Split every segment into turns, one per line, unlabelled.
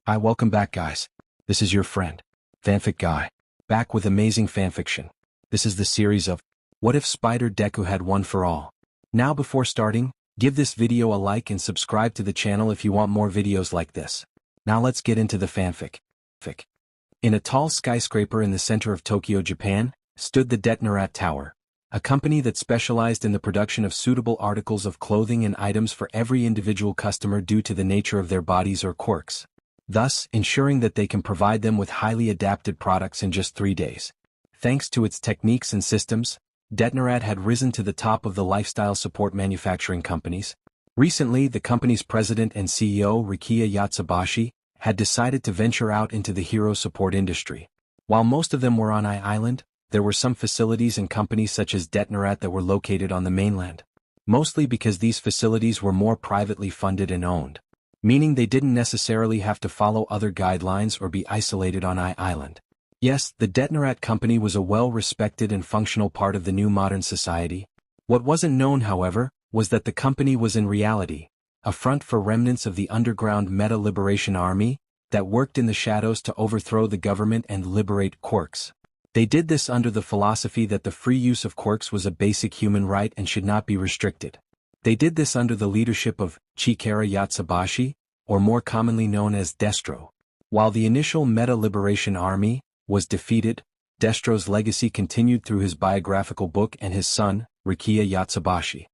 Hi, welcome back guys. This is your friend, Fanfic Guy, back with amazing fanfiction. This is the series of What If Spider-Deku Had One for All. Now before starting, give this video a like and subscribe to the channel if you want more videos like this. Now let's get into the fanfic. In a tall skyscraper in the center of Tokyo, Japan, stood the Detonarat Tower, a company that specialized in the production of suitable articles of clothing and items for every individual customer due to the nature of their bodies or quirks, thus ensuring that they can provide them with highly adapted products in just 3 days. Thanks to its techniques and systems, Detonarat had risen to the top of the lifestyle support manufacturing companies. Recently, the company's president and CEO, Rikiya Yatsubashi, had decided to venture out into the hero support industry. While most of them were on Island, there were some facilities and companies such as Detonarat that were located on the mainland. Mostly because these facilities were more privately funded and owned, meaning they didn't necessarily have to follow other guidelines or be isolated on Island. Yes, the Detonarat company was a well-respected and functional part of the new modern society. What wasn't known, however, was that the company was in reality a front for remnants of the underground Meta-Liberation Army that worked in the shadows to overthrow the government and liberate quirks. They did this under the philosophy that the free use of quirks was a basic human right and should not be restricted. They did this under the leadership of Chikara Yatsubashi, or more commonly known as Destro. While the initial Meta-Liberation Army was defeated, Destro's legacy continued through his biographical book and his son, Rikiya Yatsubashi.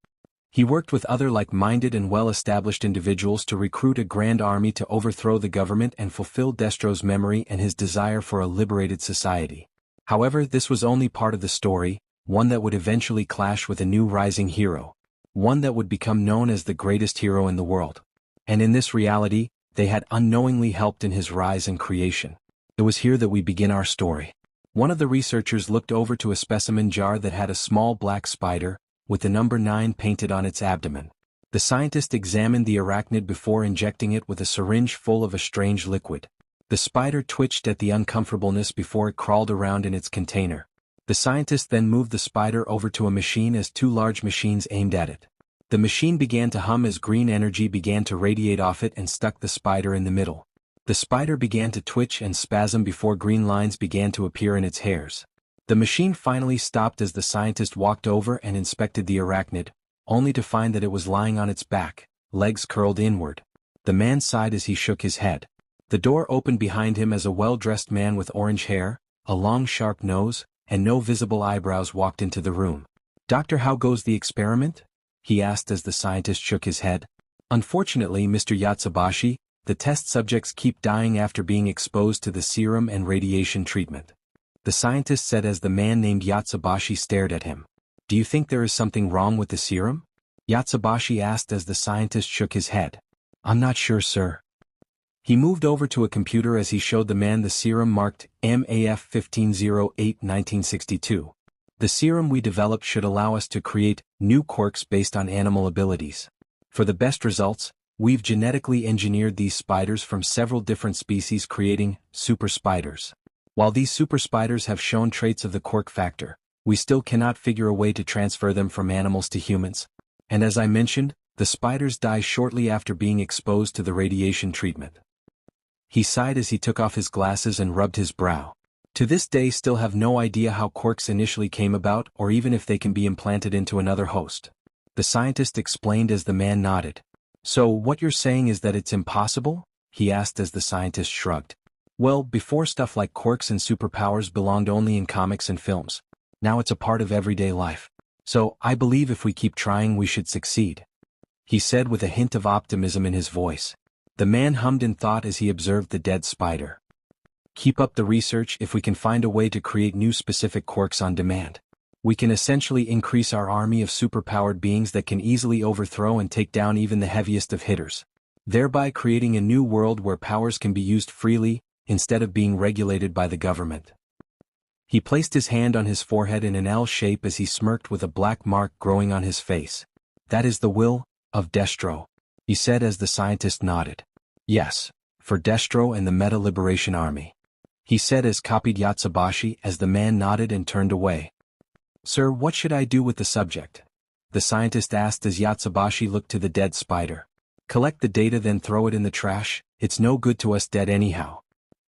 He worked with other like-minded and well-established individuals to recruit a grand army to overthrow the government and fulfill Destro's memory and his desire for a liberated society. However, this was only part of the story, one that would eventually clash with a new rising hero, one that would become known as the greatest hero in the world. And in this reality, they had unknowingly helped in his rise and creation. It was here that we begin our story. One of the researchers looked over to a specimen jar that had a small black spider, with the number 9 painted on its abdomen. The scientist examined the arachnid before injecting it with a syringe full of a strange liquid. The spider twitched at the uncomfortableness before it crawled around in its container. The scientist then moved the spider over to a machine as 2 large machines aimed at it. The machine began to hum as green energy began to radiate off it and stuck the spider in the middle. The spider began to twitch and spasm before green lines began to appear in its hairs. The machine finally stopped as the scientist walked over and inspected the arachnid, only to find that it was lying on its back, legs curled inward. The man sighed as he shook his head. The door opened behind him as a well-dressed man with orange hair, a long sharp nose, and no visible eyebrows walked into the room. "Doctor, how goes the experiment?" he asked as the scientist shook his head. "Unfortunately, Mr. Yatsubashi, the test subjects keep dying after being exposed to the serum and radiation treatment," the scientist said as the man named Yatsubashi stared at him. "Do you think there is something wrong with the serum?" Yatsubashi asked as the scientist shook his head. "I'm not sure, sir." He moved over to a computer as he showed the man the serum marked MAF 1508-1962. "The serum we developed should allow us to create new quirks based on animal abilities. For the best results, we've genetically engineered these spiders from several different species, creating super spiders. While these super spiders have shown traits of the quirk factor, we still cannot figure a way to transfer them from animals to humans. And as I mentioned, the spiders die shortly after being exposed to the radiation treatment." He sighed as he took off his glasses and rubbed his brow. To this day still have no idea how quirks initially came about or even if they can be implanted into another host. The scientist explained as the man nodded. "So what you're saying is that it's impossible?" he asked as the scientist shrugged. "Well, before stuff like quirks and superpowers belonged only in comics and films. Now it's a part of everyday life. So I believe if we keep trying we should succeed," he said with a hint of optimism in his voice. The man hummed in thought as he observed the dead spider. "Keep up the research. If we can find a way to create new specific quirks on demand, we can essentially increase our army of superpowered beings that can easily overthrow and take down even the heaviest of hitters, thereby creating a new world where powers can be used freely, instead of being regulated by the government." He placed his hand on his forehead in an L shape as he smirked with a black mark growing on his face. "That is the will of Destro," he said as the scientist nodded. "Yes, for Destro and the Meta-Liberation Army," he said as copied Yatsubashi as the man nodded and turned away. "Sir, what should I do with the subject?" the scientist asked as Yatsubashi looked to the dead spider. "Collect the data then throw it in the trash, It's no good to us dead anyhow.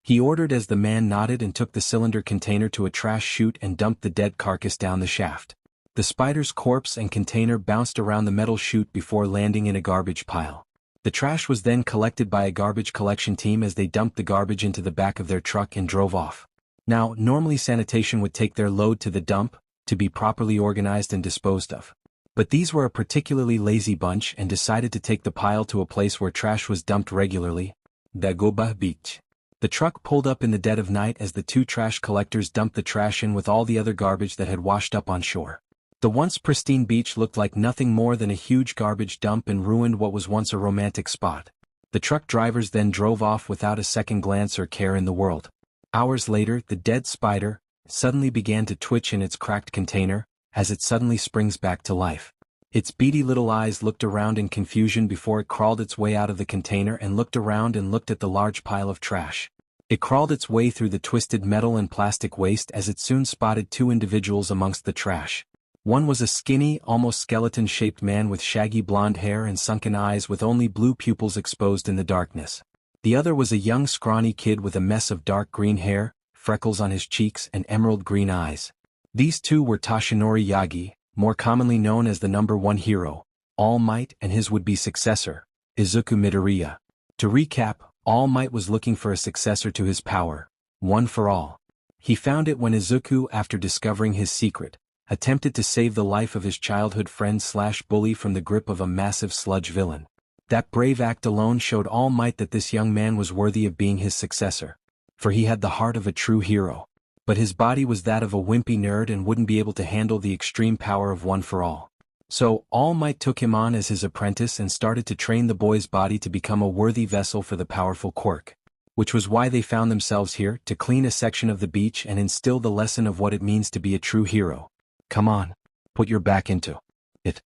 He ordered as the man nodded and took the cylinder container to a trash chute and dumped the dead carcass down the shaft. The spider's corpse and container bounced around the metal chute before landing in a garbage pile. The trash was then collected by a garbage collection team as they dumped the garbage into the back of their truck and drove off. Now, normally sanitation would take their load to the dump, to be properly organized and disposed of. But these were a particularly lazy bunch and decided to take the pile to a place where trash was dumped regularly, Dagoba Beach. The truck pulled up in the dead of night as the two trash collectors dumped the trash in with all the other garbage that had washed up on shore. The once pristine beach looked like nothing more than a huge garbage dump and ruined what was once a romantic spot. The truck drivers then drove off without a second glance or care in the world. Hours later, the dead spider suddenly began to twitch in its cracked container, as it suddenly springs back to life. Its beady little eyes looked around in confusion before it crawled its way out of the container and looked around and looked at the large pile of trash. It crawled its way through the twisted metal and plastic waste as it soon spotted two individuals amongst the trash. One was a skinny, almost skeleton-shaped man with shaggy blonde hair and sunken eyes with only blue pupils exposed in the darkness. The other was a young scrawny kid with a mess of dark green hair, freckles on his cheeks and emerald green eyes. These two were Toshinori Yagi, more commonly known as the number one hero, All Might, and his would-be successor, Izuku Midoriya. To recap, All Might was looking for a successor to his power, one for all. He found it when Izuku, after discovering his secret, attempted to save the life of his childhood friend/bully from the grip of a massive sludge villain. That brave act alone showed All Might that this young man was worthy of being his successor. For he had the heart of a true hero. But his body was that of a wimpy nerd and wouldn't be able to handle the extreme power of one for all. So, All Might took him on as his apprentice and started to train the boy's body to become a worthy vessel for the powerful Quirk. Which was why they found themselves here, to clean a section of the beach and instill the lesson of what it means to be a true hero. Come on, put your back into it.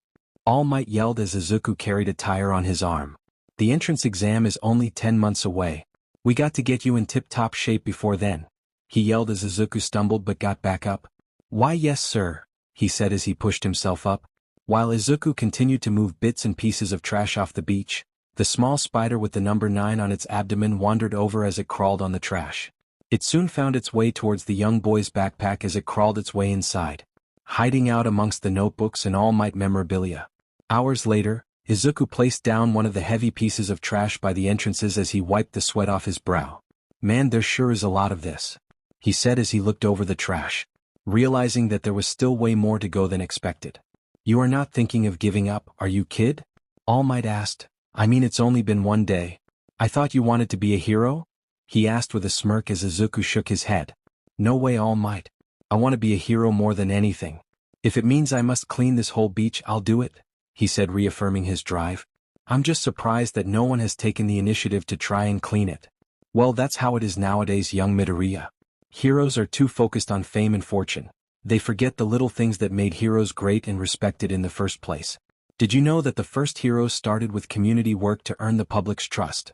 All Might yelled as Izuku carried a tire on his arm. The entrance exam is only 10 months away. We got to get you in tip-top shape before then. He yelled as Izuku stumbled but got back up. Why yes sir, he said as he pushed himself up. While Izuku continued to move bits and pieces of trash off the beach, the small spider with the number 9 on its abdomen wandered over as it crawled on the trash. It soon found its way towards the young boy's backpack as it crawled its way inside, hiding out amongst the notebooks and All Might memorabilia. Hours later, Izuku placed down one of the heavy pieces of trash by the entrances as he wiped the sweat off his brow. Man, there sure is a lot of this, he said as he looked over the trash, realizing that there was still way more to go than expected. You are not thinking of giving up, are you, kid? All Might asked. I mean, it's only been one day. I thought you wanted to be a hero? He asked with a smirk as Izuku shook his head. No way, All Might. I want to be a hero more than anything. If it means I must clean this whole beach, I'll do it, he said, reaffirming his drive. I'm just surprised that no one has taken the initiative to try and clean it. Well, that's how it is nowadays, young Midoriya. Heroes are too focused on fame and fortune. They forget the little things that made heroes great and respected in the first place. Did you know that the first heroes started with community work to earn the public's trust?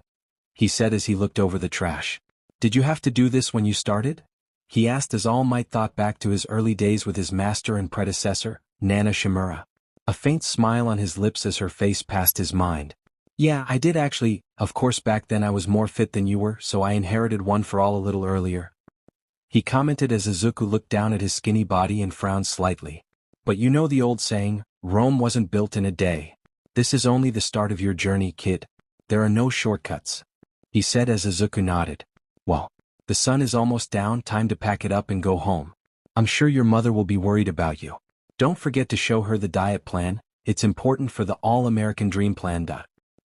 He said as he looked over the trash. Did you have to do this when you started? He asked as All Might thought back to his early days with his master and predecessor, Nana Shimura. A faint smile on his lips as her face passed his mind. Yeah, I did actually. Of course back then I was more fit than you were, so I inherited one for all a little earlier. He commented as Izuku looked down at his skinny body and frowned slightly. But you know the old saying, Rome wasn't built in a day. This is only the start of your journey, kid. There are no shortcuts, he said as Izuku nodded. Well, the sun is almost down, time to pack it up and go home. I'm sure your mother will be worried about you. Don't forget to show her the diet plan, it's important for the all-American dream plan.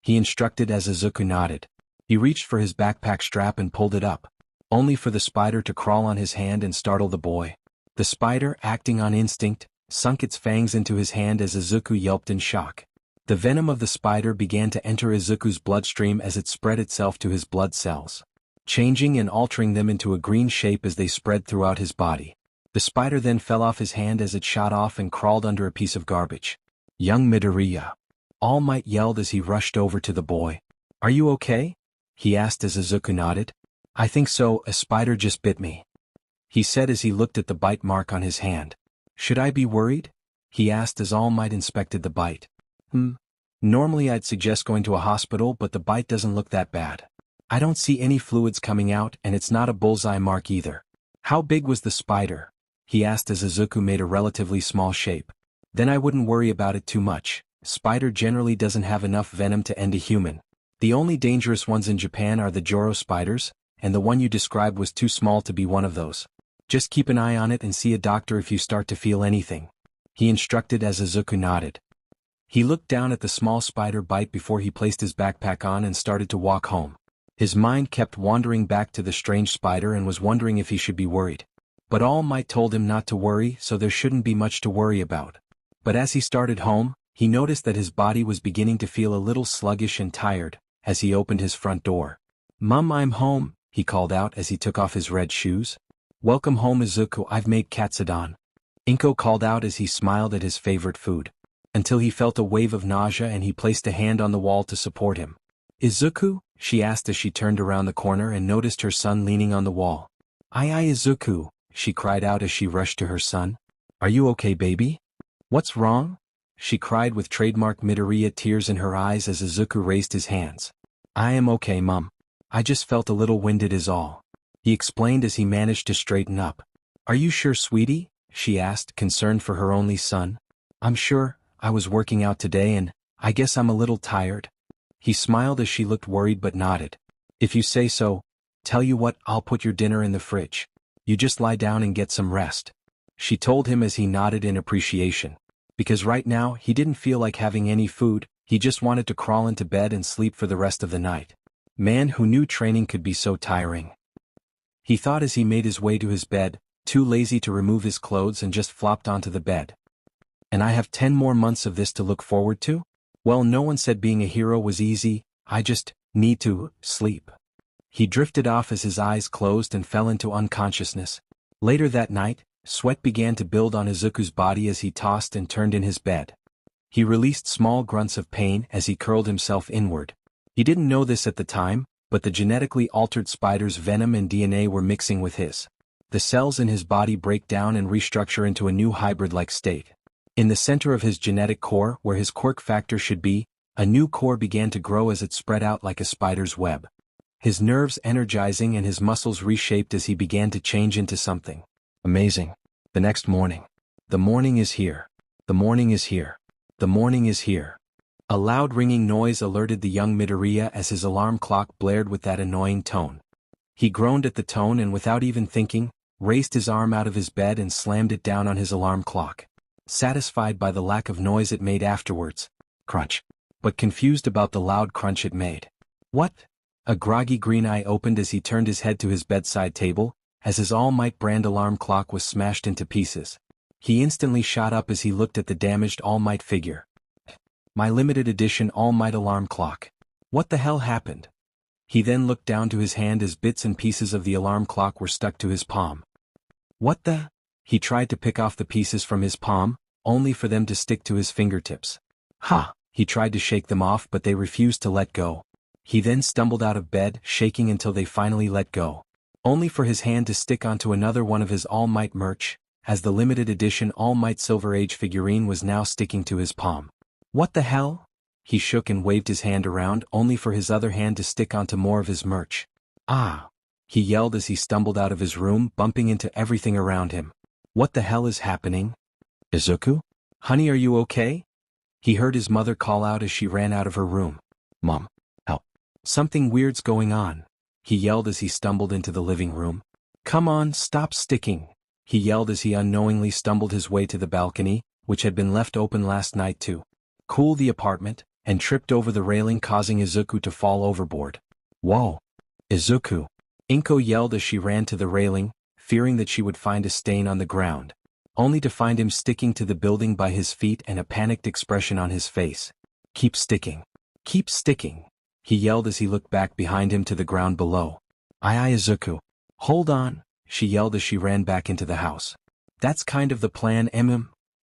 He instructed as Izuku nodded. He reached for his backpack strap and pulled it up, only for the spider to crawl on his hand and startle the boy. The spider, acting on instinct, sunk its fangs into his hand as Izuku yelped in shock. The venom of the spider began to enter Izuku's bloodstream as it spread itself to his blood cells, changing and altering them into a green shape as they spread throughout his body. The spider then fell off his hand as it shot off and crawled under a piece of garbage. Young Midoriya. All Might yelled as he rushed over to the boy. Are you okay? He asked as Izuku nodded. I think so, a spider just bit me, he said as he looked at the bite mark on his hand. Should I be worried? He asked as All Might inspected the bite. Normally I'd suggest going to a hospital, but the bite doesn't look that bad. I don't see any fluids coming out and it's not a bullseye mark either. How big was the spider? He asked as Izuku made a relatively small shape. Then I wouldn't worry about it too much. Spider generally doesn't have enough venom to end a human. The only dangerous ones in Japan are the Joro spiders, and the one you described was too small to be one of those. Just keep an eye on it and see a doctor if you start to feel anything. He instructed as Izuku nodded. He looked down at the small spider bite before he placed his backpack on and started to walk home. His mind kept wandering back to the strange spider and was wondering if he should be worried. But All Might told him not to worry, so there shouldn't be much to worry about. But as he started home, he noticed that his body was beginning to feel a little sluggish and tired as he opened his front door. "Mum, I'm home," he called out as he took off his red shoes. "Welcome home, Izuku, I've made katsudon," Inko called out as he smiled at his favorite food. Until he felt a wave of nausea and he placed a hand on the wall to support him. "Izuku?" she asked as she turned around the corner and noticed her son leaning on the wall. "Aye, Izuku," she cried out as she rushed to her son. "Are you okay, baby? What's wrong?" she cried with trademark Midoriya tears in her eyes as Izuku raised his hands. "I am okay, Mum. I just felt a little winded is all," he explained as he managed to straighten up. "Are you sure, sweetie?" she asked, concerned for her only son. "I'm sure. I was working out today and I guess I'm a little tired." He smiled as she looked worried but nodded. "If you say so. Tell you what, I'll put your dinner in the fridge. You just lie down and get some rest," she told him as he nodded in appreciation. Because right now he didn't feel like having any food, he just wanted to crawl into bed and sleep for the rest of the night. Man, who knew training could be so tiring. He thought as he made his way to his bed, too lazy to remove his clothes and just flopped onto the bed. And I have 10 more months of this to look forward to? Well, no one said being a hero was easy, I just need to sleep. He drifted off as his eyes closed and fell into unconsciousness. Later that night, sweat began to build on Izuku's body as he tossed and turned in his bed. He released small grunts of pain as he curled himself inward. He didn't know this at the time, but the genetically altered spider's venom and DNA were mixing with his. The cells in his body break down and restructure into a new hybrid-like state. In the center of his genetic core, where his quirk factor should be, a new core began to grow as it spread out like a spider's web. His nerves energizing and his muscles reshaped as he began to change into something amazing. The next morning. The morning is here. The morning is here. The morning is here. A loud ringing noise alerted the young Midoriya as his alarm clock blared with that annoying tone. He groaned at the tone and without even thinking, raised his arm out of his bed and slammed it down on his alarm clock. Satisfied by the lack of noise it made afterwards. Crunch. But confused about the loud crunch it made. What? A groggy green eye opened as he turned his head to his bedside table, as his All Might brand alarm clock was smashed into pieces. He instantly shot up as he looked at the damaged All Might figure. My limited edition All Might alarm clock. What the hell happened? He then looked down to his hand as bits and pieces of the alarm clock were stuck to his palm. What the? He tried to pick off the pieces from his palm, only for them to stick to his fingertips. Ha! He tried to shake them off but they refused to let go. He then stumbled out of bed, shaking until they finally let go. Only for his hand to stick onto another one of his All Might merch, as the limited edition All Might Silver Age figurine was now sticking to his palm. What the hell? He shook and waved his hand around only for his other hand to stick onto more of his merch. Ah! He yelled as he stumbled out of his room, bumping into everything around him. What the hell is happening? Izuku? Honey, are you okay? He heard his mother call out as she ran out of her room. Mom, help. Something weird's going on, he yelled as he stumbled into the living room. Come on, stop sticking, he yelled as he unknowingly stumbled his way to the balcony, which had been left open last night to cool the apartment, and tripped over the railing causing Izuku to fall overboard. Whoa! Izuku! Inko yelled as she ran to the railing, fearing that she would find a stain on the ground, only to find him sticking to the building by his feet and a panicked expression on his face. Keep sticking. Keep sticking, he yelled as he looked back behind him to the ground below. Aye, Izuku. Hold on, she yelled as she ran back into the house. That's kind of the plan,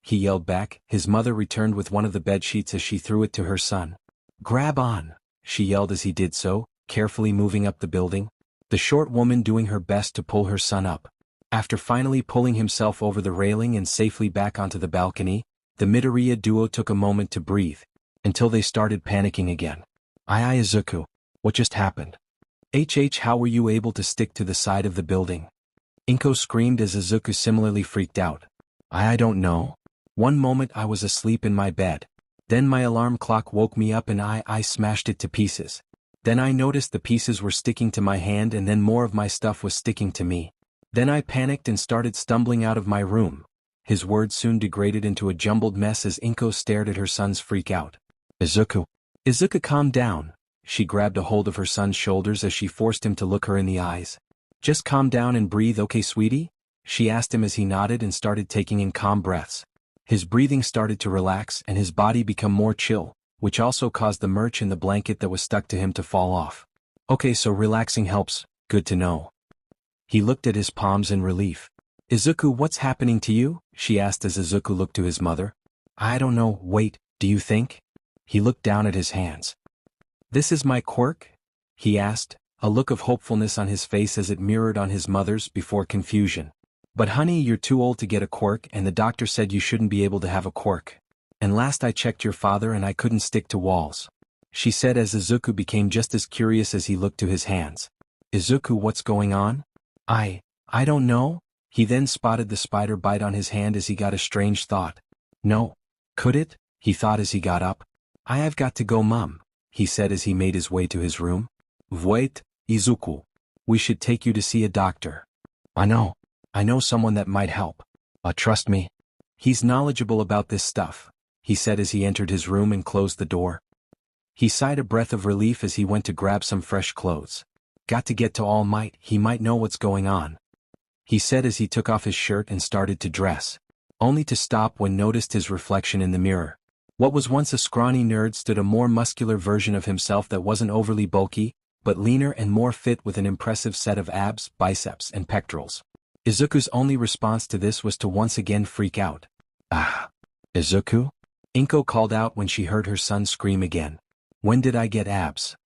he yelled back. His mother returned with one of the bedsheets as she threw it to her son. Grab on, she yelled as he did so, carefully moving up the building, the short woman doing her best to pull her son up. After finally pulling himself over the railing and safely back onto the balcony, the Midoriya duo took a moment to breathe, until they started panicking again. Aye, Izuku, what just happened? How were you able to stick to the side of the building? Inko screamed as Izuku similarly freaked out. I don't know. One moment I was asleep in my bed. Then my alarm clock woke me up and I smashed it to pieces. Then I noticed the pieces were sticking to my hand and then more of my stuff was sticking to me. Then I panicked and started stumbling out of my room. His words soon degraded into a jumbled mess as Inko stared at her son's freak out. Izuku, calm down. She grabbed a hold of her son's shoulders as she forced him to look her in the eyes. Just calm down and breathe, okay, sweetie? She asked him as he nodded and started taking in calm breaths. His breathing started to relax and his body become more chill, which also caused the merch in the blanket that was stuck to him to fall off. Okay, so relaxing helps, good to know. He looked at his palms in relief. Izuku, what's happening to you? She asked as Izuku looked to his mother. I don't know, wait, do you think? He looked down at his hands. This is my quirk? He asked, a look of hopefulness on his face as it mirrored on his mother's before confusion. But honey, you're too old to get a quirk and the doctor said you shouldn't be able to have a quirk. And last I checked your father and I couldn't stick to walls. She said as Izuku became just as curious as he looked to his hands. Izuku, what's going on? I don't know. He then spotted the spider bite on his hand as he got a strange thought. No. Could it? He thought as he got up. I've got to go, Mom, he said as he made his way to his room. Wait, Izuku. We should take you to see a doctor. I know someone that might help. Trust me. He's knowledgeable about this stuff, he said as he entered his room and closed the door. He sighed a breath of relief as he went to grab some fresh clothes. Got to get to All Might, he might know what's going on, he said as he took off his shirt and started to dress, only to stop when noticed his reflection in the mirror. What was once a scrawny nerd stood a more muscular version of himself that wasn't overly bulky, but leaner and more fit with an impressive set of abs, biceps, and pectorals. Izuku's only response to this was to once again freak out. Ah! Izuku? Inko called out when she heard her son scream again. When did I get abs?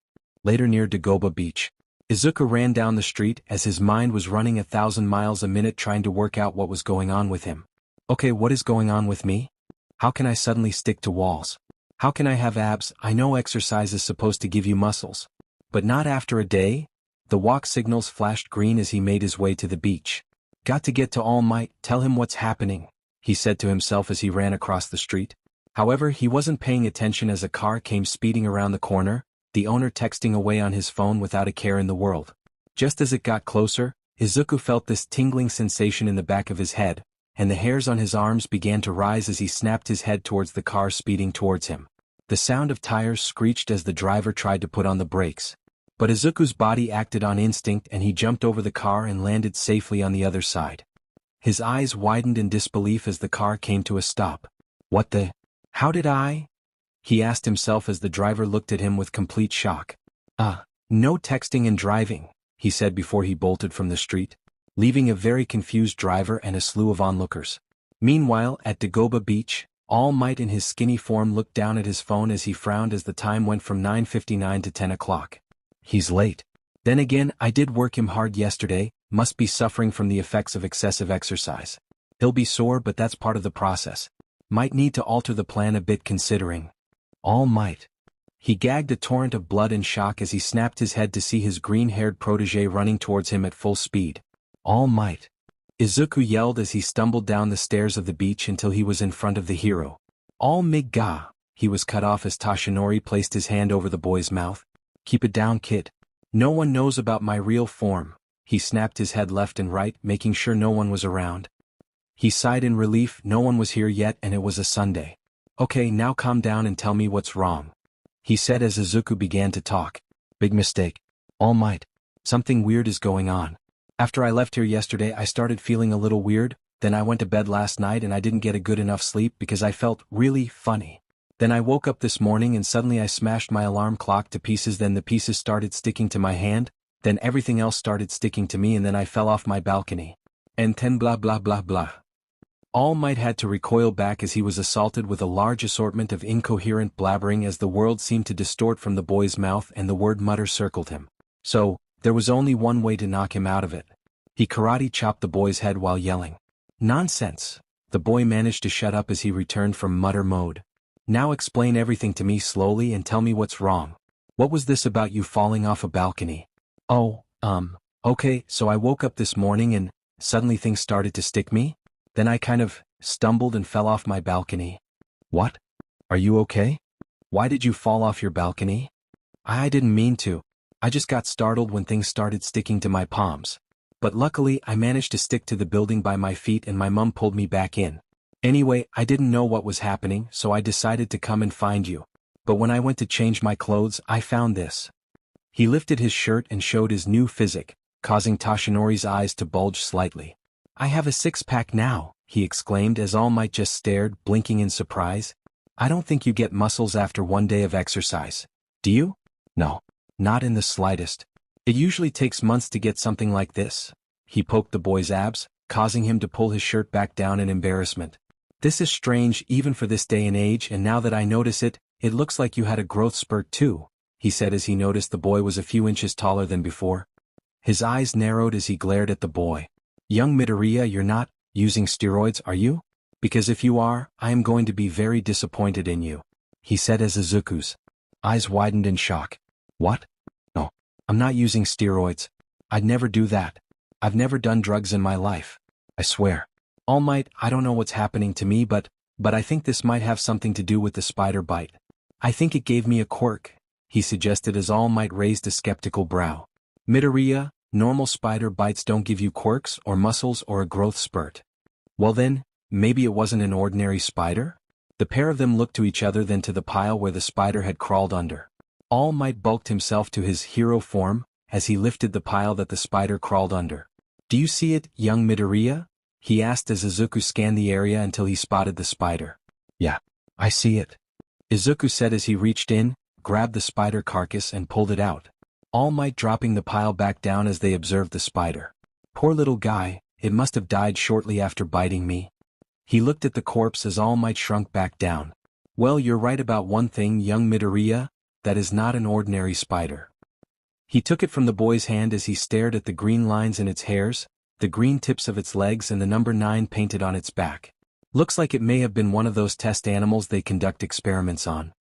Later near Dagoba Beach. Izuku ran down the street as his mind was running 1,000 miles a minute trying to work out what was going on with him. Okay, what is going on with me? How can I suddenly stick to walls? How can I have abs? I know exercise is supposed to give you muscles. But not after a day? The walk signals flashed green as he made his way to the beach. Got to get to All Might, tell him what's happening, he said to himself as he ran across the street. However, he wasn't paying attention as a car came speeding around the corner, the owner texting away on his phone without a care in the world. Just as it got closer, Izuku felt this tingling sensation in the back of his head, and the hairs on his arms began to rise as he snapped his head towards the car speeding towards him. The sound of tires screeched as the driver tried to put on the brakes. But Izuku's body acted on instinct and he jumped over the car and landed safely on the other side. His eyes widened in disbelief as the car came to a stop. What the? How did I? He asked himself as the driver looked at him with complete shock. No texting and driving, he said before he bolted from the street, leaving a very confused driver and a slew of onlookers. Meanwhile, at Dagoba Beach, All Might in his skinny form looked down at his phone as he frowned as the time went from 9:59 to 10 o'clock. He's late. Then again, I did work him hard yesterday, must be suffering from the effects of excessive exercise. He'll be sore, but that's part of the process. Might need to alter the plan a bit considering. All Might. He gagged a torrent of blood in shock as he snapped his head to see his green-haired protege running towards him at full speed. All Might. Izuku yelled as he stumbled down the stairs of the beach until he was in front of the hero. All Mig-ga. He was cut off as Tashinori placed his hand over the boy's mouth. Keep it down, kid. No one knows about my real form. He snapped his head left and right, making sure no one was around. He sighed in relief, no one was here yet and it was a Sunday. Okay, now calm down and tell me what's wrong, he said as Izuku began to talk. Big mistake. All Might. Something weird is going on. After I left here yesterday I started feeling a little weird, then I went to bed last night and I didn't get a good enough sleep because I felt really funny. Then I woke up this morning and suddenly I smashed my alarm clock to pieces, then the pieces started sticking to my hand, then everything else started sticking to me and then I fell off my balcony. And then blah blah blah blah. All Might had to recoil back as he was assaulted with a large assortment of incoherent blabbering as the world seemed to distort from the boy's mouth and the word mutter circled him. So, there was only one way to knock him out of it. He karate chopped the boy's head while yelling. Nonsense. The boy managed to shut up as he returned from mutter mode. Now explain everything to me slowly and tell me what's wrong. What was this about you falling off a balcony? Oh, okay, so I woke up this morning and suddenly things started to stick me? Then I kind of stumbled and fell off my balcony. What? Are you okay? Why did you fall off your balcony? I didn't mean to. I just got startled when things started sticking to my palms. But luckily I managed to stick to the building by my feet and my mum pulled me back in. Anyway, I didn't know what was happening, so I decided to come and find you. But when I went to change my clothes, I found this. He lifted his shirt and showed his new physique, causing Toshinori's eyes to bulge slightly. I have a six-pack now, he exclaimed as All Might just stared, blinking in surprise. I don't think you get muscles after one day of exercise. Do you? No. Not in the slightest. It usually takes months to get something like this. He poked the boy's abs, causing him to pull his shirt back down in embarrassment. This is strange even for this day and age, and now that I notice it, it looks like you had a growth spurt too, he said as he noticed the boy was a few inches taller than before. His eyes narrowed as he glared at the boy. Young Midoriya, you're not using steroids, are you? Because if you are, I am going to be very disappointed in you, he said as Izuku's eyes widened in shock. What? No, I'm not using steroids. I'd never do that. I've never done drugs in my life. I swear. All Might, I don't know what's happening to me, but I think this might have something to do with the spider bite. I think it gave me a quirk, he suggested as All Might raised a skeptical brow. Midoriya, normal spider bites don't give you quirks or muscles or a growth spurt. Well then, maybe it wasn't an ordinary spider? The pair of them looked to each other, then to the pile where the spider had crawled under. All Might bulked himself to his hero form as he lifted the pile that the spider crawled under. Do you see it, young Midoriya? He asked as Izuku scanned the area until he spotted the spider. Yeah, I see it, Izuku said as he reached in, grabbed the spider carcass and pulled it out. All Might dropping the pile back down as they observed the spider. Poor little guy, it must have died shortly after biting me. He looked at the corpse as All Might shrunk back down. Well, you're right about one thing, young Midoriya, that is not an ordinary spider. He took it from the boy's hand as he stared at the green lines in its hairs, the green tips of its legs and the number 9 painted on its back. Looks like it may have been one of those test animals they conduct experiments on.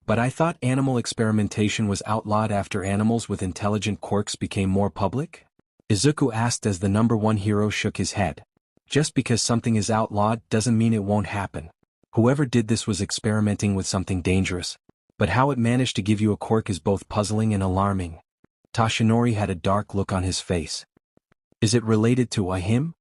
But I thought animal experimentation was outlawed after animals with intelligent quirks became more public? Izuku asked as the number 1 hero shook his head. Just because something is outlawed doesn't mean it won't happen. Whoever did this was experimenting with something dangerous. But how it managed to give you a quirk is both puzzling and alarming. Toshinori had a dark look on his face. Is it related to him?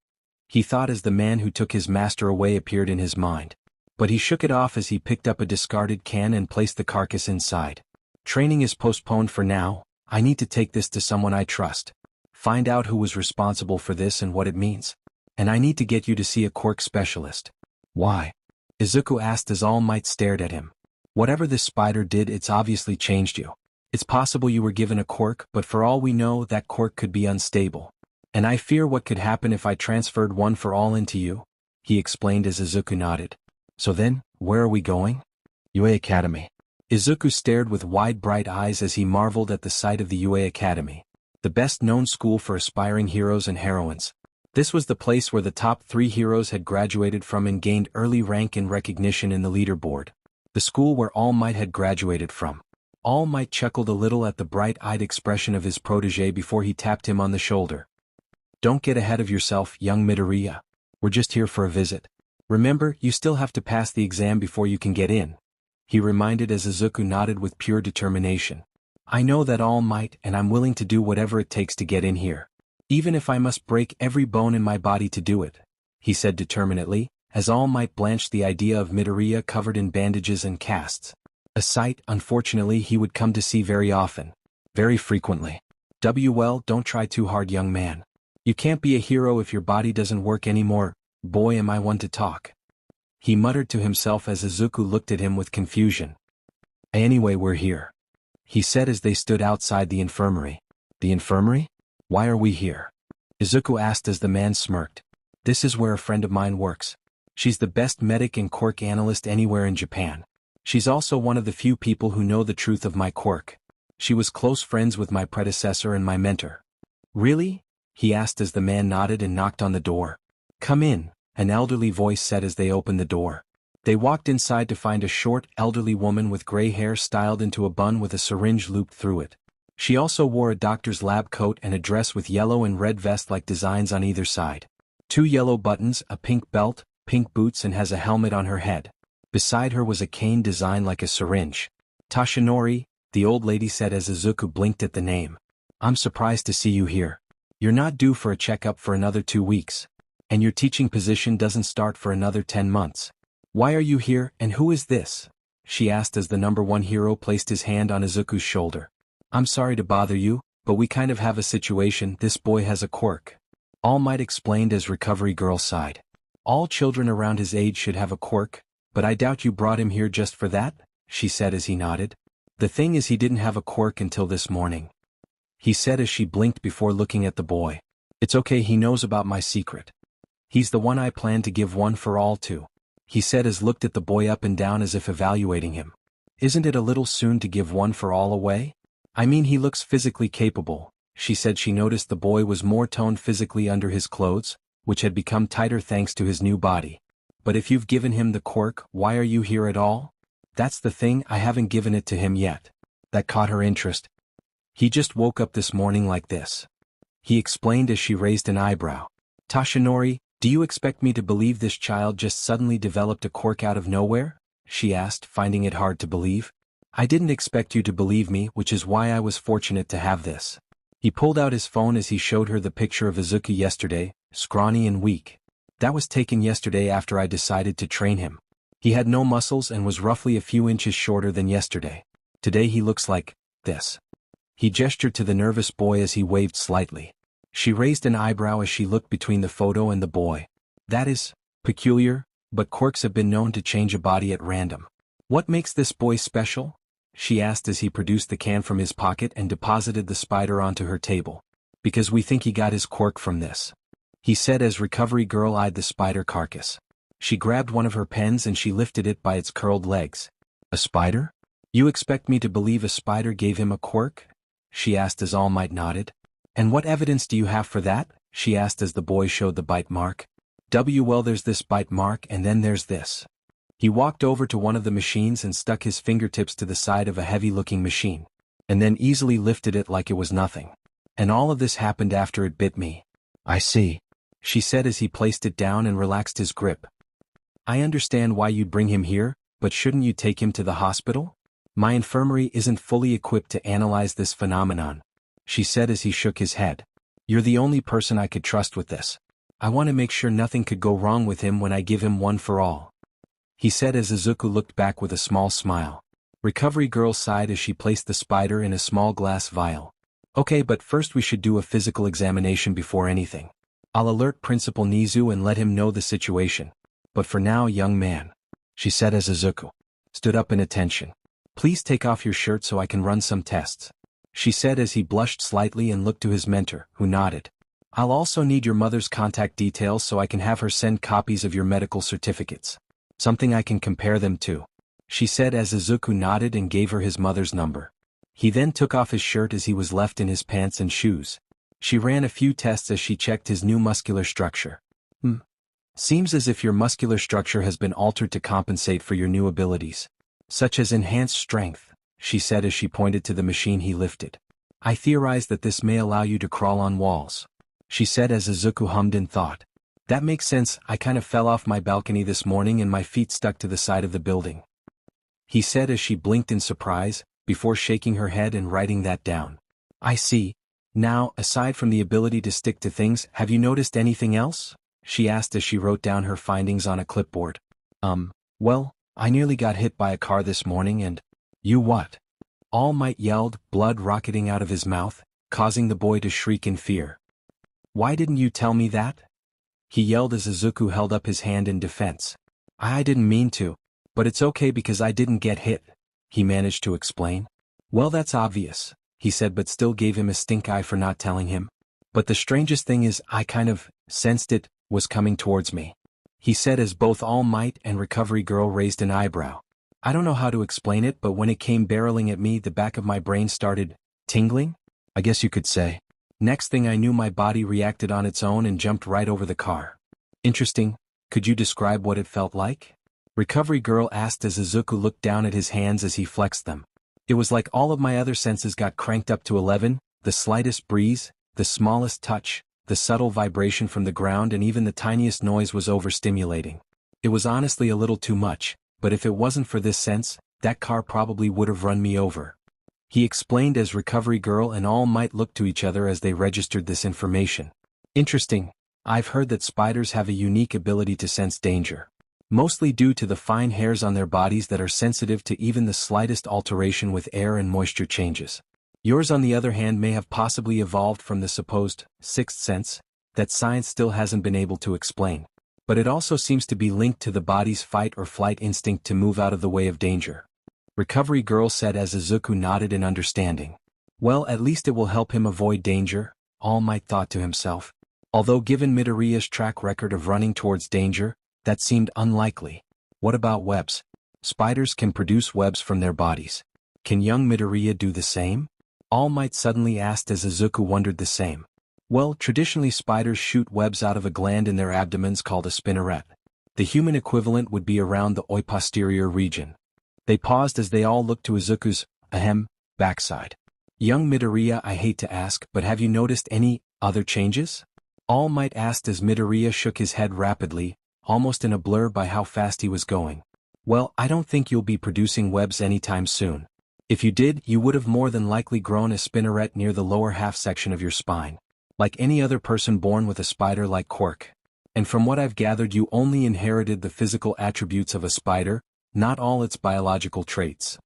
He thought as the man who took his master away appeared in his mind. But he shook it off as he picked up a discarded can and placed the carcass inside. Training is postponed for now. I need to take this to someone I trust. Find out who was responsible for this and what it means. And I need to get you to see a quirk specialist. Why? Izuku asked as All Might stared at him. Whatever this spider did, it's obviously changed you. It's possible you were given a quirk, but for all we know, that quirk could be unstable. And I fear what could happen if I transferred one for all into you, he explained as Izuku nodded. So then, where are we going? UA Academy. Izuku stared with wide bright eyes as he marveled at the sight of the UA Academy, the best-known school for aspiring heroes and heroines. This was the place where the top 3 heroes had graduated from and gained early rank and recognition in the leaderboard. The school where All Might had graduated from. All Might chuckled a little at the bright-eyed expression of his protege before he tapped him on the shoulder. Don't get ahead of yourself, young Midoriya. We're just here for a visit. Remember, you still have to pass the exam before you can get in, he reminded as Izuku nodded with pure determination. I know that, All Might, and I'm willing to do whatever it takes to get in here. Even if I must break every bone in my body to do it, he said determinedly, as All Might blanched the idea of Midoriya covered in bandages and casts. A sight, unfortunately, he would come to see very often. Very frequently. Well, don't try too hard, young man. You can't be a hero if your body doesn't work anymore. Boy, am I one to talk. He muttered to himself as Izuku looked at him with confusion. Anyway, we're here, he said as they stood outside the infirmary. The infirmary? Why are we here? Izuku asked as the man smirked. This is where a friend of mine works. She's the best medic and quirk analyst anywhere in Japan. She's also one of the few people who know the truth of my quirk. She was close friends with my predecessor and my mentor. Really? He asked as the man nodded and knocked on the door. Come in, an elderly voice said as they opened the door. They walked inside to find a short, elderly woman with gray hair styled into a bun with a syringe looped through it. She also wore a doctor's lab coat and a dress with yellow and red vest-like designs on either side. 2 yellow buttons, a pink belt, pink boots, and has a helmet on her head. Beside her was a cane designed like a syringe. Tashinori, the old lady said as Izuku blinked at the name. I'm surprised to see you here. You're not due for a checkup for another 2 weeks. And your teaching position doesn't start for another 10 months. Why are you here, and who is this? She asked as the number 1 hero placed his hand on Izuku's shoulder. I'm sorry to bother you, but we kind of have a situation. This boy has a quirk. All Might explained as Recovery Girl sighed. All children around his age should have a quirk, but I doubt you brought him here just for that, she said as he nodded. The thing is, he didn't have a quirk until this morning, he said as she blinked before looking at the boy. It's okay, he knows about my secret. He's the one I plan to give one for all to, he said as looked at the boy up and down as if evaluating him. Isn't it a little soon to give one for all away? I mean, he looks physically capable, she said. She noticed the boy was more toned physically under his clothes, which had become tighter thanks to his new body. But if you've given him the quirk, why are you here at all? That's the thing, I haven't given it to him yet. That caught her interest. He just woke up this morning like this, he explained as she raised an eyebrow. Tashinori, do you expect me to believe this child just suddenly developed a quirk out of nowhere? She asked, finding it hard to believe. I didn't expect you to believe me, which is why I was fortunate to have this. He pulled out his phone as he showed her the picture of Izuku yesterday, scrawny and weak. That was taken yesterday after I decided to train him. He had no muscles and was roughly a few inches shorter than yesterday. Today he looks like this. He gestured to the nervous boy as he waved slightly. She raised an eyebrow as she looked between the photo and the boy. That is peculiar, but quirks have been known to change a body at random. What makes this boy special? She asked as he produced the can from his pocket and deposited the spider onto her table. Because we think he got his quirk from this, he said as Recovery Girl eyed the spider carcass. She grabbed one of her pens and she lifted it by its curled legs. A spider? You expect me to believe a spider gave him a quirk? She asked as All Might nodded. And what evidence do you have for that? She asked as the boy showed the bite mark. Well, there's this bite mark and then there's this. He walked over to one of the machines and stuck his fingertips to the side of a heavy-looking machine, and then easily lifted it like it was nothing. And all of this happened after it bit me. I see, she said as he placed it down and relaxed his grip. I understand why you'd bring him here, but shouldn't you take him to the hospital? My infirmary isn't fully equipped to analyze this phenomenon, she said as he shook his head. You're the only person I could trust with this. I want to make sure nothing could go wrong with him when I give him one for all, he said as Izuku looked back with a small smile. Recovery Girl sighed as she placed the spider in a small glass vial. Okay, but first we should do a physical examination before anything. I'll alert Principal Nizu and let him know the situation. But for now, young man, she said as Izuku stood up in attention. Please take off your shirt so I can run some tests, she said as he blushed slightly and looked to his mentor, who nodded. I'll also need your mother's contact details so I can have her send copies of your medical certificates. Something I can compare them to, she said as Izuku nodded and gave her his mother's number. He then took off his shirt as he was left in his pants and shoes. She ran a few tests as she checked his new muscular structure. Seems as if your muscular structure has been altered to compensate for your new abilities, such as enhanced strength, she said as she pointed to the machine he lifted. I theorize that this may allow you to crawl on walls, she said as Izuku hummed in thought. That makes sense, I kind of fell off my balcony this morning and my feet stuck to the side of the building, he said as she blinked in surprise, before shaking her head and writing that down. I see. Now, aside from the ability to stick to things, have you noticed anything else? She asked as she wrote down her findings on a clipboard. Well, I nearly got hit by a car this morning and… You what? All Might yelled, blood rocketing out of his mouth, causing the boy to shriek in fear. Why didn't you tell me that? He yelled as Izuku held up his hand in defense. I didn't mean to, but it's okay because I didn't get hit, he managed to explain. Well, that's obvious, he said, but still gave him a stink eye for not telling him. But the strangest thing is I kind of sensed it was coming towards me, he said as both All Might and Recovery Girl raised an eyebrow. I don't know how to explain it, but when it came barreling at me, the back of my brain started tingling, I guess you could say. Next thing I knew, my body reacted on its own and jumped right over the car. Interesting. Could you describe what it felt like? Recovery Girl asked as Izuku looked down at his hands as he flexed them. It was like all of my other senses got cranked up to 11, the slightest breeze, the smallest touch, the subtle vibration from the ground, and even the tiniest noise was overstimulating. It was honestly a little too much, but if it wasn't for this sense, that car probably would have run me over. He explained as Recovery Girl and All Might looked to each other as they registered this information. Interesting. I've heard that spiders have a unique ability to sense danger. Mostly due to the fine hairs on their bodies that are sensitive to even the slightest alteration with air and moisture changes. Yours, on the other hand, may have possibly evolved from the supposed sixth sense that science still hasn't been able to explain. But it also seems to be linked to the body's fight or flight instinct to move out of the way of danger. Recovery Girl said as Izuku nodded in understanding. Well, at least it will help him avoid danger, All Might thought to himself. Although given Midoriya's track record of running towards danger, that seemed unlikely. What about webs? Spiders can produce webs from their bodies. Can young Midoriya do the same? All Might suddenly asked as Izuku wondered the same. Well, traditionally spiders shoot webs out of a gland in their abdomens called a spinneret. The human equivalent would be around the posterior region. They paused as they all looked to Izuku's, backside. Young Midoriya, I hate to ask, but have you noticed any other changes? All Might asked as Midoriya shook his head rapidly, almost in a blur by how fast he was going. Well, I don't think you'll be producing webs anytime soon. If you did, you would have more than likely grown a spinneret near the lower half section of your spine. Like any other person born with a spider like Quirk. And from what I've gathered, you only inherited the physical attributes of a spider, not all its biological traits.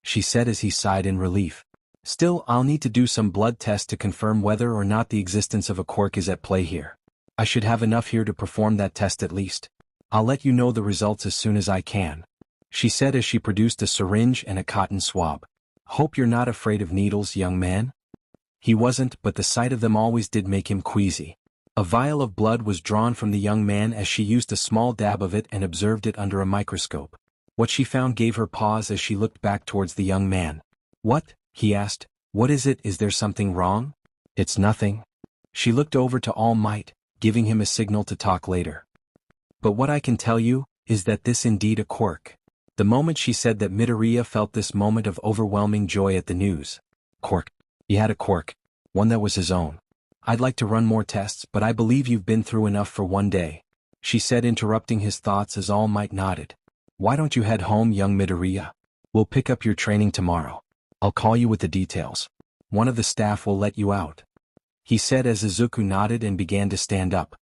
She said as he sighed in relief. Still, I'll need to do some blood tests to confirm whether or not the existence of a Quirk is at play here. I should have enough here to perform that test at least. I'll let you know the results as soon as I can. She said as she produced a syringe and a cotton swab. Hope you're not afraid of needles, young man. He wasn't, but the sight of them always did make him queasy. A vial of blood was drawn from the young man as she used a small dab of it and observed it under a microscope. What she found gave her pause as she looked back towards the young man. What? He asked. What is it? Is there something wrong? It's nothing. She looked over to All Might, giving him a signal to talk later. But what I can tell you is that this indeed a Quirk. The moment she said that, Midoriya felt this moment of overwhelming joy at the news. Quirk. He had a Quirk. One that was his own. I'd like to run more tests, but I believe you've been through enough for one day, she said, interrupting his thoughts as All Might nodded. Why don't you head home, young Midoriya? We'll pick up your training tomorrow. I'll call you with the details. One of the staff will let you out, he said as Izuku nodded and began to stand up.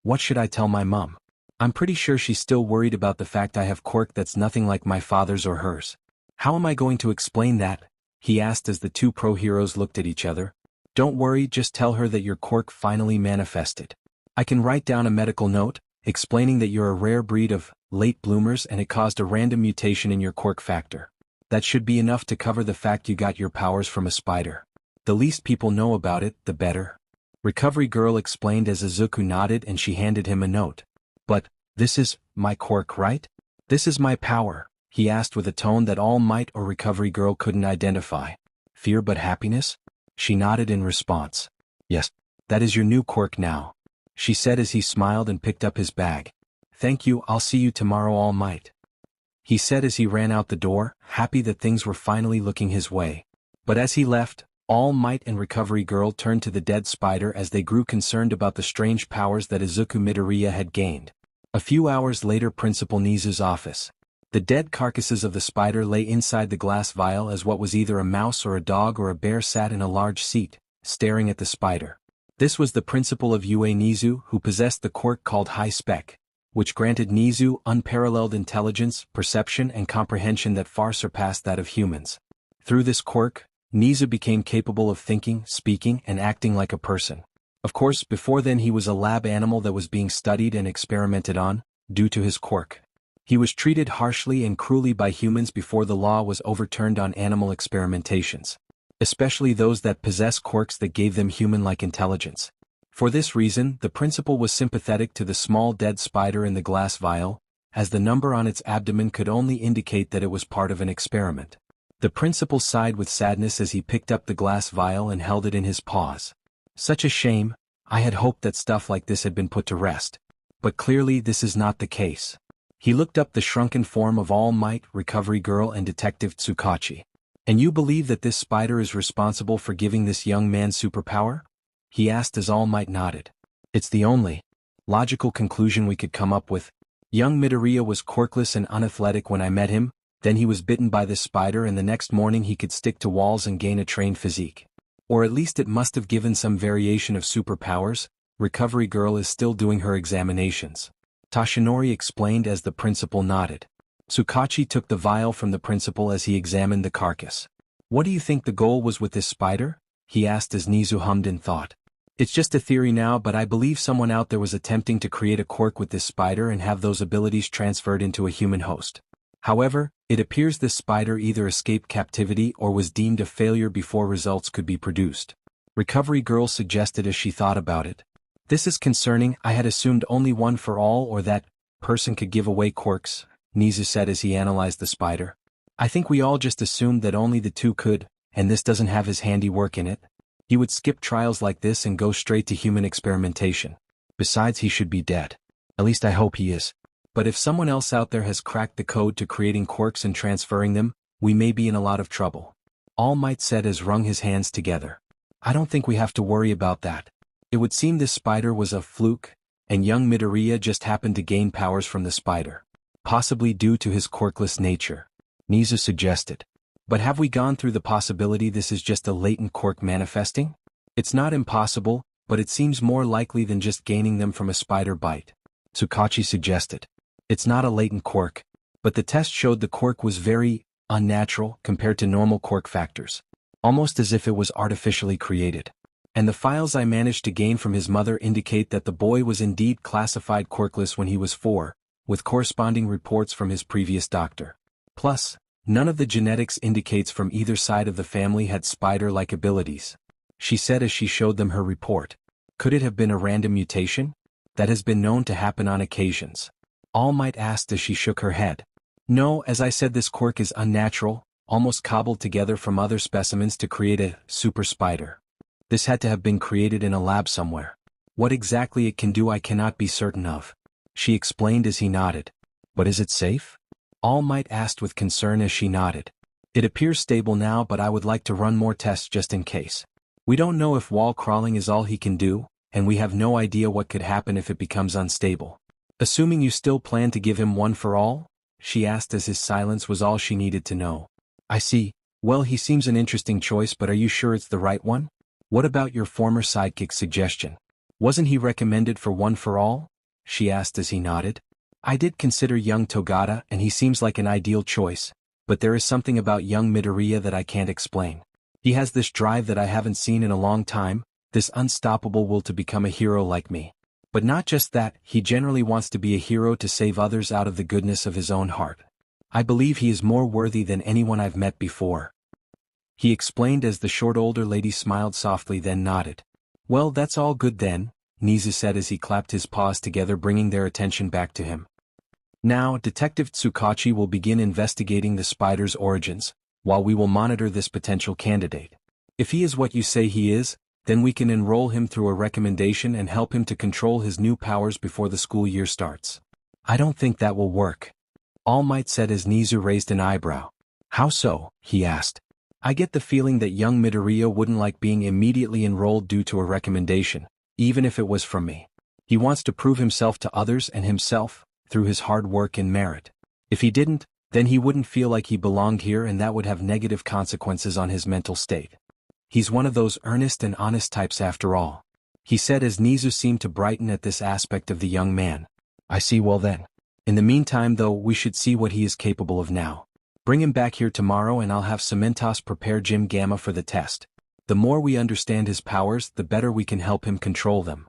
What should I tell my mom? I'm pretty sure she's still worried about the fact I have Quirk that's nothing like my father's or hers. How am I going to explain that? He asked as the two pro-heroes looked at each other. Don't worry, just tell her that your Quirk finally manifested. I can write down a medical note, explaining that you're a rare breed of late bloomers and it caused a random mutation in your Quirk factor. That should be enough to cover the fact you got your powers from a spider. The least people know about it, the better. Recovery Girl explained as Izuku nodded and she handed him a note. But, this is my Quirk, right? This is my power, he asked with a tone that All Might or Recovery Girl couldn't identify. Fear but happiness? She nodded in response. Yes, that is your new Quirk now, she said as he smiled and picked up his bag. Thank you, I'll see you tomorrow, All Might, he said as he ran out the door, happy that things were finally looking his way. But as he left, All Might and Recovery Girl turned to the dead spider as they grew concerned about the strange powers that Izuku Midoriya had gained. A few hours later, Principal Nizu's office. The dead carcasses of the spider lay inside the glass vial as what was either a mouse or a dog or a bear sat in a large seat, staring at the spider. This was the principal of UA Nizu, who possessed the quirk called High Spec, which granted Nizu unparalleled intelligence, perception and comprehension that far surpassed that of humans. Through this quirk, Nizu became capable of thinking, speaking and acting like a person. Of course, before then he was a lab animal that was being studied and experimented on, due to his quirk. He was treated harshly and cruelly by humans before the law was overturned on animal experimentations, especially those that possess quirks that gave them human-like intelligence. For this reason, the principal was sympathetic to the small dead spider in the glass vial, as the number on its abdomen could only indicate that it was part of an experiment. The principal sighed with sadness as he picked up the glass vial and held it in his paws. Such a shame, I had hoped that stuff like this had been put to rest. But clearly this is not the case. He looked up the shrunken form of All Might, Recovery Girl and Detective Tsukachi. And you believe that this spider is responsible for giving this young man superpower? He asked as All Might nodded. It's the only logical conclusion we could come up with. Young Midoriya was quirkless and unathletic when I met him, then he was bitten by this spider and the next morning he could stick to walls and gain a trained physique. Or at least it must have given some variation of superpowers. Recovery girl is still doing her examinations. Toshinori explained as the principal nodded. Tsukachi took the vial from the principal as he examined the carcass. What do you think the goal was with this spider? He asked as Nizu hummed in thought. It's just a theory now, but I believe someone out there was attempting to create a quirk with this spider and have those abilities transferred into a human host. However, it appears this spider either escaped captivity or was deemed a failure before results could be produced. Recovery girl suggested as she thought about it. This is concerning. I had assumed only one for all or that person could give away quirks, Nizu said as he analyzed the spider. I think we all just assumed that only the two could, and this doesn't have his handiwork in it. He would skip trials like this and go straight to human experimentation. Besides, he should be dead. At least I hope he is. But if someone else out there has cracked the code to creating quirks and transferring them, we may be in a lot of trouble. All Might said as wrung his hands together. I don't think we have to worry about that. It would seem this spider was a fluke, and young Midoriya just happened to gain powers from the spider. Possibly due to his quirkless nature. Nizu suggested. But have we gone through the possibility this is just a latent quirk manifesting? It's not impossible, but it seems more likely than just gaining them from a spider bite. Tsukachi suggested. It's not a latent quirk, but the test showed the quirk was very unnatural compared to normal quirk factors. Almost as if it was artificially created. And the files I managed to gain from his mother indicate that the boy was indeed classified quirkless when he was 4, with corresponding reports from his previous doctor. Plus, none of the genetics indicates from either side of the family had spider-like abilities. She said as she showed them her report. Could it have been a random mutation? That has been known to happen on occasions. All Might asked as she shook her head. No, as I said, this quirk is unnatural, almost cobbled together from other specimens to create a super spider. This had to have been created in a lab somewhere. What exactly it can do I cannot be certain of. She explained as he nodded. But is it safe? All Might asked with concern as she nodded. It appears stable now, but I would like to run more tests just in case. We don't know if wall crawling is all he can do, and we have no idea what could happen if it becomes unstable. Assuming you still plan to give him one for all? She asked as his silence was all she needed to know. I see. Well, he seems an interesting choice, but are you sure it's the right one? What about your former sidekick's suggestion? Wasn't he recommended for one for all? She asked as he nodded. I did consider young Togata and he seems like an ideal choice, but there is something about young Midoriya that I can't explain. He has this drive that I haven't seen in a long time, this unstoppable will to become a hero like me. But not just that, he generally wants to be a hero to save others out of the goodness of his own heart. I believe he is more worthy than anyone I've met before. He explained as the short older lady smiled softly then nodded. Well, that's all good then, Nizu said as he clapped his paws together bringing their attention back to him. Now, Detective Tsukachi will begin investigating the spider's origins, while we will monitor this potential candidate. If he is what you say he is, then we can enroll him through a recommendation and help him to control his new powers before the school year starts. I don't think that will work. All Might said as Nizu raised an eyebrow. How so? He asked. I get the feeling that young Midoriya wouldn't like being immediately enrolled due to a recommendation, even if it was from me. He wants to prove himself to others and himself, through his hard work and merit. If he didn't, then he wouldn't feel like he belonged here and that would have negative consequences on his mental state. He's one of those earnest and honest types after all. He said as Nizu seemed to brighten at this aspect of the young man. I see, well then. In the meantime though, we should see what he is capable of now. Bring him back here tomorrow and I'll have Cementos prepare Gym Gamma for the test. The more we understand his powers, the better we can help him control them.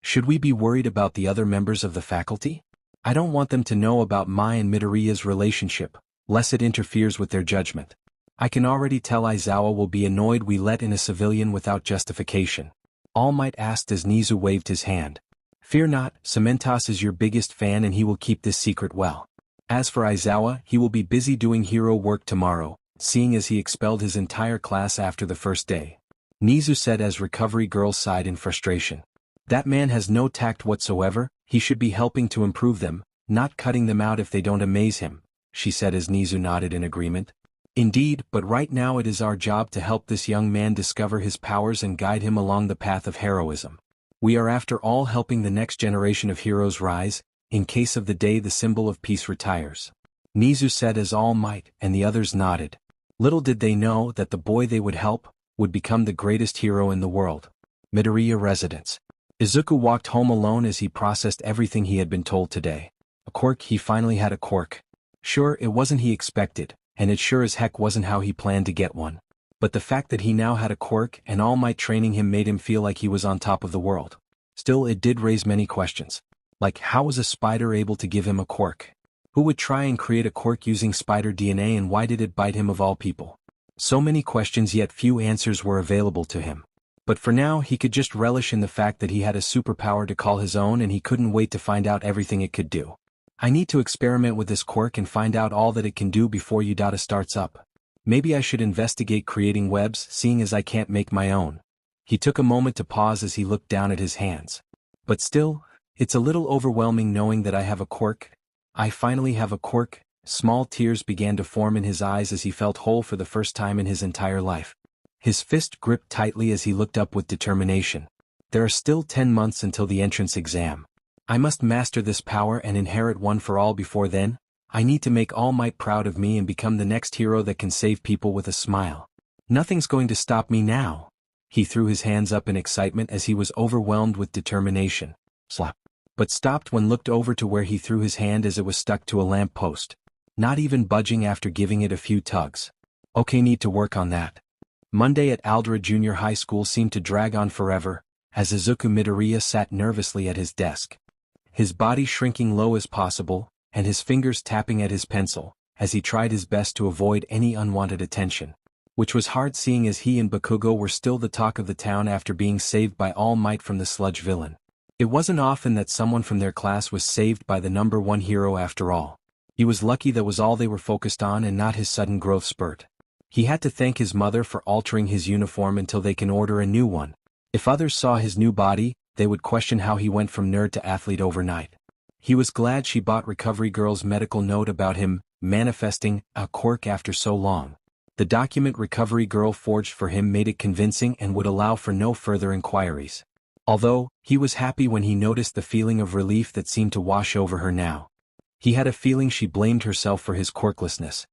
Should we be worried about the other members of the faculty? I don't want them to know about Mai and Midoriya's relationship, lest it interferes with their judgment. I can already tell Aizawa will be annoyed we let in a civilian without justification. All Might asked as Nizu waved his hand. Fear not, Cementos is your biggest fan and he will keep this secret well. As for Aizawa, he will be busy doing hero work tomorrow, seeing as he expelled his entire class after the first day. Nizu said as Recovery Girl sighed in frustration. That man has no tact whatsoever, he should be helping to improve them, not cutting them out if they don't amaze him, she said as Nizu nodded in agreement. Indeed, but right now it is our job to help this young man discover his powers and guide him along the path of heroism. We are after all helping the next generation of heroes rise, in case of the day the symbol of peace retires. Nizu said as All Might and the others nodded. Little did they know that the boy they would help would become the greatest hero in the world. Midoriya residence. Izuku walked home alone as he processed everything he had been told today. A quirk, he finally had a quirk. Sure, it wasn't he expected, and it sure as heck wasn't how he planned to get one. But the fact that he now had a quirk and All Might training him made him feel like he was on top of the world. Still, it did raise many questions. Like, how was a spider able to give him a quirk? Who would try and create a quirk using spider DNA, and why did it bite him of all people? So many questions, yet few answers were available to him. But for now he could just relish in the fact that he had a superpower to call his own, and he couldn't wait to find out everything it could do. I need to experiment with this quirk and find out all that it can do before Udata starts up. Maybe I should investigate creating webs, seeing as I can't make my own. He took a moment to pause as he looked down at his hands. But still, it's a little overwhelming knowing that I have a quirk. I finally have a quirk. Small tears began to form in his eyes as he felt whole for the first time in his entire life. His fist gripped tightly as he looked up with determination. There are still 10 months until the entrance exam. I must master this power and inherit one for all before then. I need to make All Might proud of me and become the next hero that can save people with a smile. Nothing's going to stop me now. He threw his hands up in excitement as he was overwhelmed with determination. Slap. But stopped when looked over to where he threw his hand as it was stuck to a lamp post. Not even budging after giving it a few tugs. Okay, need to work on that. Monday at Aldra Junior High School seemed to drag on forever, as Izuku Midoriya sat nervously at his desk. His body shrinking low as possible, and his fingers tapping at his pencil, as he tried his best to avoid any unwanted attention. Which was hard seeing as he and Bakugo were still the talk of the town after being saved by All Might from the sludge villain. It wasn't often that someone from their class was saved by the #1 hero after all. He was lucky that was all they were focused on and not his sudden growth spurt. He had to thank his mother for altering his uniform until they can order a new one. If others saw his new body, they would question how he went from nerd to athlete overnight. He was glad she bought Recovery Girl's medical note about him manifesting a quirk after so long. The document Recovery Girl forged for him made it convincing and would allow for no further inquiries. Although, he was happy when he noticed the feeling of relief that seemed to wash over her now. He had a feeling she blamed herself for his quirklessness.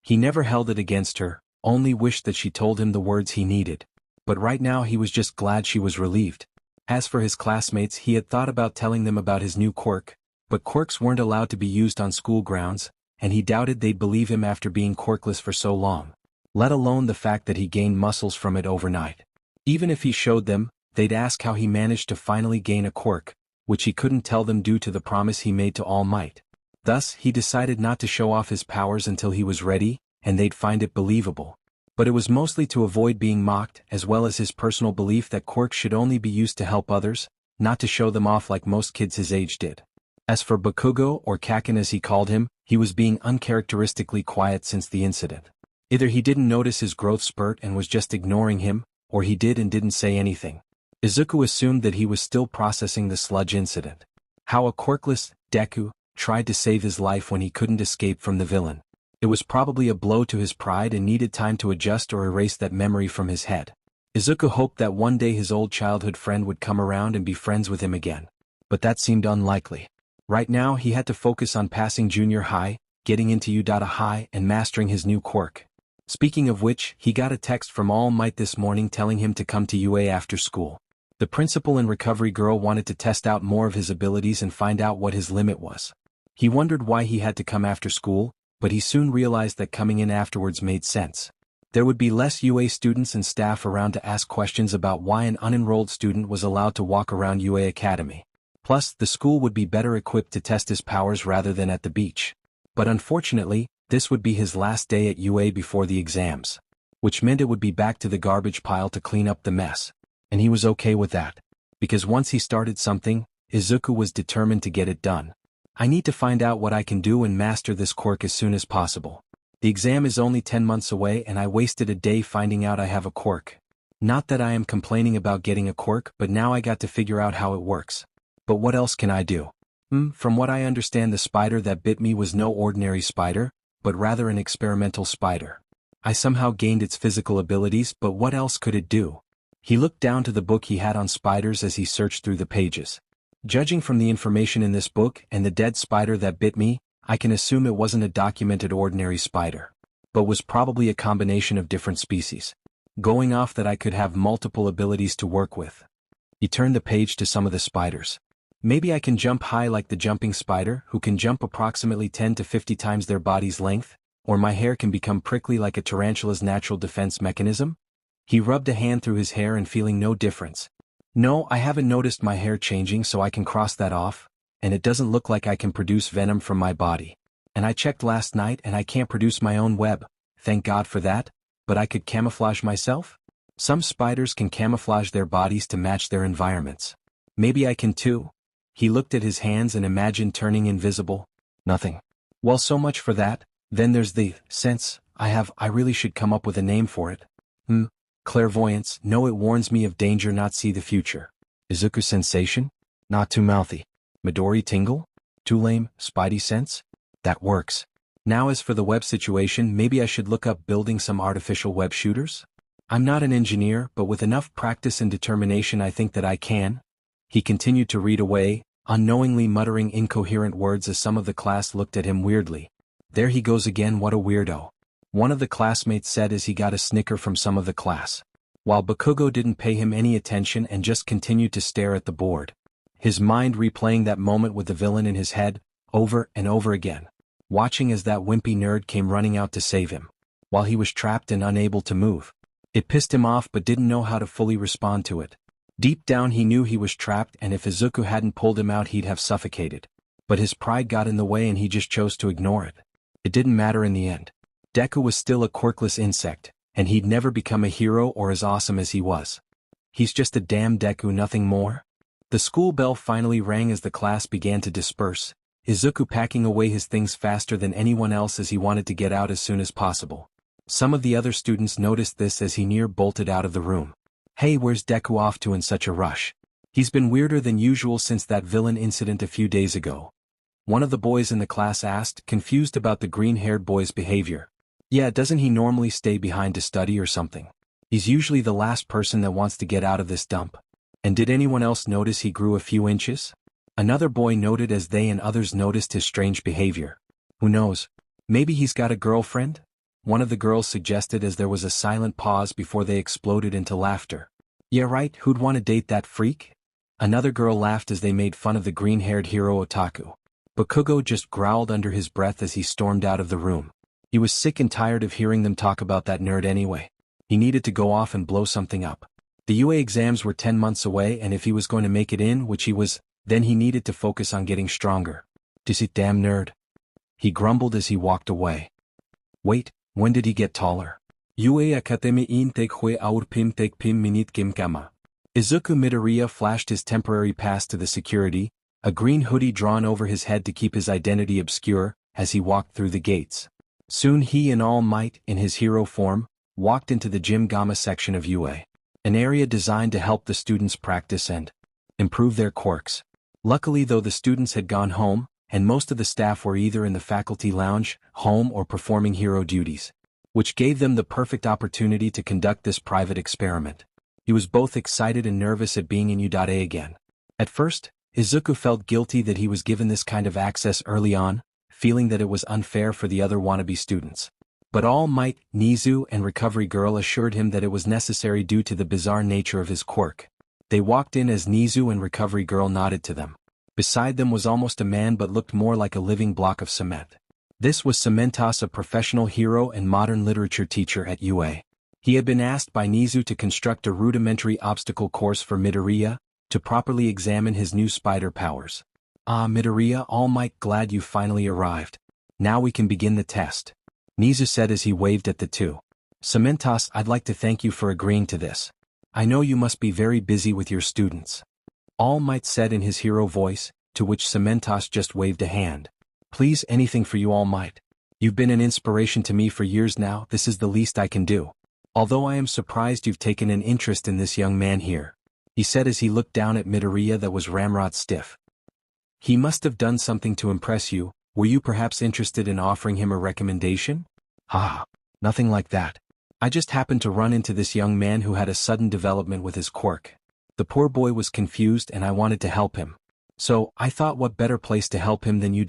He never held it against her, only wished that she told him the words he needed. But right now he was just glad she was relieved. As for his classmates, he had thought about telling them about his new quirk, but quirks weren't allowed to be used on school grounds, and he doubted they'd believe him after being quirkless for so long. Let alone the fact that he gained muscles from it overnight. Even if he showed them, they'd ask how he managed to finally gain a quirk, which he couldn't tell them due to the promise he made to All Might. Thus, he decided not to show off his powers until he was ready, and they'd find it believable. But it was mostly to avoid being mocked, as well as his personal belief that quirks should only be used to help others, not to show them off like most kids his age did. As for Bakugo, or Kaken as he called him, he was being uncharacteristically quiet since the incident. Either he didn't notice his growth spurt and was just ignoring him, or he did and didn't say anything. Izuku assumed that he was still processing the sludge incident. How a quirkless Deku tried to save his life when he couldn't escape from the villain. It was probably a blow to his pride and needed time to adjust or erase that memory from his head. Izuku hoped that one day his old childhood friend would come around and be friends with him again. But that seemed unlikely. Right now he had to focus on passing junior high, getting into Udata High, and mastering his new quirk. Speaking of which, he got a text from All Might this morning telling him to come to UA after school. The principal and Recovery Girl wanted to test out more of his abilities and find out what his limit was. He wondered why he had to come after school, but he soon realized that coming in afterwards made sense. There would be less UA students and staff around to ask questions about why an unenrolled student was allowed to walk around UA Academy. Plus, the school would be better equipped to test his powers rather than at the beach. But unfortunately, this would be his last day at UA before the exams. Which meant it would be back to the garbage pile to clean up the mess. And he was okay with that. Because once he started something, Izuku was determined to get it done. I need to find out what I can do and master this quirk as soon as possible. The exam is only 10 months away and I wasted a day finding out I have a quirk. Not that I am complaining about getting a quirk, but now I got to figure out how it works. But what else can I do? From what I understand, the spider that bit me was no ordinary spider, but rather an experimental spider. I somehow gained its physical abilities, but what else could it do? He looked down to the book he had on spiders as he searched through the pages. Judging from the information in this book and the dead spider that bit me, I can assume it wasn't a documented ordinary spider, but was probably a combination of different species. Going off that I could have multiple abilities to work with. He turned the page to some of the spiders. Maybe I can jump high like the jumping spider, who can jump approximately 10 to 50 times their body's length, or my hair can become prickly like a tarantula's natural defense mechanism? He rubbed a hand through his hair and feeling no difference. No, I haven't noticed my hair changing, so I can cross that off, and it doesn't look like I can produce venom from my body. And I checked last night and I can't produce my own web, thank God for that, but I could camouflage myself? Some spiders can camouflage their bodies to match their environments. Maybe I can too. He looked at his hands and imagined turning invisible. Nothing. Well, so much for that. Then there's the sense I really should come up with a name for it. Clairvoyance. No, it warns me of danger, not see the future. Izuku sensation? Not too mouthy. Midori tingle? Too lame. Spidey sense? That works. Now as for the web situation, maybe I should look up building some artificial web shooters? I'm not an engineer, but with enough practice and determination I think that I can. He continued to read away, unknowingly muttering incoherent words as some of the class looked at him weirdly. There he goes again, what a weirdo. One of the classmates said as he got a snicker from some of the class. While Bakugo didn't pay him any attention and just continued to stare at the board. His mind replaying that moment with the villain in his head, over and over again. Watching as that wimpy nerd came running out to save him. While he was trapped and unable to move. It pissed him off but didn't know how to fully respond to it. Deep down he knew he was trapped, and if Izuku hadn't pulled him out he'd have suffocated. But his pride got in the way and he just chose to ignore it. It didn't matter in the end. Deku was still a quirkless insect, and he'd never become a hero or as awesome as he was. He's just a damn Deku, nothing more. The school bell finally rang as the class began to disperse, Izuku packing away his things faster than anyone else as he wanted to get out as soon as possible. Some of the other students noticed this as he near bolted out of the room. Hey, where's Deku off to in such a rush? He's been weirder than usual since that villain incident a few days ago. One of the boys in the class asked, confused about the green-haired boy's behavior. Yeah, doesn't he normally stay behind to study or something? He's usually the last person that wants to get out of this dump. And did anyone else notice he grew a few inches? Another boy noted as they and others noticed his strange behavior. Who knows? Maybe he's got a girlfriend? One of the girls suggested as there was a silent pause before they exploded into laughter. Yeah right, who'd want to date that freak? Another girl laughed as they made fun of the green-haired hero otaku. Bakugo just growled under his breath as he stormed out of the room. He was sick and tired of hearing them talk about that nerd anyway. He needed to go off and blow something up. The UA exams were 10 months away, and if he was going to make it in, which he was, then he needed to focus on getting stronger. This damn nerd. He grumbled as he walked away. Wait, when did he get taller? UA Academy in Tekhue Aur Pim Tek Pim Minute Kim Kama. Izuku Midoriya flashed his temporary pass to the security, a green hoodie drawn over his head to keep his identity obscure, as he walked through the gates. Soon he and All Might, in his hero form, walked into the Gym Gamma section of UA. An area designed to help the students practice and improve their quirks. Luckily though the students had gone home, and most of the staff were either in the faculty lounge, home or performing hero duties. Which gave them the perfect opportunity to conduct this private experiment. He was both excited and nervous at being in U.A again. At first, Izuku felt guilty that he was given this kind of access early on, feeling that it was unfair for the other wannabe students. But All Might, Nizu and Recovery Girl assured him that it was necessary due to the bizarre nature of his quirk. They walked in as Nizu and Recovery Girl nodded to them. Beside them was almost a man but looked more like a living block of cement. This was Cementos, a professional hero and modern literature teacher at UA. He had been asked by Nizu to construct a rudimentary obstacle course for Midoriya, to properly examine his new spider powers. Ah, Midoriya, All Might, glad you finally arrived. Now we can begin the test. Nizu said as he waved at the two. Cementos, I'd like to thank you for agreeing to this. I know you must be very busy with your students. All Might said in his hero voice, to which Cementos just waved a hand. Please, anything for you, All Might. You've been an inspiration to me for years now, this is the least I can do. Although I am surprised you've taken an interest in this young man here. He said as he looked down at Midoriya that was ramrod stiff. He must have done something to impress you, were you perhaps interested in offering him a recommendation? Ah. Nothing like that. I just happened to run into this young man who had a sudden development with his quirk. The poor boy was confused and I wanted to help him. So, I thought what better place to help him than you.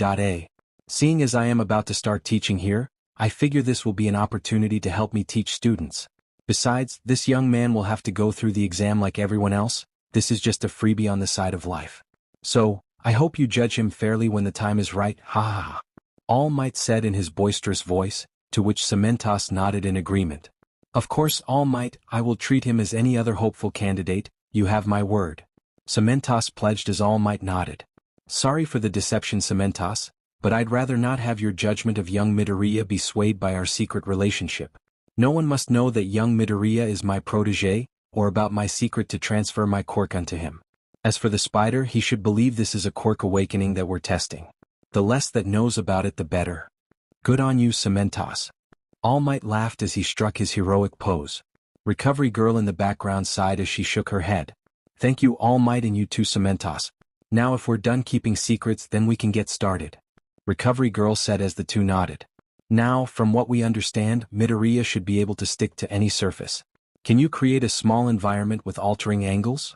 Seeing as I am about to start teaching here, I figure this will be an opportunity to help me teach students. Besides, this young man will have to go through the exam like everyone else. This is just a freebie on the side of life. So, I hope you judge him fairly when the time is right, ha ha ha. All Might said in his boisterous voice, to which Cementos nodded in agreement. Of course, All Might, I will treat him as any other hopeful candidate, you have my word. Cementos pledged as All Might nodded. Sorry for the deception, Cementos, but I'd rather not have your judgment of young Midoriya be swayed by our secret relationship. No one must know that young Midoriya is my protege, or about my secret to transfer my quirk unto him. As for the spider, he should believe this is a quirk awakening that we're testing. The less that knows about it the better. Good on you, Cementos. All Might laughed as he struck his heroic pose. Recovery Girl in the background sighed as she shook her head. Thank you, All Might, and you too, Cementos. Now if we're done keeping secrets, then we can get started. Recovery Girl said as the two nodded. Now, from what we understand, Midoriya should be able to stick to any surface. Can you create a small environment with altering angles?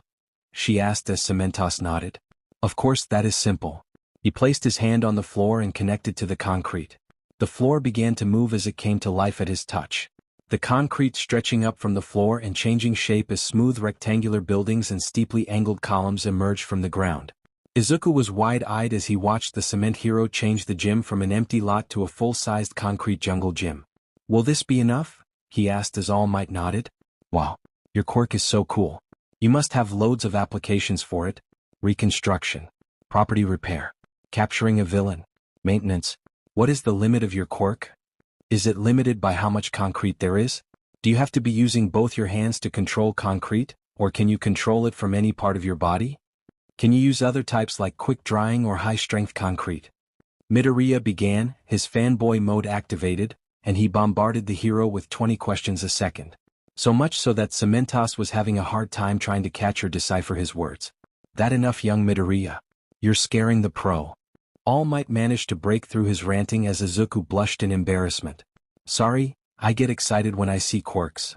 She asked as Cementos nodded. Of course, that is simple. He placed his hand on the floor and connected to the concrete. The floor began to move as it came to life at his touch. The concrete stretching up from the floor and changing shape as smooth rectangular buildings and steeply angled columns emerged from the ground. Izuku was wide-eyed as he watched the cement hero change the gym from an empty lot to a full-sized concrete jungle gym. Will this be enough? He asked as All Might nodded. Wow, your quirk is so cool. You must have loads of applications for it. Reconstruction, property repair, capturing a villain, maintenance. What is the limit of your quirk? Is it limited by how much concrete there is? Do you have to be using both your hands to control concrete, or can you control it from any part of your body? Can you use other types like quick drying or high-strength concrete? Midoriya began, his fanboy mode activated, and he bombarded the hero with 20 questions a second. So much so that Cementos was having a hard time trying to catch or decipher his words. That enough, young Midoriya. You're scaring the pro. All Might managed to break through his ranting as Izuku blushed in embarrassment. Sorry, I get excited when I see quirks.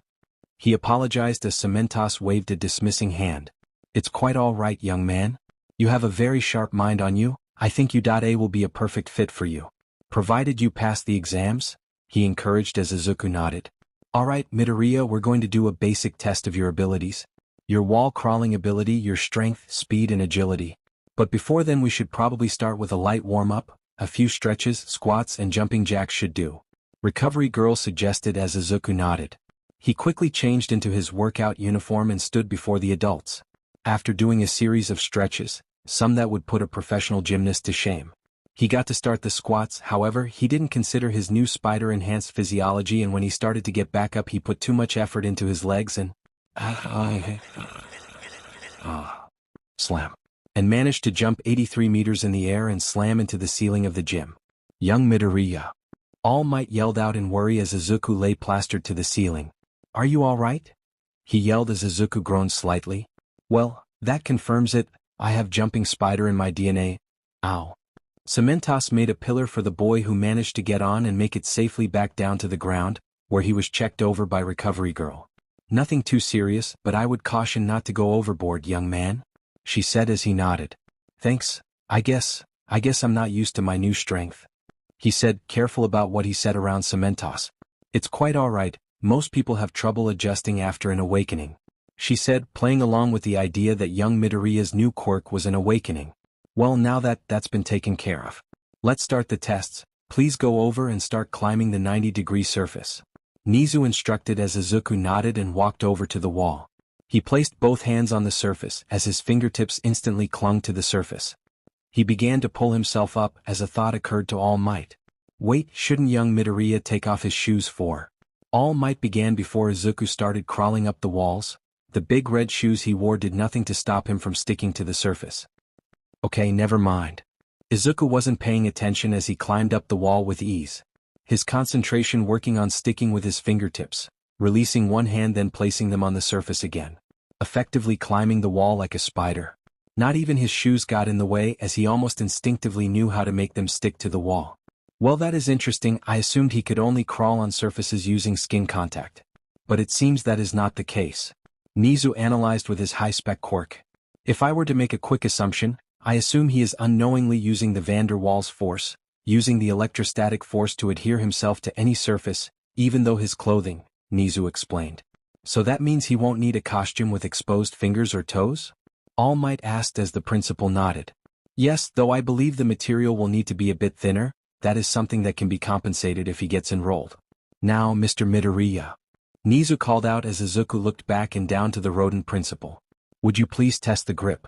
He apologized as Cementos waved a dismissing hand. It's quite all right, young man. You have a very sharp mind on you. I think you.A will be a perfect fit for you. Provided you pass the exams, he encouraged as Izuku nodded. Alright, Midoriya, we're going to do a basic test of your abilities. Your wall crawling ability, your strength, speed and agility. But before then we should probably start with a light warm-up, a few stretches, squats and jumping jacks should do. Recovery Girl suggested as Izuku nodded. He quickly changed into his workout uniform and stood before the adults. After doing a series of stretches, some that would put a professional gymnast to shame, he got to start the squats. However, he didn't consider his new spider-enhanced physiology, and when he started to get back up he put too much effort into his legs and slam. And managed to jump 83 meters in the air and slam into the ceiling of the gym. Young Midoriya. All Might yelled out in worry as Izuku lay plastered to the ceiling. Are you alright? He yelled as Izuku groaned slightly. Well, that confirms it, I have jumping spider in my DNA. Ow. Cementos made a pillar for the boy who managed to get on and make it safely back down to the ground, where he was checked over by Recovery Girl. Nothing too serious, but I would caution not to go overboard, young man, she said as he nodded. Thanks, I guess I'm not used to my new strength. He said, careful about what he said around Cementos. It's quite alright, most people have trouble adjusting after an awakening. She said, playing along with the idea that young Midoriya's new quirk was an awakening. Well, now that's been taken care of. Let's start the tests. Please go over and start climbing the 90-degree surface. Nizu instructed as Izuku nodded and walked over to the wall. He placed both hands on the surface as his fingertips instantly clung to the surface. He began to pull himself up as a thought occurred to All Might. Wait, shouldn't young Midoriya take off his shoes for? All Might began before Izuku started crawling up the walls. The big red shoes he wore did nothing to stop him from sticking to the surface. Okay, never mind. Izuku wasn't paying attention as he climbed up the wall with ease. His concentration working on sticking with his fingertips, releasing one hand then placing them on the surface again. Effectively climbing the wall like a spider. Not even his shoes got in the way as he almost instinctively knew how to make them stick to the wall. Well, that is interesting. I assumed he could only crawl on surfaces using skin contact. But it seems that is not the case. Nizu analyzed with his high-spec quirk. If I were to make a quick assumption, I assume he is unknowingly using the van der Waals force, using the electrostatic force to adhere himself to any surface, even though his clothing, Nizu explained. So that means he won't need a costume with exposed fingers or toes? All Might asked as the principal nodded. Yes, though I believe the material will need to be a bit thinner, that is something that can be compensated if he gets enrolled. Now, Mr. Midoriya. Nizu called out as Izuku looked back and down to the rodent principal. Would you please test the grip?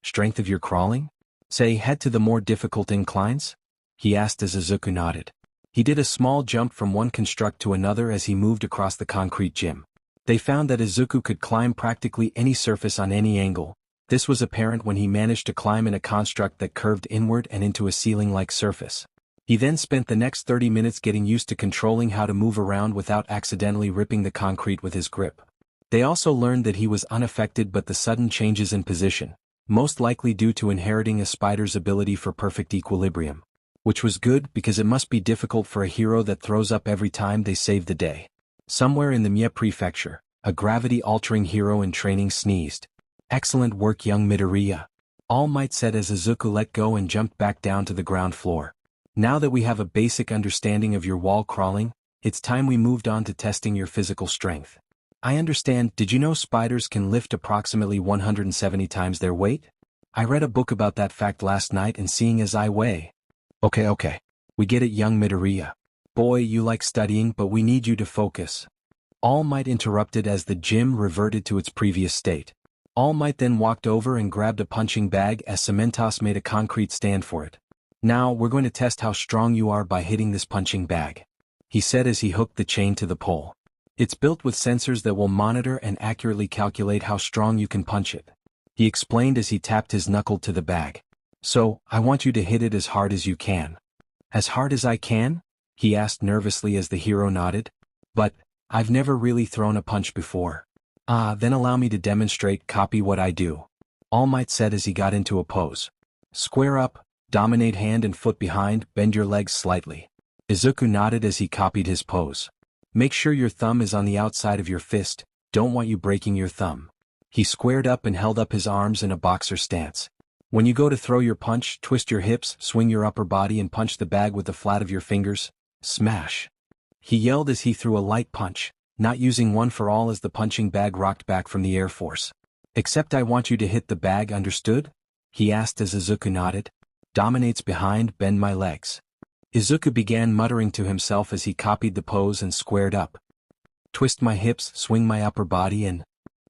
Strength of your crawling? Say, head to the more difficult inclines? He asked as Izuku nodded. He did a small jump from one construct to another as he moved across the concrete gym. They found that Izuku could climb practically any surface on any angle. This was apparent when he managed to climb in a construct that curved inward and into a ceiling-like surface. He then spent the next 30 minutes getting used to controlling how to move around without accidentally ripping the concrete with his grip. They also learned that he was unaffected by the sudden changes in position, most likely due to inheriting a spider's ability for perfect equilibrium. Which was good because it must be difficult for a hero that throws up every time they save the day. Somewhere in the Mie prefecture, a gravity-altering hero in training sneezed. Excellent work, young Midoriya. All Might said as Izuku let go and jumped back down to the ground floor. Now that we have a basic understanding of your wall crawling, it's time we moved on to testing your physical strength. I understand, did you know spiders can lift approximately 170 times their weight? I read a book about that fact last night and seeing as I weigh. Okay. We get it, young Midoriya. Boy, you like studying, but we need you to focus. All Might interrupted as the gym reverted to its previous state. All Might then walked over and grabbed a punching bag as Cementos made a concrete stand for it. Now, we're going to test how strong you are by hitting this punching bag, he said as he hooked the chain to the pole. It's built with sensors that will monitor and accurately calculate how strong you can punch it, he explained as he tapped his knuckle to the bag. So, I want you to hit it as hard as you can. As hard as I can? He asked nervously as the hero nodded. But, I've never really thrown a punch before. Then allow me to demonstrate, copy what I do. All Might said as he got into a pose. Square up, dominate hand and foot behind, bend your legs slightly. Izuku nodded as he copied his pose. Make sure your thumb is on the outside of your fist, don't want you breaking your thumb. He squared up and held up his arms in a boxer stance. When you go to throw your punch, twist your hips, swing your upper body and punch the bag with the flat of your fingers. Smash. He yelled as he threw a light punch, not using one for all as the punching bag rocked back from the air force. Except I want you to hit the bag, understood? He asked as Izuku nodded. Dominates behind, bend my legs. Izuku began muttering to himself as he copied the pose and squared up. Twist my hips, swing my upper body and...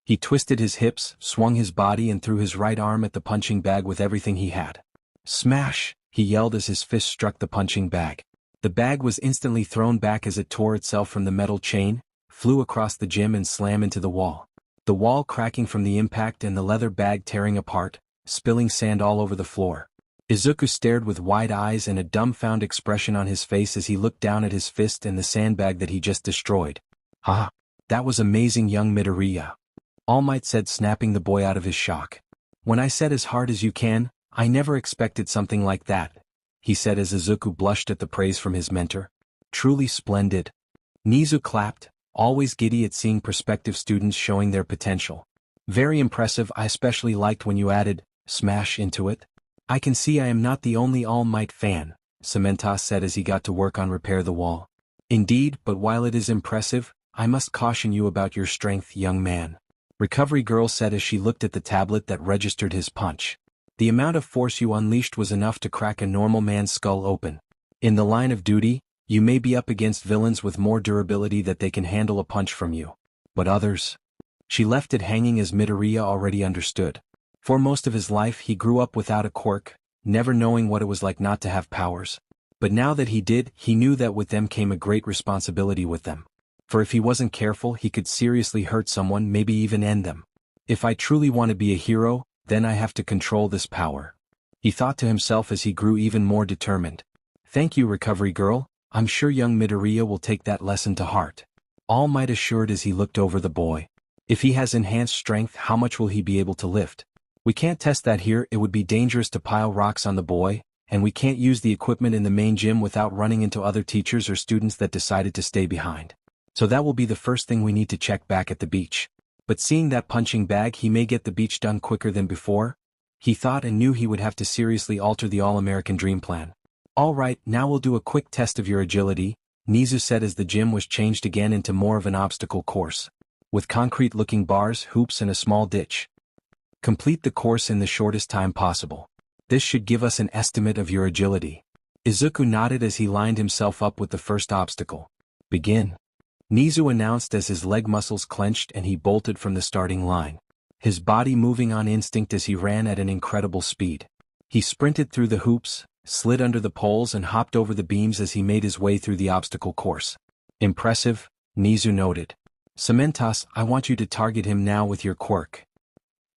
He twisted his hips, swung his body and threw his right arm at the punching bag with everything he had. Smash! He yelled as his fist struck the punching bag. The bag was instantly thrown back as it tore itself from the metal chain, flew across the gym and slammed into the wall. The wall cracking from the impact and the leather bag tearing apart, spilling sand all over the floor. Izuku stared with wide eyes and a dumbfounded expression on his face as he looked down at his fist and the sandbag that he just destroyed. Ha! That was amazing, young Midoriya. All Might said, snapping the boy out of his shock. When I said as hard as you can, I never expected something like that, he said as Izuku blushed at the praise from his mentor. Truly splendid. Nizu clapped, always giddy at seeing prospective students showing their potential. Very impressive. I especially liked when you added, smash into it. I can see I am not the only All Might fan, Cementos said as he got to work on repair the wall. Indeed, but while it is impressive, I must caution you about your strength, young man. Recovery Girl said as she looked at the tablet that registered his punch. The amount of force you unleashed was enough to crack a normal man's skull open. In the line of duty, you may be up against villains with more durability that they can handle a punch from you. But others? She left it hanging as Midoriya already understood. For most of his life he grew up without a quirk, never knowing what it was like not to have powers. But now that he did, he knew that with them came a great responsibility with them. For if he wasn't careful he could seriously hurt someone, maybe even end them. If I truly want to be a hero, then I have to control this power. He thought to himself as he grew even more determined. Thank you, Recovery Girl, I'm sure young Midoriya will take that lesson to heart. All Might assured as he looked over the boy. If he has enhanced strength, how much will he be able to lift? We can't test that here, it would be dangerous to pile rocks on the boy, and we can't use the equipment in the main gym without running into other teachers or students that decided to stay behind. So that will be the first thing we need to check back at the beach. But seeing that punching bag, he may get the beach done quicker than before, he thought, and knew he would have to seriously alter the All-American Dream Plan. Alright, now we'll do a quick test of your agility, Nizu said as the gym was changed again into more of an obstacle course, with concrete-looking bars, hoops and a small ditch. Complete the course in the shortest time possible. This should give us an estimate of your agility. Izuku nodded as he lined himself up with the first obstacle. Begin. Nizu announced as his leg muscles clenched and he bolted from the starting line, his body moving on instinct as he ran at an incredible speed. He sprinted through the hoops, slid under the poles and hopped over the beams as he made his way through the obstacle course. Impressive, Nizu noted. Cementos, I want you to target him now with your quirk.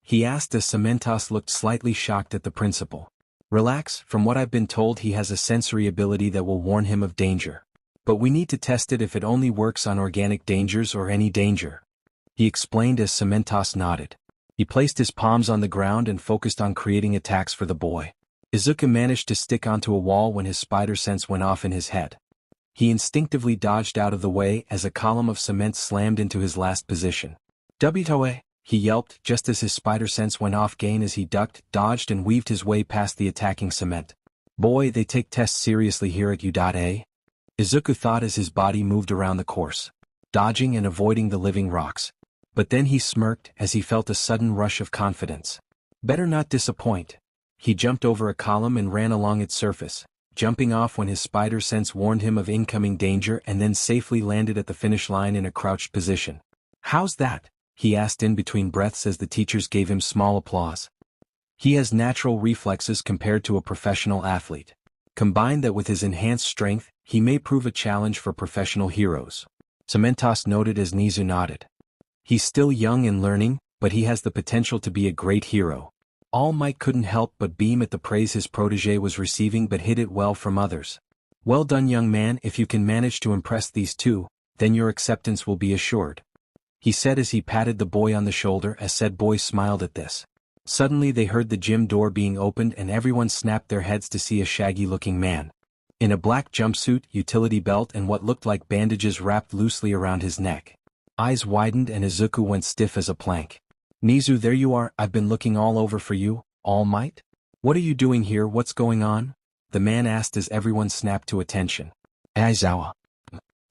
He asked as Cementos looked slightly shocked at the principal. Relax, from what I've been told he has a sensory ability that will warn him of danger. But we need to test it if it only works on organic dangers or any danger. He explained as Cementos nodded. He placed his palms on the ground and focused on creating attacks for the boy. Izuku managed to stick onto a wall when his spider sense went off in his head. He instinctively dodged out of the way as a column of cement slammed into his last position. "Wtoe!" he yelped just as his spider sense went off gain as he ducked, dodged and weaved his way past the attacking cement. Boy, they take tests seriously here at U.A. Izuku thought as his body moved around the course, dodging and avoiding the living rocks. But then he smirked as he felt a sudden rush of confidence. Better not disappoint. He jumped over a column and ran along its surface, jumping off when his spider sense warned him of incoming danger and then safely landed at the finish line in a crouched position. "How's that?" he asked in between breaths as the teachers gave him small applause. He has natural reflexes compared to a professional athlete. Combine that with his enhanced strength, he may prove a challenge for professional heroes. Cementos noted as Nizu nodded. He's still young and learning, but he has the potential to be a great hero. All Might couldn't help but beam at the praise his protege was receiving, but hid it well from others. Well done, young man. If you can manage to impress these two, then your acceptance will be assured, he said as he patted the boy on the shoulder as said boy smiled at this. Suddenly they heard the gym door being opened and everyone snapped their heads to see a shaggy-looking man in a black jumpsuit, utility belt and what looked like bandages wrapped loosely around his neck. Eyes widened and Izuku went stiff as a plank. "Nizu, there you are. I've been looking all over for you, All Might. What are you doing here? What's going on?" the man asked as everyone snapped to attention. "Aizawa.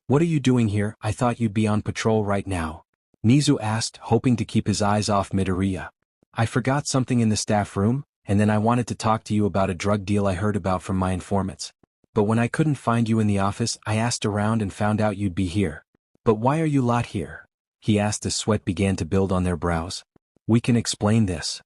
What are you doing here? I thought you'd be on patrol right now," Nizu asked, hoping to keep his eyes off Midoriya. "I forgot something in the staff room, and then I wanted to talk to you about a drug deal I heard about from my informants. But when I couldn't find you in the office, I asked around and found out you'd be here. But why are you lot here?" he asked as sweat began to build on their brows. "We can explain this,"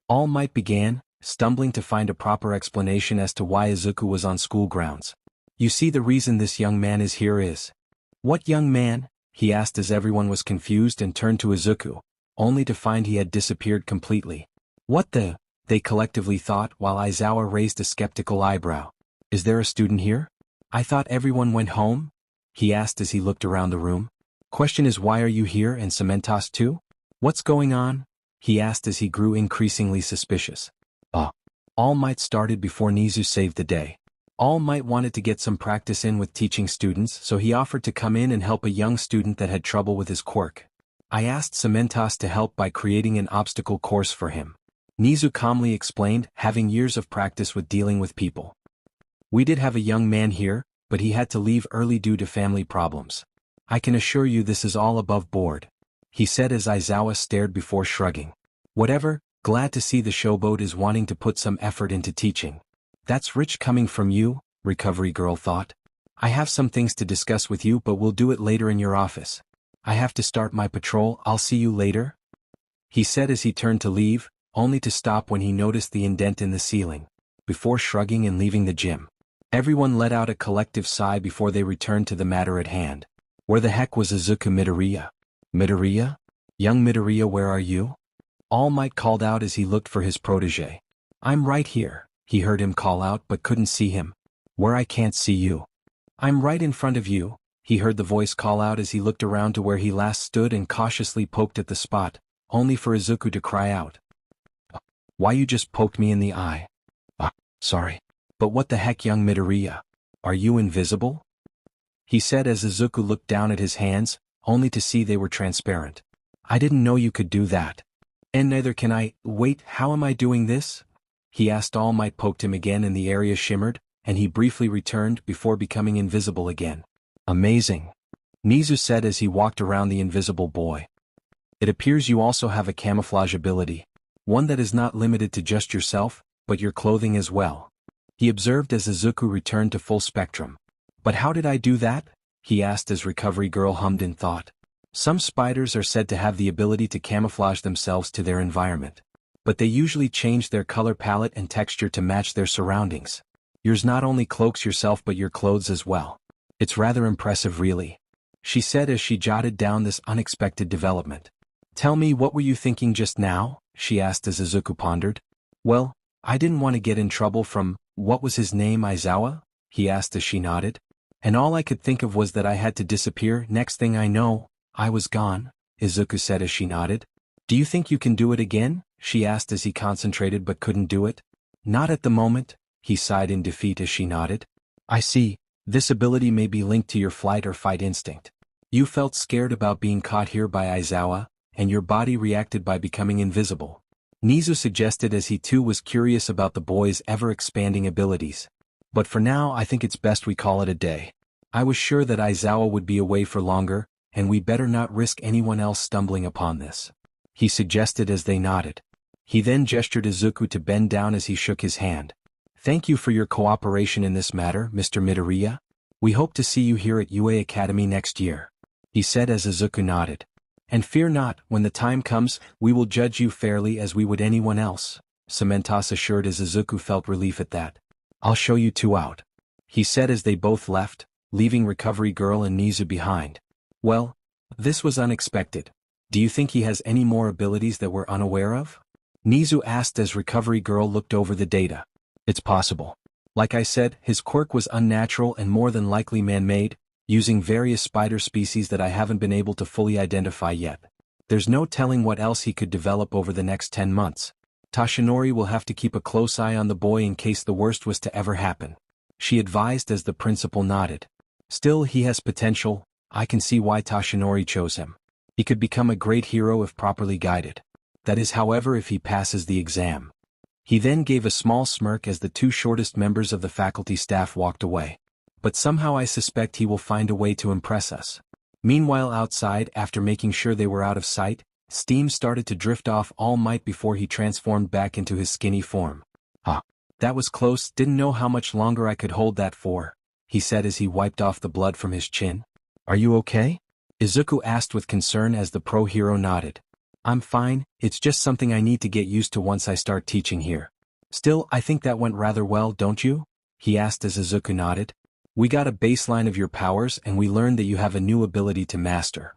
All Might began, stumbling to find a proper explanation as to why Izuku was on school grounds. "You see, the reason this young man is here is—" "What young man?" he asked as everyone was confused and turned to Izuku, only to find he had disappeared completely. "What the?" they collectively thought while Aizawa raised a skeptical eyebrow. "Is there a student here? I thought everyone went home?" he asked as he looked around the room. "Question is, why are you here and Cementos too? What's going on?" he asked as he grew increasingly suspicious. All Might started before Nizu saved the day. All Might wanted to get some practice in with teaching students, so he offered to come in and help a young student that had trouble with his quirk. "I asked Cementos to help by creating an obstacle course for him," Nizu calmly explained, having years of practice with dealing with people. "We did have a young man here, but he had to leave early due to family problems. I can assure you this is all above board," he said as Aizawa stared before shrugging. "Whatever, glad to see the showboat is wanting to put some effort into teaching. That's rich coming from you," Recovery Girl thought. "I have some things to discuss with you, but we'll do it later in your office. I have to start my patrol. I'll see you later," he said as he turned to leave, only to stop when he noticed the indent in the ceiling, before shrugging and leaving the gym. Everyone let out a collective sigh before they returned to the matter at hand. Where the heck was Izuku Midoriya? "Midoriya? Young Midoriya, where are you?" All Might called out as he looked for his protege. "I'm right here," he heard him call out but couldn't see him. "Where? I can't see you." "I'm right in front of you," he heard the voice call out as he looked around to where he last stood and cautiously poked at the spot, only for Izuku to cry out. "Why you just poked me in the eye?" Sorry. But what the heck, young Midoriya? Are you invisible? He said as Izuku looked down at his hands, only to see they were transparent. I didn't know you could do that. And neither can I. Wait, how am I doing this? He asked. All Might poked him again and the area shimmered, and he briefly returned before becoming invisible again. Amazing. Nizu said as he walked around the invisible boy. It appears you also have a camouflage ability. One that is not limited to just yourself, but your clothing as well. He observed as Izuku returned to full spectrum. But how did I do that? He asked as Recovery Girl hummed in thought. Some spiders are said to have the ability to camouflage themselves to their environment. But they usually change their color palette and texture to match their surroundings. Yours not only cloaks yourself but your clothes as well. It's rather impressive really. She said as she jotted down this unexpected development. Tell me, what were you thinking just now? She asked as Izuku pondered. Well, I didn't want to get in trouble from, what was his name, Aizawa? He asked as she nodded. And all I could think of was that I had to disappear. Next thing I know, I was gone, Izuku said as she nodded. Do you think you can do it again? She asked as he concentrated but couldn't do it. Not at the moment, he sighed in defeat as she nodded. I see, this ability may be linked to your flight or fight instinct. You felt scared about being caught here by Aizawa, and your body reacted by becoming invisible. Nizu suggested as he too was curious about the boy's ever-expanding abilities. But for now I think it's best we call it a day. I was sure that Aizawa would be away for longer, and we better not risk anyone else stumbling upon this. He suggested as they nodded. He then gestured Izuku to bend down as he shook his hand. Thank you for your cooperation in this matter, Mr. Midoriya. We hope to see you here at UA Academy next year. He said as Izuku nodded. And fear not, when the time comes, we will judge you fairly as we would anyone else, Cementos assured as Izuku felt relief at that. I'll show you two out. He said as they both left, leaving Recovery Girl and Nizu behind. Well, this was unexpected. Do you think he has any more abilities that we're unaware of? Nizu asked as Recovery Girl looked over the data. It's possible. Like I said, his quirk was unnatural and more than likely man-made, using various spider species that I haven't been able to fully identify yet. There's no telling what else he could develop over the next 10 months. Tashinori will have to keep a close eye on the boy in case the worst was to ever happen. She advised as the principal nodded. Still, he has potential. I can see why Tashinori chose him. He could become a great hero if properly guided. That is, however, if he passes the exam. He then gave a small smirk as the two shortest members of the faculty staff walked away. But somehow I suspect he will find a way to impress us. Meanwhile outside, after making sure they were out of sight, steam started to drift off All Might before he transformed back into his skinny form. That was close, didn't know how much longer I could hold that for, he said as he wiped off the blood from his chin. Are you okay? Izuku asked with concern as the pro hero nodded. I'm fine, it's just something I need to get used to once I start teaching here. Still, I think that went rather well, don't you? He asked as Izuku nodded. We got a baseline of your powers and we learned that you have a new ability to master.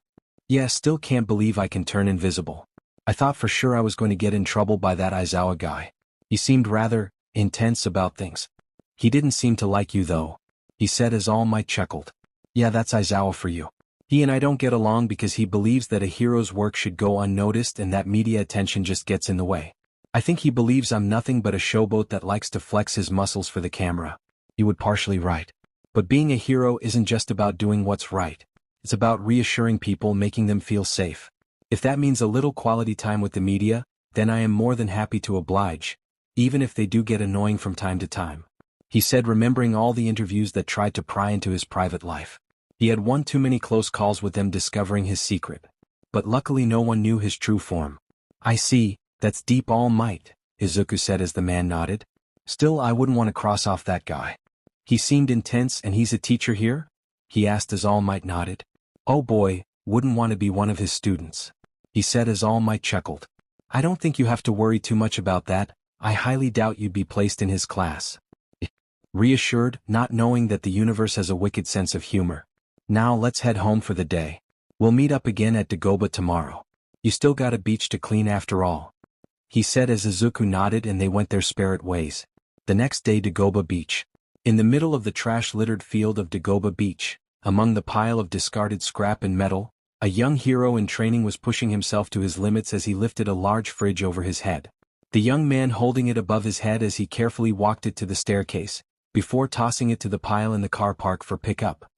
Yeah, still can't believe I can turn invisible. I thought for sure I was going to get in trouble by that Aizawa guy. He seemed rather intense about things. He didn't seem to like you though, he said as All Might chuckled. Yeah, that's Aizawa for you. He and I don't get along because he believes that a hero's work should go unnoticed and that media attention just gets in the way. I think he believes I'm nothing but a showboat that likes to flex his muscles for the camera. You would partially right. But being a hero isn't just about doing what's right. It's about reassuring people, making them feel safe. If that means a little quality time with the media, then I am more than happy to oblige, even if they do get annoying from time to time. He said, remembering all the interviews that tried to pry into his private life. He had one too many close calls with them discovering his secret. But luckily no one knew his true form. I see, that's deep. All Might, Izuku said as the man nodded. Still, I wouldn't want to cross off that guy. He seemed intense. And he's a teacher here? He asked as All Might nodded. Oh boy, wouldn't want to be one of his students. He said as All Might chuckled. I don't think you have to worry too much about that. I highly doubt you'd be placed in his class. Reassured, not knowing that the universe has a wicked sense of humor. Now let's head home for the day. We'll meet up again at Dagoba tomorrow. You still got a beach to clean after all. He said as Izuku nodded and they went their separate ways. The next day, Dagoba Beach. In the middle of the trash-littered field of Dagoba Beach, among the pile of discarded scrap and metal, a young hero in training was pushing himself to his limits as he lifted a large fridge over his head. The young man holding it above his head as he carefully walked it to the staircase, before tossing it to the pile in the car park for pickup.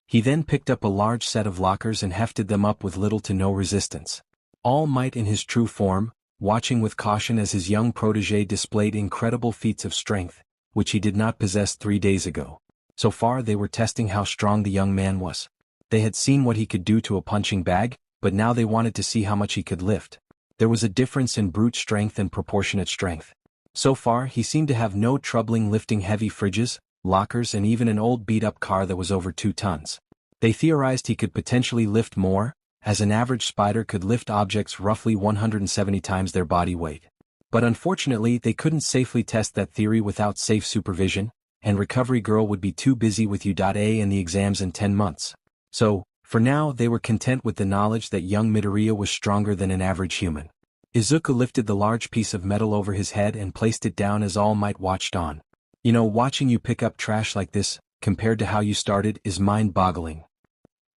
He then picked up a large set of lockers and hefted them up with little to no resistance. All Might in his true form, watching with caution as his young protege displayed incredible feats of strength, which he did not possess 3 days ago. So far they were testing how strong the young man was. They had seen what he could do to a punching bag, but now they wanted to see how much he could lift. There was a difference in brute strength and proportionate strength. So far he seemed to have no troubling lifting heavy fridges, lockers and even an old beat-up car that was over 2 tons. They theorized he could potentially lift more, as an average spider could lift objects roughly 170 times their body weight. But unfortunately they couldn't safely test that theory without safe supervision, and Recovery Girl would be too busy with U.A and the exams in 10 months. So, for now they were content with the knowledge that young Midoriya was stronger than an average human. Izuku lifted the large piece of metal over his head and placed it down as All Might watched on. You know, watching you pick up trash like this, compared to how you started, is mind-boggling,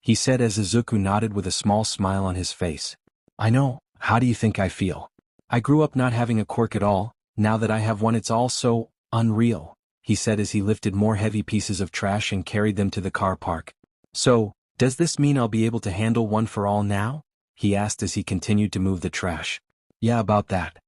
he said as Izuku nodded with a small smile on his face. I know, how do you think I feel? I grew up not having a quirk at all, now that I have one it's all so unreal, he said as he lifted more heavy pieces of trash and carried them to the car park. So, does this mean I'll be able to handle one for all now? He asked as he continued to move the trash. Yeah, about that,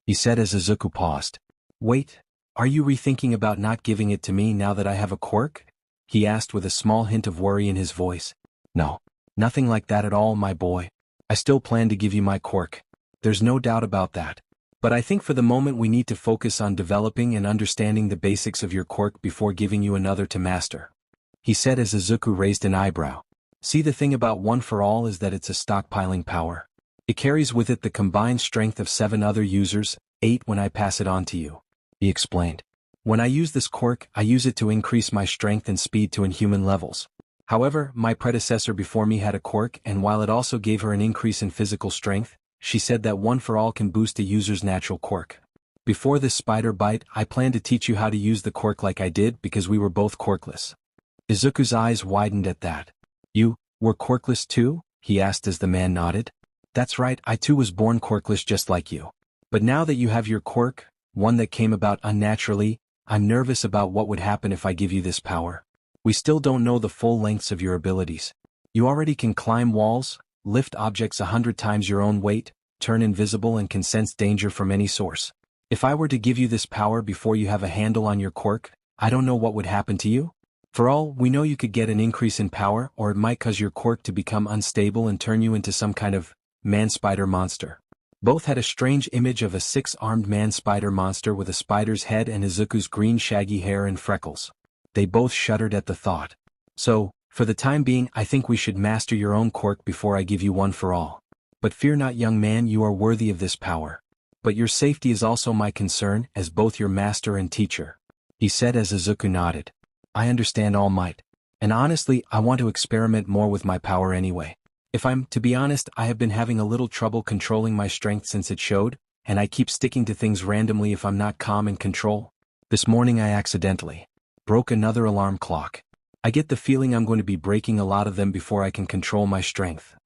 he said as Izuku paused. Wait, are you rethinking about not giving it to me now that I have a quirk? He asked with a small hint of worry in his voice. No, nothing like that at all, my boy. I still plan to give you my quirk. There's no doubt about that. But I think for the moment we need to focus on developing and understanding the basics of your quirk before giving you another to master, he said as Izuku raised an eyebrow. See, the thing about One for All is that it's a stockpiling power. It carries with it the combined strength of 7 other users, 8 when I pass it on to you, he explained. When I use this quirk, I use it to increase my strength and speed to inhuman levels. However, my predecessor before me had a quirk, and while it also gave her an increase in physical strength, she said that One for All can boost a user's natural quirk. Before this spider bite, I plan to teach you how to use the quirk like I did because we were both quirkless. Izuku's eyes widened at that. You were quirkless too? He asked as the man nodded. That's right, I too was born quirkless just like you. But now that you have your quirk, one that came about unnaturally, I'm nervous about what would happen if I give you this power. We still don't know the full lengths of your abilities. You already can climb walls, lift objects 100 times your own weight, turn invisible and can sense danger from any source. If I were to give you this power before you have a handle on your quirk, I don't know what would happen to you. For all we know you could get an increase in power, or it might cause your quirk to become unstable and turn you into some kind of man-spider monster. Both had a strange image of a 6-armed man-spider monster with a spider's head and Izuku's green shaggy hair and freckles. They both shuddered at the thought. So, for the time being, I think we should master your own quirk before I give you One for All. But fear not, young man, you are worthy of this power. But your safety is also my concern, as both your master and teacher, he said as Izuku nodded. I understand, All Might. And honestly, I want to experiment more with my power anyway. If I'm to be honest, I have been having a little trouble controlling my strength since it showed, and I keep sticking to things randomly if I'm not calm and control. This morning I accidentally broke another alarm clock. I get the feeling I'm going to be breaking a lot of them before I can control my strength,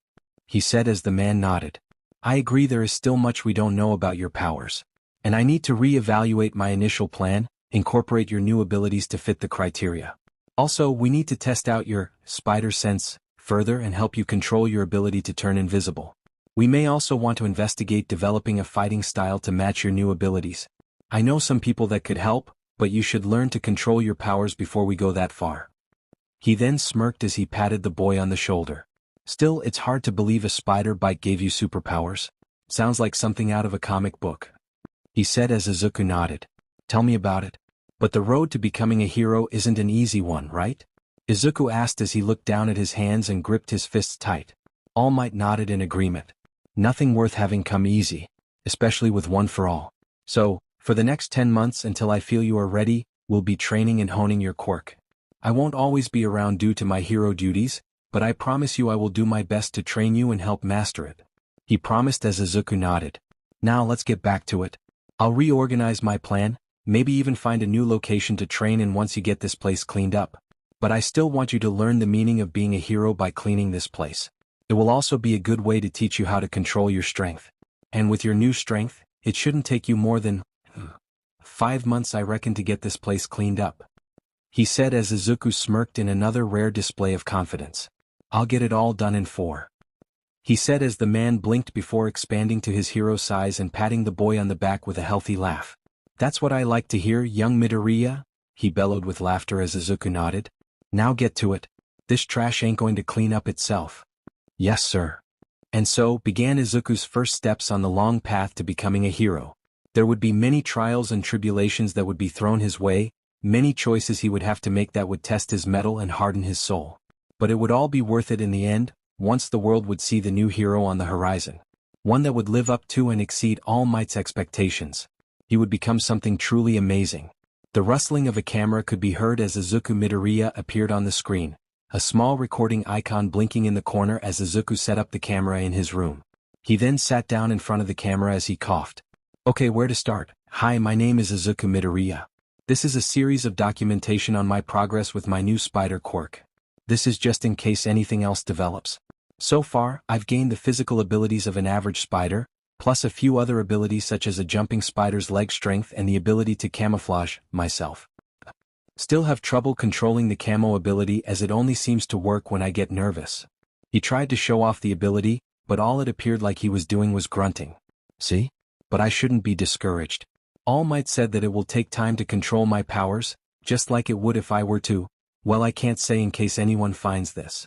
he said as the man nodded. I agree, there is still much we don't know about your powers. And I need to re-evaluate my initial plan, incorporate your new abilities to fit the criteria. Also, we need to test out your spider sense further and help you control your ability to turn invisible. We may also want to investigate developing a fighting style to match your new abilities. I know some people that could help, but you should learn to control your powers before we go that far. He then smirked as he patted the boy on the shoulder. Still, it's hard to believe a spider bite gave you superpowers. Sounds like something out of a comic book, he said as Izuku nodded. Tell me about it. But the road to becoming a hero isn't an easy one, right? Izuku asked as he looked down at his hands and gripped his fists tight. All Might nodded in agreement. Nothing worth having come easy, especially with One for All. So, for the next 10 months until I feel you are ready, we'll be training and honing your quirk. I won't always be around due to my hero duties, but I promise you I will do my best to train you and help master it, he promised as Izuku nodded. Now let's get back to it. I'll reorganize my plan, maybe even find a new location to train in once you get this place cleaned up. But I still want you to learn the meaning of being a hero by cleaning this place. It will also be a good way to teach you how to control your strength. And with your new strength, it shouldn't take you more than 5 months I reckon to get this place cleaned up. he said as Izuku smirked in another rare display of confidence. I'll get it all done in 4. He said as the man blinked before expanding to his hero size and patting the boy on the back with a healthy laugh. That's what I like to hear, young Midoriya, he bellowed with laughter as Izuku nodded. Now get to it. This trash ain't going to clean up itself. Yes, sir. And so began Izuku's first steps on the long path to becoming a hero. There would be many trials and tribulations that would be thrown his way, many choices he would have to make that would test his mettle and harden his soul. But it would all be worth it in the end, once the world would see the new hero on the horizon. One that would live up to and exceed All Might's expectations. He would become something truly amazing. The rustling of a camera could be heard as Izuku Midoriya appeared on the screen, a small recording icon blinking in the corner as Izuku set up the camera in his room. He then sat down in front of the camera as he coughed. Okay, where to start? Hi, my name is Izuku Midoriya. This is a series of documentation on my progress with my new spider Quirk. This is just in case anything else develops. So far, I've gained the physical abilities of an average spider, plus a few other abilities such as a jumping spider's leg strength and the ability to camouflage myself. Still have trouble controlling the camo ability as it only seems to work when I get nervous. He tried to show off the ability, but all it appeared like he was doing was grunting. See? But I shouldn't be discouraged. All Might said that it will take time to control my powers, just like it would if I were to. Well, I can't say in case anyone finds this.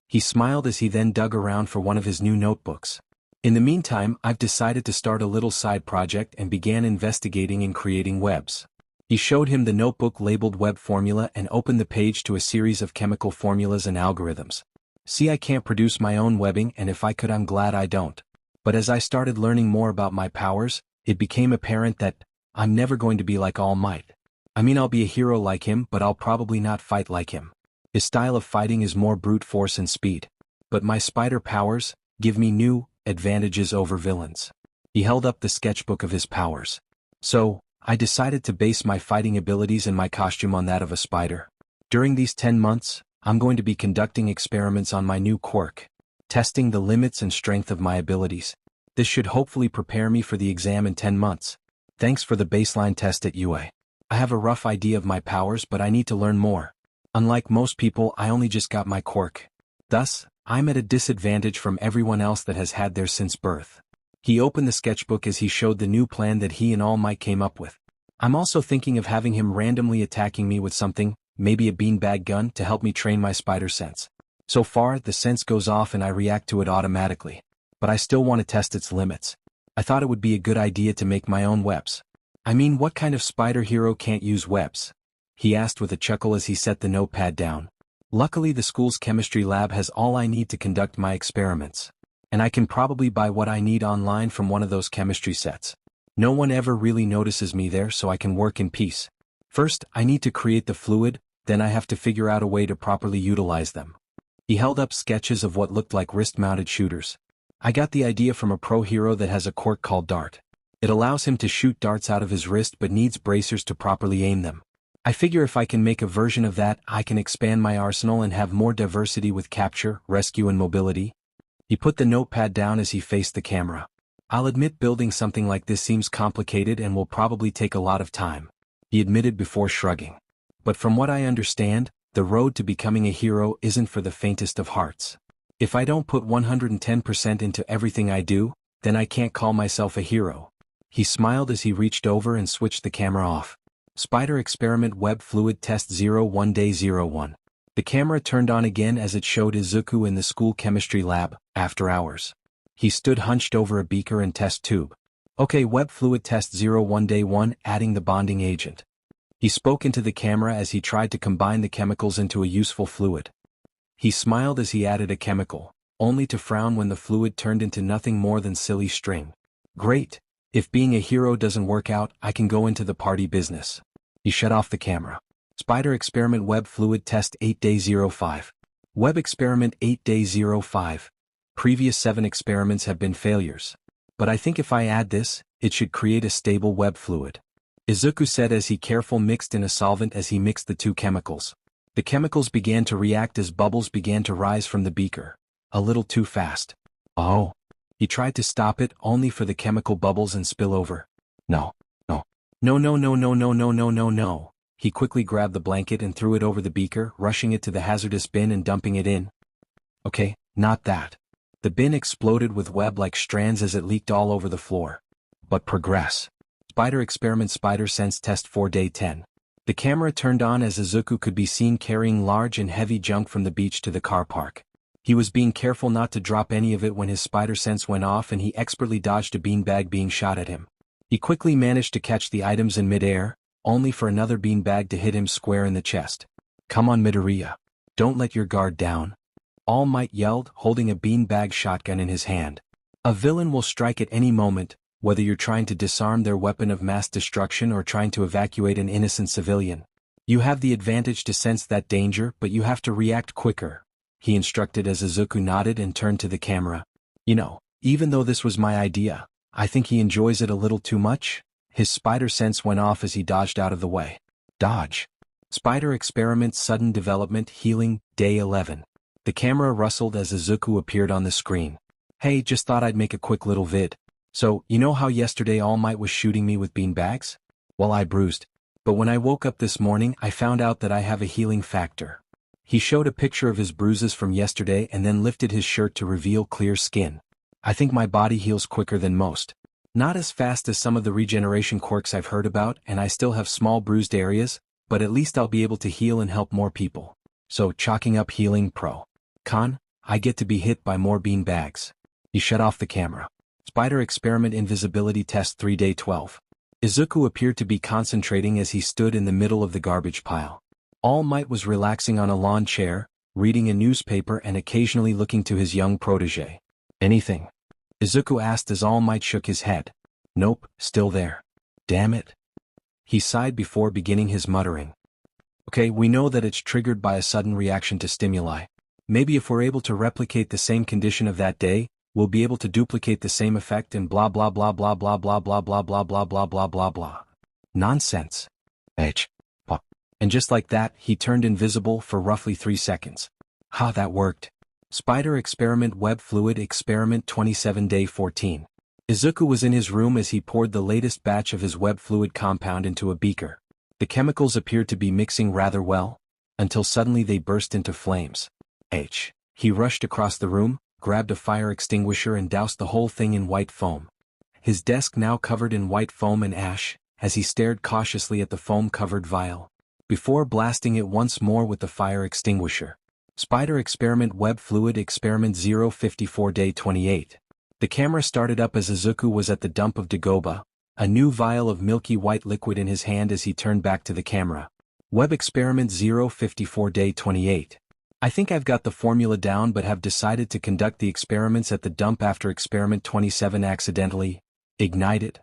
He smiled as he then dug around for one of his new notebooks. In the meantime, I've decided to start a little side project and began investigating and creating webs. He showed him the notebook labeled Web Formula and opened the page to a series of chemical formulas and algorithms. See, I can't produce my own webbing, and if I could, I'm glad I don't. But as I started learning more about my powers, it became apparent that I'm never going to be like All Might. I mean, I'll be a hero like him, but I'll probably not fight like him. His style of fighting is more brute force and speed. But my spider powers give me new advantages over villains. He held up the sketchbook of his powers. So, I decided to base my fighting abilities and my costume on that of a spider. During these 10 months, I'm going to be conducting experiments on my new Quirk, testing the limits and strength of my abilities. This should hopefully prepare me for the exam in 10 months. Thanks for the baseline test at UA. I have a rough idea of my powers, but I need to learn more. Unlike most people, I only just got my Quirk. Thus, I'm at a disadvantage from everyone else that has had theirs since birth. He opened the sketchbook as he showed the new plan that he and All Might came up with. I'm also thinking of having him randomly attacking me with something, maybe a beanbag gun, to help me train my spider sense. So far, the sense goes off and I react to it automatically. But I still want to test its limits. I thought it would be a good idea to make my own webs. I mean, what kind of spider hero can't use webs? He asked with a chuckle as he set the notepad down. Luckily, the school's chemistry lab has all I need to conduct my experiments. And I can probably buy what I need online from one of those chemistry sets. No one ever really notices me there, so I can work in peace. First, I need to create the fluid, then I have to figure out a way to properly utilize them. He held up sketches of what looked like wrist-mounted shooters. I got the idea from a pro hero that has a quirk called Dart. It allows him to shoot darts out of his wrist but needs bracers to properly aim them. I figure if I can make a version of that, I can expand my arsenal and have more diversity with capture, rescue and mobility. He put the notepad down as he faced the camera. I'll admit building something like this seems complicated and will probably take a lot of time, he admitted before shrugging. But from what I understand, the road to becoming a hero isn't for the faintest of hearts. If I don't put 110% into everything I do, then I can't call myself a hero. He smiled as he reached over and switched the camera off. Spider Experiment Web Fluid Test 01 Day 01. The camera turned on again as it showed Izuku in the school chemistry lab, after hours. He stood hunched over a beaker and test tube. Okay, Web Fluid Test 01 Day 1, adding the bonding agent. He spoke into the camera as he tried to combine the chemicals into a useful fluid. He smiled as he added a chemical, only to frown when the fluid turned into nothing more than silly string. Great. If being a hero doesn't work out, I can go into the party business. He shut off the camera. Spider Experiment Web Fluid Test 8 Day 05. Web Experiment 8 Day 05. Previous 7 experiments have been failures. But I think if I add this, it should create a stable web fluid. Izuku said as he carefully mixed in a solvent as he mixed the two chemicals. The chemicals began to react as bubbles began to rise from the beaker. A little too fast. Oh. He tried to stop it only for the chemical bubbles and spill over. No. He quickly grabbed the blanket and threw it over the beaker, rushing it to the hazardous bin and dumping it in. Okay, not that. The bin exploded with web-like strands as it leaked all over the floor. But progress. Spider Experiment Spider Sense Test 4 Day 10. The camera turned on as Izuku could be seen carrying large and heavy junk from the beach to the car park. He was being careful not to drop any of it when his spider sense went off, and he expertly dodged a beanbag being shot at him. He quickly managed to catch the items in midair, only for another beanbag to hit him square in the chest. Come on, Midoriya. Don't let your guard down. All Might yelled, holding a beanbag shotgun in his hand. A villain will strike at any moment, whether you're trying to disarm their weapon of mass destruction or trying to evacuate an innocent civilian. You have the advantage to sense that danger, but you have to react quicker, he instructed as Izuku nodded and turned to the camera. You know, even though this was my idea, I think he enjoys it a little too much. His spider sense went off as he dodged out of the way. Dodge. Spider Experiment Sudden Development Healing, Day 11. The camera rustled as Izuku appeared on the screen. Hey, just thought I'd make a quick little vid. So, you know how yesterday All Might was shooting me with beanbags? Well, I bruised. But when I woke up this morning, I found out that I have a healing factor. He showed a picture of his bruises from yesterday and then lifted his shirt to reveal clear skin. I think my body heals quicker than most. Not as fast as some of the regeneration quirks I've heard about, and I still have small bruised areas, but at least I'll be able to heal and help more people. So, chalking up healing pro. Con, I get to be hit by more beanbags. He shut off the camera. Spider Experiment Invisibility Test 3 Day 12. Izuku appeared to be concentrating as he stood in the middle of the garbage pile. All Might was relaxing on a lawn chair, reading a newspaper and occasionally looking to his young protege. Anything? Izuku asked as All Might shook his head. Nope, still there. Damn it. He sighed before beginning his muttering. Okay, we know that it's triggered by a sudden reaction to stimuli. Maybe if we're able to replicate the same condition of that day, we'll be able to duplicate the same effect and blah blah blah blah blah blah blah blah blah blah blah blah blah blah. Nonsense. Pop. And just like that, he turned invisible for roughly 3 seconds. Ha, that worked. Spider Experiment Web Fluid Experiment 27 Day 14. Izuku was in his room as he poured the latest batch of his web fluid compound into a beaker. The chemicals appeared to be mixing rather well, until suddenly they burst into flames. He rushed across the room, grabbed a fire extinguisher and doused the whole thing in white foam. His desk now covered in white foam and ash, as he stared cautiously at the foam-covered vial, before blasting it once more with the fire extinguisher. Spider Experiment Web Fluid Experiment 054 Day 28. The camera started up as Izuku was at the dump of Dagoba, a new vial of milky white liquid in his hand as he turned back to the camera. Web Experiment 054 Day 28. I think I've got the formula down but have decided to conduct the experiments at the dump after Experiment 27 accidentally ignited.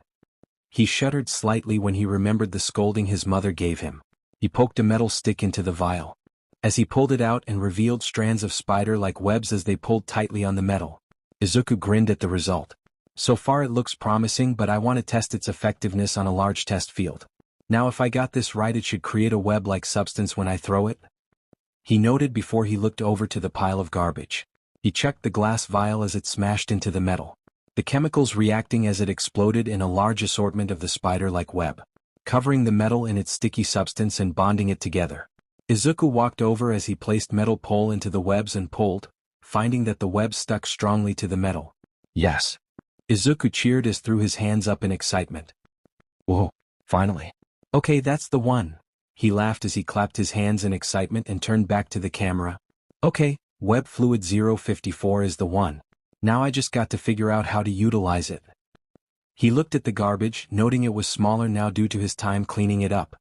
He shuddered slightly when he remembered the scolding his mother gave him. He poked a metal stick into the vial. As he pulled it out and revealed strands of spider-like webs as they pulled tightly on the metal, Izuku grinned at the result. So far it looks promising, but I want to test its effectiveness on a large test field. Now if I got this right, it should create a web-like substance when I throw it. He noted before he looked over to the pile of garbage. He checked the glass vial as it smashed into the metal, the chemicals reacting as it exploded in a large assortment of the spider-like web, covering the metal in its sticky substance and bonding it together. Izuku walked over as he placed metal pole into the webs and pulled, finding that the webs stuck strongly to the metal. Yes. Izuku cheered as threw his hands up in excitement. Whoa, finally. Okay, that's the one. He laughed as he clapped his hands in excitement and turned back to the camera. Okay, Web Fluid 054 is the one. Now I just got to figure out how to utilize it. He looked at the garbage, noting it was smaller now due to his time cleaning it up.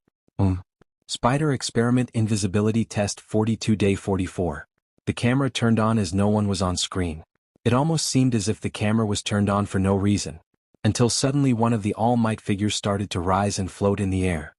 Spider Experiment Invisibility Test 42 Day 44. The camera turned on as no one was on screen. It almost seemed as if the camera was turned on for no reason, until suddenly one of the All Might figures started to rise and float in the air.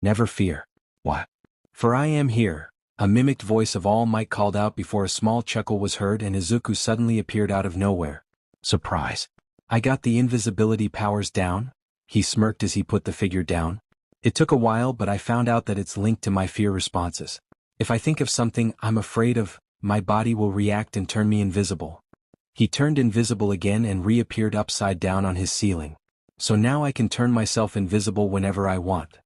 Never fear. What? For I am here, a mimicked voice of All Might called out before a small chuckle was heard and Izuku suddenly appeared out of nowhere. Surprise. I got the invisibility powers down? He smirked as he put the figure down. It took a while, but I found out that it's linked to my fear responses. If I think of something I'm afraid of, my body will react and turn me invisible. He turned invisible again and reappeared upside down on his ceiling. So now I can turn myself invisible whenever I want.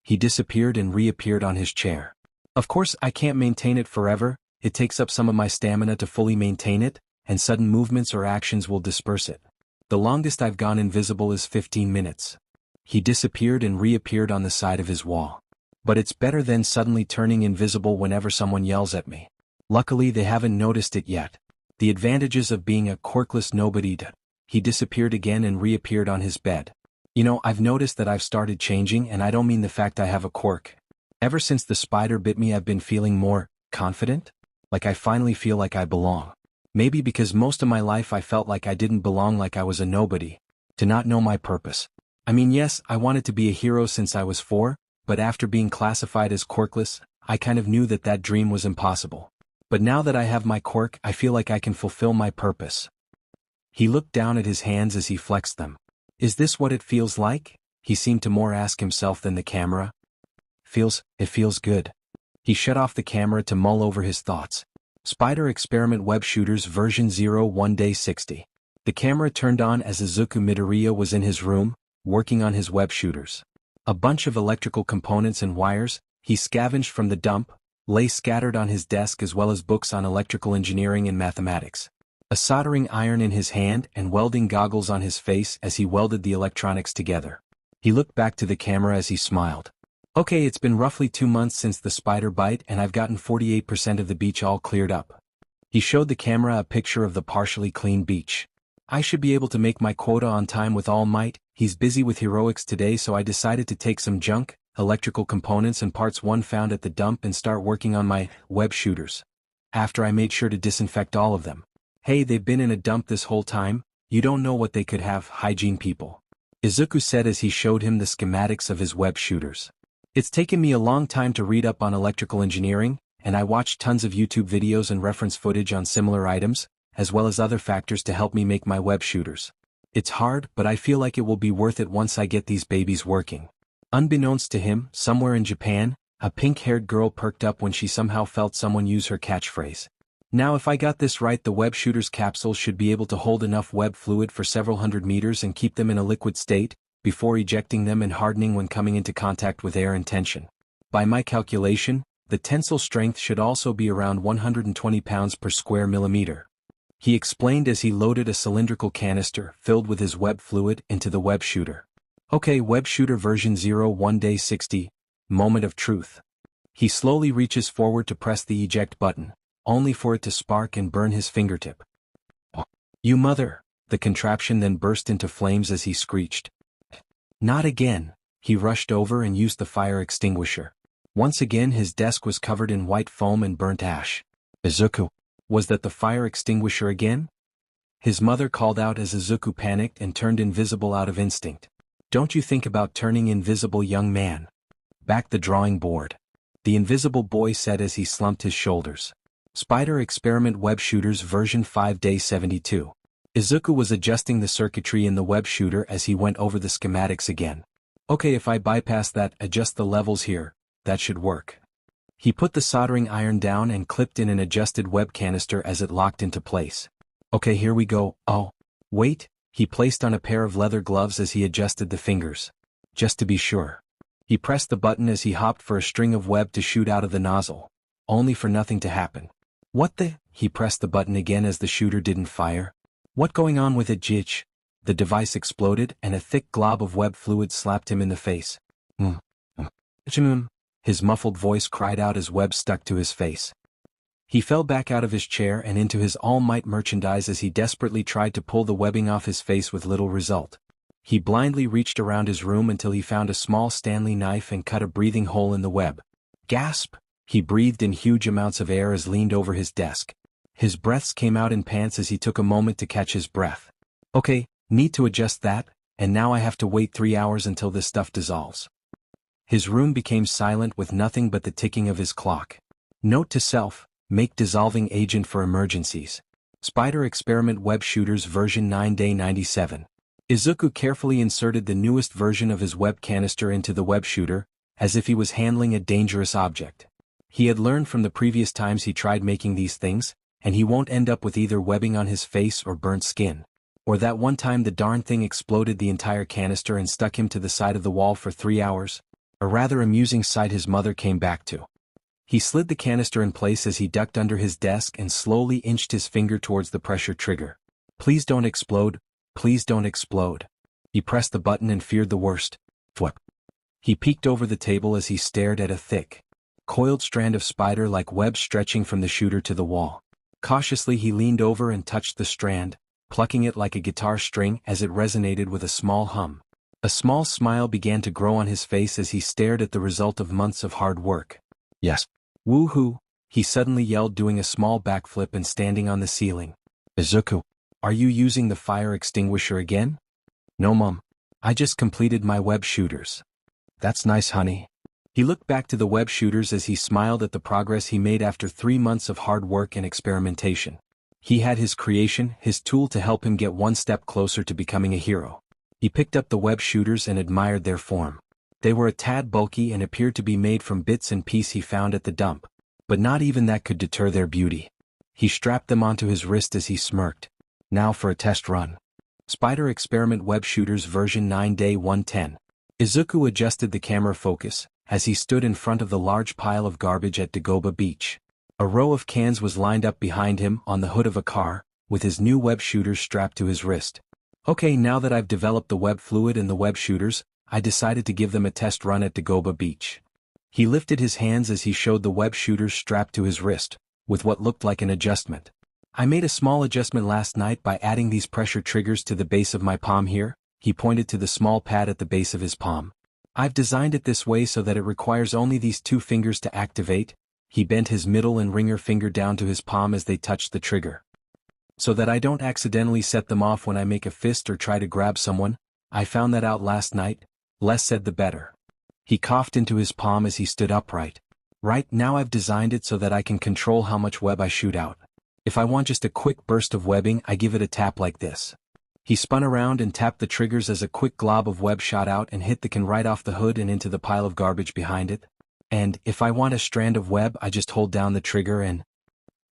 He disappeared and reappeared on his chair. Of course I can't maintain it forever, it takes up some of my stamina to fully maintain it, and sudden movements or actions will disperse it. The longest I've gone invisible is 15 minutes. He disappeared and reappeared on the side of his wall. But it's better than suddenly turning invisible whenever someone yells at me. Luckily they haven't noticed it yet. The advantages of being a quirkless nobody. He disappeared again and reappeared on his bed. You know, I've noticed that I've started changing, and I don't mean the fact I have a quirk. Ever since the spider bit me I've been feeling more confident? Like I finally feel like I belong. Maybe because most of my life I felt like I didn't belong, like I was a nobody. To not know my purpose. I mean, yes, I wanted to be a hero since I was 4, but after being classified as quirkless, I kind of knew that that dream was impossible. But now that I have my quirk, I feel like I can fulfill my purpose. He looked down at his hands as he flexed them. Is this what it feels like? He seemed to more ask himself than the camera. It feels good. He shut off the camera to mull over his thoughts. Spider Experiment Web Shooters version 01 day 60. The camera turned on as Izuku Midoriya was in his room, working on his web shooters. A bunch of electrical components and wires, he scavenged from the dump, lay scattered on his desk, as well as books on electrical engineering and mathematics. A soldering iron in his hand and welding goggles on his face as he welded the electronics together. He looked back to the camera as he smiled. Okay, it's been roughly 2 months since the spider bite and I've gotten 48% of the beach all cleared up. He showed the camera a picture of the partially clean beach. I should be able to make my quota on time with All Might. He's busy with heroics today, so I decided to take some junk, electrical components and parts one found at the dump and start working on my web shooters. After I made sure to disinfect all of them. Hey, they've been in a dump this whole time, you don't know what they could have, hygiene people. Izuku said as he showed him the schematics of his web shooters. It's taken me a long time to read up on electrical engineering, and I watched tons of YouTube videos and reference footage on similar items, as well as other factors to help me make my web shooters. It's hard, but I feel like it will be worth it once I get these babies working. Unbeknownst to him, somewhere in Japan, a pink-haired girl perked up when she somehow felt someone use her catchphrase. Now if I got this right, the web shooter's capsule should be able to hold enough web fluid for several hundred meters and keep them in a liquid state, before ejecting them and hardening when coming into contact with air and tension. By my calculation, the tensile strength should also be around 120 pounds per square millimeter. He explained as he loaded a cylindrical canister filled with his web fluid into the web shooter. Okay, web shooter version 01 day 60, moment of truth. He slowly reaches forward to press the eject button, only for it to spark and burn his fingertip. You mother! The contraption then burst into flames as he screeched. Not again. He rushed over and used the fire extinguisher. Once again his desk was covered in white foam and burnt ash. Izuku. Was that the fire extinguisher again? His mother called out as Izuku panicked and turned invisible out of instinct. Don't you think about turning invisible, young man? Back the drawing board. The invisible boy said as he slumped his shoulders. Spider Experiment Web Shooters version 5 day 72. Izuku was adjusting the circuitry in the web shooter as he went over the schematics again. Okay, if I bypass that, adjust the levels here, that should work. He put the soldering iron down and clipped in an adjusted web canister as it locked into place. Okay, here we go. Oh, wait, he placed on a pair of leather gloves as he adjusted the fingers. Just to be sure. He pressed the button as he hopped for a string of web to shoot out of the nozzle. Only for nothing to happen. What the? He pressed the button again as the shooter didn't fire. What going on with it, Jitch? The device exploded and a thick glob of web fluid slapped him in the face. His muffled voice cried out as web stuck to his face. He fell back out of his chair and into his All Might merchandise as he desperately tried to pull the webbing off his face with little result. He blindly reached around his room until he found a small Stanley knife and cut a breathing hole in the web. Gasp! He breathed in huge amounts of air as leaned over his desk. His breaths came out in pants as he took a moment to catch his breath. Okay, need to adjust that, and now I have to wait 3 hours until this stuff dissolves. His room became silent with nothing but the ticking of his clock. Note to self, make dissolving agent for emergencies. Spider Experiment Web Shooters version 9 day 97. Izuku carefully inserted the newest version of his web canister into the web shooter, as if he was handling a dangerous object. He had learned from the previous times he tried making these things, and he won't end up with either webbing on his face or burnt skin. Or that one time the darn thing exploded the entire canister and stuck him to the side of the wall for 3 hours. A rather amusing sight his mother came back to. He slid the canister in place as he ducked under his desk and slowly inched his finger towards the pressure trigger. Please don't explode, please don't explode. He pressed the button and feared the worst. Thwip. He peeked over the table as he stared at a thick, coiled strand of spider-like web stretching from the shooter to the wall. Cautiously he leaned over and touched the strand, plucking it like a guitar string as it resonated with a small hum. A small smile began to grow on his face as he stared at the result of months of hard work. Yes. Woohoo! He suddenly yelled, doing a small backflip and standing on the ceiling. Izuku, are you using the fire extinguisher again? No, Mom. I just completed my web shooters. That's nice, honey. He looked back to the web shooters as he smiled at the progress he made after 3 months of hard work and experimentation. He had his creation, his tool to help him get one step closer to becoming a hero. He picked up the web shooters and admired their form. They were a tad bulky and appeared to be made from bits and pieces he found at the dump, but not even that could deter their beauty. He strapped them onto his wrist as he smirked. Now for a test run. Spider Experiment Web Shooters version 9 Day 110. Izuku adjusted the camera focus as he stood in front of the large pile of garbage at Dagoba Beach. A row of cans was lined up behind him on the hood of a car, with his new web shooters strapped to his wrist. Okay, now that I've developed the web fluid and the web shooters, I decided to give them a test run at Dagoba Beach. He lifted his hands as he showed the web shooters strapped to his wrist, with what looked like an adjustment. I made a small adjustment last night by adding these pressure triggers to the base of my palm here. He pointed to the small pad at the base of his palm. I've designed it this way so that it requires only these 2 fingers to activate. He bent his middle and ringer finger down to his palm as they touched the trigger. So that I don't accidentally set them off when I make a fist or try to grab someone. I found that out last night. Less said the better. He coughed into his palm as he stood upright. Right now I've designed it so that I can control how much web I shoot out. If I want just a quick burst of webbing, I give it a tap like this. He spun around and tapped the triggers as a quick glob of web shot out and hit the can right off the hood and into the pile of garbage behind it. And, if I want a strand of web, I just hold down the trigger and...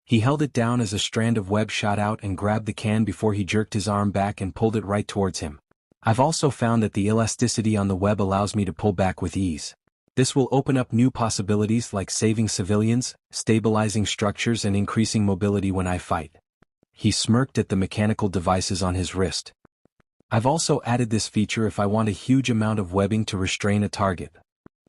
He held it down as a strand of web shot out and grabbed the can before he jerked his arm back and pulled it right towards him. I've also found that the elasticity on the web allows me to pull back with ease. This will open up new possibilities like saving civilians, stabilizing structures and increasing mobility when I fight. He smirked at the mechanical devices on his wrist. I've also added this feature if I want a huge amount of webbing to restrain a target.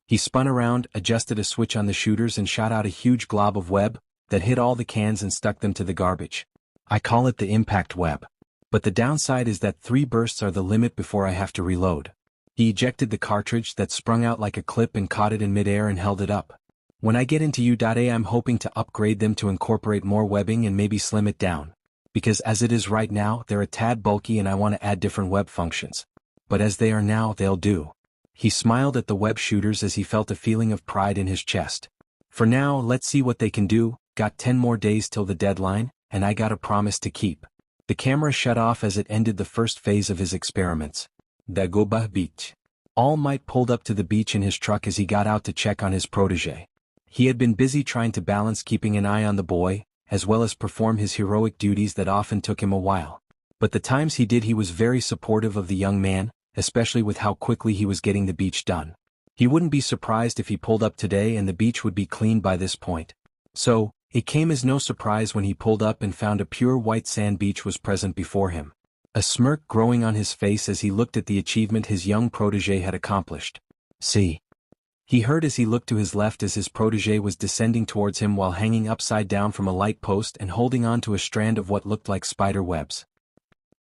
He spun around, adjusted a switch on the shooters and shot out a huge glob of web that hit all the cans and stuck them to the garbage. I call it the impact web. But the downside is that 3 bursts are the limit before I have to reload. He ejected the cartridge that sprung out like a clip and caught it in midair and held it up. When I get into U.A, I'm hoping to upgrade them to incorporate more webbing and maybe slim it down. Because as it is right now, they're a tad bulky and I want to add different web functions. But as they are now, they'll do. He smiled at the web shooters as he felt a feeling of pride in his chest. For now, let's see what they can do. Got 10 more days till the deadline, and I got a promise to keep. The camera shut off as it ended the first phase of his experiments. Dagoba Beach. All Might pulled up to the beach in his truck as he got out to check on his protege. He had been busy trying to balance keeping an eye on the boy, as well as perform his heroic duties that often took him a while. But the times he did, he was very supportive of the young man, especially with how quickly he was getting the beach done. He wouldn't be surprised if he pulled up today and the beach would be clean by this point. So, it came as no surprise when he pulled up and found a pure white sand beach was present before him. A smirk growing on his face as he looked at the achievement his young protege had accomplished. See. He heard as he looked to his left as his protege was descending towards him while hanging upside down from a light post and holding on to a strand of what looked like spider webs.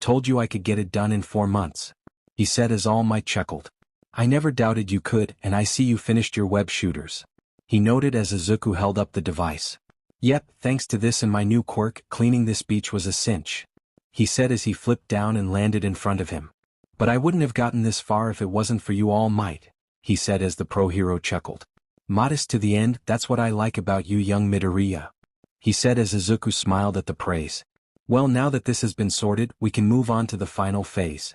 Told you I could get it done in 4 months. He said as All Might chuckled. I never doubted you could, and I see you finished your web shooters. He noted as Izuku held up the device. Yep, thanks to this and my new quirk, cleaning this beach was a cinch. He said as he flipped down and landed in front of him. But I wouldn't have gotten this far if it wasn't for you, All Might, he said as the pro hero chuckled. Modest to the end, that's what I like about you, young Midoriya. He said as Izuku smiled at the praise. Well, now that this has been sorted, we can move on to the final phase.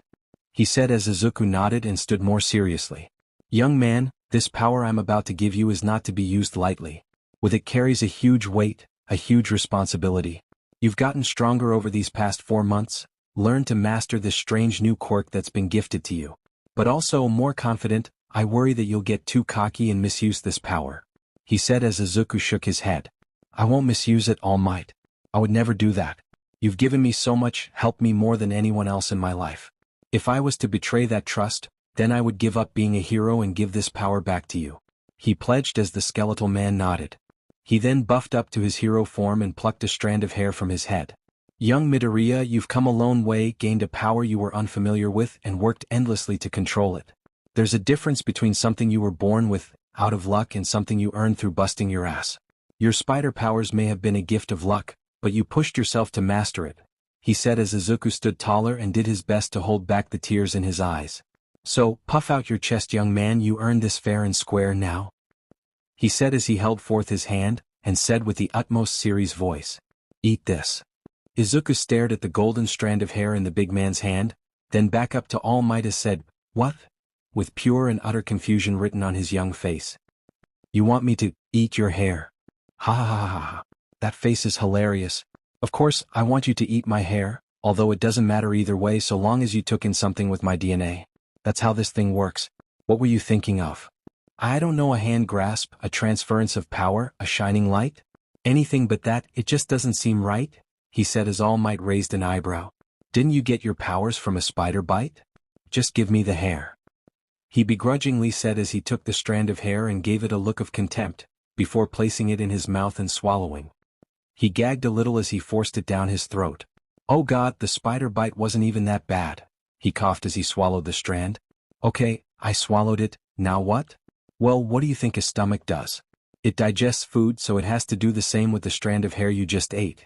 He said as Izuku nodded and stood more seriously. Young man, this power I'm about to give you is not to be used lightly. With it carries a huge weight, a huge responsibility. You've gotten stronger over these past 4 months, learned to master this strange new quirk that's been gifted to you. But also more confident, I worry that you'll get too cocky and misuse this power. He said as Izuku shook his head. I won't misuse it, All Might. I would never do that. You've given me so much, helped me more than anyone else in my life. If I was to betray that trust, then I would give up being a hero and give this power back to you. He pledged as the skeletal man nodded. He then buffed up to his hero form and plucked a strand of hair from his head. Young Midoriya, you've come a long way, gained a power you were unfamiliar with, and worked endlessly to control it. There's a difference between something you were born with, out of luck, and something you earned through busting your ass. Your spider powers may have been a gift of luck, but you pushed yourself to master it, he said as Izuku stood taller and did his best to hold back the tears in his eyes. So, puff out your chest, young man, you earned this fair and square now, he said as he held forth his hand, and said with the utmost serious voice. Eat this. Izuku stared at the golden strand of hair in the big man's hand, then back up to All Might as said, What? With pure and utter confusion written on his young face. You want me to eat your hair? Ha ha ha ha ha. That face is hilarious. Of course, I want you to eat my hair, although it doesn't matter either way so long as you took in something with my DNA. That's how this thing works. What were you thinking of? I don't know, a hand grasp, a transference of power, a shining light? Anything but that, it just doesn't seem right, he said as All Might raised an eyebrow. Didn't you get your powers from a spider bite? Just give me the hair. He begrudgingly said as he took the strand of hair and gave it a look of contempt, before placing it in his mouth and swallowing. He gagged a little as he forced it down his throat. Oh God, the spider bite wasn't even that bad, he coughed as he swallowed the strand. Okay, I swallowed it, now what? Well, what do you think a stomach does? It digests food, so it has to do the same with the strand of hair you just ate.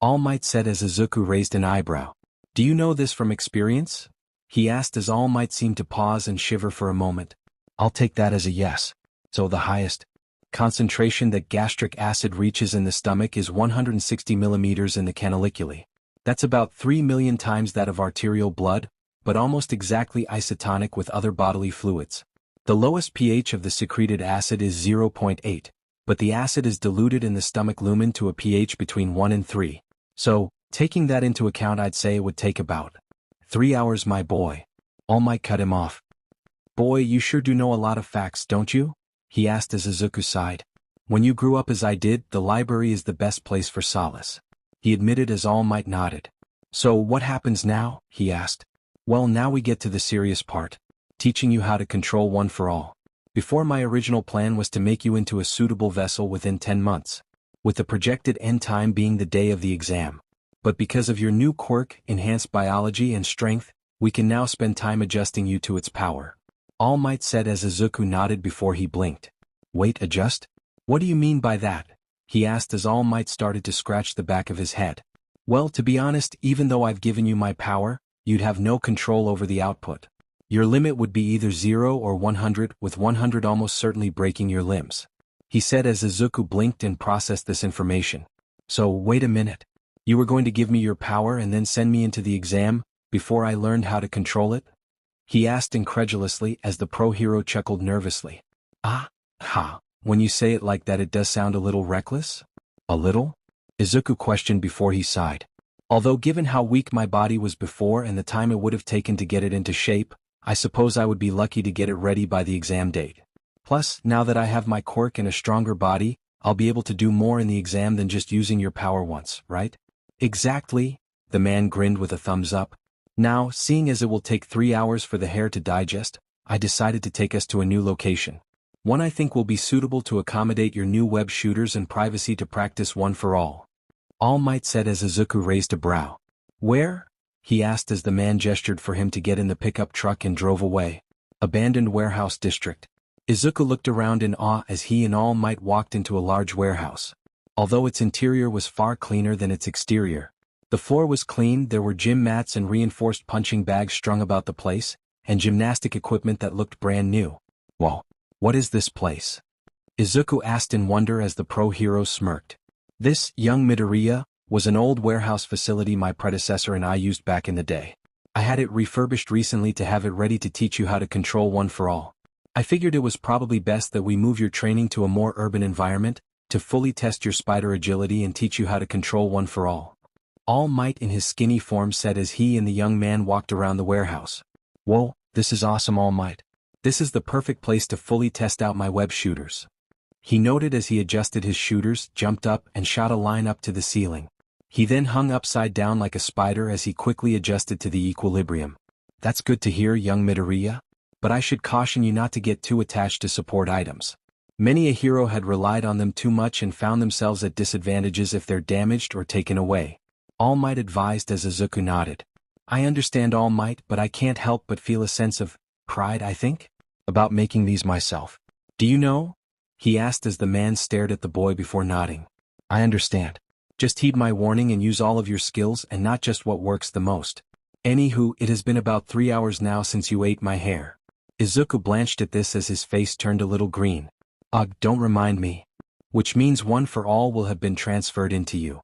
All Might said as Izuku raised an eyebrow. Do you know this from experience? He asked as All Might seemed to pause and shiver for a moment. I'll take that as a yes. So the highest concentration that gastric acid reaches in the stomach is 160 millimeters in the canaliculi. That's about 3 million times that of arterial blood, but almost exactly isotonic with other bodily fluids. The lowest pH of the secreted acid is 0.8, but the acid is diluted in the stomach lumen to a pH between 1 and 3. So, taking that into account, I'd say it would take about 3 hours, my boy. All Might cut him off. Boy, you sure do know a lot of facts, don't you? He asked as Izuku sighed. When you grew up as I did, the library is the best place for solace, he admitted as All Might nodded. So what happens now? He asked. Well, now we get to the serious part. Teaching you how to control One for All. Before, my original plan was to make you into a suitable vessel within 10 months, with the projected end time being the day of the exam. But because of your new quirk, enhanced biology and strength, we can now spend time adjusting you to its power. All Might said as Izuku nodded before he blinked. Wait, adjust? What do you mean by that? He asked as All Might started to scratch the back of his head. Well, to be honest, even though I've given you my power, you'd have no control over the output. Your limit would be either 0 or 100, with 100 almost certainly breaking your limbs, he said as Izuku blinked and processed this information. So, wait a minute. You were going to give me your power and then send me into the exam, before I learned how to control it? He asked incredulously as the pro-hero chuckled nervously. Ah, ha, when you say it like that it does sound a little reckless? A little? Izuku questioned before he sighed. Although given how weak my body was before and the time it would have taken to get it into shape, I suppose I would be lucky to get it ready by the exam date. Plus, now that I have my quirk and a stronger body, I'll be able to do more in the exam than just using your power once, right? Exactly, the man grinned with a thumbs up. Now, seeing as it will take 3 hours for the hair to digest, I decided to take us to a new location. One I think will be suitable to accommodate your new web shooters and privacy to practice One for All. All Might said as Izuku raised a brow. Where? He asked as the man gestured for him to get in the pickup truck and drove away. Abandoned warehouse district. Izuku looked around in awe as he and All Might walked into a large warehouse. Although its interior was far cleaner than its exterior. The floor was clean, there were gym mats and reinforced punching bags strung about the place, and gymnastic equipment that looked brand new. Whoa, what is this place? Izuku asked in wonder as the pro-hero smirked. This, young Midoriya, was an old warehouse facility my predecessor and I used back in the day. I had it refurbished recently to have it ready to teach you how to control One for All. I figured it was probably best that we move your training to a more urban environment, to fully test your spider agility and teach you how to control One for All. All Might in his skinny form said as he and the young man walked around the warehouse. Whoa, this is awesome, All Might. This is the perfect place to fully test out my web shooters. He noted as he adjusted his shooters, jumped up, and shot a line up to the ceiling. He then hung upside down like a spider as he quickly adjusted to the equilibrium. That's good to hear, young Midoriya. But I should caution you not to get too attached to support items. Many a hero had relied on them too much and found themselves at disadvantages if they're damaged or taken away. All Might advised as Izuku nodded. I understand, All Might, but I can't help but feel a sense of pride, I think, about making these myself. Do you know? He asked as the man stared at the boy before nodding. I understand. Just heed my warning and use all of your skills and not just what works the most. Anywho, it has been about 3 hours now since you ate my hair. Izuku blanched at this as his face turned a little green. Ugh, don't remind me. Which means One for All will have been transferred into you.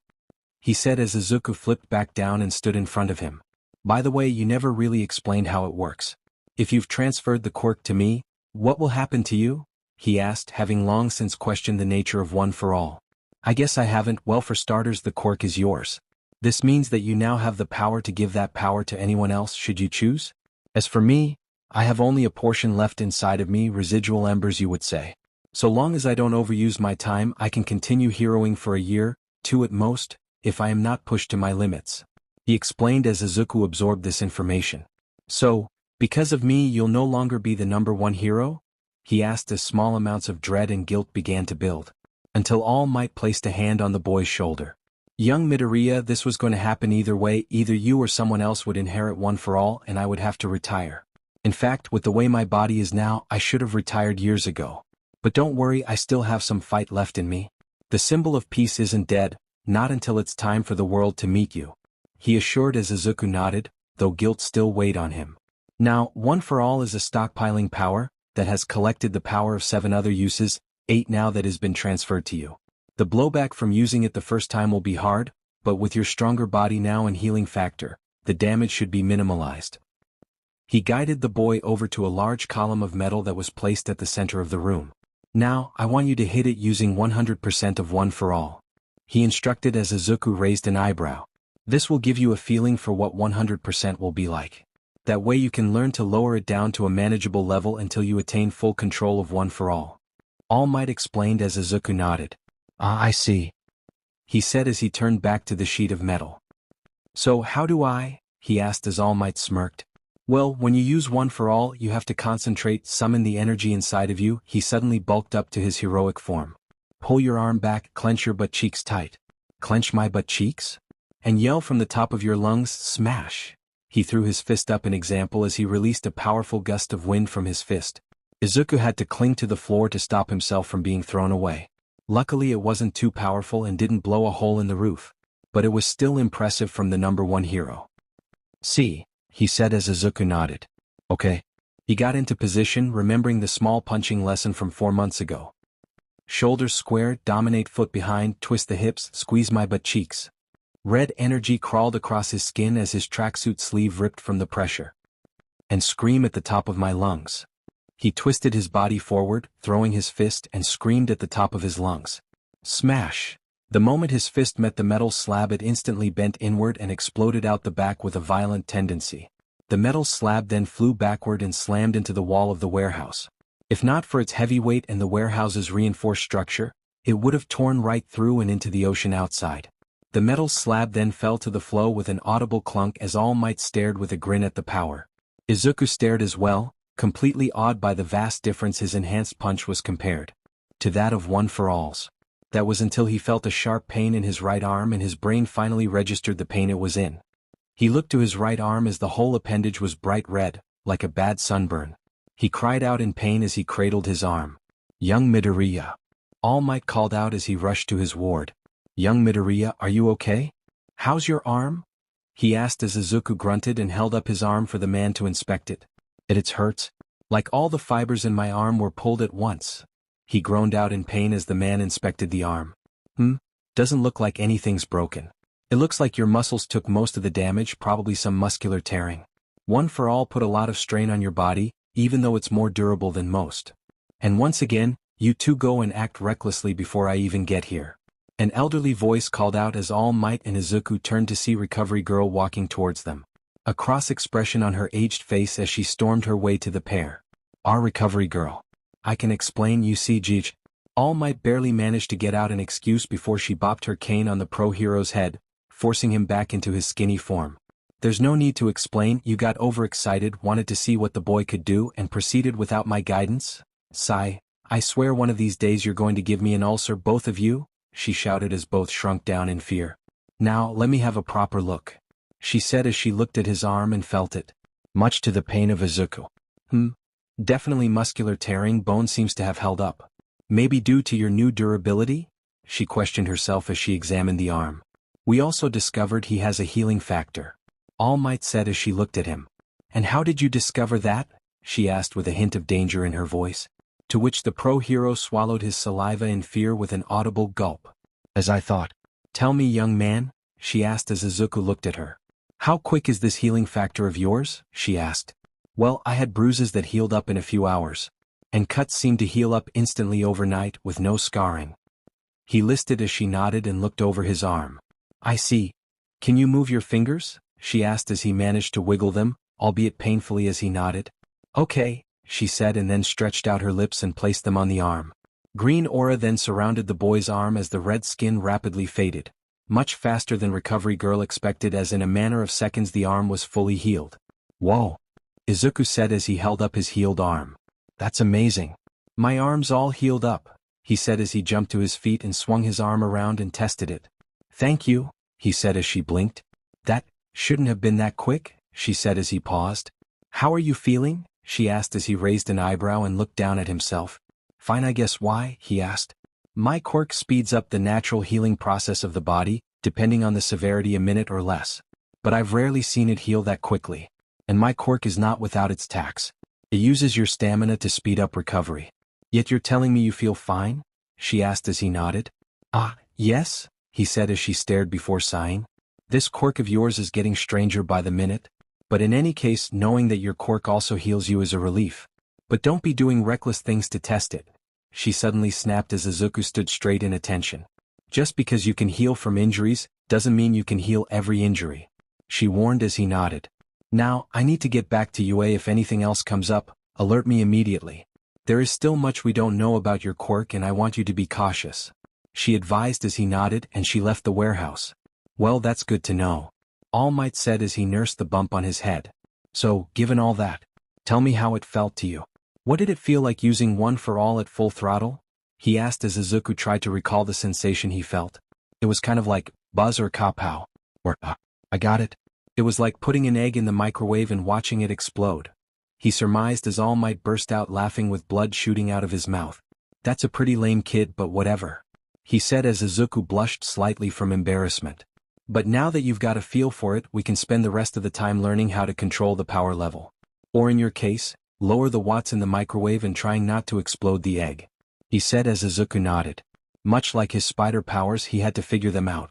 He said as Izuku flipped back down and stood in front of him. By the way, you never really explained how it works. If you've transferred the quirk to me, what will happen to you? He asked, having long since questioned the nature of One for All. I guess I haven't. Well, for starters, the quirk is yours. This means that you now have the power to give that power to anyone else should you choose. As for me, I have only a portion left inside of me, residual embers you would say. So long as I don't overuse my time, I can continue heroing for a year, 2 at most, if I am not pushed to my limits. He explained as Izuku absorbed this information. So, because of me you'll no longer be the #1 hero? He asked as small amounts of dread and guilt began to build. Until All Might placed a hand on the boy's shoulder. Young Midoriya, this was going to happen either way. Either you or someone else would inherit One for All and I would have to retire. In fact, with the way my body is now, I should have retired years ago. But don't worry, I still have some fight left in me. The symbol of peace isn't dead, not until it's time for the world to meet you. He assured as Izuku nodded, though guilt still weighed on him. Now, One for All is a stockpiling power that has collected the power of 7 other uses, 8 now that has been transferred to you. The blowback from using it the first time will be hard, but with your stronger body now and healing factor, the damage should be minimalized. He guided the boy over to a large column of metal that was placed at the center of the room. Now, I want you to hit it using 100% of One for All. He instructed as Izuku raised an eyebrow. This will give you a feeling for what 100% will be like. That way you can learn to lower it down to a manageable level until you attain full control of One for All. All Might explained as Izuku nodded. Ah, I see. He said as he turned back to the sheet of metal. So how do I? He asked as All Might smirked. Well, when you use One for All, you have to concentrate, summon the energy inside of you. He suddenly bulked up to his heroic form. Pull your arm back, clench your butt cheeks tight. Clench my butt cheeks? And yell from the top of your lungs, smash. He threw his fist up in example as he released a powerful gust of wind from his fist. Izuku had to cling to the floor to stop himself from being thrown away. Luckily it wasn't too powerful and didn't blow a hole in the roof. But it was still impressive from the #1 hero. See, he said as Izuku nodded. Okay. He got into position, remembering the small punching lesson from 4 months ago. Shoulders square, dominate foot behind, twist the hips, squeeze my butt cheeks. Red energy crawled across his skin as his tracksuit sleeve ripped from the pressure. And scream at the top of my lungs. He twisted his body forward, throwing his fist, and screamed at the top of his lungs. Smash! The moment his fist met the metal slab, it instantly bent inward and exploded out the back with a violent tendency. The metal slab then flew backward and slammed into the wall of the warehouse. If not for its heavy weight and the warehouse's reinforced structure, it would have torn right through and into the ocean outside. The metal slab then fell to the floor with an audible clunk as All Might stared with a grin at the power. Izuku stared as well, completely awed by the vast difference his enhanced punch was compared to that of One for All's. That was until he felt a sharp pain in his right arm and his brain finally registered the pain it was in. He looked to his right arm as the whole appendage was bright red, like a bad sunburn. He cried out in pain as he cradled his arm. Young Midoriya. All Might called out as he rushed to his ward. Young Midoriya, are you okay? How's your arm? He asked as Izuku grunted and held up his arm for the man to inspect it. It hurts. Like all the fibers in my arm were pulled at once. He groaned out in pain as the man inspected the arm. Doesn't look like anything's broken. It looks like your muscles took most of the damage, probably some muscular tearing. One for All put a lot of strain on your body, even though it's more durable than most. And once again, you two go and act recklessly before I even get here. An elderly voice called out as All Might and Izuku turned to see Recovery Girl walking towards them. A cross expression on her aged face as she stormed her way to the pair. Our recovery girl. I can explain, you see, Gij. All Might barely managed to get out an excuse before she bopped her cane on the pro hero's head, forcing him back into his skinny form. There's no need to explain, you got overexcited, wanted to see what the boy could do and proceeded without my guidance? Sigh, I swear one of these days you're going to give me an ulcer, both of you, she shouted as both shrunk down in fear. Now, let me have a proper look, she said as she looked at his arm and felt it. Much to the pain of Izuku. Definitely muscular tearing, bone seems to have held up. Maybe due to your new durability? She questioned herself as she examined the arm. We also discovered he has a healing factor, All Might said as she looked at him. And how did you discover that? She asked with a hint of danger in her voice. To which the pro hero swallowed his saliva in fear with an audible gulp. As I thought. Tell me, young man, she asked as Izuku looked at her. How quick is this healing factor of yours? She asked. Well, I had bruises that healed up in a few hours. And cuts seemed to heal up instantly overnight with no scarring. He listed as she nodded and looked over his arm. I see. Can you move your fingers? She asked as he managed to wiggle them, albeit painfully as he nodded. Okay, she said and then stretched out her lips and placed them on the arm. Green aura then surrounded the boy's arm as the red skin rapidly faded. Much faster than Recovery Girl expected, as in a matter of seconds the arm was fully healed. Whoa! Izuku said as he held up his healed arm. That's amazing. My arm's all healed up, he said as he jumped to his feet and swung his arm around and tested it. Thank you, he said as she blinked. That shouldn't have been that quick, she said as he paused. How are you feeling? She asked as he raised an eyebrow and looked down at himself. Fine, I guess. Why? He asked. My quirk speeds up the natural healing process of the body, depending on the severity, a minute or less. But I've rarely seen it heal that quickly. And my quirk is not without its tax. It uses your stamina to speed up recovery. Yet you're telling me you feel fine? She asked as he nodded. Yes, he said as she stared before sighing. This quirk of yours is getting stranger by the minute. But in any case, knowing that your quirk also heals you is a relief. But don't be doing reckless things to test it. She suddenly snapped as Izuku stood straight in attention. Just because you can heal from injuries, doesn't mean you can heal every injury. She warned as he nodded. Now, I need to get back to UA. If anything else comes up, alert me immediately. There is still much we don't know about your quirk and I want you to be cautious. She advised as he nodded and she left the warehouse. Well, that's good to know, All Might said as he nursed the bump on his head. So, given all that, tell me how it felt to you. What did it feel like using One for All at full throttle? He asked as Izuku tried to recall the sensation he felt. It was kind of like buzz or kapow. Or, I got it. It was like putting an egg in the microwave and watching it explode. He surmised as All Might burst out laughing with blood shooting out of his mouth. That's a pretty lame kid, but whatever, he said as Izuku blushed slightly from embarrassment. But now that you've got a feel for it, we can spend the rest of the time learning how to control the power level. Or in your case, lower the watts in the microwave and trying not to explode the egg, he said as Izuku nodded. Much like his spider powers, he had to figure them out.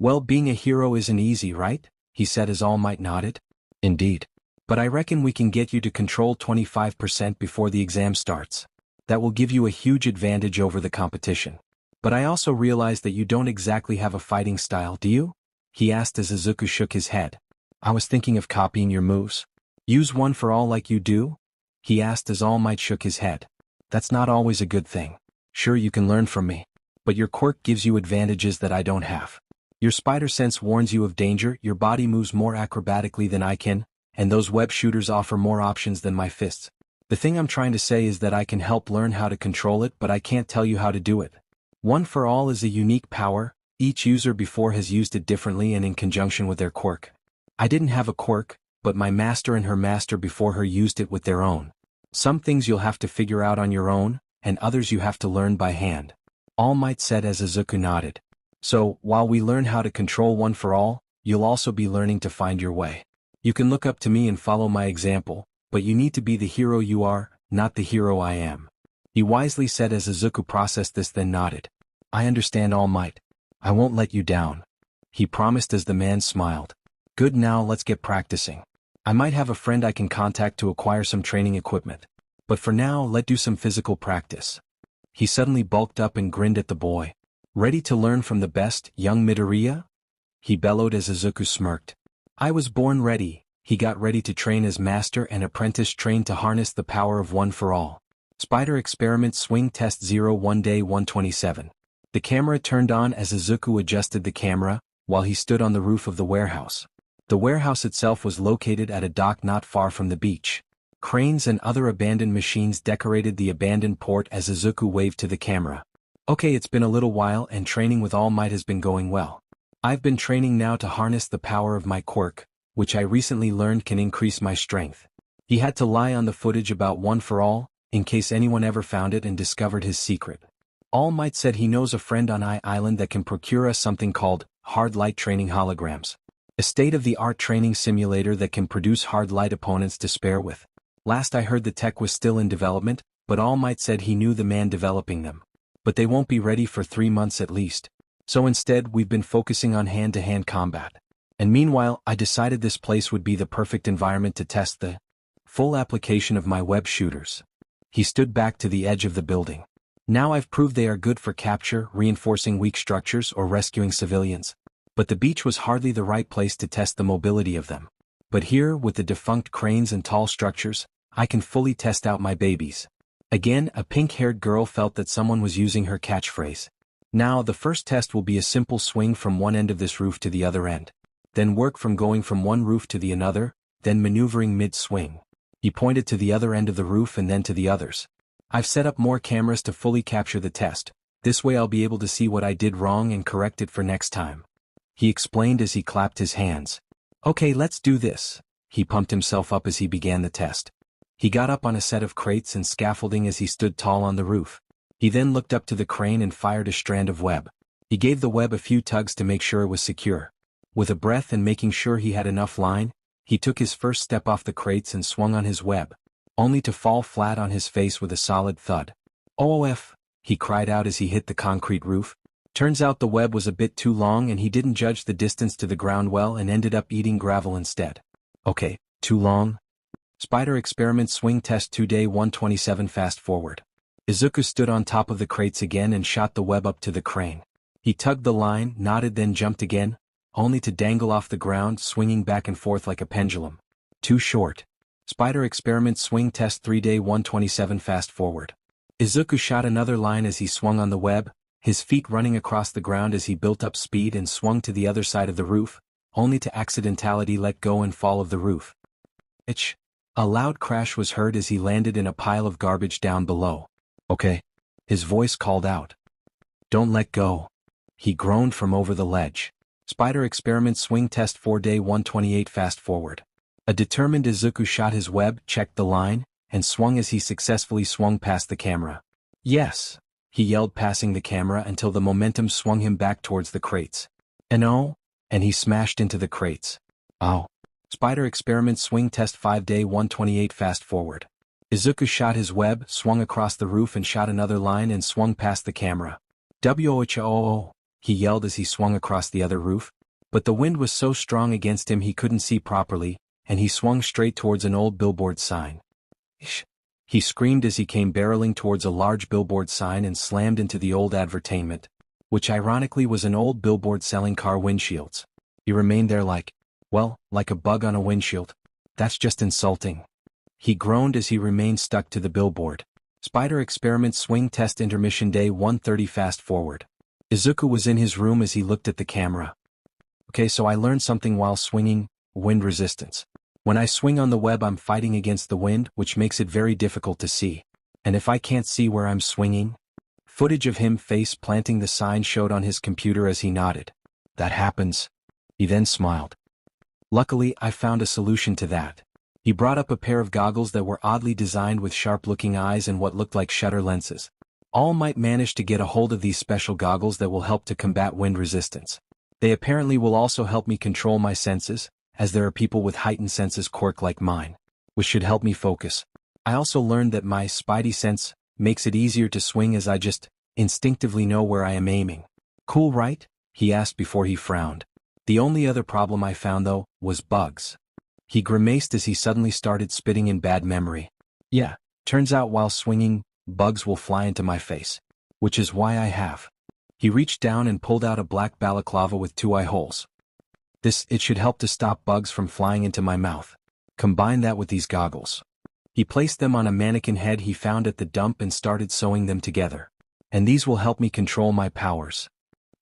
Well, being a hero isn't easy, right? He said as All Might nodded. Indeed. But I reckon we can get you to control 25% before the exam starts. That will give you a huge advantage over the competition. But I also realize that you don't exactly have a fighting style, do you? He asked as Izuku shook his head. I was thinking of copying your moves. Use One for All like you do? He asked as All Might shook his head. That's not always a good thing. Sure, you can learn from me. But your quirk gives you advantages that I don't have. Your spider sense warns you of danger, your body moves more acrobatically than I can, and those web shooters offer more options than my fists. The thing I'm trying to say is that I can help learn how to control it, but I can't tell you how to do it. One for All is a unique power. Each user before has used it differently and in conjunction with their quirk. I didn't have a quirk, but my master and her master before her used it with their own. Some things you'll have to figure out on your own, and others you have to learn by hand, All Might said as Izuku nodded. So, while we learn how to control One for All, you'll also be learning to find your way. You can look up to me and follow my example, but you need to be the hero you are, not the hero I am. He wisely said as Izuku processed this then nodded. I understand, All Might. I won't let you down, he promised as the man smiled. Good, now let's get practicing. I might have a friend I can contact to acquire some training equipment. But for now, let's do some physical practice. He suddenly bulked up and grinned at the boy. Ready to learn from the best, young Midoriya? He bellowed as Izuku smirked. I was born ready, he got ready to train as master and apprentice trained to harness the power of one for all. Spider Experiment Swing Test 01 Day 127. The camera turned on as Izuku adjusted the camera, while he stood on the roof of the warehouse. The warehouse itself was located at a dock not far from the beach. Cranes and other abandoned machines decorated the abandoned port as Izuku waved to the camera. Okay, it's been a little while and training with All Might has been going well. I've been training now to harness the power of my quirk, which I recently learned can increase my strength. He had to lie on the footage about one for all, in case anyone ever found it and discovered his secret. All Might said he knows a friend on Island that can procure us something called hard light training holograms. A state-of-the-art training simulator that can produce hard light opponents to spare with. Last I heard the tech was still in development, but All Might said he knew the man developing them. But they won't be ready for 3 months at least. So instead we've been focusing on hand-to-hand combat. And meanwhile I decided this place would be the perfect environment to test the full application of my web shooters. He stood back to the edge of the building. Now I've proved they are good for capture, reinforcing weak structures or rescuing civilians. But the beach was hardly the right place to test the mobility of them. But here, with the defunct cranes and tall structures, I can fully test out my babies. Again, a pink-haired girl felt that someone was using her catchphrase. Now the first test will be a simple swing from one end of this roof to the other end. Then work from going from one roof to the another, then maneuvering mid-swing. He pointed to the other end of the roof and then to the others. I've set up more cameras to fully capture the test. This way I'll be able to see what I did wrong and correct it for next time. He explained as he clapped his hands. Okay, let's do this. He pumped himself up as he began the test. He got up on a set of crates and scaffolding as he stood tall on the roof. He then looked up to the crane and fired a strand of web. He gave the web a few tugs to make sure it was secure. With a breath and making sure he had enough line, he took his first step off the crates and swung on his web, only to fall flat on his face with a solid thud. OF, he cried out as he hit the concrete roof. Turns out the web was a bit too long and he didn't judge the distance to the ground well and ended up eating gravel instead. Okay, too long? Spider Experiment Swing Test 2 Day 127 Fast Forward. Izuku stood on top of the crates again and shot the web up to the crane. He tugged the line, nodded then jumped again, only to dangle off the ground swinging back and forth like a pendulum. Too short. Spider Experiment Swing Test 3 Day 127 Fast Forward. Izuku shot another line as he swung on the web, his feet running across the ground as he built up speed and swung to the other side of the roof, only to accidentally let go and fall of the roof. Itch. A loud crash was heard as he landed in a pile of garbage down below. Okay. His voice called out. Don't let go. He groaned from over the ledge. Spider Experiment Swing Test 4 Day 128 Fast Forward. A determined Izuku shot his web, checked the line, and swung as he successfully swung past the camera. Yes, he yelled passing the camera until the momentum swung him back towards the crates. And oh, and he smashed into the crates. Oh. Spider Experiment Swing Test 5 Day 128 Fast Forward. Izuku shot his web, swung across the roof and shot another line and swung past the camera. Whoa, he yelled as he swung across the other roof. But the wind was so strong against him he couldn't see properly, and he swung straight towards an old billboard sign. Ish! He screamed as he came barreling towards a large billboard sign and slammed into the old advertisement, which ironically was an old billboard selling car windshields. He remained there like a bug on a windshield. That's just insulting. He groaned as he remained stuck to the billboard. Spider Experiment Swing Test Intermission Day 130 Fast Forward. Izuku was in his room as he looked at the camera. Okay, so I learned something while swinging, wind resistance. When I swing on the web I'm fighting against the wind, which makes it very difficult to see. And if I can't see where I'm swinging? Footage of him face planting the sign showed on his computer as he nodded. That happens. He then smiled. Luckily, I found a solution to that. He brought up a pair of goggles that were oddly designed with sharp-looking eyes and what looked like shutter lenses. All Might manage to get a hold of these special goggles that will help to combat wind resistance. They apparently will also help me control my senses, as there are people with heightened senses quirk like mine, which should help me focus. I also learned that my spidey sense makes it easier to swing as I just instinctively know where I am aiming. Cool, right? He asked before he frowned. The only other problem I found though, was bugs. He grimaced as he suddenly started spitting in bad memory. Yeah, turns out while swinging, bugs will fly into my face. Which is why I have. He reached down and pulled out a black balaclava with 2 eye holes. It should help to stop bugs from flying into my mouth. Combine that with these goggles. He placed them on a mannequin head he found at the dump and started sewing them together. And these will help me control my powers.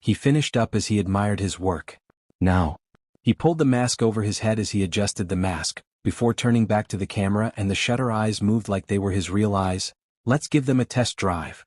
He finished up as he admired his work. Now. He pulled the mask over his head as he adjusted the mask, before turning back to the camera, and the shutter eyes moved like they were his real eyes. Let's give them a test drive.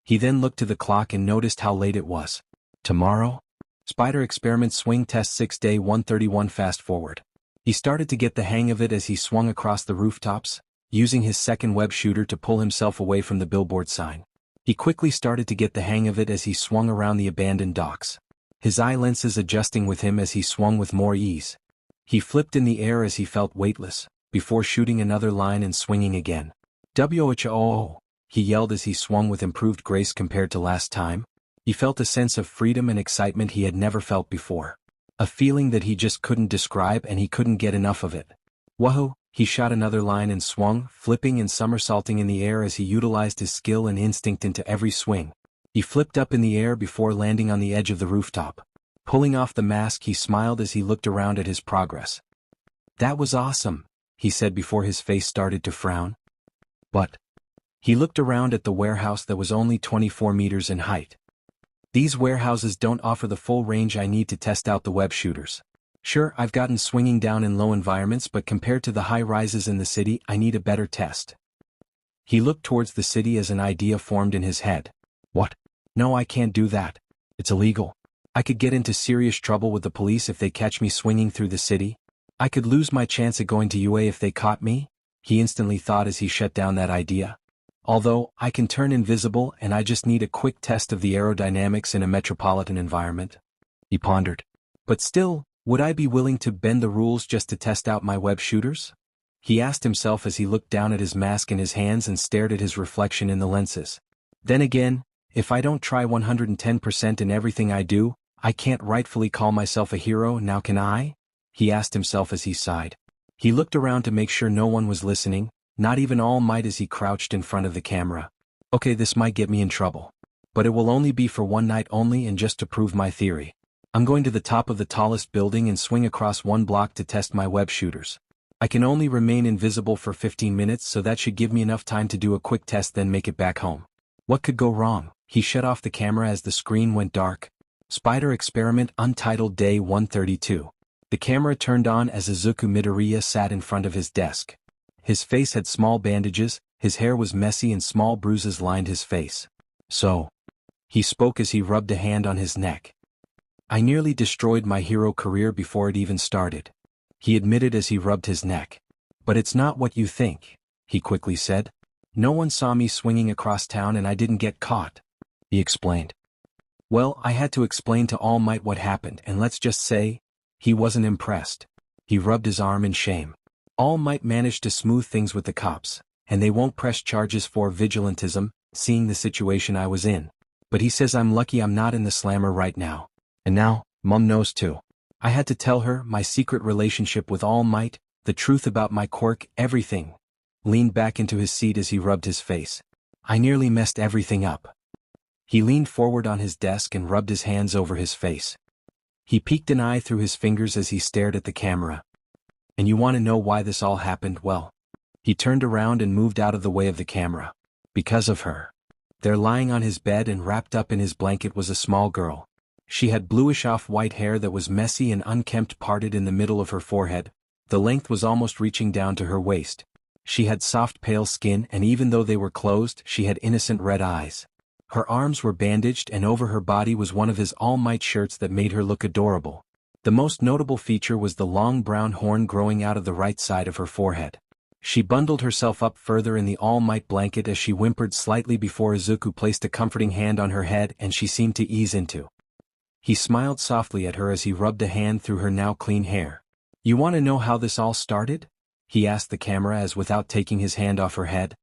He then looked to the clock and noticed how late it was. Tomorrow? Spider Experiment Swing Test 6 Day 131. Fast forward. He started to get the hang of it as he swung across the rooftops, using his second web shooter to pull himself away from the billboard sign. He quickly started to get the hang of it as he swung around the abandoned docks. His eye lenses adjusting with him as he swung with more ease. He flipped in the air as he felt weightless, before shooting another line and swinging again. "Whoa!" he yelled as he swung with improved grace compared to last time. He felt a sense of freedom and excitement he had never felt before. A feeling that he just couldn't describe, and he couldn't get enough of it. Whoa! He shot another line and swung, flipping and somersaulting in the air as he utilized his skill and instinct into every swing. He flipped up in the air before landing on the edge of the rooftop. Pulling off the mask, he smiled as he looked around at his progress. "That was awesome," he said before his face started to frown. But he looked around at the warehouse that was only 24 meters in height. These warehouses don't offer the full range I need to test out the web shooters. Sure, I've gotten swinging down in low environments, but compared to the high rises in the city, I need a better test. He looked towards the city as an idea formed in his head. What? No, I can't do that. It's illegal. I could get into serious trouble with the police if they catch me swinging through the city. I could lose my chance at going to UA if they caught me, he instantly thought as he shut down that idea. Although, I can turn invisible and I just need a quick test of the aerodynamics in a metropolitan environment. He pondered. But still, would I be willing to bend the rules just to test out my web shooters? He asked himself as he looked down at his mask in his hands and stared at his reflection in the lenses. Then again, if I don't try 110% in everything I do, I can't rightfully call myself a hero, now can I? He asked himself as he sighed. He looked around to make sure no one was listening, not even All Might as he crouched in front of the camera. Okay, this might get me in trouble. But it will only be for one night only and just to prove my theory. I'm going to the top of the tallest building and swing across one block to test my web shooters. I can only remain invisible for 15 minutes, so that should give me enough time to do a quick test then make it back home. What could go wrong? He shut off the camera as the screen went dark. Spider Experiment Untitled Day 132. The camera turned on as Izuku Midoriya sat in front of his desk. His face had small bandages, his hair was messy and small bruises lined his face. So, he spoke as he rubbed a hand on his neck. I nearly destroyed my hero career before it even started. He admitted as he rubbed his neck. But it's not what you think, he quickly said. No one saw me swinging across town and I didn't get caught. He explained. Well, I had to explain to All Might what happened, and let's just say, he wasn't impressed. He rubbed his arm in shame. All Might managed to smooth things with the cops, and they won't press charges for vigilantism, seeing the situation I was in. But he says I'm lucky I'm not in the slammer right now. And now, Mom knows too. I had to tell her my secret relationship with All Might, the truth about my quirk, everything. Leaned back into his seat as he rubbed his face. I nearly messed everything up. He leaned forward on his desk and rubbed his hands over his face. He peeked an eye through his fingers as he stared at the camera. And you want to know why this all happened? Well, he turned around and moved out of the way of the camera. Because of her. There lying on his bed and wrapped up in his blanket was a small girl. She had bluish off-white hair that was messy and unkempt, parted in the middle of her forehead. The length was almost reaching down to her waist. She had soft pale skin, and even though they were closed, she had innocent red eyes. Her arms were bandaged, and over her body was one of his All Might shirts that made her look adorable. The most notable feature was the long brown horn growing out of the right side of her forehead. She bundled herself up further in the All Might blanket as she whimpered slightly before Izuku placed a comforting hand on her head and she seemed to ease into. He smiled softly at her as he rubbed a hand through her now clean hair. You want to know how this all started? He asked the camera as without taking his hand off her head.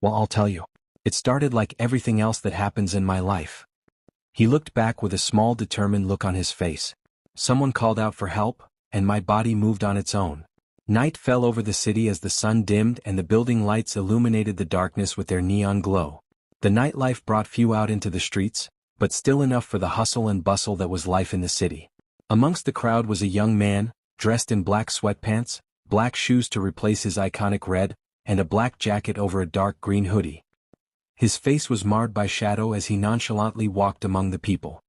Well, I'll tell you. It started like everything else that happens in my life. He looked back with a small determined look on his face. Someone called out for help, and my body moved on its own. Night fell over the city as the sun dimmed and the building lights illuminated the darkness with their neon glow. The nightlife brought few out into the streets, but still enough for the hustle and bustle that was life in the city. Amongst the crowd was a young man, dressed in black sweatpants, black shoes to replace his iconic red, and a black jacket over a dark green hoodie. His face was marred by shadow as he nonchalantly walked among the people.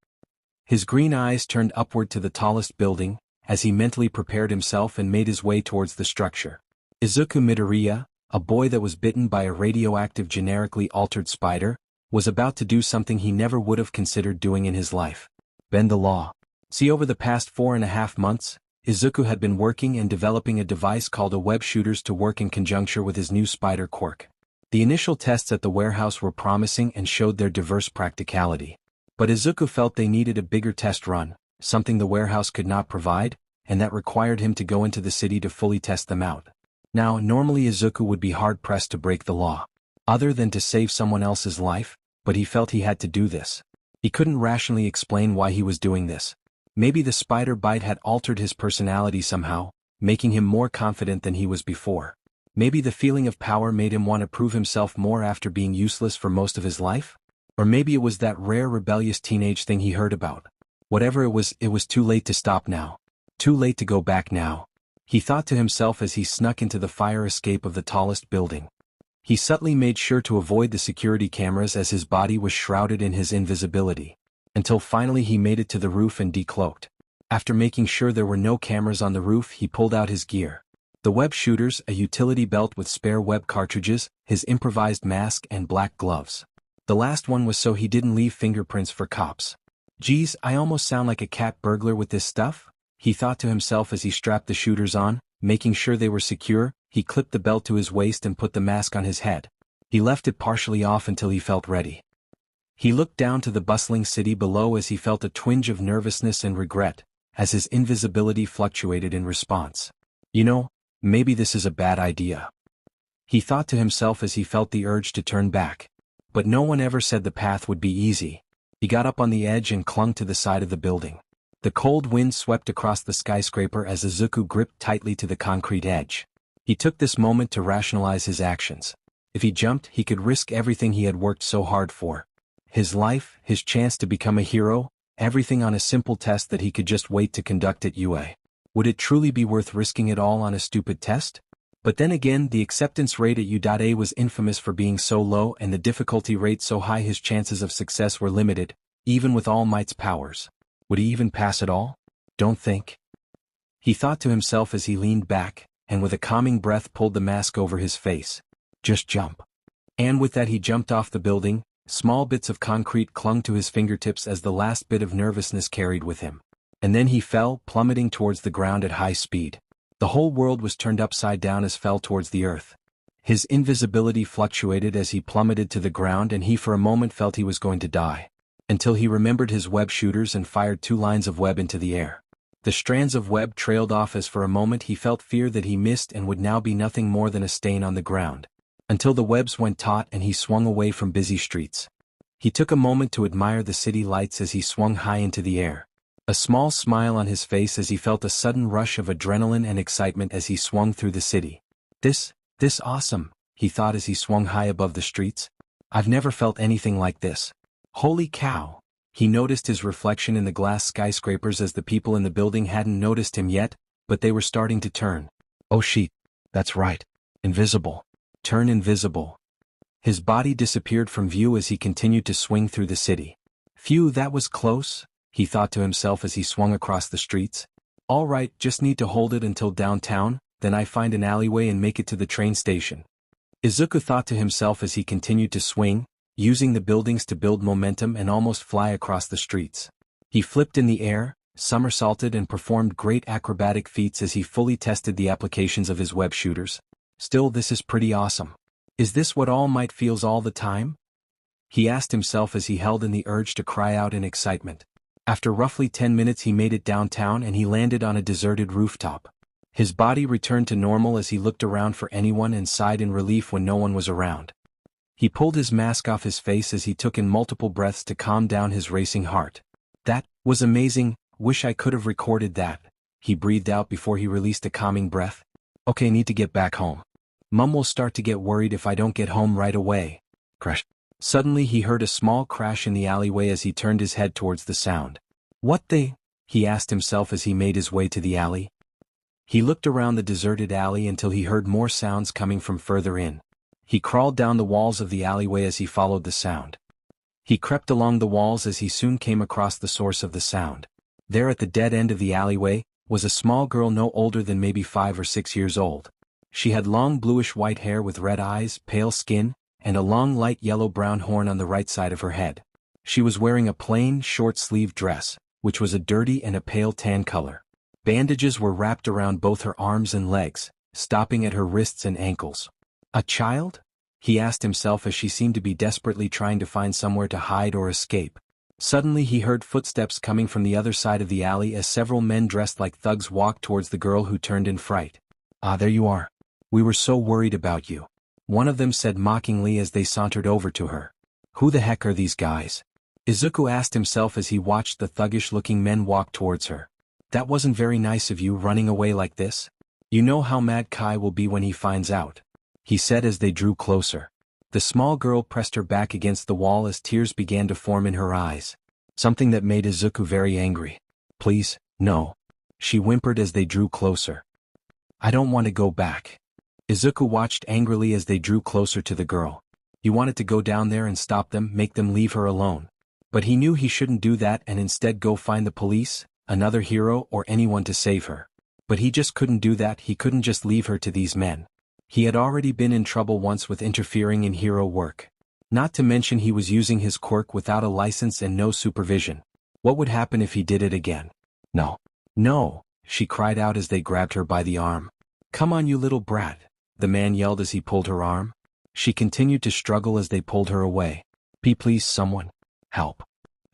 His green eyes turned upward to the tallest building, as he mentally prepared himself and made his way towards the structure. Izuku Midoriya, a boy that was bitten by a radioactive genetically altered spider, was about to do something he never would have considered doing in his life. Bend the law. See, over the past 4.5 months, Izuku had been working and developing a device called a web shooters to work in conjunction with his new spider Quirk. The initial tests at the warehouse were promising and showed their diverse practicality. But Izuku felt they needed a bigger test run, something the warehouse could not provide, and that required him to go into the city to fully test them out. Now, normally Izuku would be hard-pressed to break the law, other than to save someone else's life, but he felt he had to do this. He couldn't rationally explain why he was doing this. Maybe the spider bite had altered his personality somehow, making him more confident than he was before. Maybe the feeling of power made him want to prove himself more after being useless for most of his life? Or maybe it was that rare rebellious teenage thing he heard about. Whatever it was too late to stop now. Too late to go back now. He thought to himself as he snuck into the fire escape of the tallest building. He subtly made sure to avoid the security cameras as his body was shrouded in his invisibility. Until finally he made it to the roof and decloaked. After making sure there were no cameras on the roof, he pulled out his gear. The web shooters, a utility belt with spare web cartridges, his improvised mask and black gloves. The last one was so he didn't leave fingerprints for cops. Geez, I almost sound like a cat burglar with this stuff, he thought to himself as he strapped the shooters on, making sure they were secure. He clipped the belt to his waist and put the mask on his head. He left it partially off until he felt ready. He looked down to the bustling city below as he felt a twinge of nervousness and regret, as his invisibility fluctuated in response. You know, maybe this is a bad idea, he thought to himself as he felt the urge to turn back. But no one ever said the path would be easy. He got up on the edge and clung to the side of the building. The cold wind swept across the skyscraper as Izuku gripped tightly to the concrete edge. He took this moment to rationalize his actions. If he jumped, he could risk everything he had worked so hard for. His life, his chance to become a hero, everything on a simple test that he could just wait to conduct at UA. Would it truly be worth risking it all on a stupid test? But then again, the acceptance rate at U.A was infamous for being so low and the difficulty rate so high his chances of success were limited, even with All Might's powers. Would he even pass it all? Don't think, he thought to himself as he leaned back, and with a calming breath pulled the mask over his face. Just jump. And with that he jumped off the building. Small bits of concrete clung to his fingertips as the last bit of nervousness carried with him. And then he fell, plummeting towards the ground at high speed. The whole world was turned upside down as fell towards the earth. His invisibility fluctuated as he plummeted to the ground, and he for a moment felt he was going to die. Until he remembered his web shooters and fired 2 lines of web into the air. The strands of web trailed off as for a moment he felt fear that he missed and would now be nothing more than a stain on the ground. Until the webs went taut and he swung away from busy streets. He took a moment to admire the city lights as he swung high into the air. A small smile on his face as he felt a sudden rush of adrenaline and excitement as he swung through the city. This awesome, he thought as he swung high above the streets. I've never felt anything like this. Holy cow! He noticed his reflection in the glass skyscrapers as the people in the building hadn't noticed him yet, but they were starting to turn. Oh shit, that's right. Invisible. Turn invisible. His body disappeared from view as he continued to swing through the city. Phew, that was close, he thought to himself as he swung across the streets. All right, just need to hold it until downtown, then I find an alleyway and make it to the train station. Izuku thought to himself as he continued to swing, using the buildings to build momentum and almost fly across the streets. He flipped in the air, somersaulted and performed great acrobatic feats as he fully tested the applications of his web shooters. Still, this is pretty awesome. Is this what All Might feels all the time? He asked himself as he held in the urge to cry out in excitement. After roughly 10 minutes he made it downtown and he landed on a deserted rooftop. His body returned to normal as he looked around for anyone and sighed in relief when no one was around. He pulled his mask off his face as he took in multiple breaths to calm down his racing heart. That was amazing, wish I could have recorded that, he breathed out before he released a calming breath. Okay, need to get back home. Mum will start to get worried if I don't get home right away. Crash. Suddenly he heard a small crash in the alleyway as he turned his head towards the sound. What the? he asked himself as he made his way to the alley. He looked around the deserted alley until he heard more sounds coming from further in. He crawled down the walls of the alleyway as he followed the sound. He crept along the walls as he soon came across the source of the sound. There at the dead end of the alleyway was a small girl no older than maybe 5 or 6 years old. She had long bluish-white hair with red eyes, pale skin, and a long light yellow-brown horn on the right side of her head. She was wearing a plain, short-sleeved dress, which was a dirty and a pale tan color. Bandages were wrapped around both her arms and legs, stopping at her wrists and ankles. A child? He asked himself as she seemed to be desperately trying to find somewhere to hide or escape. Suddenly he heard footsteps coming from the other side of the alley as several men dressed like thugs walked towards the girl who turned in fright. "Ah, there you are. We were so worried about you," one of them said mockingly as they sauntered over to her. "Who the heck are these guys?" Izuku asked himself as he watched the thuggish-looking men walk towards her. "That wasn't very nice of you running away like this. You know how mad Kai will be when he finds out," he said as they drew closer. The small girl pressed her back against the wall as tears began to form in her eyes, something that made Izuku very angry. "Please, no," she whimpered as they drew closer. "I don't want to go back." Izuku watched angrily as they drew closer to the girl. He wanted to go down there and stop them, make them leave her alone. But he knew he shouldn't do that and instead go find the police, another hero, or anyone to save her. But he just couldn't do that. He couldn't just leave her to these men. He had already been in trouble once with interfering in hero work. Not to mention he was using his quirk without a license and no supervision. What would happen if he did it again? "No. No," she cried out as they grabbed her by the arm. "Come on, you little brat," the man yelled as he pulled her arm. She continued to struggle as they pulled her away. Please, someone. Help."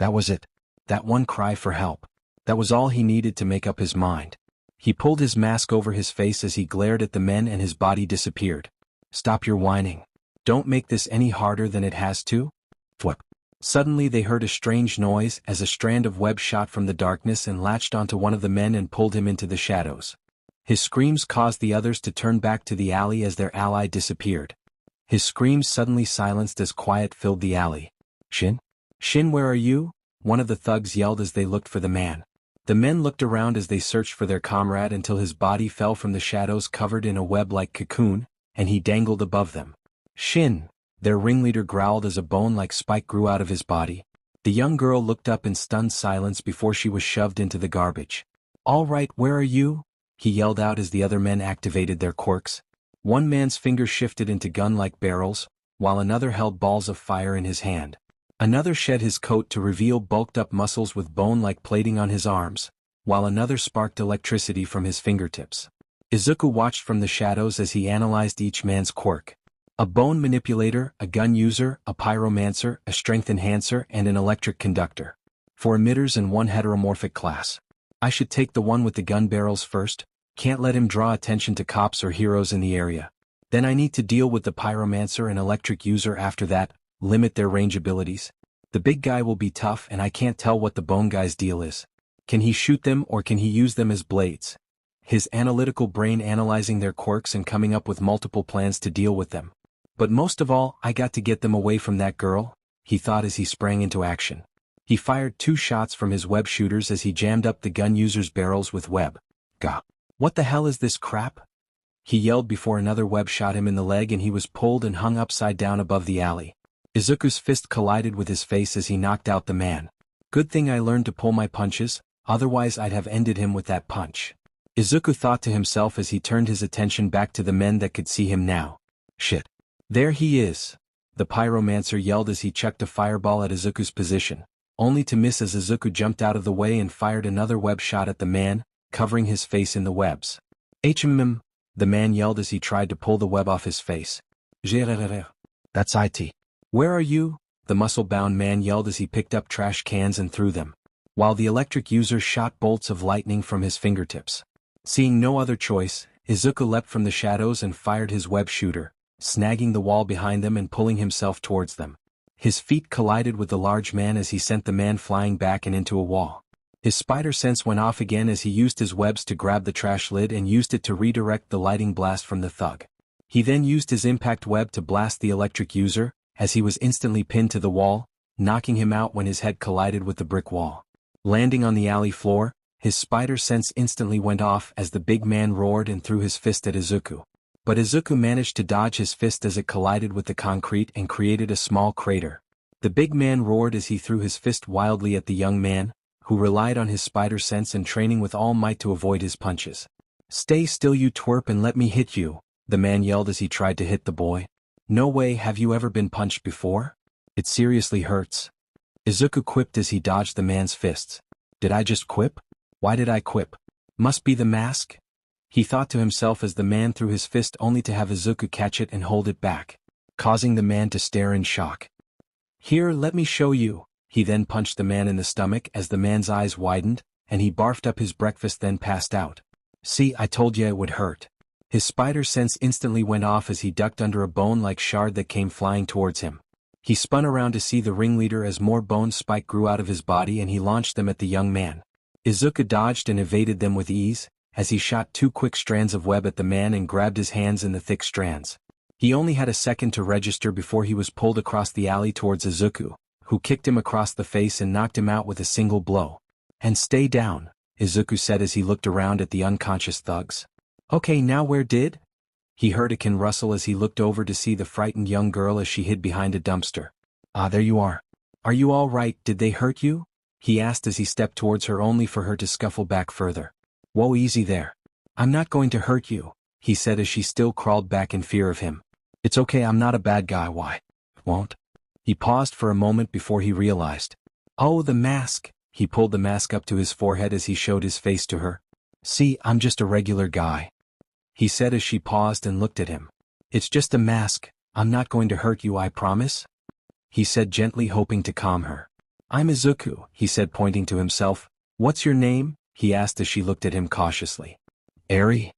That was it. That one cry for help. That was all he needed to make up his mind. He pulled his mask over his face as he glared at the men and his body disappeared. "Stop your whining. Don't make this any harder than it has to." Flip. Suddenly they heard a strange noise as a strand of web shot from the darkness and latched onto one of the men and pulled him into the shadows. His screams caused the others to turn back to the alley as their ally disappeared. His screams suddenly silenced as quiet filled the alley. "Shin? Shin, where are you?" one of the thugs yelled as they looked for the man. The men looked around as they searched for their comrade until his body fell from the shadows covered in a web-like cocoon, and he dangled above them. "Shin!" their ringleader growled as a bone-like spike grew out of his body. The young girl looked up in stunned silence before she was shoved into the garbage. "All right, where are you?" he yelled out as the other men activated their quirks. One man's fingers shifted into gun-like barrels, while another held balls of fire in his hand. Another shed his coat to reveal bulked-up muscles with bone-like plating on his arms, while another sparked electricity from his fingertips. Izuku watched from the shadows as he analyzed each man's quirk. A bone manipulator, a gun user, a pyromancer, a strength enhancer, and an electric conductor. 4 emitters and 1 heteromorphic class. I should take the one with the gun barrels first. Can't let him draw attention to cops or heroes in the area. Then I need to deal with the pyromancer and electric user after that, limit their range abilities. The big guy will be tough and I can't tell what the bone guy's deal is. Can he shoot them or can he use them as blades? His analytical brain analyzing their quirks and coming up with multiple plans to deal with them. But most of all, I got to get them away from that girl, he thought as he sprang into action. He fired 2 shots from his web shooters as he jammed up the gun user's barrels with web. Gah! What the hell is this crap? He yelled before another web shot him in the leg and he was pulled and hung upside down above the alley. Izuku's fist collided with his face as he knocked out the man. Good thing I learned to pull my punches, otherwise I'd have ended him with that punch. Izuku thought to himself as he turned his attention back to the men that could see him now. Shit. There he is. The pyromancer yelled as he chucked a fireball at Izuku's position, only to miss as Izuku jumped out of the way and fired another web shot at the man, covering his face in the webs. HMM, the man yelled as he tried to pull the web off his face. That's IT. Where are you? The muscle-bound man yelled as he picked up trash cans and threw them, while the electric user shot bolts of lightning from his fingertips. Seeing no other choice, Izuku leapt from the shadows and fired his web shooter, snagging the wall behind them and pulling himself towards them. His feet collided with the large man as he sent the man flying back and into a wall. His spider sense went off again as he used his webs to grab the trash lid and used it to redirect the lighting blast from the thug. He then used his impact web to blast the electric user, as he was instantly pinned to the wall, knocking him out when his head collided with the brick wall. Landing on the alley floor, His spider sense instantly went off as the big man roared and threw his fist at Izuku. But Izuku managed to dodge his fist as it collided with the concrete and created a small crater. The big man roared as he threw his fist wildly at the young man, who relied on his spider sense and training with all might to avoid his punches. "Stay still, you twerp, and let me hit you," the man yelled as he tried to hit the boy. "No way, have you ever been punched before? It seriously hurts." Izuku quipped as he dodged the man's fists. "Did I just quip? Why did I quip? Must be the mask?" He thought to himself as the man threw his fist only to have Izuku catch it and hold it back, causing the man to stare in shock. "Here, let me show you." He then punched the man in the stomach as the man's eyes widened, and he barfed up his breakfast then passed out. "See, I told ya it would hurt." His spider sense instantly went off as he ducked under a bone-like shard that came flying towards him. He spun around to see the ringleader as more bone spike grew out of his body and he launched them at the young man. Izuku dodged and evaded them with ease, as he shot 2 quick strands of web at the man and grabbed his hands in the thick strands. He only had a second to register before he was pulled across the alley towards Izuku, who kicked him across the face and knocked him out with a single blow. "And stay down," Izuku said as he looked around at the unconscious thugs. "Okay, now where did?" He heard a can rustle as he looked over to see the frightened young girl as she hid behind a dumpster. "Ah, there you are. Are you all right? Did they hurt you?" he asked as he stepped towards her only for her to scuffle back further. "Whoa, easy there. I'm not going to hurt you," he said as she still crawled back in fear of him. "It's okay, I'm not a bad guy, why? Won't?" He paused for a moment before he realized. "Oh, the mask." He pulled the mask up to his forehead as he showed his face to her. "See, I'm just a regular guy," he said as she paused and looked at him. "It's just a mask, I'm not going to hurt you, I promise," he said gently, hoping to calm her. "I'm Izuku," he said pointing to himself. "What's your name?" he asked as she looked at him cautiously. "Eri,"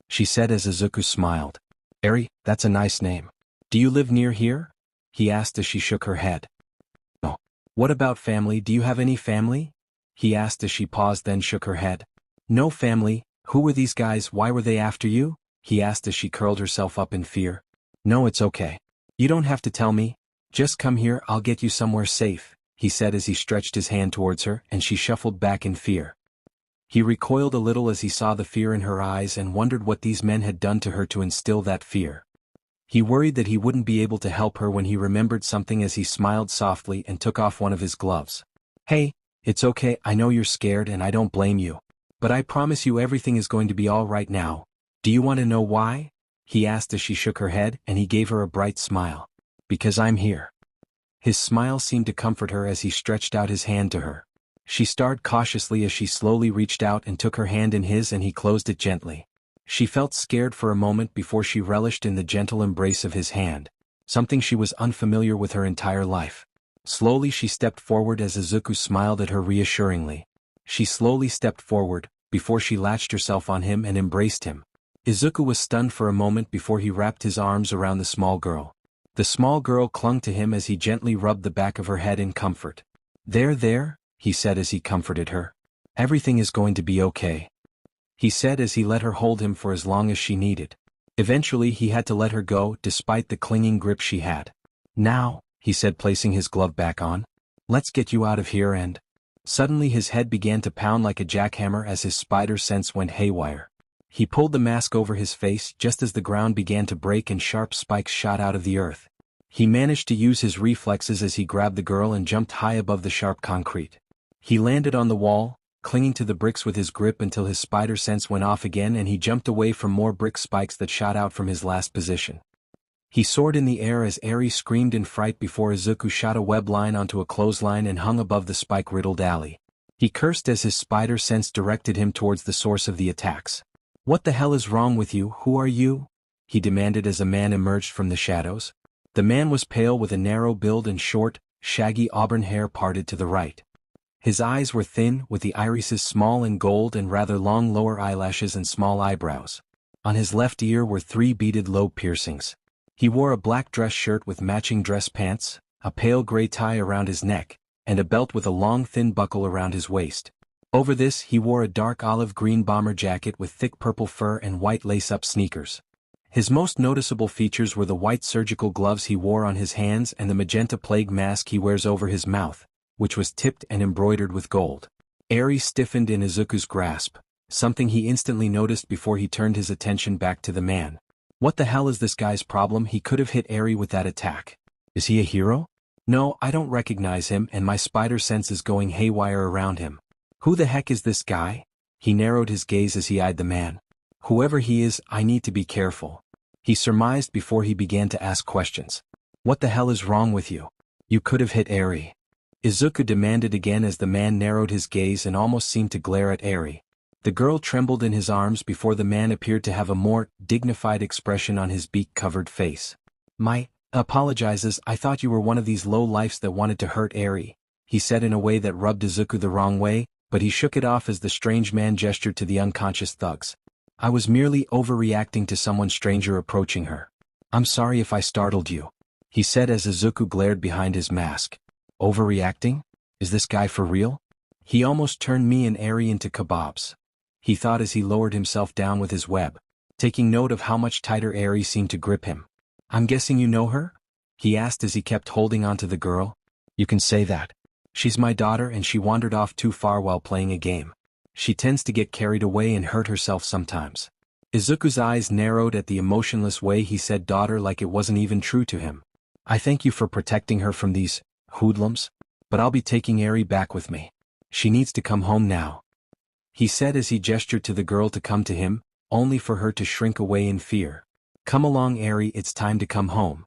she said as Izuku smiled. "Eri, that's a nice name. Do you live near here?" he asked as she shook her head. "No." "What about family? Do you have any family?" he asked as she paused then shook her head. "No family. Who were these guys? Why were they after you?" he asked as she curled herself up in fear. "No, it's okay. You don't have to tell me. Just come here, I'll get you somewhere safe," he said as he stretched his hand towards her and she shuffled back in fear. He recoiled a little as he saw the fear in her eyes and wondered what these men had done to her to instill that fear. He worried that he wouldn't be able to help her when he remembered something as he smiled softly and took off one of his gloves. "Hey, it's okay, I know you're scared and I don't blame you. But I promise you everything is going to be all right now. Do you want to know why?" he asked as she shook her head and he gave her a bright smile. "Because I'm here." His smile seemed to comfort her as he stretched out his hand to her. She started cautiously as she slowly reached out and took her hand in his and he closed it gently. She felt scared for a moment before she relished in the gentle embrace of his hand, something she was unfamiliar with her entire life. Slowly she stepped forward as Izuku smiled at her reassuringly. She slowly stepped forward, before she latched herself on him and embraced him. Izuku was stunned for a moment before he wrapped his arms around the small girl. The small girl clung to him as he gently rubbed the back of her head in comfort. There, he said as he comforted her. "Everything is going to be okay," he said as he let her hold him for as long as she needed. Eventually he had to let her go despite the clinging grip she had. "Now," he said placing his glove back on, "let's get you out of here and—" Suddenly his head began to pound like a jackhammer as his spider sense went haywire. He pulled the mask over his face just as the ground began to break and sharp spikes shot out of the earth. He managed to use his reflexes as he grabbed the girl and jumped high above the sharp concrete. He landed on the wall, clinging to the bricks with his grip until his spider sense went off again and he jumped away from more brick spikes that shot out from his last position. He soared in the air as Eri screamed in fright before Izuku shot a web line onto a clothesline and hung above the spike-riddled alley. He cursed as his spider sense directed him towards the source of the attacks. "What the hell is wrong with you? Who are you?" he demanded as a man emerged from the shadows. The man was pale with a narrow build and short, shaggy auburn hair parted to the right. His eyes were thin, with the irises small and gold and rather long lower eyelashes and small eyebrows. On his left ear were 3 beaded lobe piercings. He wore a black dress shirt with matching dress pants, a pale gray tie around his neck, and a belt with a long thin buckle around his waist. Over this he wore a dark olive green bomber jacket with thick purple fur and white lace-up sneakers. His most noticeable features were the white surgical gloves he wore on his hands and the magenta plague mask he wears over his mouth, which was tipped and embroidered with gold. Eri stiffened in Izuku's grasp, something he instantly noticed before he turned his attention back to the man. What the hell is this guy's problem? He could have hit Eri with that attack. Is he a hero? No, I don't recognize him and my spider sense is going haywire around him. Who the heck is this guy? He narrowed his gaze as he eyed the man. Whoever he is, I need to be careful. He surmised before he began to ask questions. What the hell is wrong with you? You could have hit Eri. Izuku demanded again as the man narrowed his gaze and almost seemed to glare at Eri. The girl trembled in his arms before the man appeared to have a more dignified expression on his beak-covered face. Apologizes, I thought you were one of these low-lifes that wanted to hurt Eri, he said in a way that rubbed Izuku the wrong way, but he shook it off as the strange man gestured to the unconscious thugs. I was merely overreacting to someone stranger approaching her. I'm sorry if I startled you, he said as Izuku glared behind his mask. Overreacting? Is this guy for real? He almost turned me and Eri into kebabs, he thought as he lowered himself down with his web, taking note of how much tighter Eri seemed to grip him. I'm guessing you know her? He asked as he kept holding onto the girl. You can say that. She's my daughter and she wandered off too far while playing a game. She tends to get carried away and hurt herself sometimes. Izuku's eyes narrowed at the emotionless way he said daughter like it wasn't even true to him. I thank you for protecting her from these hoodlums, but I'll be taking Eri back with me. She needs to come home now, he said as he gestured to the girl to come to him, only for her to shrink away in fear. Come along Eri, it's time to come home,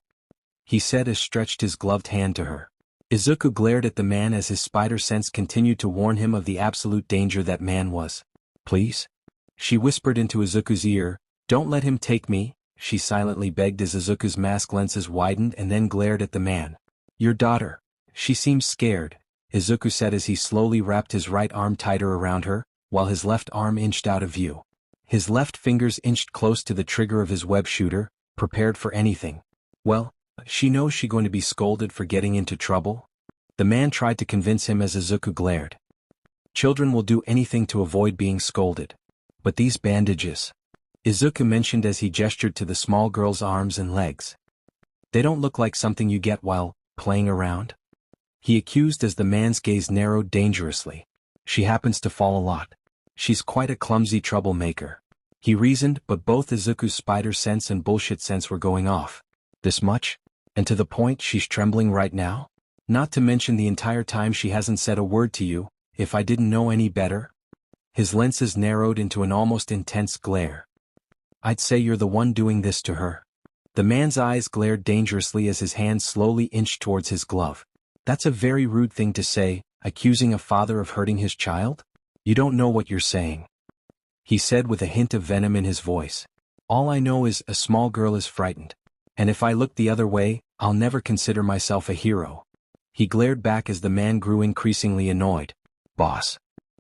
he said as stretched his gloved hand to her. Izuku glared at the man as his spider sense continued to warn him of the absolute danger that man was. Please? She whispered into Izuku's ear. Don't let him take me, she silently begged as Izuku's mask lenses widened and then glared at the man. Your daughter. She seems scared, Izuku said as he slowly wrapped his right arm tighter around her, while his left arm inched out of view. His left fingers inched close to the trigger of his web shooter, prepared for anything. Well, she knows she's going to be scolded for getting into trouble? The man tried to convince him as Izuku glared. Children will do anything to avoid being scolded. But these bandages, Izuku mentioned as he gestured to the small girl's arms and legs. They don't look like something you get while playing around? He accused as the man's gaze narrowed dangerously. She happens to fall a lot. She's quite a clumsy troublemaker, he reasoned, but both Izuku's spider sense and bullshit sense were going off. This much? And to the point she's trembling right now? Not to mention the entire time she hasn't said a word to you, if I didn't know any better? His lenses narrowed into an almost intense glare. I'd say you're the one doing this to her. The man's eyes glared dangerously as his hand slowly inched towards his glove. That's a very rude thing to say, accusing a father of hurting his child? You don't know what you're saying, he said with a hint of venom in his voice. All I know is a small girl is frightened. And if I look the other way, I'll never consider myself a hero. He glared back as the man grew increasingly annoyed. Boss.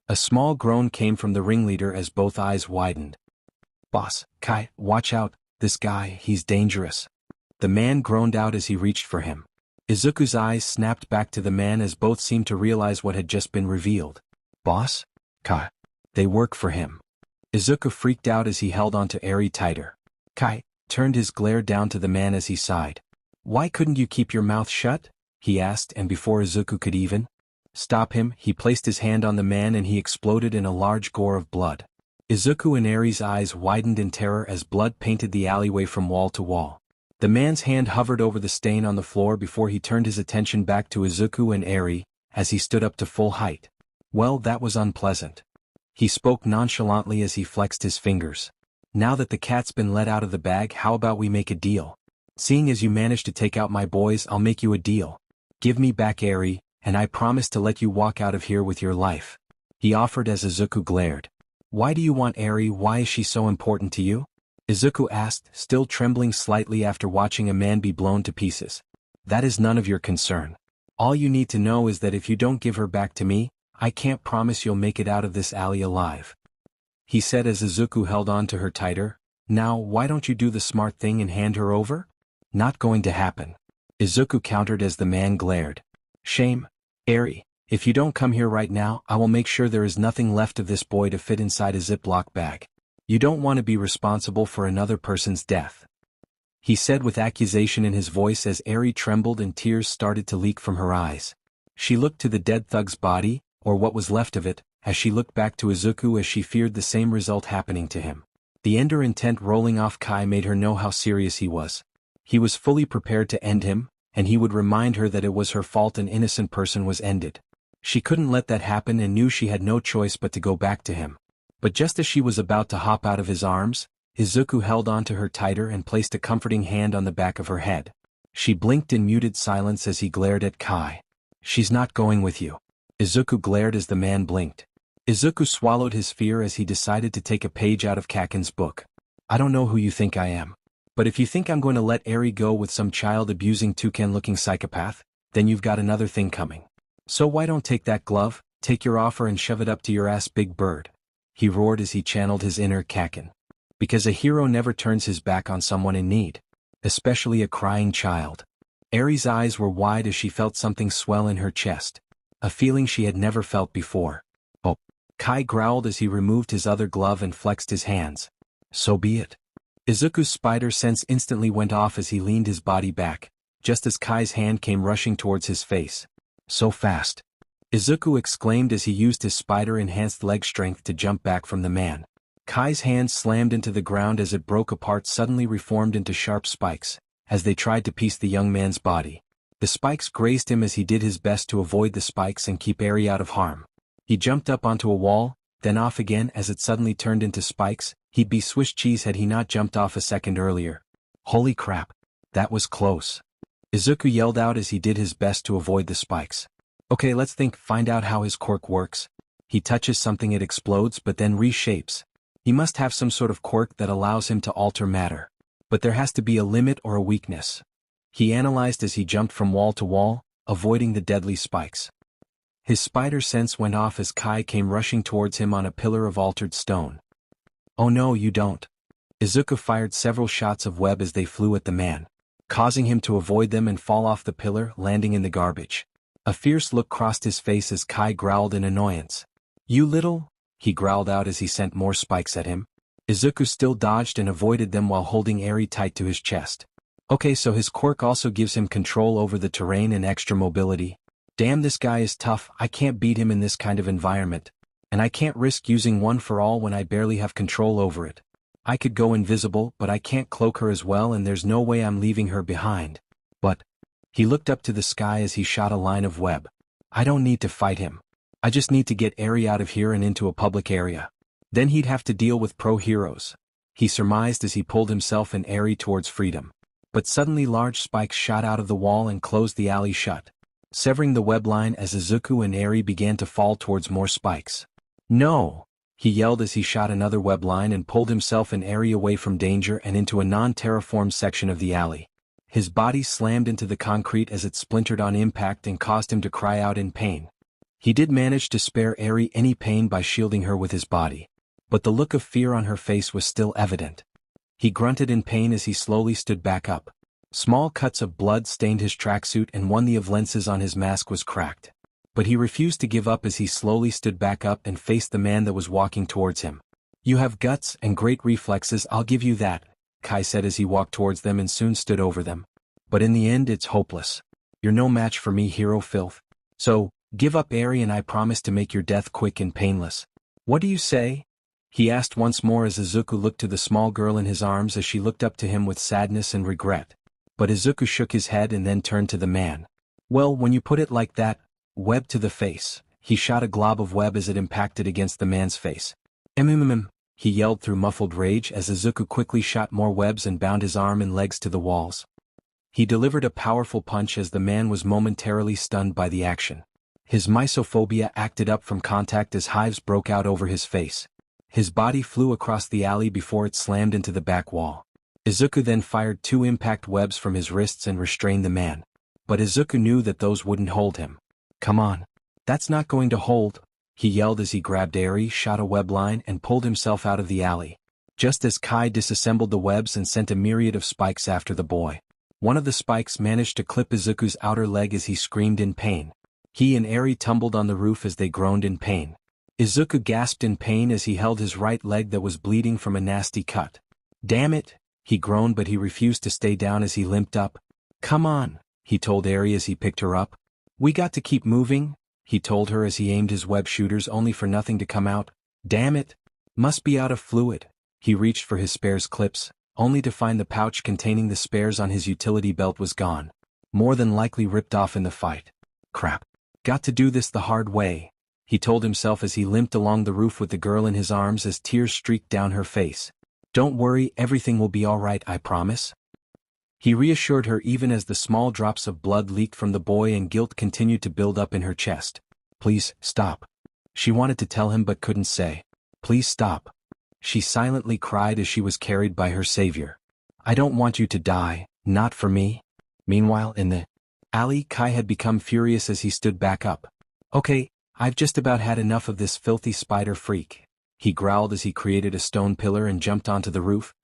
A small groan came from the ringleader as both eyes widened. Boss, Kai, watch out, this guy, he's dangerous. The man groaned out as he reached for him. Izuku's eyes snapped back to the man as both seemed to realize what had just been revealed. Boss? Kai. They work for him. Izuku freaked out as he held onto Eri tighter. Kai turned his glare down to the man as he sighed. Why couldn't you keep your mouth shut? He asked, and before Izuku could even stop him, he placed his hand on the man and he exploded in a large gore of blood. Izuku and Eri's eyes widened in terror as blood painted the alleyway from wall to wall. The man's hand hovered over the stain on the floor before he turned his attention back to Izuku and Eri, as he stood up to full height. Well, that was unpleasant. He spoke nonchalantly as he flexed his fingers. Now that the cat's been let out of the bag, how about we make a deal? Seeing as you managed to take out my boys, I'll make you a deal. Give me back Eri, and I promise to let you walk out of here with your life, he offered as Izuku glared. Why do you want Eri? Why is she so important to you? Izuku asked, still trembling slightly after watching a man be blown to pieces. That is none of your concern. All you need to know is that if you don't give her back to me, I can't promise you'll make it out of this alley alive, he said as Izuku held on to her tighter. Now, why don't you do the smart thing and hand her over? Not going to happen, Izuku countered as the man glared. Shame. Eri, if you don't come here right now, I will make sure there is nothing left of this boy to fit inside a Ziploc bag. You don't want to be responsible for another person's death, he said with accusation in his voice as Eri trembled and tears started to leak from her eyes. She looked to the dead thug's body, or what was left of it, as she looked back to Izuku as she feared the same result happening to him. The ender intent rolling off Kai made her know how serious he was. He was fully prepared to end him, and he would remind her that it was her fault an innocent person was ended. She couldn't let that happen and knew she had no choice but to go back to him. But just as she was about to hop out of his arms, Izuku held on to her tighter and placed a comforting hand on the back of her head. She blinked in muted silence as he glared at Kai. "She's not going with you." Izuku glared as the man blinked. Izuku swallowed his fear as he decided to take a page out of Kaken's book. "I don't know who you think I am. But if you think I'm going to let Eri go with some child-abusing toucan-looking psychopath, then you've got another thing coming. So why don't take that glove, take your offer and shove it up to your ass, big bird," he roared as he channeled his inner Kaken. Because a hero never turns his back on someone in need. Especially a crying child. Eri's eyes were wide as she felt something swell in her chest. A feeling she had never felt before. "Oh." Kai growled as he removed his other glove and flexed his hands. "So be it." Izuku's spider sense instantly went off as he leaned his body back, just as Kai's hand came rushing towards his face. "So fast." Izuku exclaimed as he used his spider-enhanced leg strength to jump back from the man. Kai's hand slammed into the ground as it broke apart, suddenly reformed into sharp spikes, as they tried to piece the young man's body. The spikes grazed him as he did his best to avoid the spikes and keep Eri out of harm. He jumped up onto a wall, then off again as it suddenly turned into spikes. He'd be Swiss cheese had he not jumped off a second earlier. Holy crap. That was close. Izuku yelled out as he did his best to avoid the spikes. "Okay, let's find out how his quirk works." He touches something, it explodes but then reshapes. He must have some sort of quirk that allows him to alter matter. But there has to be a limit or a weakness. He analyzed as he jumped from wall to wall, avoiding the deadly spikes. His spider sense went off as Kai came rushing towards him on a pillar of altered stone. "Oh no, you don't." Izuku fired several shots of web as they flew at the man, causing him to avoid them and fall off the pillar, landing in the garbage. A fierce look crossed his face as Kai growled in annoyance. "You little..." he growled out as he sent more spikes at him. Izuku still dodged and avoided them while holding Eri tight to his chest. Okay, so his quirk also gives him control over the terrain and extra mobility. Damn, this guy is tough. I can't beat him in this kind of environment. And I can't risk using one for all when I barely have control over it. I could go invisible, but I can't cloak her as well, and there's no way I'm leaving her behind. But... He looked up to the sky as he shot a line of web. "I don't need to fight him. I just need to get Eri out of here and into a public area. Then he'd have to deal with pro-heroes," he surmised as he pulled himself and Eri towards freedom. But suddenly large spikes shot out of the wall and closed the alley shut, severing the web line as Izuku and Eri began to fall towards more spikes. "No!" he yelled as he shot another web line and pulled himself and Eri away from danger and into a non-terraformed section of the alley. His body slammed into the concrete as it splintered on impact and caused him to cry out in pain. He did manage to spare Eri any pain by shielding her with his body. But the look of fear on her face was still evident. He grunted in pain as he slowly stood back up. Small cuts of blood stained his tracksuit and one of the lenses on his mask was cracked. But he refused to give up as he slowly stood back up and faced the man that was walking towards him. "You have guts and great reflexes, I'll give you that," Kai said as he walked towards them and soon stood over them. "But in the end it's hopeless. You're no match for me, hero filth. So, give up Eri and I promise to make your death quick and painless. What do you say?" he asked once more as Izuku looked to the small girl in his arms as she looked up to him with sadness and regret. But Izuku shook his head and then turned to the man. "Well, when you put it like that, web to the face." He shot a glob of web as it impacted against the man's face. He yelled through muffled rage as Izuku quickly shot more webs and bound his arm and legs to the walls. He delivered a powerful punch as the man was momentarily stunned by the action. His mysophobia acted up from contact as hives broke out over his face. His body flew across the alley before it slammed into the back wall. Izuku then fired 2 impact webs from his wrists and restrained the man. But Izuku knew that those wouldn't hold him. "Come on. That's not going to hold," he yelled as he grabbed Eri, shot a web line and pulled himself out of the alley. Just as Kai disassembled the webs and sent a myriad of spikes after the boy. One of the spikes managed to clip Izuku's outer leg as he screamed in pain. He and Eri tumbled on the roof as they groaned in pain. Izuku gasped in pain as he held his right leg that was bleeding from a nasty cut. "Damn it," he groaned, but he refused to stay down as he limped up. "Come on," he told Eri as he picked her up. "We got to keep moving." he told her as he aimed his web shooters only for nothing to come out. Damn it! Must be out of fluid. He reached for his spares clips, only to find the pouch containing the spares on his utility belt was gone. More than likely ripped off in the fight. Crap. Got to do this the hard way, he told himself as he limped along the roof with the girl in his arms as tears streaked down her face. Don't worry, everything will be all right, I promise. He reassured her even as the small drops of blood leaked from the boy and guilt continued to build up in her chest. Please, stop. She wanted to tell him but couldn't say. Please stop. She silently cried as she was carried by her savior. I don't want you to die, not for me. Meanwhile, in the alley, Kai had become furious as he stood back up. Okay, I've just about had enough of this filthy spider freak, he growled as he created a stone pillar and jumped onto the roof.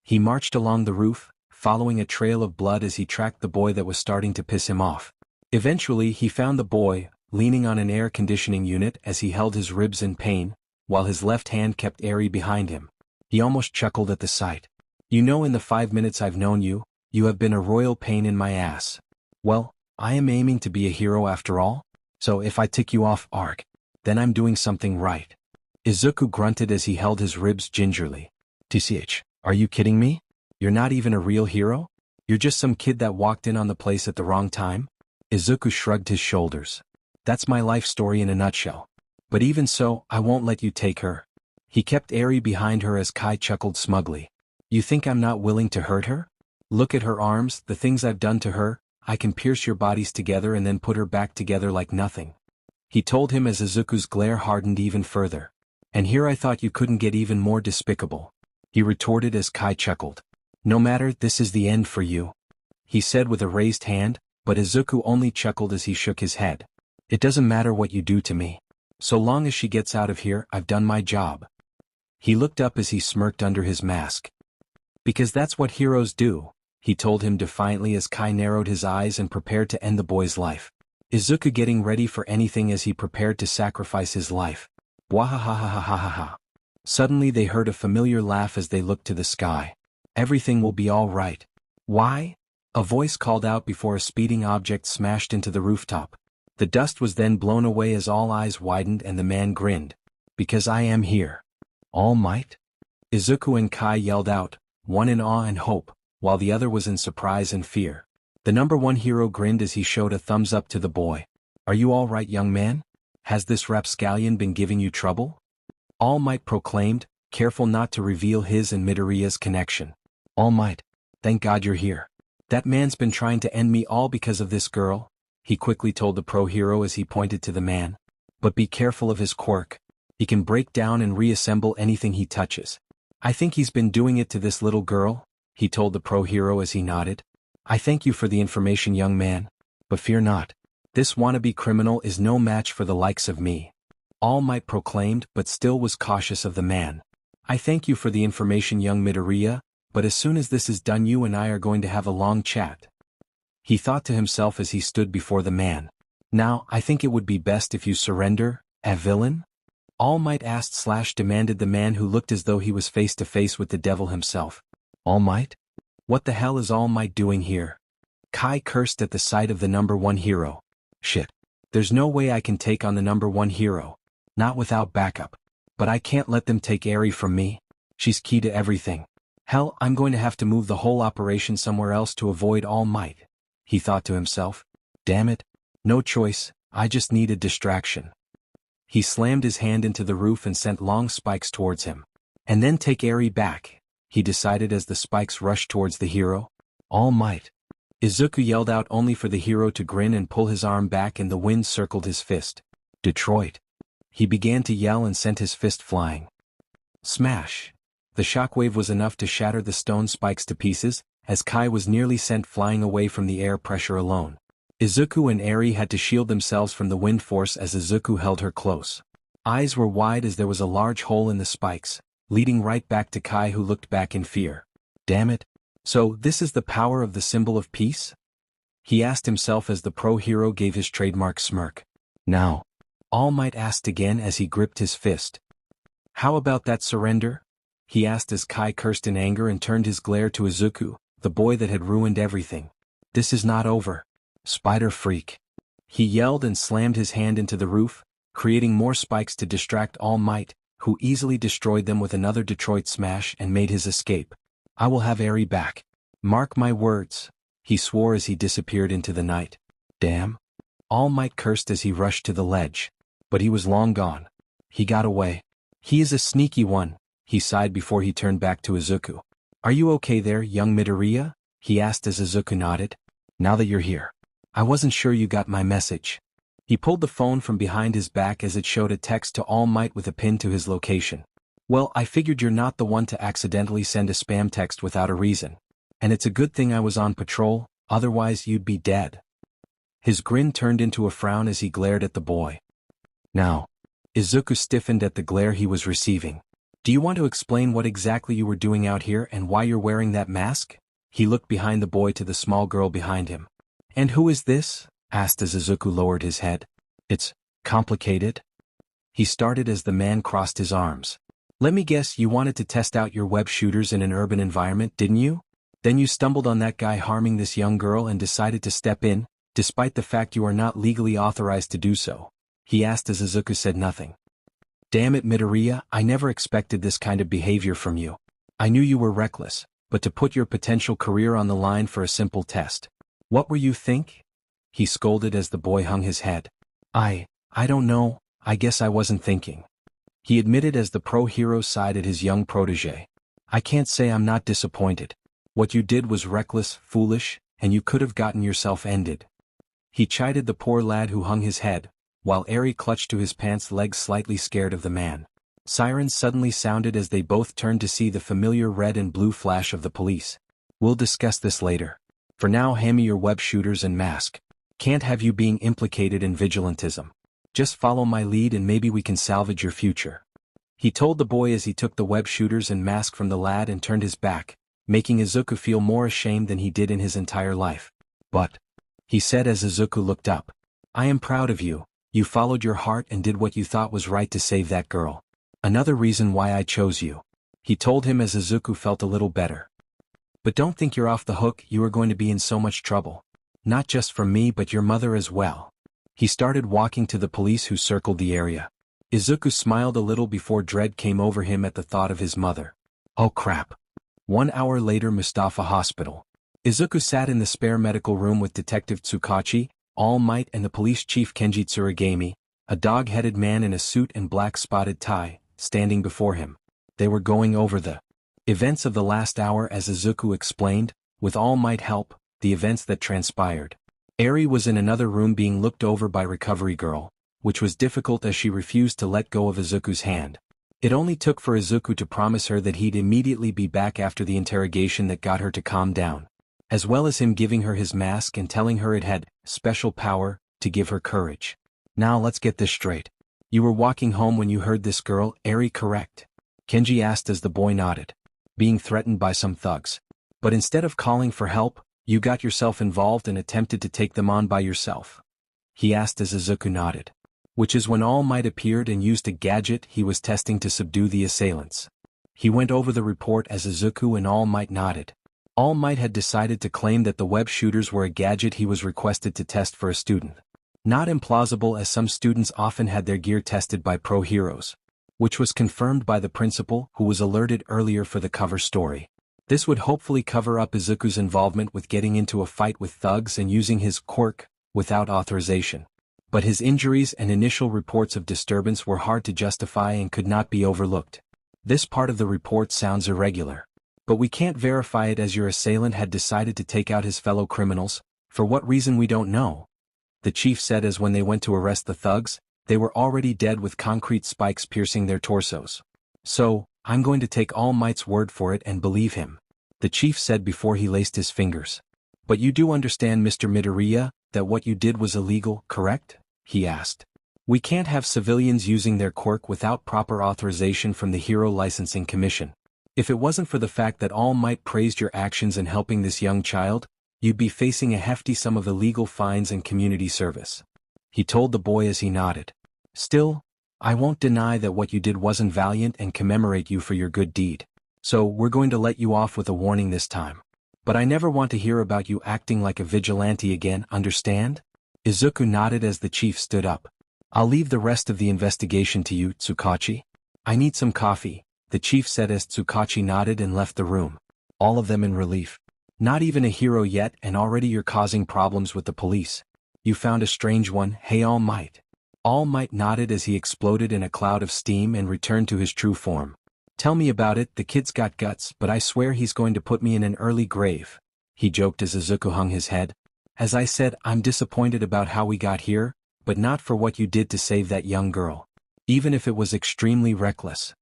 He marched along the roof, following a trail of blood as he tracked the boy that was starting to piss him off. Eventually he found the boy, leaning on an air conditioning unit as he held his ribs in pain, while his left hand kept Eri behind him. He almost chuckled at the sight. You know, in the 5 minutes I've known you, you have been a royal pain in my ass. Well, I am aiming to be a hero after all, so if I tick you off, Ark, then I'm doing something right. Izuku grunted as he held his ribs gingerly. TCH, are you kidding me? You're not even a real hero? You're just some kid that walked in on the place at the wrong time? Izuku shrugged his shoulders. That's my life story in a nutshell. But even so, I won't let you take her. He kept Eri behind her as Kai chuckled smugly. You think I'm not willing to hurt her? Look at her arms, the things I've done to her. I can pierce your bodies together and then put her back together like nothing. He told him as Izuku's glare hardened even further. And here I thought you couldn't get even more despicable. He retorted as Kai chuckled. No matter, this is the end for you. He said with a raised hand, but Izuku only chuckled as he shook his head. It doesn't matter what you do to me. So long as she gets out of here, I've done my job. He looked up as he smirked under his mask. Because that's what heroes do, he told him defiantly as Kai narrowed his eyes and prepared to end the boy's life. Izuku getting ready for anything as he prepared to sacrifice his life. Wahahahahahaha. Suddenly they heard a familiar laugh as they looked to the sky. Everything will be all right. Why? A voice called out before a speeding object smashed into the rooftop. The dust was then blown away as all eyes widened and the man grinned. Because I am here. All Might? Izuku and Kai yelled out, one in awe and hope, while the other was in surprise and fear. The number one hero grinned as he showed a thumbs up to the boy. Are you all right, young man? Has this rapscallion been giving you trouble? All Might proclaimed, careful not to reveal his and Midoriya's connection. All Might, thank God you're here. That man's been trying to end me all because of this girl, he quickly told the pro hero as he pointed to the man. But be careful of his quirk. He can break down and reassemble anything he touches. I think he's been doing it to this little girl, he told the pro hero as he nodded. I thank you for the information, young man. But fear not. This wannabe criminal is no match for the likes of me. All Might proclaimed, but still was cautious of the man. I thank you for the information, young Midoriya, but as soon as this is done you and I are going to have a long chat. He thought to himself as he stood before the man. Now, I think it would be best if you surrender, villain? All Might asked/demanded the man who looked as though he was face to face with the devil himself. All Might? What the hell is All Might doing here? Kai cursed at the sight of the number one hero. Shit. There's no way I can take on the number one hero. Not without backup. But I can't let them take Eri from me. She's key to everything. Hell, I'm going to have to move the whole operation somewhere else to avoid All Might. He thought to himself. Damn it. No choice, I just need a distraction. He slammed his hand into the roof and sent long spikes towards him. And then take Eri back, he decided as the spikes rushed towards the hero. All Might. Izuku yelled out only for the hero to grin and pull his arm back and the wind circled his fist. Detroit. He began to yell and sent his fist flying. Smash. The shockwave was enough to shatter the stone spikes to pieces, as Kai was nearly sent flying away from the air pressure alone. Izuku and Eri had to shield themselves from the wind force as Izuku held her close. Eyes were wide as there was a large hole in the spikes, leading right back to Kai who looked back in fear. Damn it. So, this is the power of the symbol of peace? He asked himself as the pro-hero gave his trademark smirk. Now. All Might asked again as he gripped his fist. How about that surrender? He asked as Kai cursed in anger and turned his glare to Izuku, the boy that had ruined everything. This is not over. Spider freak. He yelled and slammed his hand into the roof, creating more spikes to distract All Might, who easily destroyed them with another Detroit smash and made his escape. I will have Eri back. Mark my words, he swore as he disappeared into the night. Damn. All Might cursed as he rushed to the ledge. But he was long gone. He got away. He is a sneaky one, he sighed before he turned back to Izuku. Are you okay there, young Midoriya? He asked as Izuku nodded. Now that you're here. I wasn't sure you got my message. He pulled the phone from behind his back as it showed a text to All Might with a pin to his location. Well, I figured you're not the one to accidentally send a spam text without a reason. And it's a good thing I was on patrol, otherwise you'd be dead. His grin turned into a frown as he glared at the boy. Now, Izuku stiffened at the glare he was receiving. Do you want to explain what exactly you were doing out here and why you're wearing that mask? He looked behind the boy to the small girl behind him. And who is this? Asked as Izuku lowered his head. It's complicated. He started as the man crossed his arms. Let me guess, you wanted to test out your web shooters in an urban environment, didn't you? Then you stumbled on that guy harming this young girl and decided to step in, despite the fact you are not legally authorized to do so. He asked as Izuku said nothing. Damn it, Midoriya, I never expected this kind of behavior from you. I knew you were reckless, but to put your potential career on the line for a simple test. What were you think? He scolded as the boy hung his head. I don't know, I guess I wasn't thinking. He admitted as the pro-hero sighed at his young protege. I can't say I'm not disappointed. What you did was reckless, foolish, and you could have gotten yourself ended. He chided the poor lad who hung his head, while Eri clutched to his pants legs slightly scared of the man. Sirens suddenly sounded as they both turned to see the familiar red and blue flash of the police. We'll discuss this later. For now, hand me your web shooters and mask. Can't have you being implicated in vigilantism. Just follow my lead and maybe we can salvage your future. He told the boy as he took the web shooters and mask from the lad and turned his back, making Izuku feel more ashamed than he did in his entire life. But, he said as Izuku looked up, I am proud of you. You followed your heart and did what you thought was right to save that girl. Another reason why I chose you. He told him as Izuku felt a little better. But don't think you're off the hook, you are going to be in so much trouble. Not just from me but your mother as well. He started walking to the police who circled the area. Izuku smiled a little before dread came over him at the thought of his mother. Oh crap. 1 hour later, Mustafa Hospital. Izuku sat in the spare medical room with Detective Tsukachi, All Might and the police chief Kenji Tsurigami, a dog-headed man in a suit and black spotted tie, standing before him. They were going over the events of the last hour as Izuku explained, with All Might help, the events that transpired. Eri was in another room being looked over by Recovery Girl, which was difficult as she refused to let go of Izuku's hand. It only took for Izuku to promise her that he'd immediately be back after the interrogation that got her to calm down, as well as him giving her his mask and telling her it had special power to give her courage. Now let's get this straight. You were walking home when you heard this girl, Eri, correct? Kenji asked as the boy nodded. Being threatened by some thugs. But instead of calling for help, you got yourself involved and attempted to take them on by yourself. He asked as Izuku nodded. Which is when All Might appeared and used a gadget he was testing to subdue the assailants. He went over the report as Izuku and All Might nodded. All Might had decided to claim that the web shooters were a gadget he was requested to test for a student. Not implausible as some students often had their gear tested by pro heroes. Which was confirmed by the principal who was alerted earlier for the cover story. This would hopefully cover up Izuku's involvement with getting into a fight with thugs and using his quirk without authorization. But his injuries and initial reports of disturbance were hard to justify and could not be overlooked. This part of the report sounds irregular. But we can't verify it as your assailant had decided to take out his fellow criminals, for what reason we don't know. The chief said as when they went to arrest the thugs, they were already dead with concrete spikes piercing their torsos. So, I'm going to take All Might's word for it and believe him. The chief said before he laced his fingers. But you do understand, Mr. Midoriya, that what you did was illegal, correct? He asked. We can't have civilians using their quirk without proper authorization from the Hero Licensing Commission. If it wasn't for the fact that All Might praised your actions in helping this young child, you'd be facing a hefty sum of illegal fines and community service. He told the boy as he nodded. Still, I won't deny that what you did wasn't valiant and commemorate you for your good deed. So we're going to let you off with a warning this time. But I never want to hear about you acting like a vigilante again, understand? Izuku nodded as the chief stood up. I'll leave the rest of the investigation to you, Tsukachi. I need some coffee, the chief said as Tsukachi nodded and left the room. All of them in relief. Not even a hero yet and already you're causing problems with the police. You found a strange one, hey All Might. All Might nodded as he exploded in a cloud of steam and returned to his true form. Tell me about it, the kid's got guts, but I swear he's going to put me in an early grave. He joked as Izuku hung his head. As I said, I'm disappointed about how we got here, but not for what you did to save that young girl. Even if it was extremely reckless.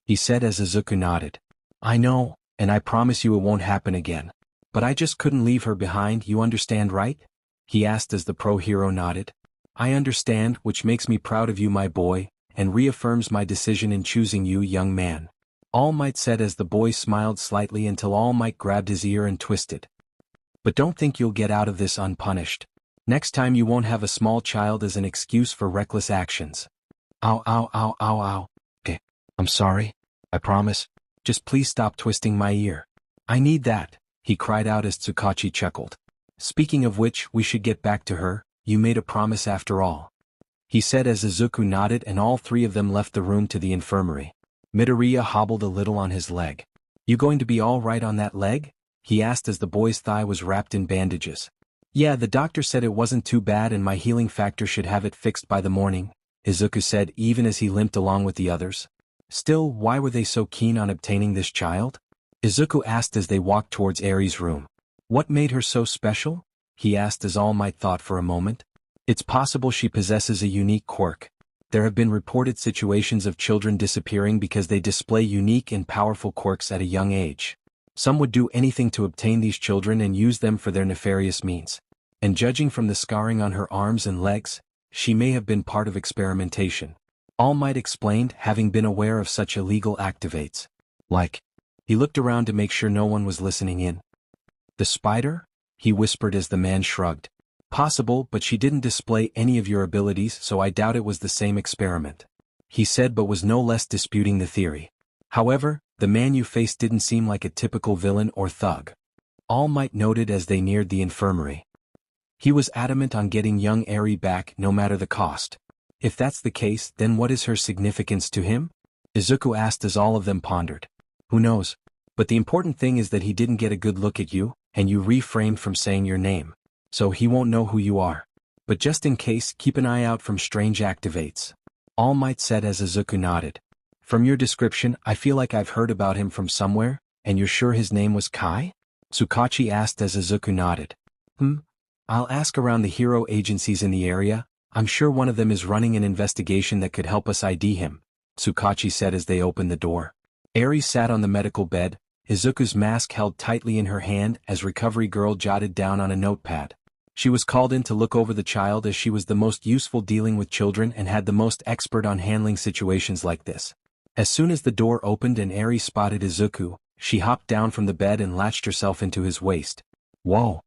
He said as Izuku nodded. I know, and I promise you it won't happen again. But I just couldn't leave her behind, you understand, right? He asked as the pro-hero nodded. I understand, which makes me proud of you, my boy, and reaffirms my decision in choosing you, young man. All Might said as the boy smiled slightly until All Might grabbed his ear and twisted. But don't think you'll get out of this unpunished. Next time you won't have a small child as an excuse for reckless actions. Ow ow ow ow ow. Okay, I'm sorry. I promise. Just please stop twisting my ear. I need that, he cried out as Tsukachi chuckled. Speaking of which, we should get back to her, you made a promise after all. He said as Izuku nodded and all three of them left the room to the infirmary. Midoriya hobbled a little on his leg. You going to be all right on that leg? He asked as the boy's thigh was wrapped in bandages. Yeah, the doctor said it wasn't too bad and my healing factor should have it fixed by the morning, Izuku said even as he limped along with the others. Still, why were they so keen on obtaining this child? Izuku asked as they walked towards Eri's room. What made her so special? He asked as All Might thought for a moment. It's possible she possesses a unique quirk. There have been reported situations of children disappearing because they display unique and powerful quirks at a young age. Some would do anything to obtain these children and use them for their nefarious means. And judging from the scarring on her arms and legs, she may have been part of experimentation. All Might explained, having been aware of such illegal activates. Like. He looked around to make sure no one was listening in. The spider? He whispered as the man shrugged. Possible, but she didn't display any of your abilities, so I doubt it was the same experiment. He said, but was no less disputing the theory. However, the man you faced didn't seem like a typical villain or thug. All Might noted as they neared the infirmary. He was adamant on getting young Eri back no matter the cost. If that's the case, then what is her significance to him? Izuku asked as all of them pondered. Who knows? But the important thing is that he didn't get a good look at you, and you refrained from saying your name. So he won't know who you are. But just in case, keep an eye out from strange activates. All Might said as Izuku nodded. From your description, I feel like I've heard about him from somewhere, and you're sure his name was Kai? Tsukachi asked as Izuku nodded. I'll ask around the hero agencies in the area. I'm sure one of them is running an investigation that could help us ID him, Tsukachi said as they opened the door. Eri sat on the medical bed, Izuku's mask held tightly in her hand as Recovery Girl jotted down on a notepad. She was called in to look over the child as she was the most useful dealing with children and had the most expert on handling situations like this. As soon as the door opened and Eri spotted Izuku, she hopped down from the bed and latched herself into his waist. Whoa!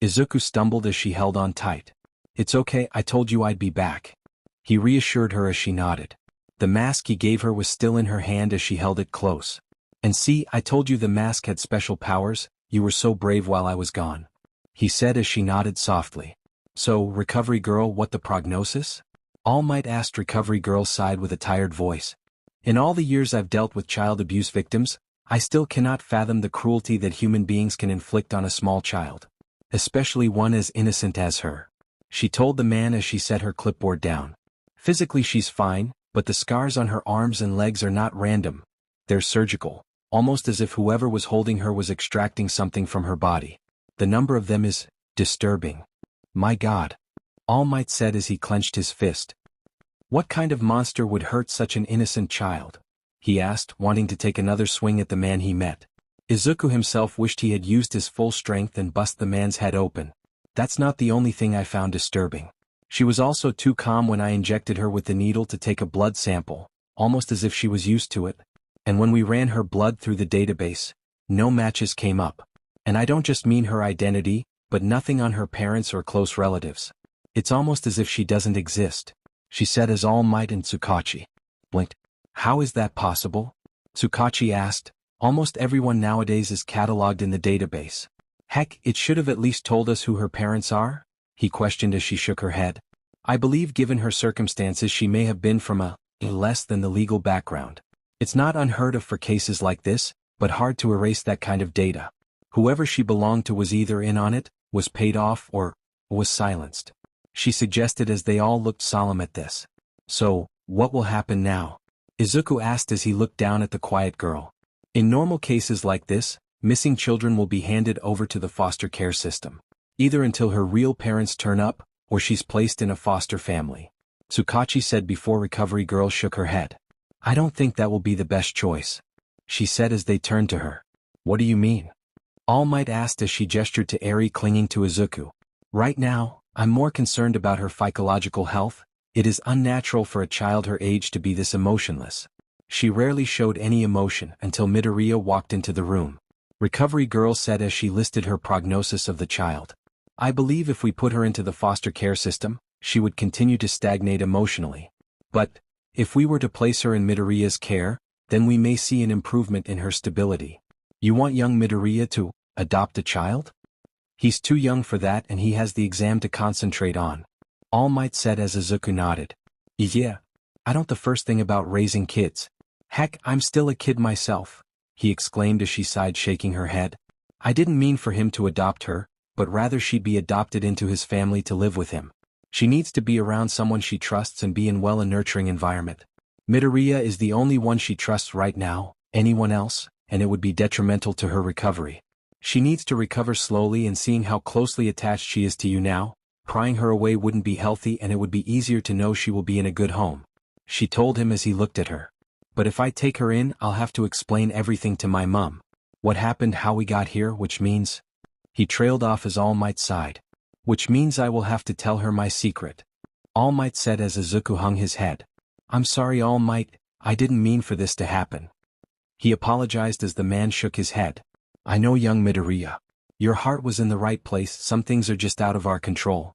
Izuku stumbled as she held on tight. It's okay, I told you I'd be back. He reassured her as she nodded. The mask he gave her was still in her hand as she held it close. And see, I told you the mask had special powers, you were so brave while I was gone. He said as she nodded softly. So, Recovery Girl, what the prognosis? All Might asked. Recovery Girl sighed with a tired voice. In all the years I've dealt with child abuse victims, I still cannot fathom the cruelty that human beings can inflict on a small child. Especially one as innocent as her. She told the man as she set her clipboard down. Physically she's fine, but the scars on her arms and legs are not random. They're surgical, almost as if whoever was holding her was extracting something from her body. The number of them is disturbing. My God. All Might said as he clenched his fist. What kind of monster would hurt such an innocent child? He asked, wanting to take another swing at the man he met. Izuku himself wished he had used his full strength and bust the man's head open. That's not the only thing I found disturbing. She was also too calm when I injected her with the needle to take a blood sample, almost as if she was used to it. And when we ran her blood through the database, no matches came up. And I don't just mean her identity, but nothing on her parents or close relatives. It's almost as if she doesn't exist, she said as All Might and Tsukachi blinked. How is that possible? Tsukachi asked. Almost everyone nowadays is catalogued in the database. Heck, it should have at least told us who her parents are? he questioned as she shook her head. I believe given her circumstances she may have been from a less than the legal background. It's not unheard of for cases like this, but hard to erase that kind of data. Whoever she belonged to was either in on it, was paid off, or was silenced. She suggested as they all looked solemn at this. So, what will happen now? Izuku asked as he looked down at the quiet girl. In normal cases like this, missing children will be handed over to the foster care system, either until her real parents turn up, or she's placed in a foster family. Tsukachi said before Recovery Girl shook her head. I don't think that will be the best choice, she said as they turned to her. What do you mean? All Might asked as she gestured to Eri clinging to Izuku. Right now, I'm more concerned about her psychological health. It is unnatural for a child her age to be this emotionless. She rarely showed any emotion until Midoriya walked into the room. Recovery Girl said as she listed her prognosis of the child. I believe if we put her into the foster care system, she would continue to stagnate emotionally. But, if we were to place her in Midoriya's care, then we may see an improvement in her stability. You want young Midoriya to adopt a child? He's too young for that and he has the exam to concentrate on. All Might said as Izuku nodded. Yeah. I don't the first thing about raising kids. Heck, I'm still a kid myself, he exclaimed as she sighed shaking her head. I didn't mean for him to adopt her, but rather she'd be adopted into his family to live with him. She needs to be around someone she trusts and be in a nurturing environment. Midoriya is the only one she trusts right now, anyone else, and it would be detrimental to her recovery. She needs to recover slowly and seeing how closely attached she is to you now, prying her away wouldn't be healthy and it would be easier to know she will be in a good home. She told him as he looked at her. But if I take her in, I'll have to explain everything to my mom. What happened, how we got here, which means... He trailed off as All Might sighed. Which means I will have to tell her my secret. All Might said as Izuku hung his head. I'm sorry All Might, I didn't mean for this to happen. He apologized as the man shook his head. I know young Midoriya. Your heart was in the right place, some things are just out of our control.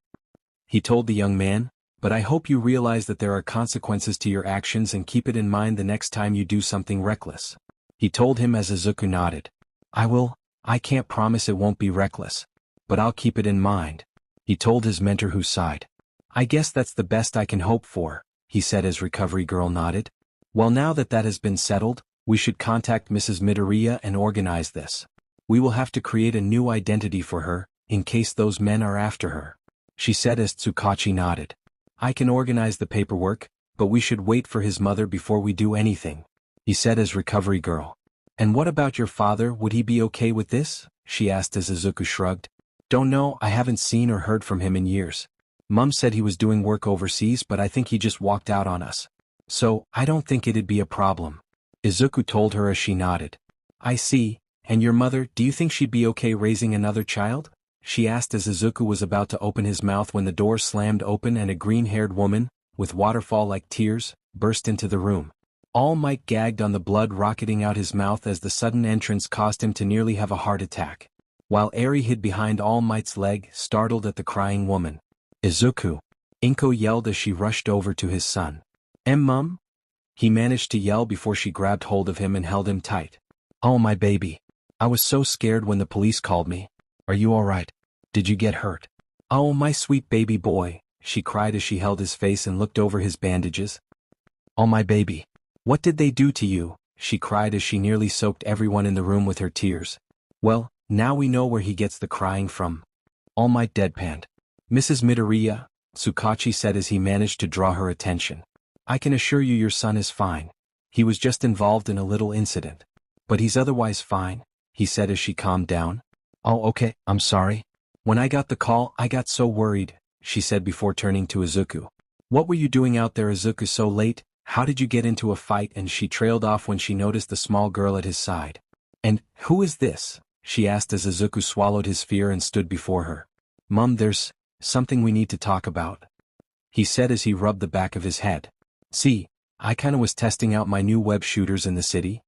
He told the young man, but I hope you realize that there are consequences to your actions and keep it in mind the next time you do something reckless. He told him as Izuku nodded. I will, I can't promise it won't be reckless. But I'll keep it in mind. He told his mentor who sighed. I guess that's the best I can hope for, he said as Recovery Girl nodded. Well now that has been settled, we should contact Mrs. Midoriya and organize this. We will have to create a new identity for her, in case those men are after her. She said as Tsukachi nodded. I can organize the paperwork, but we should wait for his mother before we do anything, he said as Recovery Girl. And what about your father, would he be okay with this? She asked as Izuku shrugged. Don't know, I haven't seen or heard from him in years. Mum said he was doing work overseas but I think he just walked out on us. So, I don't think it'd be a problem. Izuku told her as she nodded. I see, and your mother, do you think she'd be okay raising another child? She asked as Izuku was about to open his mouth when the door slammed open and a green-haired woman, with waterfall-like tears, burst into the room. All Might gagged on the blood rocketing out his mouth as the sudden entrance caused him to nearly have a heart attack. While Eri hid behind All Might's leg, startled at the crying woman. Izuku! Inko yelled as she rushed over to his son. Mum? He managed to yell before she grabbed hold of him and held him tight. Oh my baby. I was so scared when the police called me. Are you alright? Did you get hurt? Oh my sweet baby boy, she cried as she held his face and looked over his bandages. Oh my baby. What did they do to you? She cried as she nearly soaked everyone in the room with her tears. Well, now we know where he gets the crying from. All Might deadpanned. Mrs. Midoriya, Tsukachi said as he managed to draw her attention. I can assure you your son is fine. He was just involved in a little incident. But he's otherwise fine, he said as she calmed down. Oh okay, I'm sorry. When I got the call I got so worried, she said before turning to Izuku. What were you doing out there Izuku so late? How did you get into a fight? And she trailed off when she noticed the small girl at his side. And, who is this? She asked as Izuku swallowed his fear and stood before her. Mum, there's something we need to talk about, he said as he rubbed the back of his head. See, I kinda was testing out my new web shooters in the city.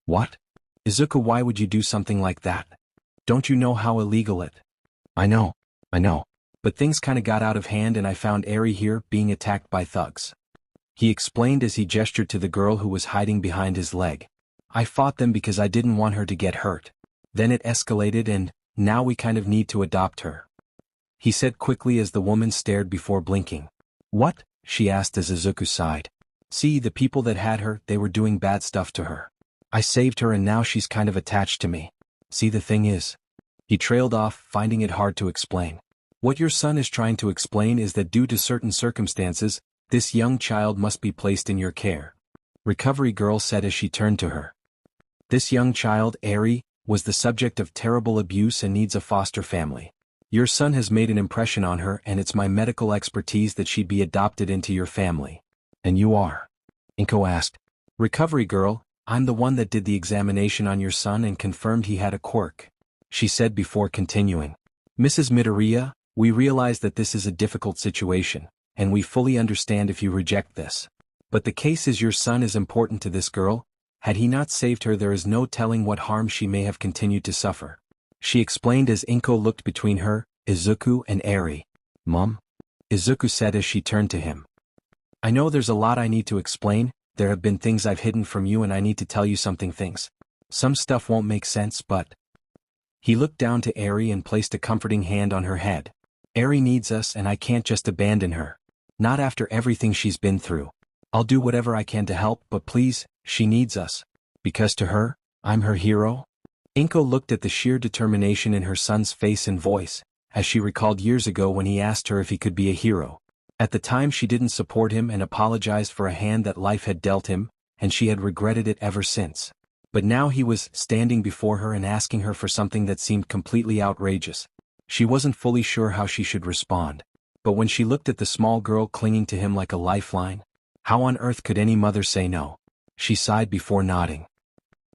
What? Izuku, why would you do something like that? Don't you know how illegal it? I know. But things kinda got out of hand and I found Eri here being attacked by thugs. He explained as he gestured to the girl who was hiding behind his leg. I fought them because I didn't want her to get hurt. Then it escalated and, now we kind of need to adopt her. he said quickly as the woman stared before blinking. What? She asked as Izuku sighed. See, the people that had her, they were doing bad stuff to her. I saved her and now she's kind of attached to me. See, the thing is. He trailed off, finding it hard to explain. What your son is trying to explain is that due to certain circumstances, this young child must be placed in your care. Recovery Girl said as she turned to her. This young child, Eri, was the subject of terrible abuse and needs a foster family. Your son has made an impression on her and it's my medical expertise that she'd be adopted into your family. And you are? Inko asked. Recovery Girl, I'm the one that did the examination on your son and confirmed he had a quirk. She said before continuing. Mrs. Midoriya, we realize that this is a difficult situation, and we fully understand if you reject this. But the case is your son is important to this girl. Had he not saved her, there is no telling what harm she may have continued to suffer. She explained as Inko looked between her, Izuku and Eri. Mom? Izuku said as she turned to him. I know there's a lot I need to explain, there have been things I've hidden from you and I need to tell you something things. Some stuff won't make sense but… He looked down to Eri and placed a comforting hand on her head. Eri needs us and I can't just abandon her. Not after everything she's been through. I'll do whatever I can to help, but please, she needs us. Because to her, I'm her hero? Inko looked at the sheer determination in her son's face and voice, as she recalled years ago when he asked her if he could be a hero. At the time she didn't support him and apologized for a hand that life had dealt him, and she had regretted it ever since. But now he was standing before her and asking her for something that seemed completely outrageous. She wasn't fully sure how she should respond. But when she looked at the small girl clinging to him like a lifeline, how on earth could any mother say no? She sighed before nodding.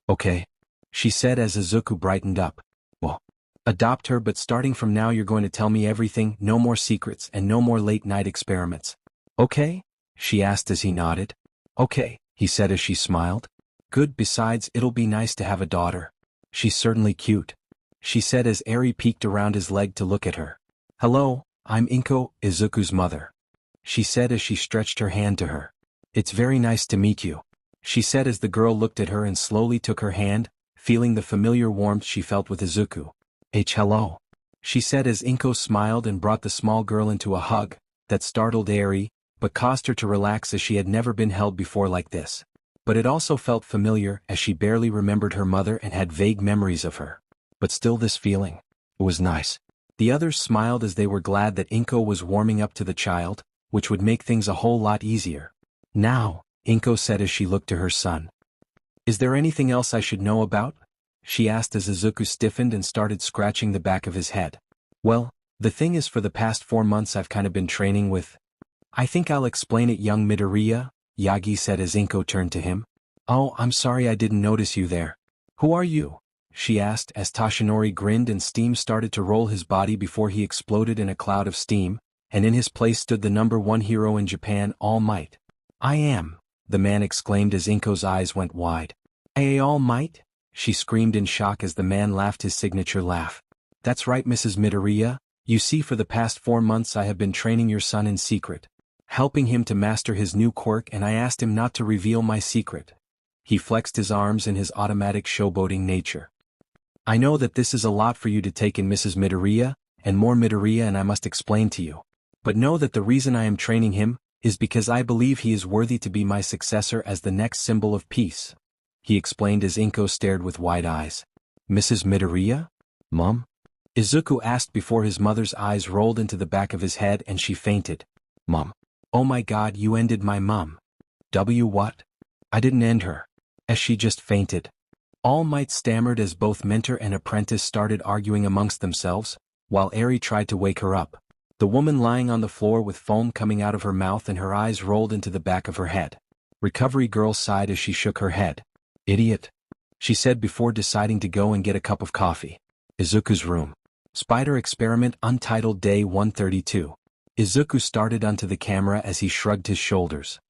Okay. She said as Izuku brightened up. Well, adopt her, but starting from now you're going to tell me everything, no more secrets and no more late-night experiments. Okay? She asked as he nodded. Okay, he said as she smiled. Good, besides it'll be nice to have a daughter. She's certainly cute. She said as Eri peeked around his leg to look at her. Hello, I'm Inko, Izuku's mother. She said as she stretched her hand to her. It's very nice to meet you. She said as the girl looked at her and slowly took her hand, feeling the familiar warmth she felt with Izuku. Hello. She said as Inko smiled and brought the small girl into a hug, that startled Eri, but caused her to relax as she had never been held before like this. But it also felt familiar as she barely remembered her mother and had vague memories of her. But still this feeling. It was nice. The others smiled as they were glad that Inko was warming up to the child, which would make things a whole lot easier. Now, Inko said as she looked to her son. Is there anything else I should know about? She asked as Izuku stiffened and started scratching the back of his head. Well, the thing is for the past 4 months I've kind of been training with… I think I'll explain it, young Midoriya, Yagi said as Inko turned to him. Oh, I'm sorry I didn't notice you there. Who are you? She asked as Toshinori grinned and steam started to roll his body before he exploded in a cloud of steam, and in his place stood the #1 hero in Japan, All Might. I am, the man exclaimed as Inko's eyes went wide. All Might? She screamed in shock as the man laughed his signature laugh. That's right, Mrs. Midoriya. You see, for the past 4 months I have been training your son in secret, helping him to master his new quirk, and I asked him not to reveal my secret. He flexed his arms in his automatic showboating nature. I know that this is a lot for you to take in, Mrs. Midoriya, and more Midoriya, and I must explain to you. But know that the reason I am training him is because I believe he is worthy to be my successor as the next symbol of peace. He explained as Inko stared with wide eyes. Mrs. Midoriya? Mom? Izuku asked before his mother's eyes rolled into the back of his head and she fainted. Mom. Oh my God, you ended my mom. What? I didn't end her. As she just fainted. All Might stammered as both mentor and apprentice started arguing amongst themselves, while Eri tried to wake her up. The woman lying on the floor with foam coming out of her mouth and her eyes rolled into the back of her head. Recovery Girl sighed as she shook her head. Idiot. She said before deciding to go and get a cup of coffee. Izuku's room. Spider Experiment Untitled Day 132. Izuku started onto the camera as he shrugged his shoulders.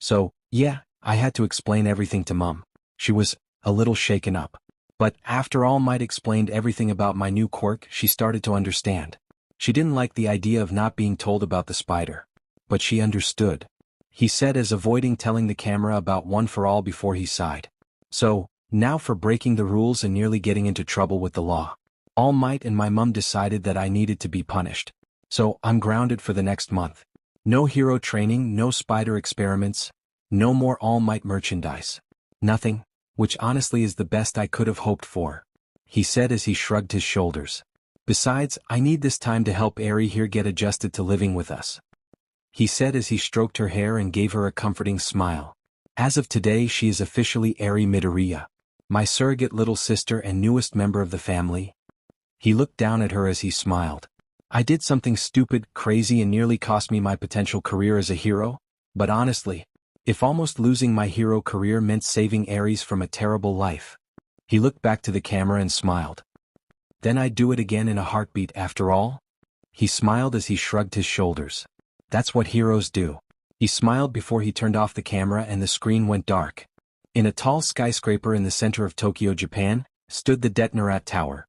So, yeah, I had to explain everything to Mom. She was a little shaken up. But after All Might explained everything about my new quirk, she started to understand. She didn't like the idea of not being told about the spider. But she understood. He said as avoiding telling the camera about One for All before he sighed. So, now for breaking the rules and nearly getting into trouble with the law. All Might and my mum decided that I needed to be punished. So I'm grounded for the next month. No hero training, no spider experiments, no more All Might merchandise. Nothing, which honestly is the best I could have hoped for," he said as he shrugged his shoulders. "Besides, I need this time to help Eri here get adjusted to living with us," he said as he stroked her hair and gave her a comforting smile. "As of today she is officially Eri Midoriya, my surrogate little sister and newest member of the family." He looked down at her as he smiled. "I did something stupid, crazy and nearly cost me my potential career as a hero, but honestly, if almost losing my hero career meant saving Ares from a terrible life." He looked back to the camera and smiled. "Then I'd do it again in a heartbeat after all?" He smiled as he shrugged his shoulders. "That's what heroes do." He smiled before he turned off the camera and the screen went dark. In a tall skyscraper in the center of Tokyo, Japan, stood the Detonarat Tower.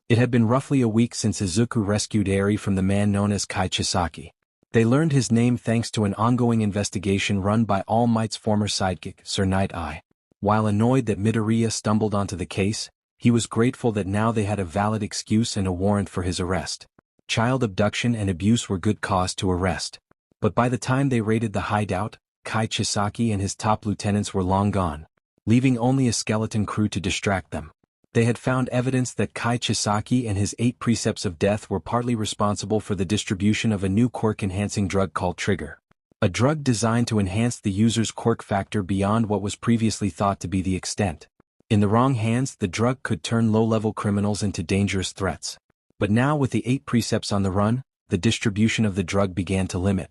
It had been roughly a week since Izuku rescued Eri from the man known as Kai Chisaki. They learned his name thanks to an ongoing investigation run by All Might's former sidekick, Sir Night Eye. While annoyed that Midoriya stumbled onto the case, he was grateful that now they had a valid excuse and a warrant for his arrest. Child abduction and abuse were good cause to arrest. But by the time they raided the hideout, Kai Chisaki and his top lieutenants were long gone, leaving only a skeleton crew to distract them. They had found evidence that Kai Chisaki and his 8 precepts of death were partly responsible for the distribution of a new quirk-enhancing drug called Trigger. A drug designed to enhance the user's quirk factor beyond what was previously thought to be the extent. In the wrong hands, the drug could turn low-level criminals into dangerous threats. But now with the 8 precepts on the run, the distribution of the drug began to limit.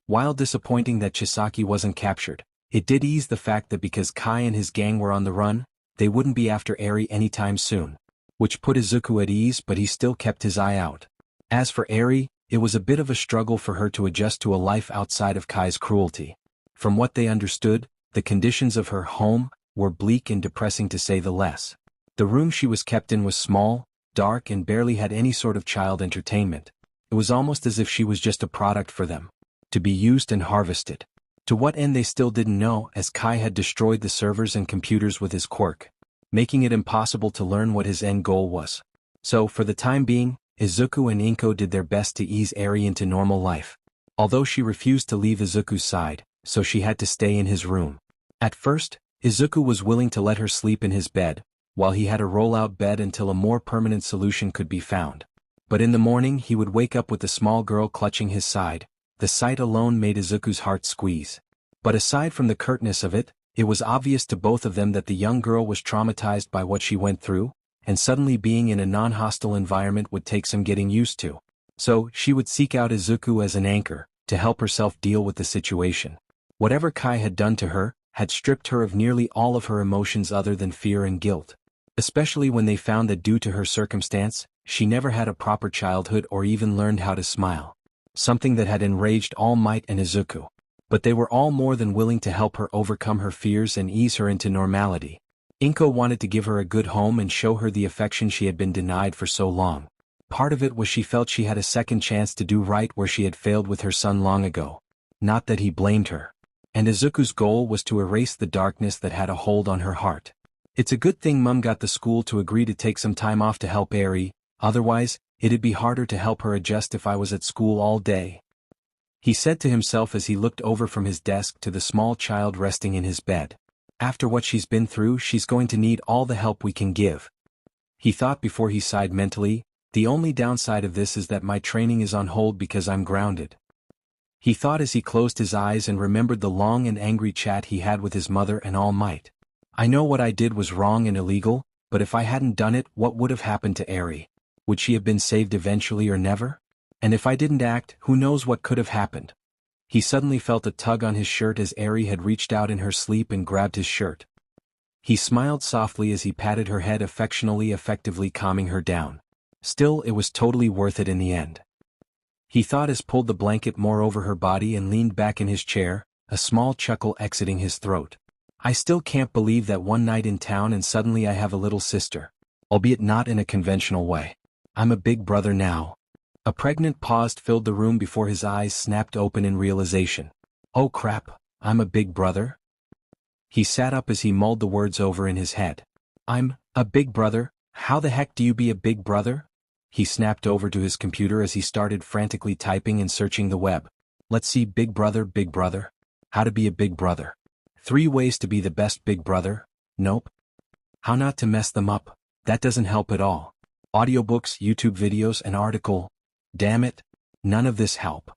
While disappointing that Chisaki wasn't captured, it did ease the fact that because Kai and his gang were on the run, they wouldn't be after Eri anytime soon, which put Izuku at ease, but he still kept his eye out. As for Eri, it was a bit of a struggle for her to adjust to a life outside of Kai's cruelty. From what they understood, the conditions of her home were bleak and depressing to say the less. The room she was kept in was small, dark and barely had any sort of child entertainment. It was almost as if she was just a product for them, to be used and harvested. To what end they still didn't know, as Kai had destroyed the servers and computers with his quirk, making it impossible to learn what his end goal was. So, for the time being, Izuku and Inko did their best to ease Eri into normal life. Although she refused to leave Izuku's side, so she had to stay in his room. At first, Izuku was willing to let her sleep in his bed, while he had a roll-out bed until a more permanent solution could be found. But in the morning he would wake up with the small girl clutching his side. The sight alone made Izuku's heart squeeze. But aside from the curtness of it, it was obvious to both of them that the young girl was traumatized by what she went through, and suddenly being in a non-hostile environment would take some getting used to. So, she would seek out Izuku as an anchor, to help herself deal with the situation. Whatever Kai had done to her, had stripped her of nearly all of her emotions other than fear and guilt. Especially when they found that due to her circumstance, she never had a proper childhood or even learned how to smile. Something that had enraged All Might and Izuku. But they were all more than willing to help her overcome her fears and ease her into normality. Inko wanted to give her a good home and show her the affection she had been denied for so long. Part of it was she felt she had a second chance to do right where she had failed with her son long ago. Not that he blamed her. And Izuku's goal was to erase the darkness that had a hold on her heart. It's a good thing Mum got the school to agree to take some time off to help Eri, otherwise, it'd be harder to help her adjust if I was at school all day, he said to himself as he looked over from his desk to the small child resting in his bed. After what she's been through, she's going to need all the help we can give. He thought before he sighed mentally, the only downside of this is that my training is on hold because I'm grounded. He thought as he closed his eyes and remembered the long and angry chat he had with his mother and All Might. I know what I did was wrong and illegal, but if I hadn't done it, what would have happened to Eri? Would she have been saved eventually or never? And if I didn't act, who knows what could have happened? He suddenly felt a tug on his shirt as Eri had reached out in her sleep and grabbed his shirt. He smiled softly as he patted her head affectionately, effectively calming her down. Still, it was totally worth it in the end. He thought as pulled the blanket more over her body and leaned back in his chair, a small chuckle exiting his throat. I still can't believe that one night in town and suddenly I have a little sister. Albeit not in a conventional way. I'm a big brother now. A pregnant pause filled the room before his eyes snapped open in realization. Oh crap, I'm a big brother? He sat up as he mulled the words over in his head. I'm a big brother? How the heck do you be a big brother? He snapped over to his computer as he started frantically typing and searching the web. Let's see, Big Brother, Big Brother. How to be a big brother. 3 ways to be the best big brother. Nope. How not to mess them up. That doesn't help at all. Audiobooks, YouTube videos, an article. Damn it. None of this help.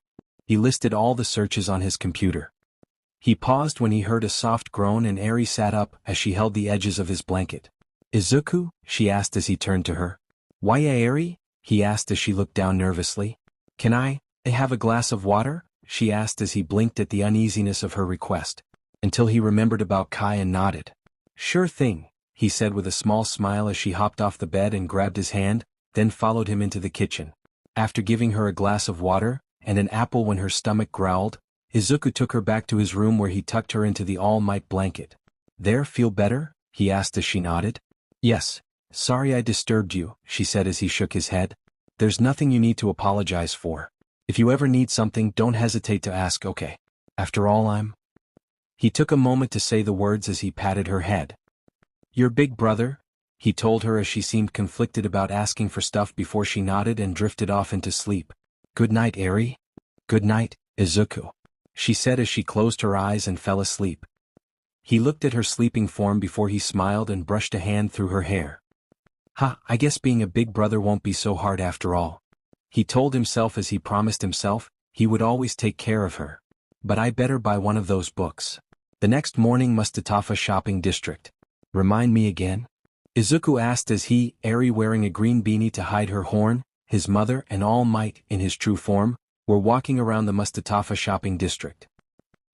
He listed all the searches on his computer. He paused when he heard a soft groan and Eri sat up as she held the edges of his blanket. Izuku? She asked as he turned to her. Why, Eri? He asked as she looked down nervously. Can I have a glass of water? She asked as he blinked at the uneasiness of her request. Until he remembered about Kai and nodded. Sure thing, he said with a small smile as she hopped off the bed and grabbed his hand, then followed him into the kitchen. After giving her a glass of water, and an apple when her stomach growled, Izuku took her back to his room where he tucked her into the All Might blanket. There, feel better? He asked as she nodded. Yes. Sorry I disturbed you, she said as he shook his head. There's nothing you need to apologize for. If you ever need something, don't hesitate to ask, okay? After all, He took a moment to say the words as he patted her head. Your big brother? He told her as she seemed conflicted about asking for stuff before she nodded and drifted off into sleep. Good night, Eri. Good night, Izuku. She said as she closed her eyes and fell asleep. He looked at her sleeping form before he smiled and brushed a hand through her hair. I guess being a big brother won't be so hard after all. He told himself as he promised himself, he would always take care of her. But I better buy one of those books. The next morning, Masseffect shopping district. Remind me again? Izuku asked as he, Eri wearing a green beanie to hide her horn, his mother and All Might, in his true form, were walking around the Masseffect shopping district.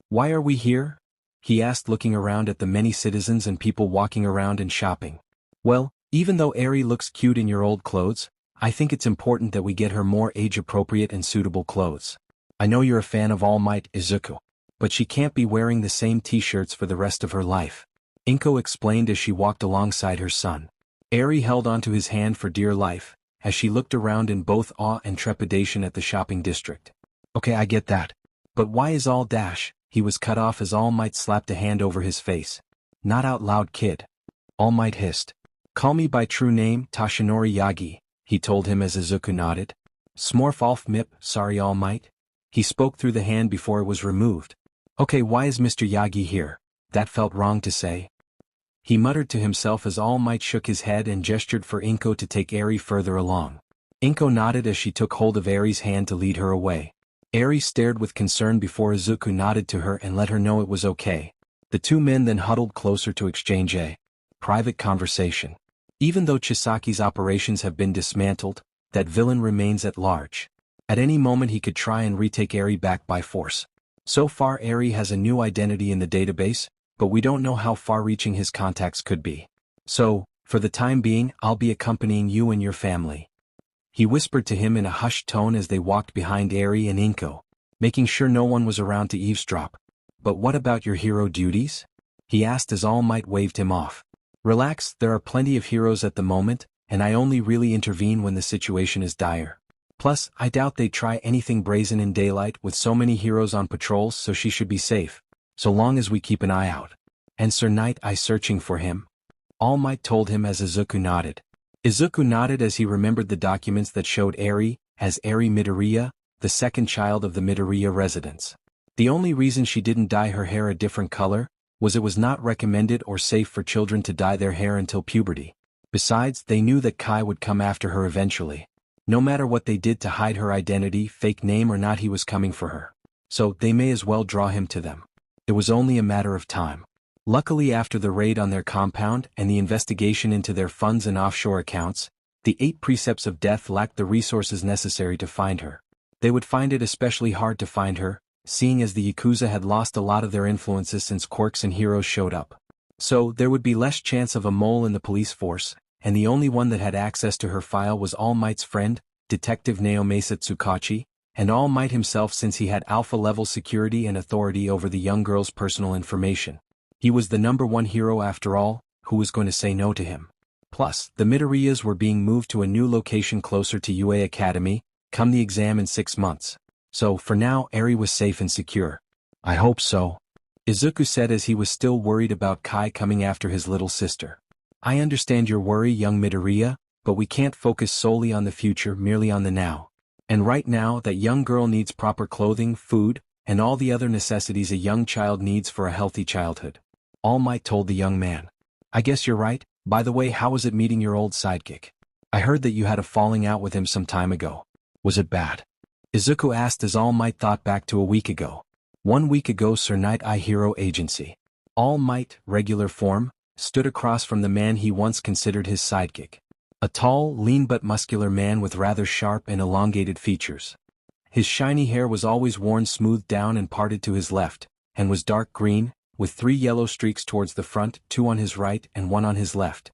Why are we here? He asked looking around at the many citizens and people walking around and shopping. Well, even though Eri looks cute in your old clothes, I think it's important that we get her more age-appropriate and suitable clothes. I know you're a fan of All Might, Izuku, but she can't be wearing the same t-shirts for the rest of her life. Inko explained as she walked alongside her son. Eri held onto his hand for dear life, as she looked around in both awe and trepidation at the shopping district. Okay, I get that. But why is all dash? He was cut off as All Might slapped a hand over his face. Not out loud, kid. All Might hissed. Call me by true name, Toshinori Yagi, he told him as Izuku nodded. Smorf Alf Mip, sorry All Might. He spoke through the hand before it was removed. Okay, why is Mr. Yagi here? That felt wrong to say. He muttered to himself as All Might shook his head and gestured for Inko to take Eri further along. Inko nodded as she took hold of Eri's hand to lead her away. Eri stared with concern before Izuku nodded to her and let her know it was okay. The two men then huddled closer to exchange a private conversation. Even though Chisaki's operations have been dismantled, that villain remains at large. At any moment he could try and retake Eri back by force. So far Eri has a new identity in the database, but we don't know how far-reaching his contacts could be. So, for the time being, I'll be accompanying you and your family. He whispered to him in a hushed tone as they walked behind Eri and Inko, making sure no one was around to eavesdrop. But what about your hero duties? He asked as All Might waved him off. Relax, there are plenty of heroes at the moment, and I only really intervene when the situation is dire. Plus, I doubt they'd try anything brazen in daylight with so many heroes on patrols, so she should be safe, so long as we keep an eye out. And Sir Night Eye searching for him? All Might told him as Izuku nodded. Izuku nodded as he remembered the documents that showed Eri as Eri Midoriya, the second child of the Midoriya residents. The only reason she didn't dye her hair a different color was it was not recommended or safe for children to dye their hair until puberty. Besides, they knew that Kai would come after her eventually. No matter what they did to hide her identity, fake name or not, he was coming for her. So, they may as well draw him to them. It was only a matter of time. Luckily, after the raid on their compound and the investigation into their funds and offshore accounts, the 8 precepts of death lacked the resources necessary to find her. They would find it especially hard to find her, seeing as the Yakuza had lost a lot of their influences since Quirks and heroes showed up. So, there would be less chance of a mole in the police force, and the only one that had access to her file was All Might's friend, Detective Naomasa Tsukachi, and All Might himself since he had alpha-level security and authority over the young girl's personal information. He was the #1 hero after all, who was going to say no to him? Plus, the Midoriyas were being moved to a new location closer to UA Academy, come the exam in 6 months. So, for now, Eri was safe and secure. I hope so. Izuku said as he was still worried about Kai coming after his little sister. I understand your worry, young Midoriya, but we can't focus solely on the future, merely on the now. And right now, that young girl needs proper clothing, food, and all the other necessities a young child needs for a healthy childhood. All Might told the young man. I guess you're right. By the way, how was it meeting your old sidekick? I heard that you had a falling out with him some time ago. Was it bad? Izuku asked as All Might thought back to a week ago. 1 week ago, Sir Night Eye Hero Agency. All Might, regular form, stood across from the man he once considered his sidekick. A tall, lean but muscular man with rather sharp and elongated features. His shiny hair was always worn smoothed down and parted to his left, and was dark green, with 3 yellow streaks towards the front, 2 on his right and 1 on his left.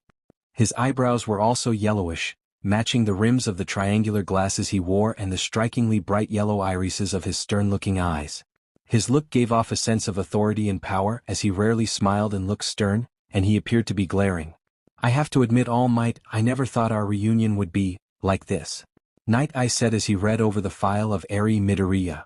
His eyebrows were also yellowish, matching the rims of the triangular glasses he wore and the strikingly bright yellow irises of his stern-looking eyes. His look gave off a sense of authority and power as he rarely smiled and looked stern, and he appeared to be glaring. I have to admit, All Might, I never thought our reunion would be like this. Night Eye said as he read over the file of Izuku Midoriya.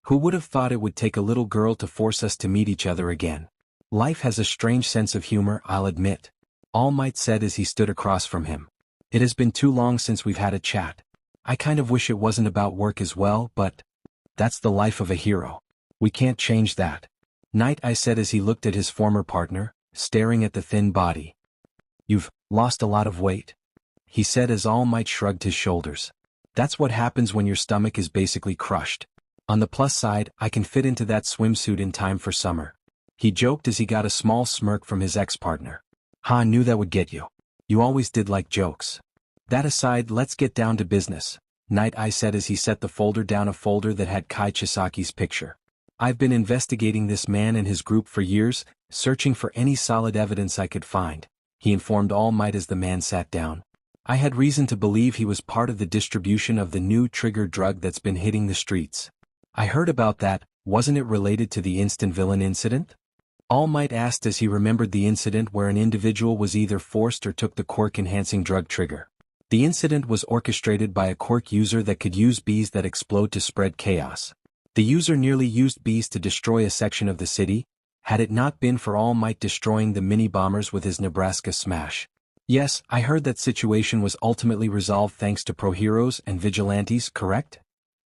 Who would have thought it would take a little girl to force us to meet each other again? Life has a strange sense of humor, I'll admit. All Might said as he stood across from him. It has been too long since we've had a chat. I kind of wish it wasn't about work as well, but that's the life of a hero. We can't change that. Night Eye said as he looked at his former partner, staring at the thin body. You've lost a lot of weight? He said as All Might shrugged his shoulders. That's what happens when your stomach is basically crushed. On the plus side, I can fit into that swimsuit in time for summer. He joked as he got a small smirk from his ex-partner. I knew that would get you. You always did like jokes. That aside, let's get down to business, Night Eye said as he set the folder down, a folder that had Kai Chisaki's picture. I've been investigating this man and his group for years, searching for any solid evidence I could find, he informed All Might as the man sat down. I had reason to believe he was part of the distribution of the new trigger drug that's been hitting the streets. I heard about that. Wasn't it related to the instant villain incident? All Might asked as he remembered the incident where an individual was either forced or took the quirk-enhancing drug trigger. The incident was orchestrated by a quirk user that could use bees that explode to spread chaos. The user nearly used bees to destroy a section of the city, had it not been for All Might destroying the mini-bombers with his Nebraska smash. Yes, I heard that situation was ultimately resolved thanks to pro-heroes and vigilantes, correct?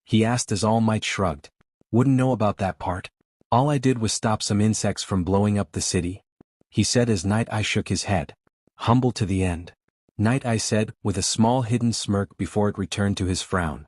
He asked as All Might shrugged. Wouldn't know about that part. All I did was stop some insects from blowing up the city, he said as Night Eye shook his head. Humble to the end, Night Eye said, with a small hidden smirk before it returned to his frown.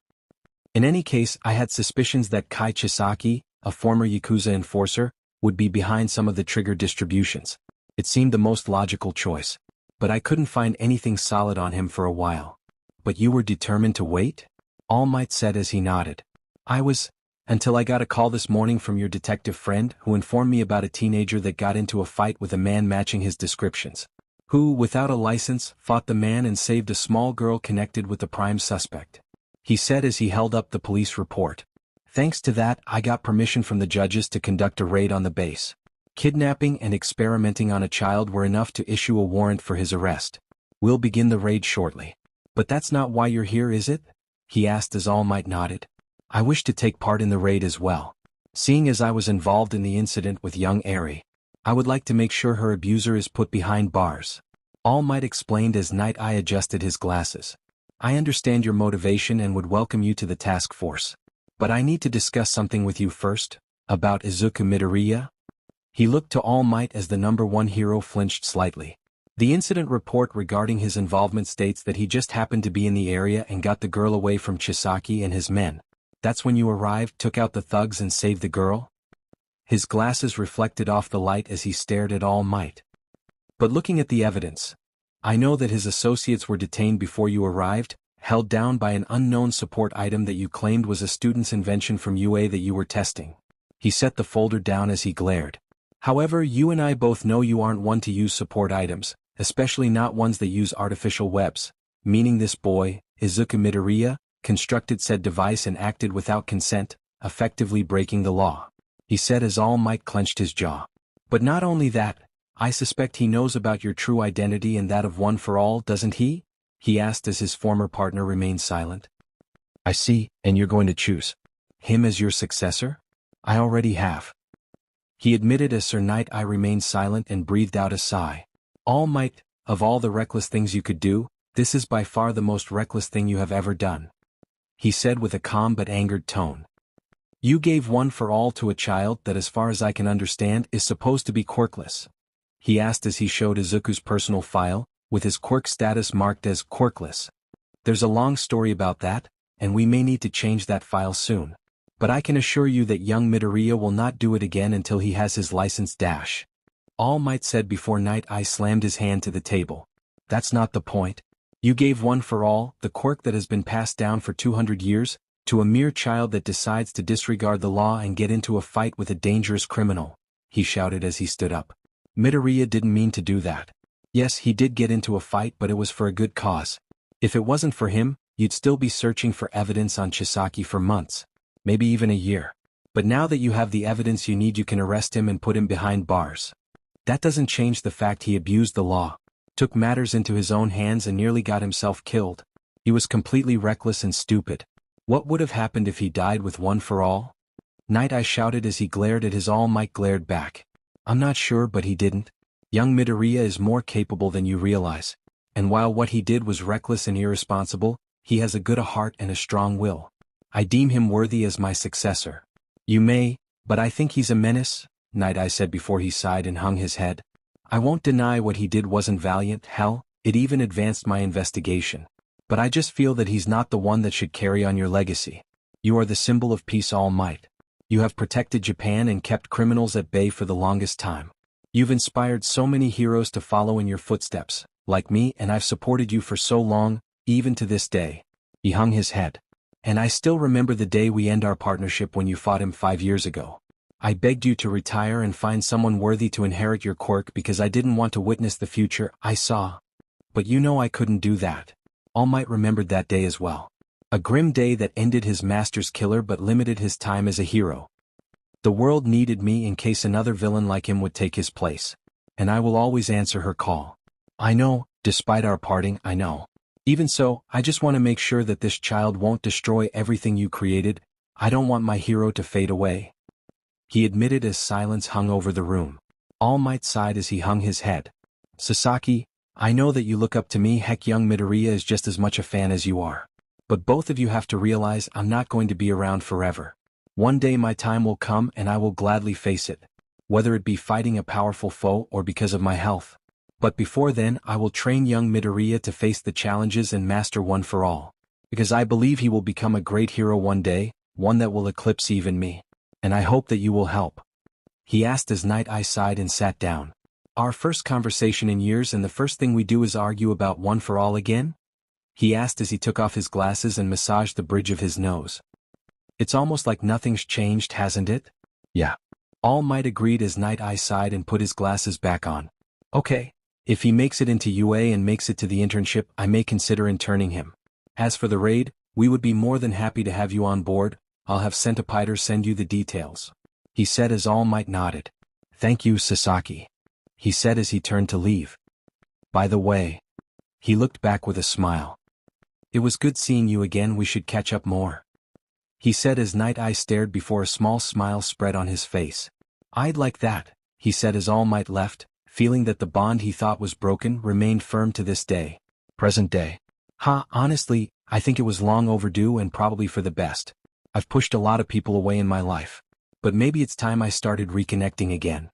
In any case, I had suspicions that Kai Chisaki, a former Yakuza enforcer, would be behind some of the trigger distributions. It seemed the most logical choice. But I couldn't find anything solid on him for a while. But you were determined to wait? All Might said as he nodded. I was, until I got a call this morning from your detective friend who informed me about a teenager that got into a fight with a man matching his descriptions. Who, without a license, fought the man and saved a small girl connected with the prime suspect. He said as he held up the police report. Thanks to that, I got permission from the judges to conduct a raid on the base. Kidnapping and experimenting on a child were enough to issue a warrant for his arrest. We'll begin the raid shortly. But that's not why you're here, is it? He asked as All Might nodded. I wish to take part in the raid as well. Seeing as I was involved in the incident with young Eri, I would like to make sure her abuser is put behind bars. All Might explained as Night Eye adjusted his glasses. I understand your motivation and would welcome you to the task force. But I need to discuss something with you first, about Izuku Midoriya. He looked to All Might as the #1 hero flinched slightly. The incident report regarding his involvement states that he just happened to be in the area and got the girl away from Chisaki and his men. That's when you arrived, took out the thugs and saved the girl? His glasses reflected off the light as he stared at All Might. But looking at the evidence, I know that his associates were detained before you arrived, held down by an unknown support item that you claimed was a student's invention from UA that you were testing. He set the folder down as he glared. However, you and I both know you aren't one to use support items, especially not ones that use artificial webs, meaning this boy, Izuku Midoriya, constructed said device and acted without consent, effectively breaking the law. He said as All Might clenched his jaw. But not only that, I suspect he knows about your true identity and that of One for All, doesn't he? He asked as his former partner remained silent. I see, and you're going to choose him as your successor? I already have. He admitted as Sir Night Eye remained silent and breathed out a sigh. All Might, of all the reckless things you could do, This is by far the most reckless thing you have ever done. He said with a calm but angered tone. You gave one for all to a child that, as far as I can understand, is supposed to be quirkless. He asked as he showed Izuku's personal file, with his quirk status marked as quirkless. There's a long story about that, and we may need to change that file soon. But I can assure you that young Midoriya will not do it again until he has his license dash. All Might said before Night Eye slammed his hand to the table. That's not the point. You gave one for all, the quirk that has been passed down for 200 years, to a mere child that decides to disregard the law and get into a fight with a dangerous criminal, he shouted as he stood up. Midoriya didn't mean to do that. Yes, he did get into a fight, but it was for a good cause. If it wasn't for him, you'd still be searching for evidence on Chisaki for months, maybe even a year. But now that you have the evidence you need, you can arrest him and put him behind bars. That doesn't change the fact he abused the law, took matters into his own hands and nearly got himself killed. He was completely reckless and stupid. What would have happened if he died with one for all? Night Eye shouted as he glared at his All Might glared back. I'm not sure, but he didn't. Young Midoriya is more capable than you realize. And while what he did was reckless and irresponsible, he has a good heart and a strong will. I deem him worthy as my successor. You may, but I think he's a menace, Night Eye said before he sighed and hung his head. I won't deny what he did wasn't valiant, hell, it even advanced my investigation. But I just feel that he's not the one that should carry on your legacy. You are the symbol of peace, All Might. You have protected Japan and kept criminals at bay for the longest time. You've inspired so many heroes to follow in your footsteps, like me, and I've supported you for so long, even to this day. He hung his head. And I still remember the day we end our partnership when you fought him 5 years ago. I begged you to retire and find someone worthy to inherit your quirk because I didn't want to witness the future I saw. But you know I couldn't do that. All Might remembered that day as well. A grim day that ended his master's killer but limited his time as a hero. The world needed me in case another villain like him would take his place. And I will always answer her call. I know, despite our parting, I know. Even so, I just want to make sure that this child won't destroy everything you created. I don't want my hero to fade away. He admitted as silence hung over the room. All Might sighed as he hung his head. Sasaki, I know that you look up to me. Heck, young Midoriya is just as much a fan as you are. But both of you have to realize I'm not going to be around forever. One day my time will come and I will gladly face it. Whether it be fighting a powerful foe or because of my health. But before then I will train young Midoriya to face the challenges and master one for all. Because I believe he will become a great hero one day, one that will eclipse even me. And I hope that you will help. He asked as Night Eye sighed and sat down. Our first conversation in years, and the first thing we do is argue about one for all again? He asked as he took off his glasses and massaged the bridge of his nose. It's almost like nothing's changed, hasn't it? Yeah. All Might agreed as Night Eye sighed and put his glasses back on. Okay. If he makes it into UA and makes it to the internship, I may consider interning him. As for the raid, we would be more than happy to have you on board. I'll have Centipeder send you the details. He said as All Might nodded. Thank you, Sasaki. He said as he turned to leave. By the way. He looked back with a smile. It was good seeing you again. We should catch up more. He said as Night Eye stared before a small smile spread on his face. I'd like that, he said as All Might left, feeling that the bond he thought was broken remained firm to this day. Present day. Honestly, I think it was long overdue and probably for the best. I've pushed a lot of people away in my life. But maybe it's time I started reconnecting again.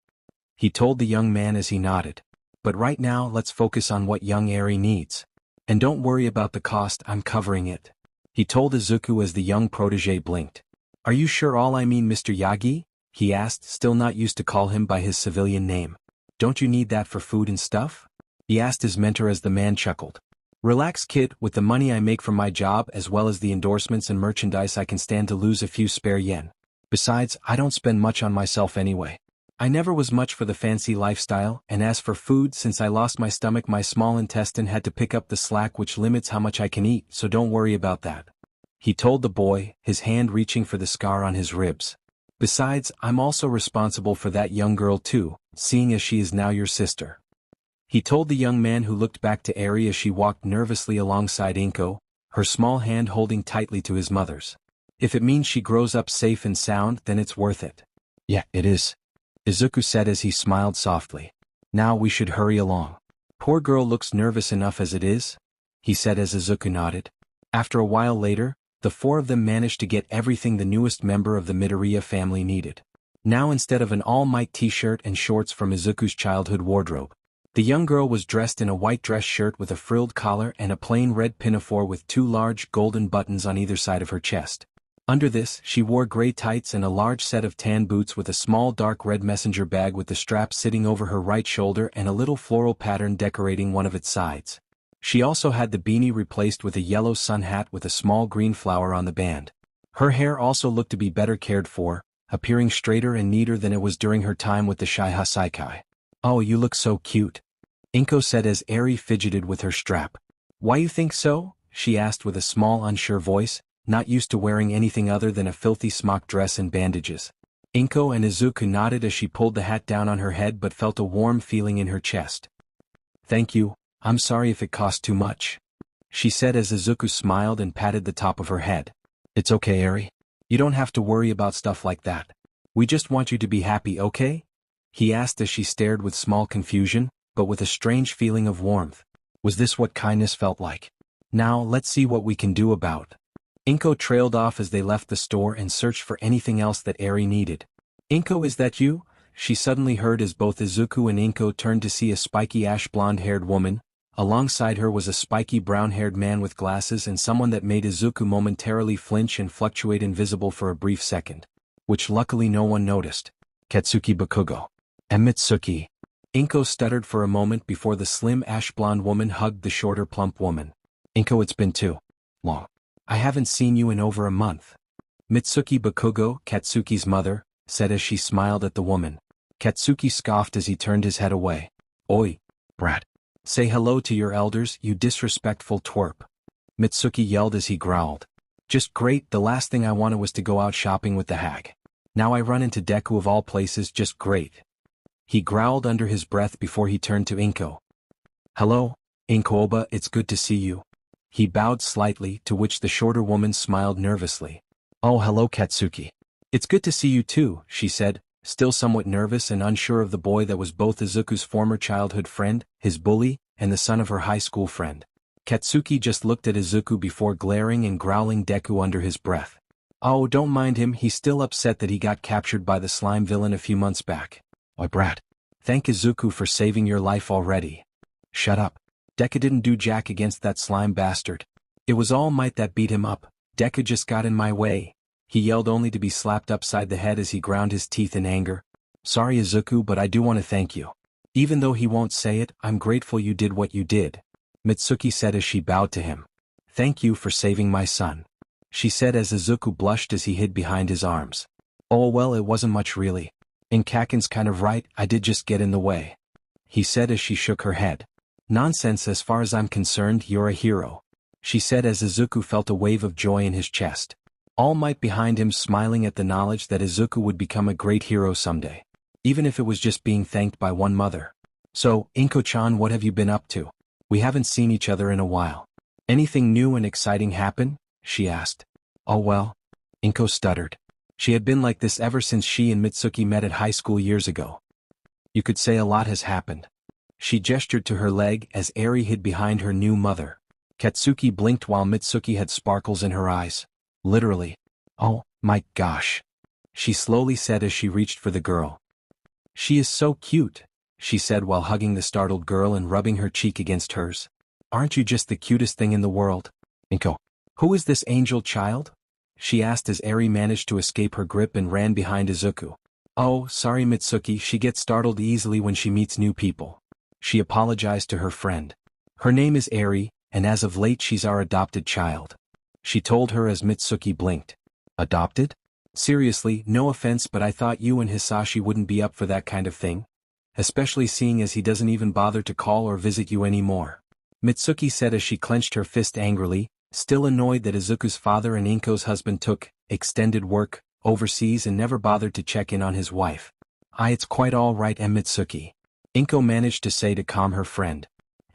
He told the young man as he nodded. But right now let's focus on what young Eri needs. And don't worry about the cost, I'm covering it. He told Izuku as the young protege blinked. Are you sure? All I mean Mr. Yagi? He asked, still not used to call him by his civilian name. Don't you need that for food and stuff? He asked his mentor as the man chuckled. Relax, kid, with the money I make from my job as well as the endorsements and merchandise I can stand to lose a few spare yen. Besides, I don't spend much on myself anyway. I never was much for the fancy lifestyle, and as for food, since I lost my stomach, my small intestine had to pick up the slack, which limits how much I can eat, so don't worry about that. He told the boy, his hand reaching for the scar on his ribs. Besides, I'm also responsible for that young girl too, seeing as she is now your sister. He told the young man who looked back to Eri as she walked nervously alongside Inko, her small hand holding tightly to his mother's. If it means she grows up safe and sound, then it's worth it. Yeah, it is. Izuku said as he smiled softly. Now we should hurry along. Poor girl looks nervous enough as it is. he said as Izuku nodded. After a while later, the four of them managed to get everything the newest member of the Midoriya family needed. Now instead of an All Might t-shirt and shorts from Izuku's childhood wardrobe, the young girl was dressed in a white dress shirt with a frilled collar and a plain red pinafore with two large golden buttons on either side of her chest. Under this, she wore gray tights and a large set of tan boots with a small dark red messenger bag with the strap sitting over her right shoulder and a little floral pattern decorating one of its sides. She also had the beanie replaced with a yellow sun hat with a small green flower on the band. Her hair also looked to be better cared for, appearing straighter and neater than it was during her time with the Shiha Saikai. "Oh, you look so cute," Inko said as Eri fidgeted with her strap. "Why you think so?" she asked with a small unsure voice, not used to wearing anything other than a filthy smock dress and bandages. Inko and Izuku nodded as she pulled the hat down on her head but felt a warm feeling in her chest. "Thank you, I'm sorry if it cost too much," she said as Izuku smiled and patted the top of her head. "It's okay, Eri. You don't have to worry about stuff like that. We just want you to be happy, okay?" he asked as she stared with small confusion, but with a strange feeling of warmth. Was this what kindness felt like? "Now let's see what we can do about." Inko trailed off as they left the store and searched for anything else that Eri needed. "Inko, is that you?" she suddenly heard as both Izuku and Inko turned to see a spiky ash blonde-haired woman. Alongside her was a spiky brown-haired man with glasses and someone that made Izuku momentarily flinch and fluctuate invisible for a brief second. Which luckily no one noticed. "Katsuki Bakugo." "And Mitsuki." Inko stuttered for a moment before the slim ash-blonde woman hugged the shorter plump woman. "Inko, it's been too long. I haven't seen you in over a month." Mitsuki Bakugo, Katsuki's mother, said as she smiled at the woman. Katsuki scoffed as he turned his head away. "Oi, brat. Say hello to your elders, you disrespectful twerp." Mitsuki yelled as he growled. "Just great, the last thing I wanted was to go out shopping with the hag. Now I run into Deku of all places, just great." He growled under his breath before he turned to Inko. "Hello, Inko-oba, it's good to see you." He bowed slightly, to which the shorter woman smiled nervously. "Oh, hello, Katsuki. It's good to see you too," she said, still somewhat nervous and unsure of the boy that was both Izuku's former childhood friend, his bully, and the son of her high school friend. Katsuki just looked at Izuku before glaring and growling Deku under his breath. "Oh, don't mind him, he's still upset that he got captured by the slime villain a few months back." "Oi, brat. Thank Izuku for saving your life already." "Shut up. Deku didn't do jack against that slime bastard. It was All Might that beat him up. Deku just got in my way." He yelled only to be slapped upside the head as he ground his teeth in anger. "Sorry, Izuku, but I do want to thank you. Even though he won't say it, I'm grateful you did what you did," Mitsuki said as she bowed to him. "Thank you for saving my son," she said as Izuku blushed as he hid behind his arms. "Oh well, it wasn't much really. And Kaken's kind of right, I did just get in the way," he said as she shook her head. "Nonsense, as far as I'm concerned, you're a hero," she said as Izuku felt a wave of joy in his chest. All Might behind him smiling at the knowledge that Izuku would become a great hero someday. Even if it was just being thanked by one mother. "So, Inko-chan, what have you been up to? We haven't seen each other in a while. Anything new and exciting happen?" she asked. "Oh well," Inko stuttered. She had been like this ever since she and Mitsuki met at high school years ago. "You could say a lot has happened." She gestured to her leg as Eri hid behind her new mother. Katsuki blinked while Mitsuki had sparkles in her eyes. Literally. "Oh, my gosh," she slowly said as she reached for the girl. "She is so cute," she said while hugging the startled girl and rubbing her cheek against hers. "Aren't you just the cutest thing in the world?" "Inko, who is this angel child?" she asked as Eri managed to escape her grip and ran behind Izuku. "Oh, sorry Mitsuki, she gets startled easily when she meets new people." She apologized to her friend. "Her name is Eri, and as of late she's our adopted child," she told her as Mitsuki blinked. "Adopted? Seriously, no offense, but I thought you and Hisashi wouldn't be up for that kind of thing. Especially seeing as he doesn't even bother to call or visit you anymore," Mitsuki said as she clenched her fist angrily, still annoyed that Izuku's father and Inko's husband took extended work overseas and never bothered to check in on his wife. It's quite all right, Mitsuki," Inko managed to say to calm her friend.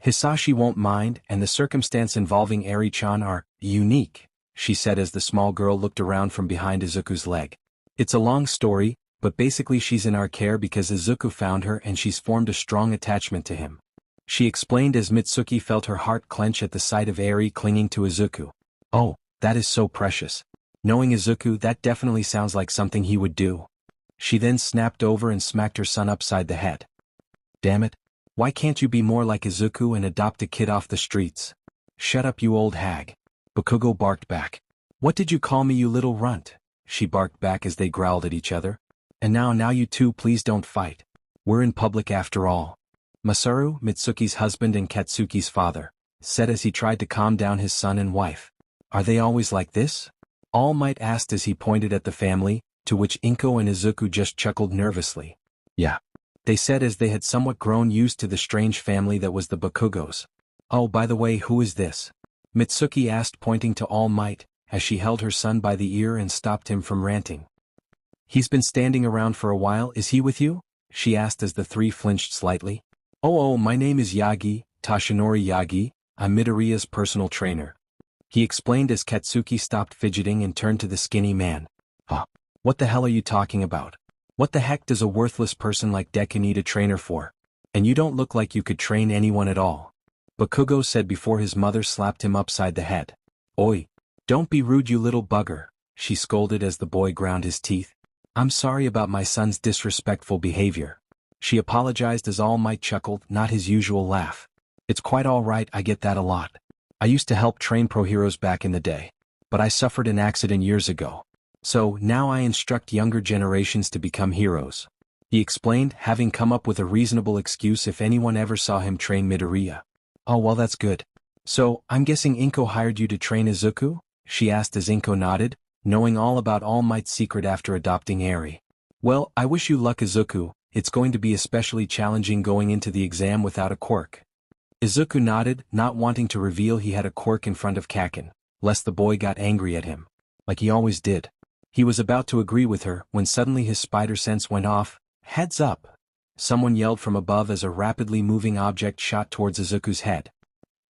"Hisashi won't mind, and the circumstance involving Eri-chan are unique," she said as the small girl looked around from behind Izuku's leg. "It's a long story, but basically she's in our care because Izuku found her and she's formed a strong attachment to him." She explained as Mitsuki felt her heart clench at the sight of Eri clinging to Izuku. Oh, that is so precious. Knowing Izuku, that definitely sounds like something he would do. She then snapped over and smacked her son upside the head. Damn it. Why can't you be more like Izuku and adopt a kid off the streets? Shut up, you old hag. Bakugo barked back. What did you call me, you little runt? She barked back as they growled at each other. And now you two please don't fight. We're in public after all. Masaru, Mitsuki's husband and Katsuki's father, said as he tried to calm down his son and wife. Are they always like this? All Might asked as he pointed at the family, to which Inko and Izuku just chuckled nervously. Yeah. They said as they had somewhat grown used to the strange family that was the Bakugos. Oh, by the way, who is this? Mitsuki asked, pointing to All Might, as she held her son by the ear and stopped him from ranting. He's been standing around for a while, is he with you? She asked as the three flinched slightly. Oh, my name is Yagi, Toshinori Yagi, I'm Midoriya's personal trainer. He explained as Katsuki stopped fidgeting and turned to the skinny man. Huh? What the hell are you talking about? What the heck does a worthless person like Deku need a trainer for? And you don't look like you could train anyone at all. Bakugo said before his mother slapped him upside the head. Oi! Don't be rude, you little bugger, she scolded as the boy ground his teeth. I'm sorry about my son's disrespectful behavior. She apologized as All Might chuckled, not his usual laugh. It's quite all right, I get that a lot. I used to help train pro heroes back in the day. But I suffered an accident years ago. So, now I instruct younger generations to become heroes. He explained, having come up with a reasonable excuse if anyone ever saw him train Midoriya. Oh well, that's good. So, I'm guessing Inko hired you to train Izuku? She asked as Inko nodded, knowing all about All Might's secret after adopting Eri. Well, I wish you luck, Izuku. It's going to be especially challenging going into the exam without a quirk. Izuku nodded, not wanting to reveal he had a quirk in front of Kaken, lest the boy got angry at him. Like he always did. He was about to agree with her when suddenly his spider sense went off. Heads up! Someone yelled from above as a rapidly moving object shot towards Izuku's head.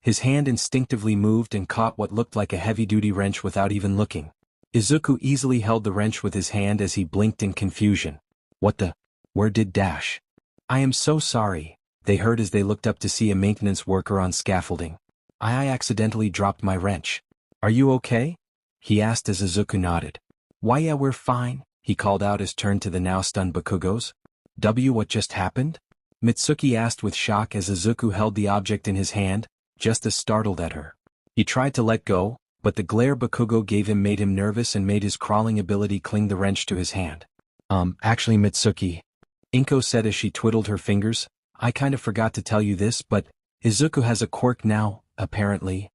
His hand instinctively moved and caught what looked like a heavy-duty wrench without even looking. Izuku easily held the wrench with his hand as he blinked in confusion. What the? Where did dash? I am so sorry, they heard as they looked up to see a maintenance worker on scaffolding. I accidentally dropped my wrench. Are you okay? He asked as Izuku nodded. Why yeah, we're fine, he called out as turned to the now stunned Bakugos. What just happened? Mitsuki asked with shock as Izuku held the object in his hand, just as startled at her. He tried to let go, but the glare Bakugo gave him made him nervous and made his crawling ability cling the wrench to his hand. Actually Mitsuki, Inko said as she twiddled her fingers, I kind of forgot to tell you this, but Izuku has a quirk now, apparently.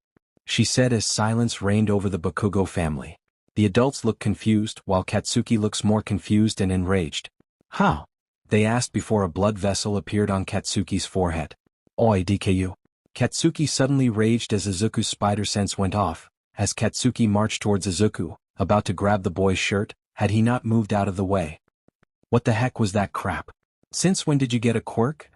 She said as silence reigned over the Bakugo family. The adults looked confused, while Katsuki looks more confused and enraged. How? They asked before a blood vessel appeared on Katsuki's forehead. Oi DKU. Katsuki suddenly raged as Izuku's spider sense went off, as Katsuki marched towards Izuku, about to grab the boy's shirt, had he not moved out of the way. What the heck was that crap? Since when did you get a quirk?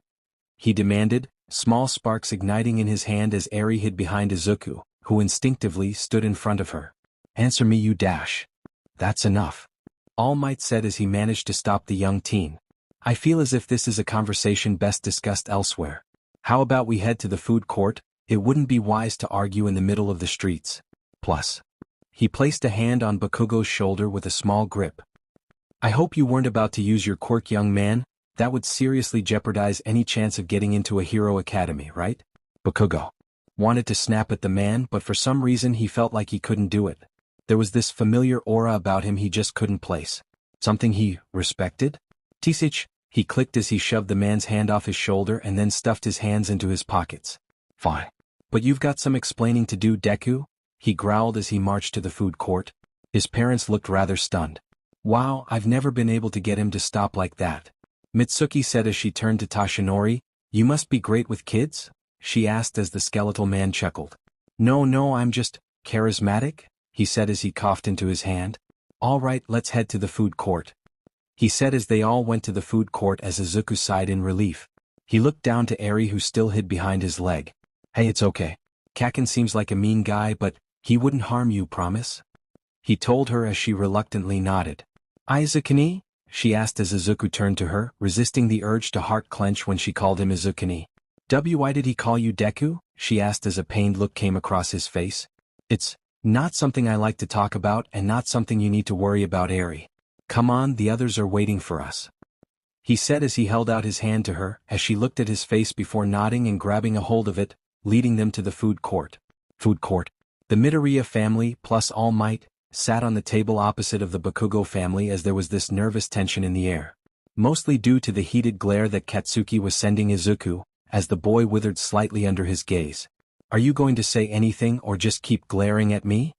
He demanded, small sparks igniting in his hand as Eri hid behind Izuku, who instinctively stood in front of her. Answer me, you dash. That's enough. All Might said as he managed to stop the young teen. I feel as if this is a conversation best discussed elsewhere. How about we head to the food court? It wouldn't be wise to argue in the middle of the streets. Plus. He placed a hand on Bakugo's shoulder with a small grip. I hope you weren't about to use your quirk, young man. That would seriously jeopardize any chance of getting into a hero academy, right? Bakugo wanted to snap at the man, but for some reason he felt like he couldn't do it. There was this familiar aura about him he just couldn't place. Something he respected? TxS, he clicked as he shoved the man's hand off his shoulder and then stuffed his hands into his pockets. Fine. But you've got some explaining to do, Deku? He growled as he marched to the food court. His parents looked rather stunned. Wow, I've never been able to get him to stop like that. Mitsuki said as she turned to Toshinori. You must be great with kids? She asked as the skeletal man chuckled. No, I'm just charismatic, he said as he coughed into his hand. All right, let's head to the food court. He said as they all went to the food court as Izuku sighed in relief. He looked down to Eri who still hid behind his leg. Hey, it's okay. Kaken seems like a mean guy, but he wouldn't harm you, promise? He told her as she reluctantly nodded. Izukuni? She asked as Izuku turned to her, resisting the urge to heart clench when she called him Izukuni. Why did he call you Deku? She asked as a pained look came across his face. It's not something I like to talk about and not something you need to worry about, Eri. Come on, the others are waiting for us. He said as he held out his hand to her, as she looked at his face before nodding and grabbing a hold of it, leading them to the food court. Food court. The Midoriya family, plus All Might, sat on the table opposite of the Bakugo family as there was this nervous tension in the air. Mostly due to the heated glare that Katsuki was sending Izuku, as the boy withered slightly under his gaze. Are you going to say anything or just keep glaring at me?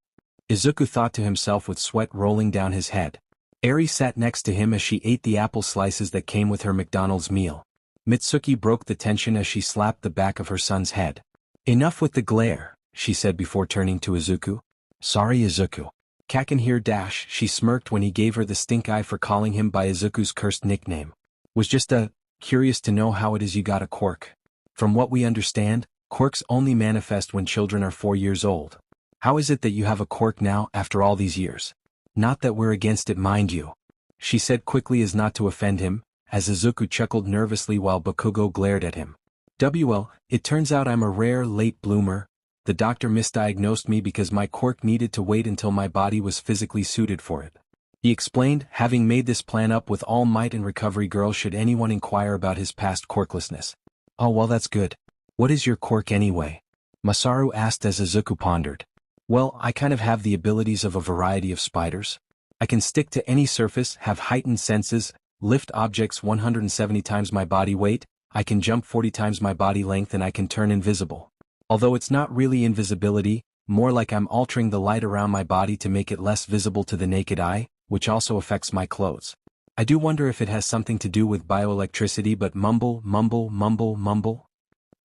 Izuku thought to himself with sweat rolling down his head. Eri sat next to him as she ate the apple slices that came with her McDonald's meal. Mitsuki broke the tension as she slapped the back of her son's head. Enough with the glare, she said before turning to Izuku. Sorry, Izuku. Kaken here. She smirked when he gave her the stink eye for calling him by Izuku's cursed nickname. Was just curious to know how it is you got a quirk. From what we understand, quirks only manifest when children are 4 years old. How is it that you have a quirk now after all these years? Not that we're against it, mind you, she said quickly as not to offend him, as Izuku chuckled nervously while Bakugo glared at him. Well, it turns out I'm a rare late bloomer. The doctor misdiagnosed me because my quirk needed to wait until my body was physically suited for it. He explained, having made this plan up with All Might and Recovery Girl should anyone inquire about his past quirklessness. Oh well, that's good. What is your quirk anyway? Masaru asked as Izuku pondered. Well, I kind of have the abilities of a variety of spiders. I can stick to any surface, have heightened senses, lift objects 170 times my body weight, I can jump 40 times my body length, and I can turn invisible. Although it's not really invisibility, more like I'm altering the light around my body to make it less visible to the naked eye, which also affects my clothes. I do wonder if it has something to do with bioelectricity, but mumble.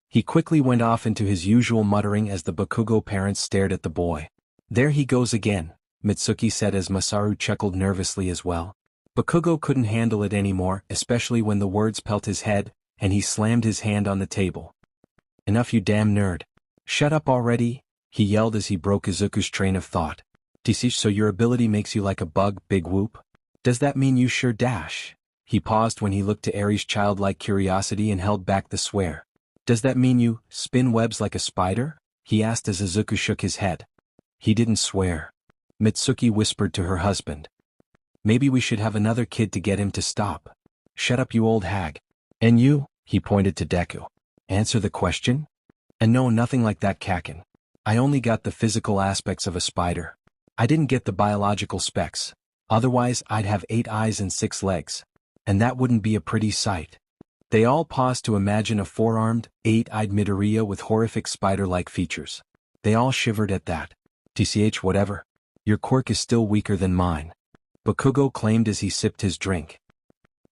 He quickly went off into his usual muttering as the Bakugo parents stared at the boy. There he goes again, Mitsuki said as Masaru chuckled nervously as well. Bakugo couldn't handle it anymore, especially when the words pelted his head, and he slammed his hand on the table. Enough, you damn nerd. Shut up already, he yelled as he broke Izuku's train of thought. So your ability makes you like a bug, big whoop? Does that mean you sure dash? He paused when he looked to Eri's childlike curiosity and held back the swear. Does that mean you spin webs like a spider? He asked as Izuku shook his head. He didn't swear. Mitsuki whispered to her husband. Maybe we should have another kid to get him to stop. Shut up, you old hag. And you, he pointed to Deku. Answer the question? And no, nothing like that, Kaken. I only got the physical aspects of a spider. I didn't get the biological specs. Otherwise, I'd have 8 eyes and 6 legs. And that wouldn't be a pretty sight. They all paused to imagine a 4-armed, 8-eyed Midoriya with horrific spider-like features. They all shivered at that. Whatever. Your quirk is still weaker than mine. Bakugo claimed as he sipped his drink.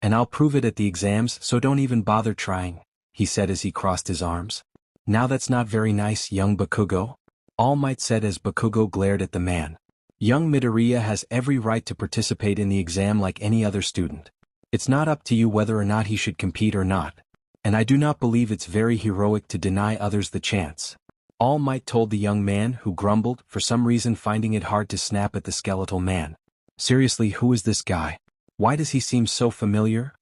And I'll prove it at the exams, so don't even bother trying, he said as he crossed his arms. Now that's not very nice, young Bakugo. All Might said as Bakugo glared at the man. Young Midoriya has every right to participate in the exam like any other student. It's not up to you whether or not he should compete or not. And I do not believe it's very heroic to deny others the chance. All Might told the young man who grumbled, for some reason finding it hard to snap at the skeletal man. Seriously, who is this guy? Why does he seem so familiar?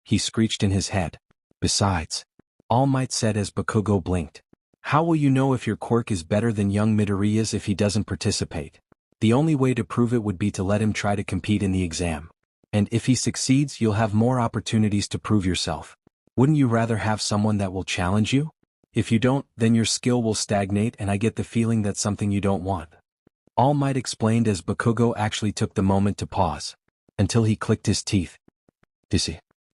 He screeched in his head. Besides, All Might said as Bakugo blinked. How will you know if your quirk is better than young Midoriya's if he doesn't participate? The only way to prove it would be to let him try to compete in the exam. And if he succeeds, you'll have more opportunities to prove yourself. Wouldn't you rather have someone that will challenge you? If you don't, then your skill will stagnate, and I get the feeling that's something you don't want. All Might explained as Bakugo actually took the moment to pause. Until he clicked his teeth.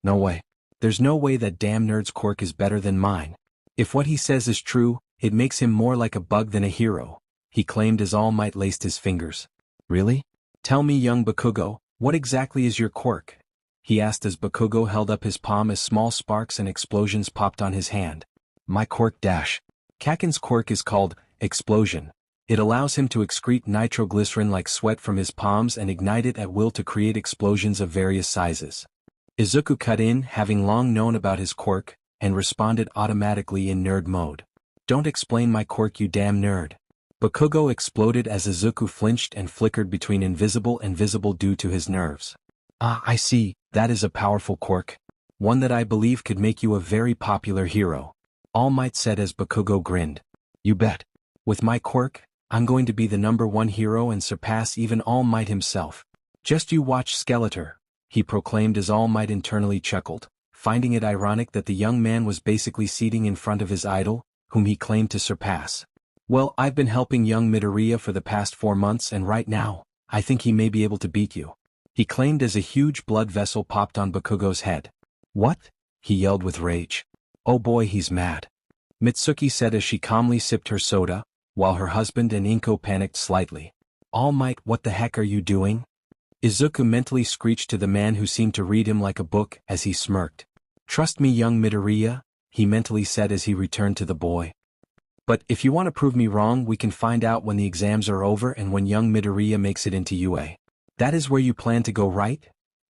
No way. There's no way that damn nerd's quirk is better than mine. If what he says is true, it makes him more like a bug than a hero, he claimed as All Might laced his fingers. Really? Tell me, young Bakugo, what exactly is your quirk? He asked as Bakugo held up his palm as small sparks and explosions popped on his hand. My quirk dash. Kaken's quirk is called Explosion. It allows him to excrete nitroglycerin like sweat from his palms and ignite it at will to create explosions of various sizes. Izuku cut in, having long known about his quirk, and responded automatically in nerd mode. Don't explain my quirk, you damn nerd. Bakugo exploded as Izuku flinched and flickered between invisible and visible due to his nerves. Ah, I see, that is a powerful quirk. One that I believe could make you a very popular hero. All Might said as Bakugo grinned. You bet. With my quirk, I'm going to be the #1 hero and surpass even All Might himself. Just you watch, Skeletor, he proclaimed as All Might internally chuckled, finding it ironic that the young man was basically seating in front of his idol, whom he claimed to surpass. Well, I've been helping young Midoriya for the past 4 months and right now, I think he may be able to beat you. He claimed as a huge blood vessel popped on Bakugo's head. What? He yelled with rage. Oh boy, he's mad. Mitsuki said as she calmly sipped her soda, while her husband and Inko panicked slightly. All Might, what the heck are you doing? Izuku mentally screeched to the man who seemed to read him like a book as he smirked. Trust me, young Midoriya, he mentally said as he returned to the boy. But if you want to prove me wrong, we can find out when the exams are over and when young Midoriya makes it into UA. That is where you plan to go, right?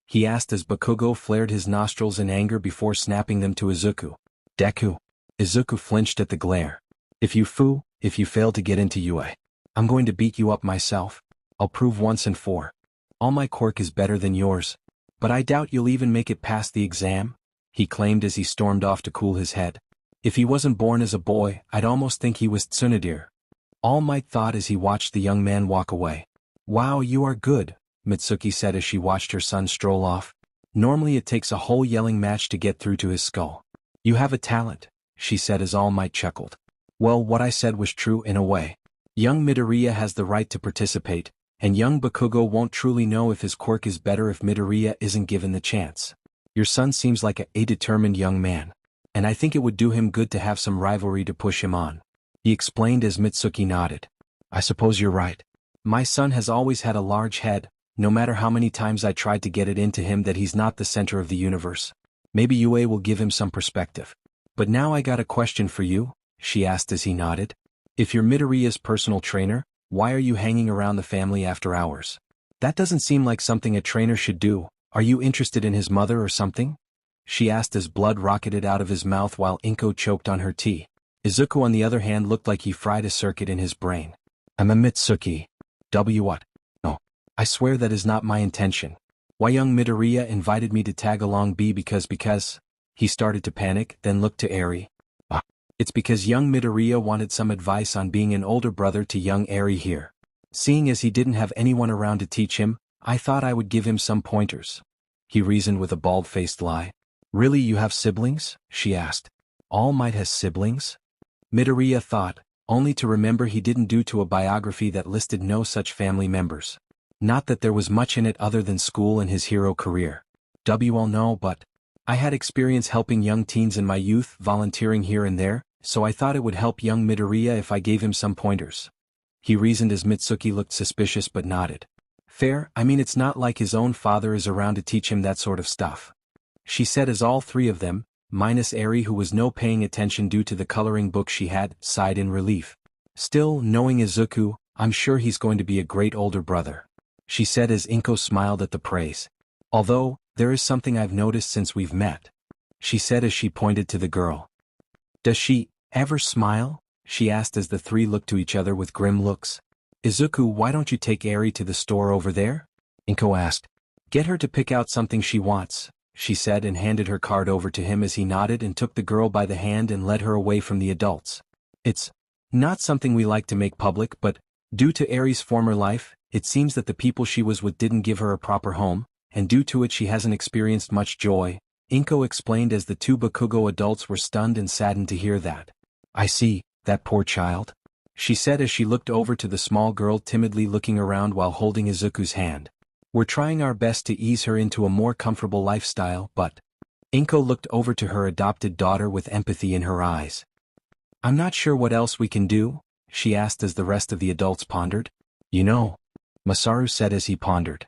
He asked as Bakugo flared his nostrils in anger before snapping them to Izuku. Deku. Izuku flinched at the glare. If you fail to get into UA, I'm going to beat you up myself. I'll prove once and for all my quirk is better than yours. But I doubt you'll even make it past the exam, he claimed as he stormed off to cool his head. If he wasn't born as a boy, I'd almost think he was Tsunade. All Might thought as he watched the young man walk away. Wow, you are good, Mitsuki said as she watched her son stroll off. Normally it takes a whole yelling match to get through to his skull. You have a talent, she said as All Might chuckled. Well, what I said was true in a way. Young Midoriya has the right to participate, and young Bakugo won't truly know if his quirk is better if Midoriya isn't given the chance. Your son seems like a determined young man, and I think it would do him good to have some rivalry to push him on. He explained as Mitsuki nodded. I suppose you're right. My son has always had a large head, no matter how many times I tried to get it into him that he's not the center of the universe. Maybe UA will give him some perspective. But now I got a question for you, she asked as he nodded. If you're Midoriya's personal trainer, why are you hanging around the family after hours? That doesn't seem like something a trainer should do. Are you interested in his mother or something? She asked as blood rocketed out of his mouth while Inko choked on her tea. Izuku on the other hand looked like he fried a circuit in his brain. I'm a Mitsuki. What? No. I swear that is not my intention. Why young Midoriya invited me to tag along because... He started to panic, then looked to Eri. It's because young Midoriya wanted some advice on being an older brother to young Eri here. Seeing as he didn't have anyone around to teach him, I thought I would give him some pointers. He reasoned with a bald-faced lie. Really, you have siblings? She asked. All Might has siblings? Midoriya thought, only to remember he didn't due to a biography that listed no such family members. Not that there was much in it other than school and his hero career. All know, but I had experience helping young teens in my youth, volunteering here and there, so I thought it would help young Midoriya if I gave him some pointers. He reasoned as Mitsuki looked suspicious but nodded. Fair, I mean it's not like his own father is around to teach him that sort of stuff. She said as all three of them, minus Eri who was no paying attention due to the coloring book she had, sighed in relief. Still, knowing Izuku, I'm sure he's going to be a great older brother. She said as Inko smiled at the praise. Although, there is something I've noticed since we've met. She said as she pointed to the girl. Does she ever smile? She asked as the three looked to each other with grim looks. Izuku, why don't you take Eri to the store over there? Inko asked. Get her to pick out something she wants, she said and handed her card over to him as he nodded and took the girl by the hand and led her away from the adults. It's not something we like to make public, but due to Eri's former life, it seems that the people she was with didn't give her a proper home, and due to it she hasn't experienced much joy, Inko explained as the two Bakugo adults were stunned and saddened to hear that. I see, that poor child, she said as she looked over to the small girl timidly looking around while holding Izuku's hand. We're trying our best to ease her into a more comfortable lifestyle, but... Inko looked over to her adopted daughter with empathy in her eyes. I'm not sure what else we can do, she asked as the rest of the adults pondered. You know, Masaru said as he pondered.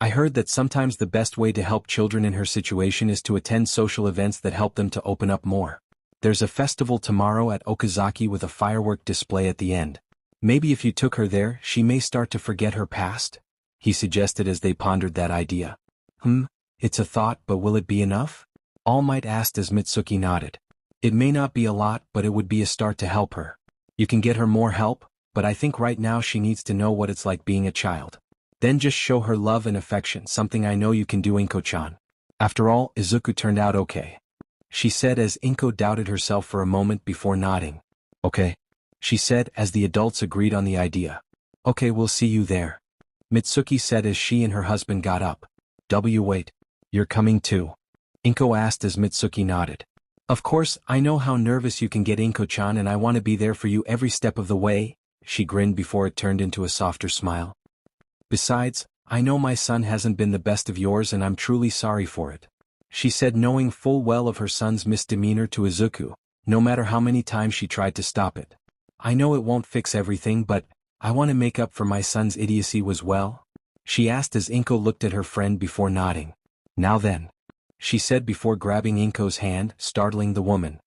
I heard that sometimes the best way to help children in her situation is to attend social events that help them to open up more. There's a festival tomorrow at Okazaki with a firework display at the end. Maybe if you took her there, she may start to forget her past, he suggested as they pondered that idea. It's a thought, but will it be enough? All Might asked as Mitsuki nodded. It may not be a lot, but it would be a start to help her. You can get her more help, but I think right now she needs to know what it's like being a child. Then just show her love and affection, something I know you can do, Inko-chan. After all, Izuku turned out okay. she said as Inko doubted herself for a moment before nodding. Okay, she said as the adults agreed on the idea. Okay, we'll see you there, Mitsuki said as she and her husband got up. Wait, you're coming too? Inko asked as Mitsuki nodded. Of course, I know how nervous you can get, Inko-chan, and I want to be there for you every step of the way, she grinned before it turned into a softer smile. Besides, I know my son hasn't been the best of yours and I'm truly sorry for it, she said, knowing full well of her son's misdemeanor to Izuku, no matter how many times she tried to stop it. I know it won't fix everything, but I want to make up for my son's idiocy as well, she asked as Inko looked at her friend before nodding. Now then, she said before grabbing Inko's hand, startling the woman.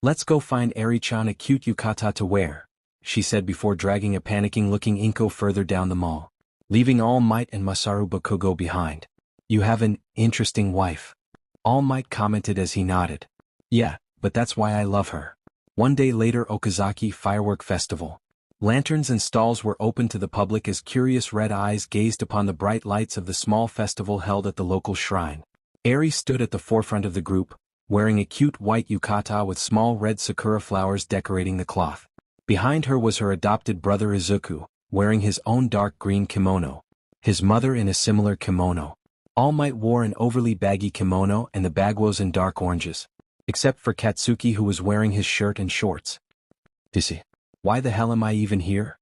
Let's go find Eri-chan a cute yukata to wear, she said before dragging a panicking-looking Inko further down the mall, leaving All Might and Masaru Bakugo behind. You have an interesting wife, All Might commented as he nodded. Yeah, but that's why I love her. One day later, Okazaki Firework Festival. Lanterns and stalls were open to the public as curious red eyes gazed upon the bright lights of the small festival held at the local shrine. Eri stood at the forefront of the group, wearing a cute white yukata with small red sakura flowers decorating the cloth. Behind her was her adopted brother Izuku, wearing his own dark green kimono. His mother in a similar kimono. All Might wore an overly baggy kimono and the bagwos in dark oranges. Except for Katsuki, who was wearing his shirt and shorts. Dizzy. Why the hell am I even here?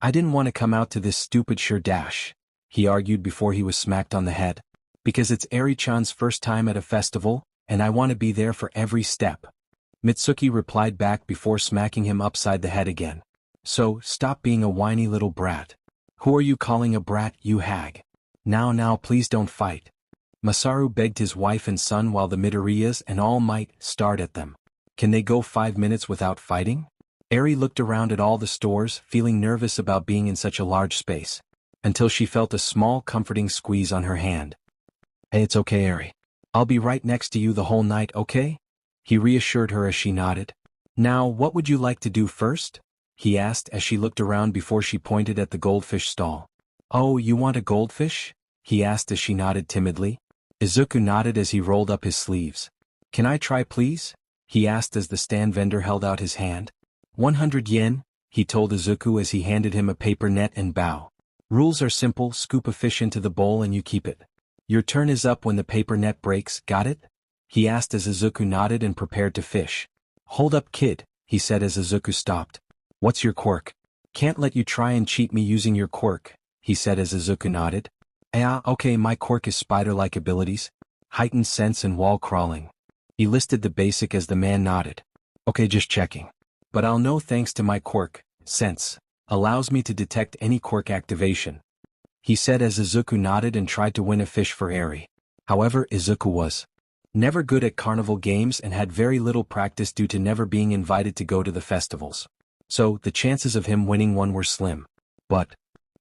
I didn't want to come out to this stupid dash, he argued before he was smacked on the head. Because it's Eri-chan's first time at a festival, and I want to be there for every step, Mitsuki replied back before smacking him upside the head again. So, stop being a whiny little brat. Who are you calling a brat, you hag? Now please don't fight. Masaru begged his wife and son while the Midoriyas and All Might stared at them. Can they go 5 minutes without fighting? Eri looked around at all the stores, feeling nervous about being in such a large space, until she felt a small comforting squeeze on her hand. Hey, it's okay, Eri. I'll be right next to you the whole night, okay? He reassured her as she nodded. Now, what would you like to do first? He asked as she looked around before she pointed at the goldfish stall. Oh, you want a goldfish? He asked as she nodded timidly. Izuku nodded as he rolled up his sleeves. Can I try, please? He asked as the stand vendor held out his hand. 100 yen, he told Izuku as he handed him a paper net and bow. Rules are simple, scoop a fish into the bowl and you keep it. Your turn is up when the paper net breaks, got it? He asked as Izuku nodded and prepared to fish. Hold up, kid, he said as Izuku stopped. What's your quirk? Can't let you try and cheat me using your quirk, he said as Izuku nodded. Okay, my quirk is spider-like abilities, heightened sense and wall crawling. He listed the basic as the man nodded. Okay, just checking. But I'll know thanks to my quirk, sense, allows me to detect any quirk activation, he said as Izuku nodded and tried to win a fish for Eri. However, Izuku was never good at carnival games and had very little practice due to never being invited to go to the festivals. So, the chances of him winning one were slim. But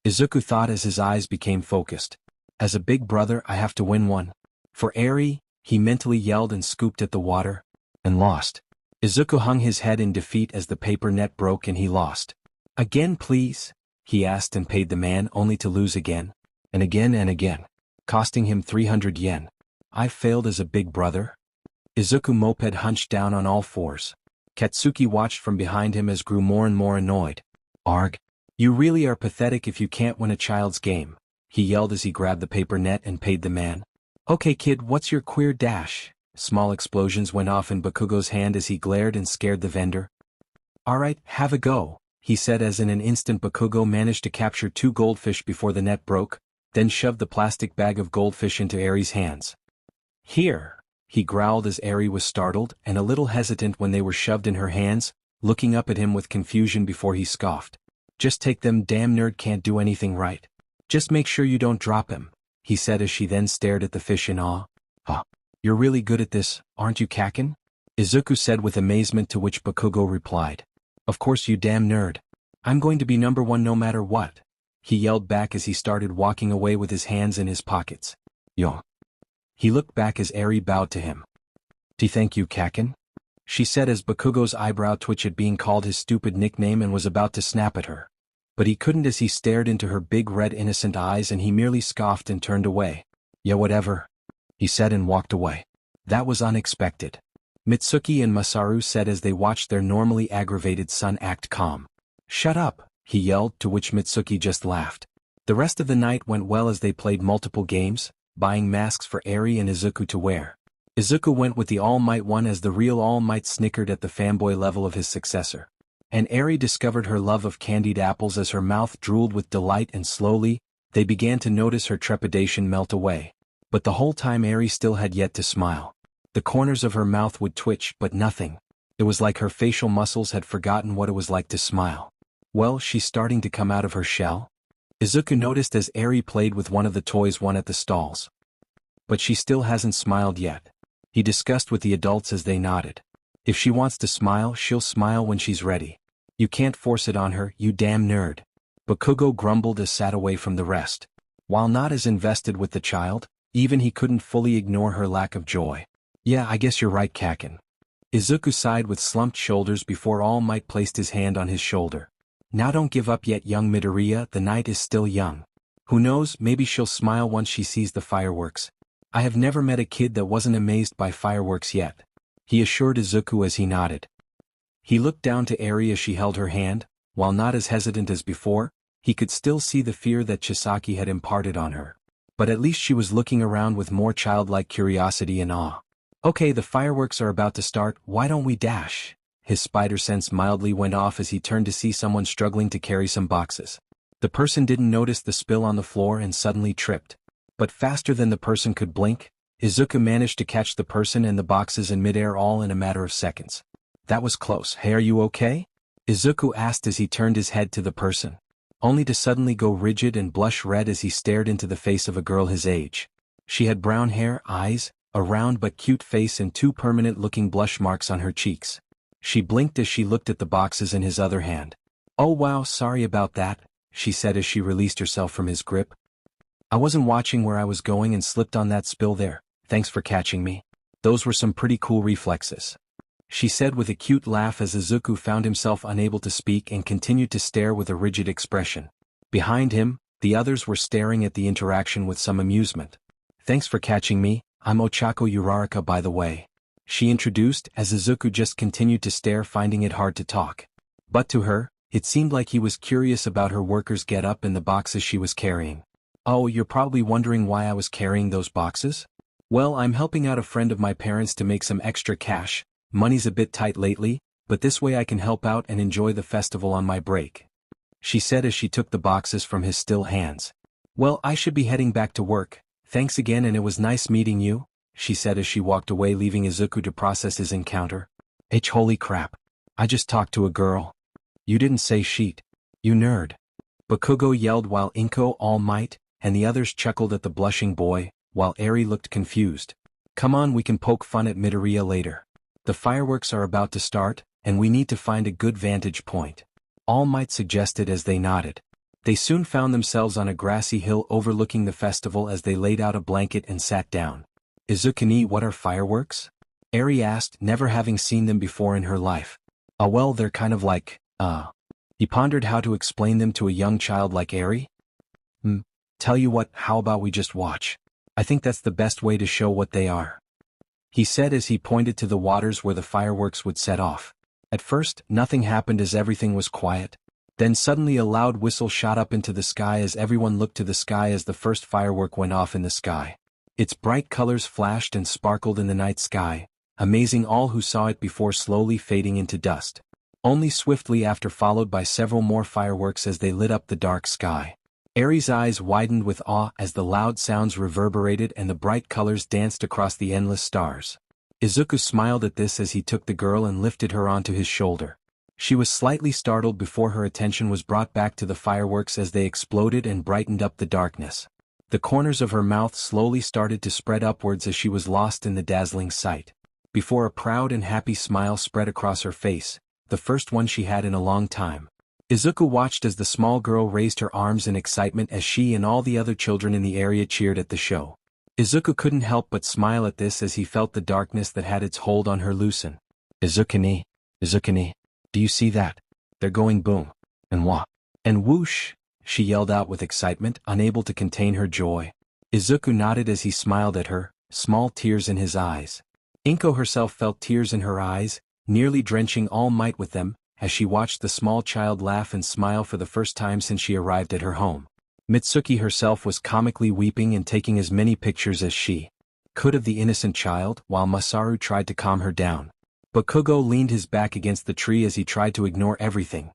Izuku thought as his eyes became focused. As a big brother, I have to win one. For Eri, he mentally yelled and scooped at the water, and lost. Izuku hung his head in defeat as the paper net broke and he lost. Again, please? He asked and paid the man only to lose again, and again, costing him 300 yen. I failed as a big brother? Izuku moped hunched down on all fours. Katsuki watched from behind him as grew more and more annoyed. Arg. You really are pathetic if you can't win a child's game, he yelled as he grabbed the paper net and paid the man. Okay kid, what's your queer dash? Small explosions went off in Bakugo's hand as he glared and scared the vendor. Alright, have a go, he said as in an instant Bakugo managed to capture 2 goldfish before the net broke, then shoved the plastic bag of goldfish into Eri's hands. Here, he growled as Eri was startled and a little hesitant when they were shoved in her hands, looking up at him with confusion before he scoffed. Just take them, damn nerd can't do anything right. Just make sure you don't drop him, he said as she then stared at the fish in awe. Huh. You're really good at this, aren't you, Kaken? Izuku said with amazement, to which Bakugo replied. Of course, you damn nerd. I'm going to be number 1 no matter what, he yelled back as he started walking away with his hands in his pockets. Yo. He looked back as Eri bowed to him. Thank you, Kaken, she said as Bakugo's eyebrow twitched at being called his stupid nickname and was about to snap at her. But he couldn't as he stared into her big red innocent eyes and he merely scoffed and turned away. Yeah, whatever, he said and walked away. That was unexpected. Mitsuki and Masaru said as they watched their normally aggravated son act calm. "Shut up," he yelled, to which Mitsuki just laughed. The rest of the night went well as they played multiple games, buying masks for Eri and Izuku to wear. Izuku went with the All Might one as the real All Might snickered at the fanboy level of his successor. And Eri discovered her love of candied apples as her mouth drooled with delight, and slowly, they began to notice her trepidation melt away. But the whole time Eri still had yet to smile. The corners of her mouth would twitch, but nothing. It was like her facial muscles had forgotten what it was like to smile. Well, she's starting to come out of her shell? Izuku noticed as Eri played with one of the toys won at the stalls. But she still hasn't smiled yet. He discussed with the adults as they nodded. If she wants to smile, she'll smile when she's ready. You can't force it on her, you damn nerd. Bakugo grumbled as sat away from the rest. While not as invested with the child, even he couldn't fully ignore her lack of joy. Yeah, I guess you're right, Kakin. Izuku sighed with slumped shoulders before All Might placed his hand on his shoulder. Now don't give up yet, young Midoriya, the night is still young. Who knows, maybe she'll smile once she sees the fireworks. I have never met a kid that wasn't amazed by fireworks yet, he assured Izuku as he nodded. He looked down to Eri as she held her hand. While not as hesitant as before, he could still see the fear that Chisaki had imparted on her. But at least she was looking around with more childlike curiosity and awe. Okay, the fireworks are about to start, why don't we dash? His spider sense mildly went off as he turned to see someone struggling to carry some boxes. The person didn't notice the spill on the floor and suddenly tripped. But faster than the person could blink, Izuku managed to catch the person and the boxes in midair all in a matter of seconds. That was close. Hey, are you okay? Izuku asked as he turned his head to the person, only to suddenly go rigid and blush red as he stared into the face of a girl his age. She had brown hair, eyes, a round but cute face, and two permanent-looking blush marks on her cheeks. She blinked as she looked at the boxes in his other hand. "Oh wow, sorry about that," she said as she released herself from his grip. "I wasn't watching where I was going and slipped on that spill there. Thanks for catching me. Those were some pretty cool reflexes," she said with a cute laugh as Izuku found himself unable to speak and continued to stare with a rigid expression. Behind him, the others were staring at the interaction with some amusement. "Thanks for catching me, I'm Ochako Uraraka by the way," she introduced as Izuku just continued to stare, finding it hard to talk. But to her, it seemed like he was curious about her worker's get-up and the boxes she was carrying. "Oh, you're probably wondering why I was carrying those boxes? Well, I'm helping out a friend of my parents to make some extra cash. Money's a bit tight lately, but this way I can help out and enjoy the festival on my break," she said as she took the boxes from his still hands. "Well, I should be heading back to work. Thanks again, and it was nice meeting you," she said as she walked away, leaving Izuku to process his encounter. Holy crap. I just talked to a girl. You didn't say sheet. You nerd. Bakugo yelled while Inko, All Might, and the others chuckled at the blushing boy, while Eri looked confused. "Come on, we can poke fun at Midoriya later. The fireworks are about to start, and we need to find a good vantage point," All Might suggested as they nodded. They soon found themselves on a grassy hill overlooking the festival as they laid out a blanket and sat down. "Izukuni, what are fireworks?" Eri asked, never having seen them before in her life. Well, they're kind of like, He pondered how to explain them to a young child like Eri. Tell you what, how about we just watch? I think that's the best way to show what they are," he said as he pointed to the waters where the fireworks would set off. At first, nothing happened as everything was quiet. Then suddenly a loud whistle shot up into the sky as everyone looked to the sky as the first firework went off in the sky. Its bright colors flashed and sparkled in the night sky, amazing all who saw it before slowly fading into dust. Only swiftly after followed by several more fireworks as they lit up the dark sky. Eri's eyes widened with awe as the loud sounds reverberated and the bright colors danced across the endless stars. Izuku smiled at this as he took the girl and lifted her onto his shoulder. She was slightly startled before her attention was brought back to the fireworks as they exploded and brightened up the darkness. The corners of her mouth slowly started to spread upwards as she was lost in the dazzling sight. Before a proud and happy smile spread across her face, the first one she had in a long time. Izuku watched as the small girl raised her arms in excitement as she and all the other children in the area cheered at the show. Izuku couldn't help but smile at this as he felt the darkness that had its hold on her loosen. Izukuni, do you see that? They're going boom. And wah. And whoosh, she yelled out with excitement, unable to contain her joy. Izuku nodded as he smiled at her, small tears in his eyes. Inko herself felt tears in her eyes, nearly drenching All Might with them, as she watched the small child laugh and smile for the first time since she arrived at her home. Mitsuki herself was comically weeping and taking as many pictures as she could of the innocent child, while Masaru tried to calm her down. But Kugo leaned his back against the tree as he tried to ignore everything.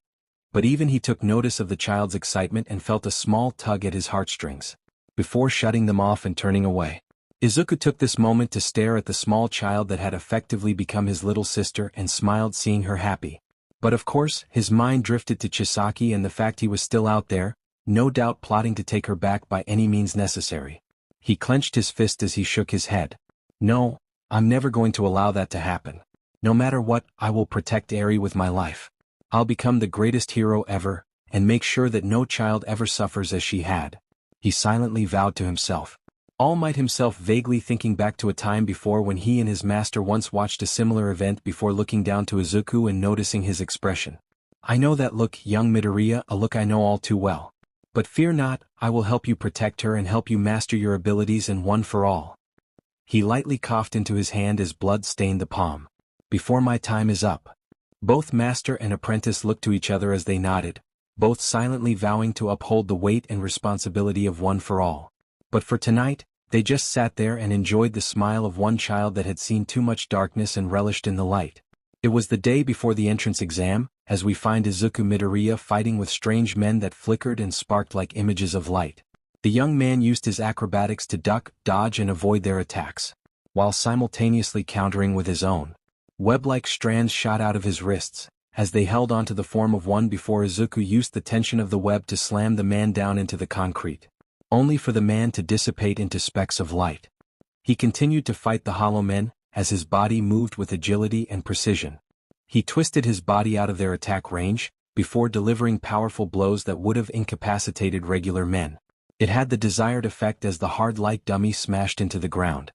But even he took notice of the child's excitement and felt a small tug at his heartstrings, before shutting them off and turning away. Izuku took this moment to stare at the small child that had effectively become his little sister and smiled seeing her happy. But of course, his mind drifted to Chisaki and the fact he was still out there, no doubt plotting to take her back by any means necessary. He clenched his fist as he shook his head. No, I'm never going to allow that to happen. No matter what, I will protect Eri with my life. I'll become the greatest hero ever, and make sure that no child ever suffers as she had. He silently vowed to himself. All Might himself vaguely thinking back to a time before when he and his master once watched a similar event before looking down to Izuku and noticing his expression. I know that look, young Midoriya, a look I know all too well. But fear not, I will help you protect her and help you master your abilities and one for all. He lightly coughed into his hand as blood stained the palm. Before my time is up. Both master and apprentice looked to each other as they nodded, both silently vowing to uphold the weight and responsibility of one for all. But for tonight, they just sat there and enjoyed the smile of one child that had seen too much darkness and relished in the light. It was the day before the entrance exam, as we find Izuku Midoriya fighting with strange men that flickered and sparked like images of light. The young man used his acrobatics to duck, dodge and avoid their attacks, while simultaneously countering with his own. Web-like strands shot out of his wrists, as they held onto the form of one before Izuku used the tension of the web to slam the man down into the concrete, only for the man to dissipate into specks of light. He continued to fight the hollow men, as his body moved with agility and precision. He twisted his body out of their attack range, before delivering powerful blows that would have incapacitated regular men. It had the desired effect as the hard light dummy smashed into the ground.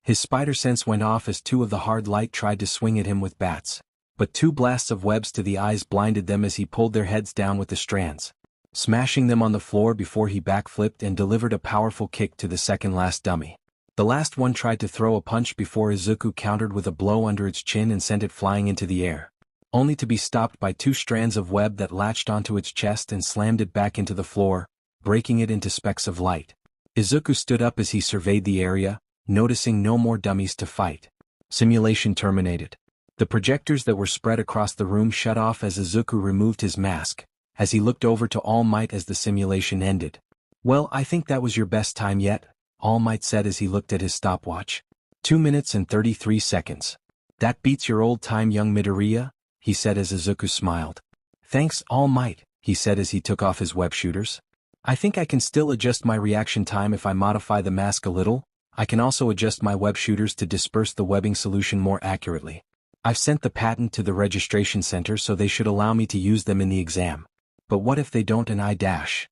His spider sense went off as two of the hard light tried to swing at him with bats, but two blasts of webs to the eyes blinded them as he pulled their heads down with the strands, smashing them on the floor before he backflipped and delivered a powerful kick to the second last dummy. The last one tried to throw a punch before Izuku countered with a blow under its chin and sent it flying into the air, only to be stopped by two strands of web that latched onto its chest and slammed it back into the floor, breaking it into specks of light. Izuku stood up as he surveyed the area, noticing no more dummies to fight. Simulation terminated. The projectors that were spread across the room shut off as Izuku removed his mask, as he looked over to All Might as the simulation ended. Well, I think that was your best time yet, All Might said as he looked at his stopwatch. 2 minutes and 33 seconds. That beats your old time, young Midoriya, he said as Izuku smiled. Thanks, All Might, he said as he took off his web shooters. I think I can still adjust my reaction time if I modify the mask a little. I can also adjust my web shooters to disperse the webbing solution more accurately. I've sent the patent to the registration center so they should allow me to use them in the exam. But what if they don't and I dash?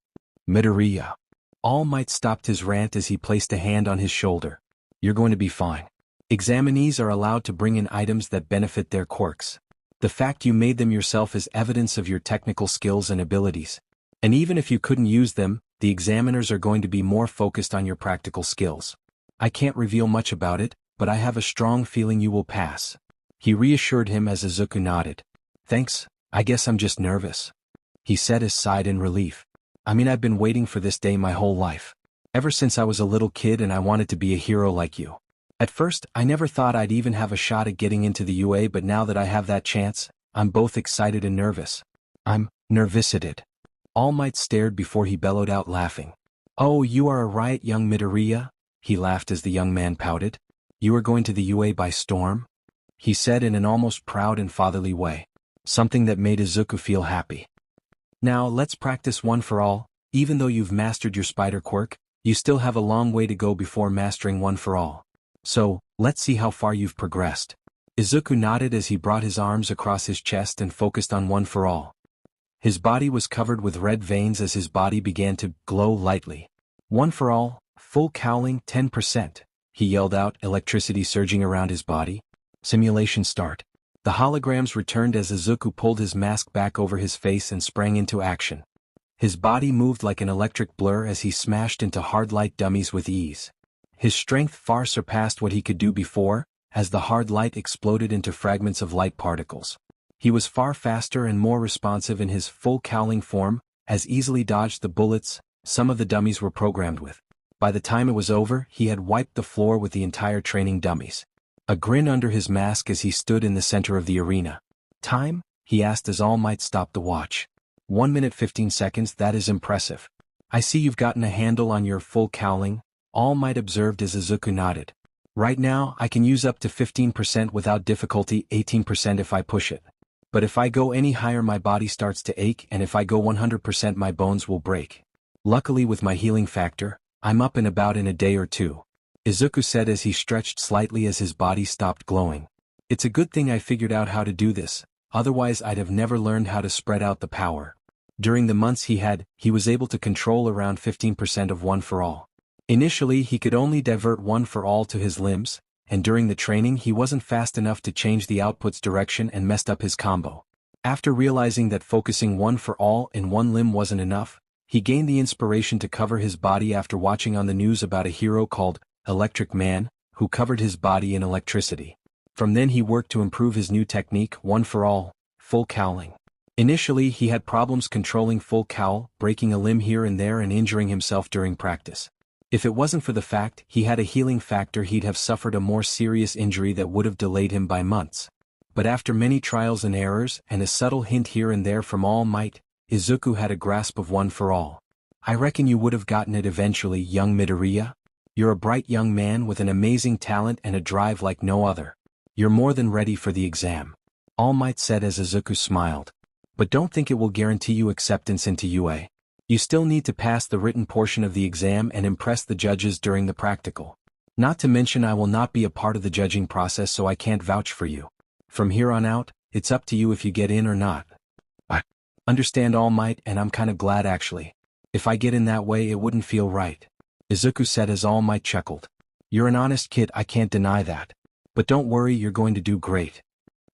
Midoriya. All Might stopped his rant as he placed a hand on his shoulder. You're going to be fine. Examinees are allowed to bring in items that benefit their quirks. The fact you made them yourself is evidence of your technical skills and abilities. And even if you couldn't use them, the examiners are going to be more focused on your practical skills. I can't reveal much about it, but I have a strong feeling you will pass. He reassured him as Izuku nodded. Thanks, I guess I'm just nervous. He said as sighed in relief. I mean, I've been waiting for this day my whole life. Ever since I was a little kid and I wanted to be a hero like you. At first, I never thought I'd even have a shot at getting into the UA, but now that I have that chance, I'm both excited and nervous. I'm nervous-ed. All Might stared before he bellowed out laughing. Oh, you are a riot, young Midoriya? He laughed as the young man pouted. You are going to the UA by storm? He said in an almost proud and fatherly way. Something that made Izuku feel happy. Now let's practice one for all. Even though you've mastered your spider quirk, you still have a long way to go before mastering one for all. So, let's see how far you've progressed. Izuku nodded as he brought his arms across his chest and focused on one for all. His body was covered with red veins as his body began to glow lightly. One for all. Full cowling 10%, he yelled out, electricity surging around his body. Simulation start. The holograms returned as Izuku pulled his mask back over his face and sprang into action. His body moved like an electric blur as he smashed into hard light dummies with ease. His strength far surpassed what he could do before, as the hard light exploded into fragments of light particles. He was far faster and more responsive in his full cowling form, as easily dodged the bullets some of the dummies were programmed with. By the time it was over, he had wiped the floor with the entire training dummies. A grin under his mask as he stood in the center of the arena. "Time?" he asked as All Might stopped the watch. 1 minute 15 seconds, that is impressive. "I see you've gotten a handle on your full cowling," All Might observed as Izuku nodded. "Right now, I can use up to 15% without difficulty, 18% if I push it. But if I go any higher my body starts to ache, and if I go 100% my bones will break. Luckily with my healing factor, I'm up and about in a day or two," Izuku said as he stretched slightly as his body stopped glowing. "It's a good thing I figured out how to do this, otherwise I'd have never learned how to spread out the power." During the months he was able to control around 15% of One for All. Initially he could only divert One for All to his limbs, and during the training he wasn't fast enough to change the output's direction and messed up his combo. After realizing that focusing One for All in one limb wasn't enough, he gained the inspiration to cover his body after watching on the news about a hero called Electric Man, who covered his body in electricity. From then he worked to improve his new technique, One for All, full cowling. Initially he had problems controlling full cowl, breaking a limb here and there and injuring himself during practice. If it wasn't for the fact he had a healing factor, he'd have suffered a more serious injury that would have delayed him by months. But after many trials and errors and a subtle hint here and there from All Might, Izuku had a grasp of One for All. "I reckon you would have gotten it eventually, young Midoriya. You're a bright young man with an amazing talent and a drive like no other. You're more than ready for the exam," All Might said as Izuku smiled. "But don't think it will guarantee you acceptance into UA. You still need to pass the written portion of the exam and impress the judges during the practical. Not to mention I will not be a part of the judging process, so I can't vouch for you. From here on out, it's up to you if you get in or not." "I understand, All Might, and I'm kinda glad actually. If I get in that way it wouldn't feel right," Izuku said as All Might chuckled. "You're an honest kid, I can't deny that. But don't worry, you're going to do great,"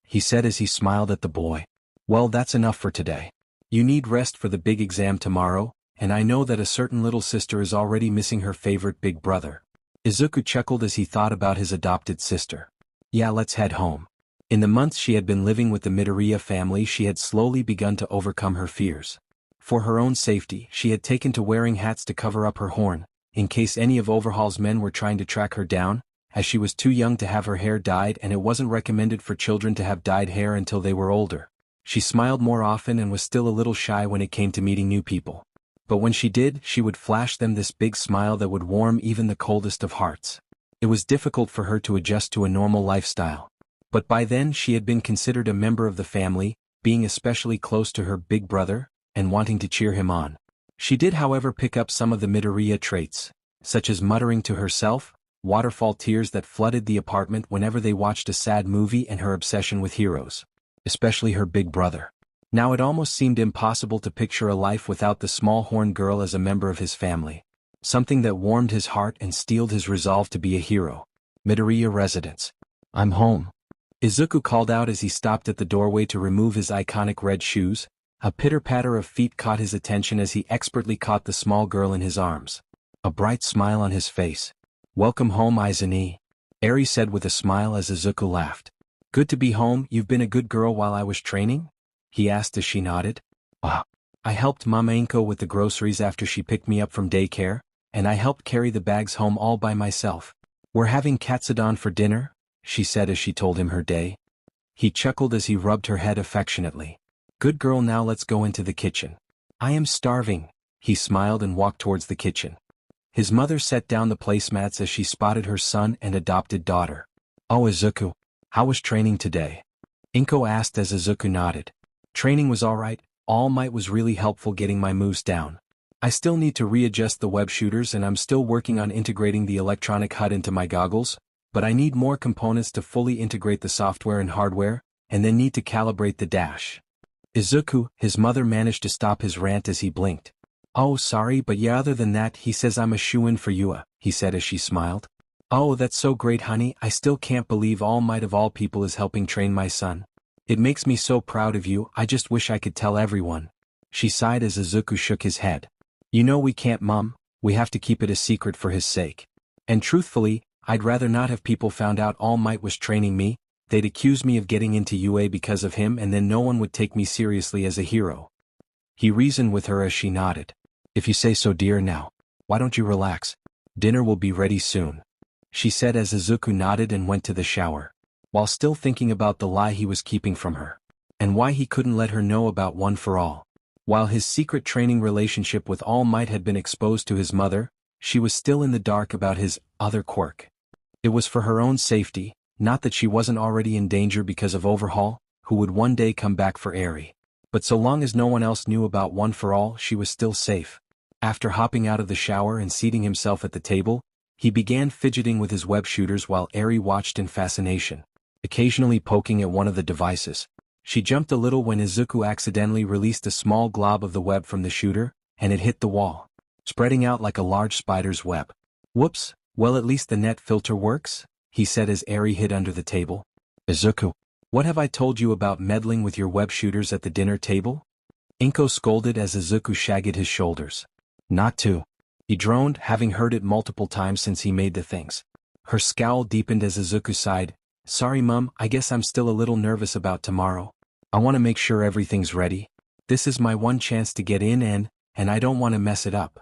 he said as he smiled at the boy. "Well, that's enough for today. You need rest for the big exam tomorrow, and I know that a certain little sister is already missing her favorite big brother." Izuku chuckled as he thought about his adopted sister. "Yeah, let's head home." In the months she had been living with the Midoriya family, she had slowly begun to overcome her fears. For her own safety, she had taken to wearing hats to cover up her horn, in case any of Overhaul's men were trying to track her down, as she was too young to have her hair dyed and it wasn't recommended for children to have dyed hair until they were older. She smiled more often and was still a little shy when it came to meeting new people. But when she did, she would flash them this big smile that would warm even the coldest of hearts. It was difficult for her to adjust to a normal lifestyle. But by then she had been considered a member of the family, being especially close to her big brother, and wanting to cheer him on. She did however pick up some of the Midoriya traits, such as muttering to herself, waterfall tears that flooded the apartment whenever they watched a sad movie, and her obsession with heroes, especially her big brother. Now it almost seemed impossible to picture a life without the small horn girl as a member of his family. Something that warmed his heart and steeled his resolve to be a hero. Midoriya residence. "I'm home," Izuku called out as he stopped at the doorway to remove his iconic red shoes. A pitter-patter of feet caught his attention as he expertly caught the small girl in his arms. A bright smile on his face. "Welcome home, Izuni," Eri said with a smile as Izuku laughed. "Good to be home. You've been a good girl while I was training?" he asked as she nodded. I helped Mama Inko with the groceries after she picked me up from daycare, and I helped carry the bags home all by myself. We're having katsudon for dinner," she said as she told him her day. He chuckled as he rubbed her head affectionately. "Good girl, now let's go into the kitchen." "I am starving," he smiled and walked towards the kitchen. His mother set down the placemats as she spotted her son and adopted daughter. "Oh Izuku, how was training today?" Inko asked as Izuku nodded. "Training was alright. All Might was really helpful getting my moves down. I still need to readjust the web shooters and I'm still working on integrating the electronic HUD into my goggles, but I need more components to fully integrate the software and hardware, and then need to calibrate the dash." Izuku, his mother managed to stop his rant as he blinked. "Oh sorry, but yeah, other than that he says I'm a shoo-in for you," he said as she smiled. "Oh that's so great honey, I still can't believe All Might of all people is helping train my son. It makes me so proud of you, I just wish I could tell everyone." She sighed as Izuku shook his head. "You know we can't, Mom, we have to keep it a secret for his sake. And truthfully, I'd rather not have people found out All Might was training me. They'd accuse me of getting into UA because of him and then no one would take me seriously as a hero. He reasoned with her as she nodded. If you say so, dear. Now, why don't you relax? Dinner will be ready soon, she said as Izuku nodded and went to the shower, while still thinking about the lie he was keeping from her, and why he couldn't let her know about One for All. While his secret training relationship with All Might had been exposed to his mother, she was still in the dark about his other quirk. It was for her own safety, not that she wasn't already in danger because of Overhaul, who would one day come back for Eri. But so long as no one else knew about One for All, she was still safe. After hopping out of the shower and seating himself at the table, he began fidgeting with his web shooters while Eri watched in fascination, occasionally poking at one of the devices. She jumped a little when Izuku accidentally released a small glob of the web from the shooter, and it hit the wall, spreading out like a large spider's web. Whoops, well at least the net filter works, he said as Eri hid under the table. Izuku, what have I told you about meddling with your web shooters at the dinner table? Inko scolded as Izuku shagged his shoulders. Not to. He droned, having heard it multiple times since he made the things. Her scowl deepened as Izuku sighed. Sorry Mum, I guess I'm still a little nervous about tomorrow. I want to make sure everything's ready. This is my one chance to get in and I don't want to mess it up.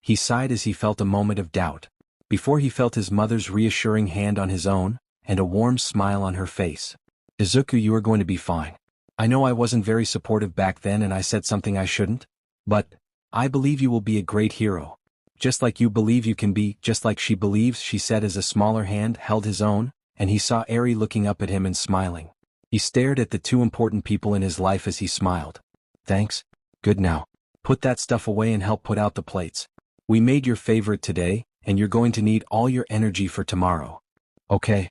He sighed as he felt a moment of doubt, before he felt his mother's reassuring hand on his own, and a warm smile on her face. Izuku, you are going to be fine. I know I wasn't very supportive back then and I said something I shouldn't, but I believe you will be a great hero. Just like you believe you can be, just like she believes, she said as a smaller hand held his own, and he saw Eri looking up at him and smiling. He stared at the two important people in his life as he smiled. Thanks. Good now. Put that stuff away and help put out the plates. We made your favorite today, and you're going to need all your energy for tomorrow. Okay.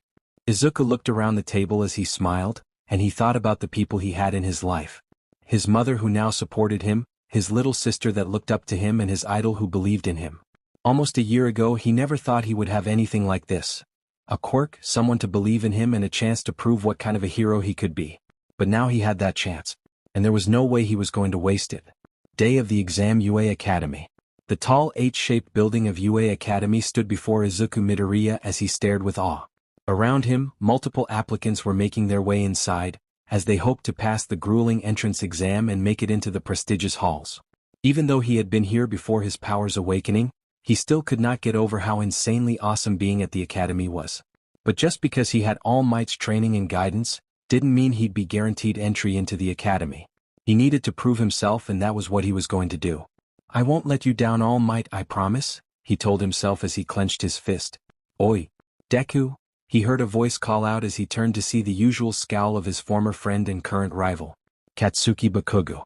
Izuku looked around the table as he smiled, and he thought about the people he had in his life. His mother who now supported him, his little sister that looked up to him and his idol who believed in him. Almost a year ago he never thought he would have anything like this. A quirk, someone to believe in him and a chance to prove what kind of a hero he could be. But now he had that chance, and there was no way he was going to waste it. Day of the exam. UA Academy. The tall H-shaped building of UA Academy stood before Izuku Midoriya as he stared with awe. Around him, multiple applicants were making their way inside, as they hoped to pass the grueling entrance exam and make it into the prestigious halls. Even though he had been here before his powers awakening, he still could not get over how insanely awesome being at the academy was. But just because he had All Might's training and guidance, didn't mean he'd be guaranteed entry into the academy. He needed to prove himself and that was what he was going to do. I won't let you down, All Might, I promise, he told himself as he clenched his fist. Oi, Deku, he heard a voice call out as he turned to see the usual scowl of his former friend and current rival, Katsuki Bakugo.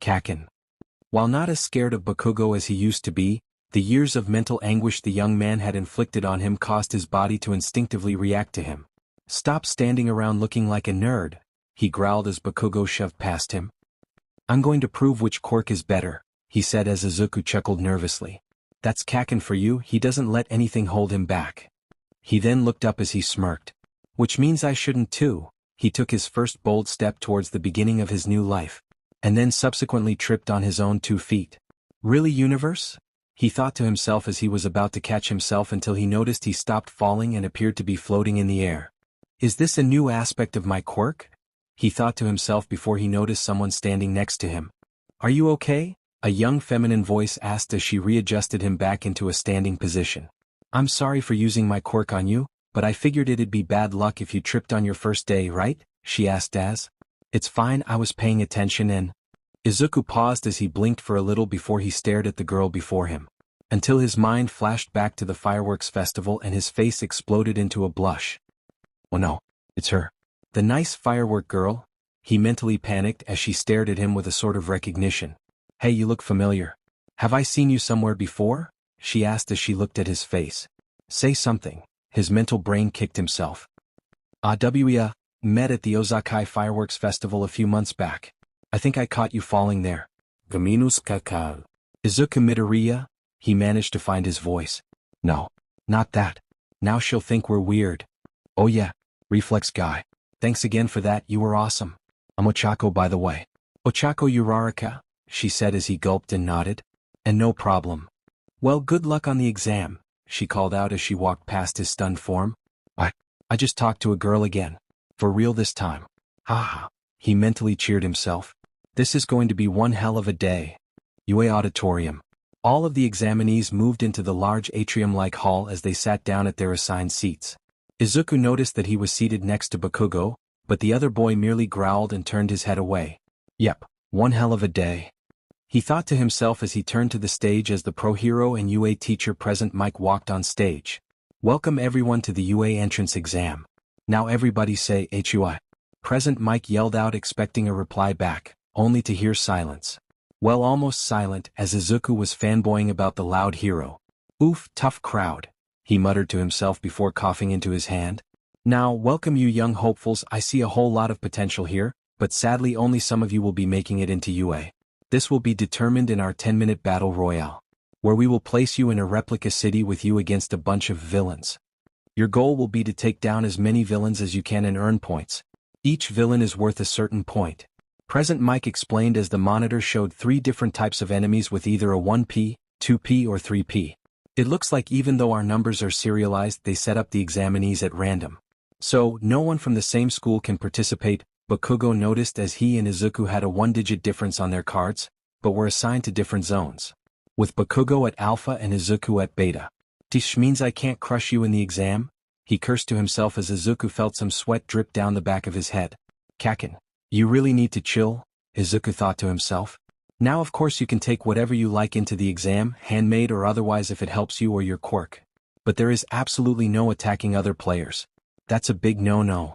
Kaken. While not as scared of Bakugo as he used to be, the years of mental anguish the young man had inflicted on him caused his body to instinctively react to him. Stop standing around looking like a nerd, he growled as Bakugo shoved past him. I'm going to prove which quirk is better, he said as Izuku chuckled nervously. That's Kaken for you, he doesn't let anything hold him back. He then looked up as he smirked. Which means I shouldn't too. He took his first bold step towards the beginning of his new life, and then subsequently tripped on his own 2 feet. Really, universe? He thought to himself as he was about to catch himself until he noticed he stopped falling and appeared to be floating in the air. Is this a new aspect of my quirk? He thought to himself before he noticed someone standing next to him. Are you okay? A young feminine voice asked as she readjusted him back into a standing position. I'm sorry for using my quirk on you, but I figured it'd be bad luck if you tripped on your first day, right? She asked as. It's fine, I was paying attention and... Izuku paused as he blinked for a little before he stared at the girl before him, until his mind flashed back to the fireworks festival and his face exploded into a blush. Oh no, it's her. The nice firework girl? He mentally panicked as she stared at him with a sort of recognition. Hey, you look familiar. Have I seen you somewhere before? She asked as she looked at his face. Say something. His mental brain kicked himself. We met at the Ozakai Fireworks Festival a few months back. I think I caught you falling there. Gaminus kakao. Izuku Midoriya? He managed to find his voice. No, not that. Now she'll think we're weird. Oh yeah, reflex guy. Thanks again for that, you were awesome. I'm Ochako by the way. Ochako Uraraka, she said as he gulped and nodded. And no problem. Well, good luck on the exam, she called out as she walked past his stunned form. I just talked to a girl again. For real this time. Ha. He mentally cheered himself. This is going to be one hell of a day. UA Auditorium. All of the examinees moved into the large atrium-like hall as they sat down at their assigned seats. Izuku noticed that he was seated next to Bakugo, but the other boy merely growled and turned his head away. Yep, one hell of a day. He thought to himself as he turned to the stage as the pro hero and UA teacher present Mike walked on stage. Welcome everyone to the UA entrance exam. Now everybody say HUI. Present Mike yelled out expecting a reply back, only to hear silence. Well, almost silent as Izuku was fanboying about the loud hero. Oof, tough crowd, he muttered to himself before coughing into his hand. Now, welcome you young hopefuls. I see a whole lot of potential here, but sadly only some of you will be making it into UA. This will be determined in our 10-minute battle royale, where we will place you in a replica city with you against a bunch of villains. Your goal will be to take down as many villains as you can and earn points. Each villain is worth a certain point. Present Mike explained as the monitor showed 3 different types of enemies with either a 1P, 2P or 3P. It looks like even though our numbers are serialized, they set up the examinees at random. So, no one from the same school can participate, Bakugo noticed as he and Izuku had a 1-digit difference on their cards, but were assigned to different zones. With Bakugo at Alpha and Izuku at Beta. This means I can't crush you in the exam? He cursed to himself as Izuku felt some sweat drip down the back of his head. Kakin. You really need to chill, Izuku thought to himself. Now of course you can take whatever you like into the exam, handmade or otherwise if it helps you or your quirk. But there is absolutely no attacking other players. That's a big no-no.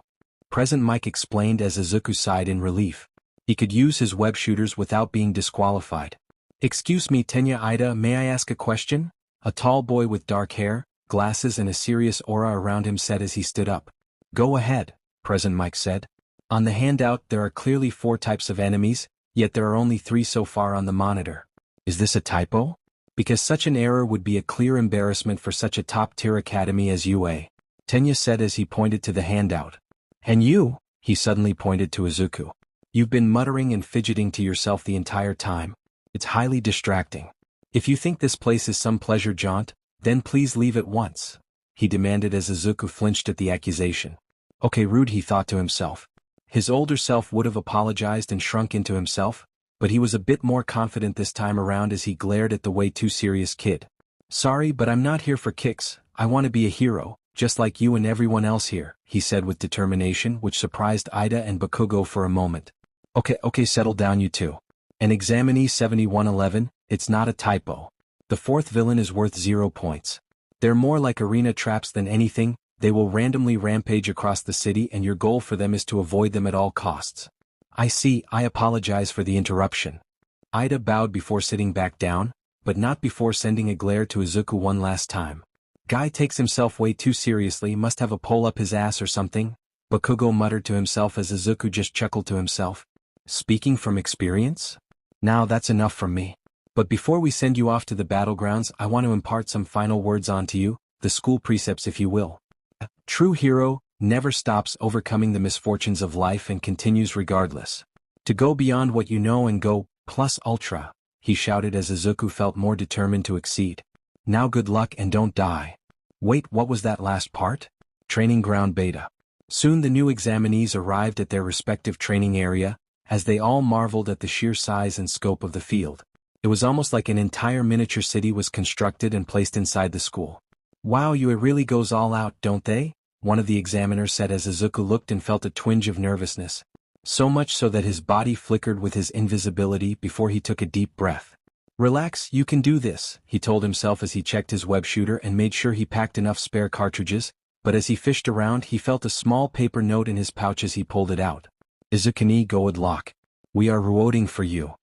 Present Mike explained as Izuku sighed in relief. He could use his web shooters without being disqualified. Excuse me Tenya Ida, may I ask a question? A tall boy with dark hair, glasses and a serious aura around him said as he stood up. Go ahead, Present Mike said. On the handout there are clearly 4 types of enemies, yet there are only 3 so far on the monitor. Is this a typo? Because such an error would be a clear embarrassment for such a top-tier academy as UA. Tenya said as he pointed to the handout. And you, he suddenly pointed to Izuku. You've been muttering and fidgeting to yourself the entire time. It's highly distracting. If you think this place is some pleasure jaunt, then please leave at once, he demanded as Izuku flinched at the accusation. Okay, rude, he thought to himself. His older self would have apologized and shrunk into himself, but he was a bit more confident this time around as he glared at the way too serious kid. Sorry, but I'm not here for kicks. I want to be a hero, just like you and everyone else here, he said with determination which surprised Ida and Bakugo for a moment. Okay, settle down you two. An examinee 7111, it's not a typo. The 4th villain is worth 0 points. They're more like arena traps than anything. They will randomly rampage across the city and your goal for them is to avoid them at all costs. I see, I apologize for the interruption. Ida bowed before sitting back down, but not before sending a glare to Izuku one last time. Guy takes himself way too seriously, must have a pole up his ass or something, Bakugo muttered to himself as Izuku just chuckled to himself. Speaking from experience? Now that's enough from me. But before we send you off to the battlegrounds, I want to impart some final words onto you, the school precepts if you will. A true hero never stops overcoming the misfortunes of life and continues regardless. To go beyond what you know and go plus ultra, he shouted as Izuku felt more determined to exceed. Now good luck and don't die. Wait, what was that last part? Training ground beta. Soon the new examinees arrived at their respective training area, as they all marveled at the sheer size and scope of the field. It was almost like an entire miniature city was constructed and placed inside the school. Wow, UA really goes all out, don't they? One of the examiners said as Izuku looked and felt a twinge of nervousness. So much so that his body flickered with his invisibility before he took a deep breath. Relax, you can do this, he told himself as he checked his web shooter and made sure he packed enough spare cartridges, but as he fished around he felt a small paper note in his pouch as he pulled it out. Izukuni Goad Lock. We are rewarding for you.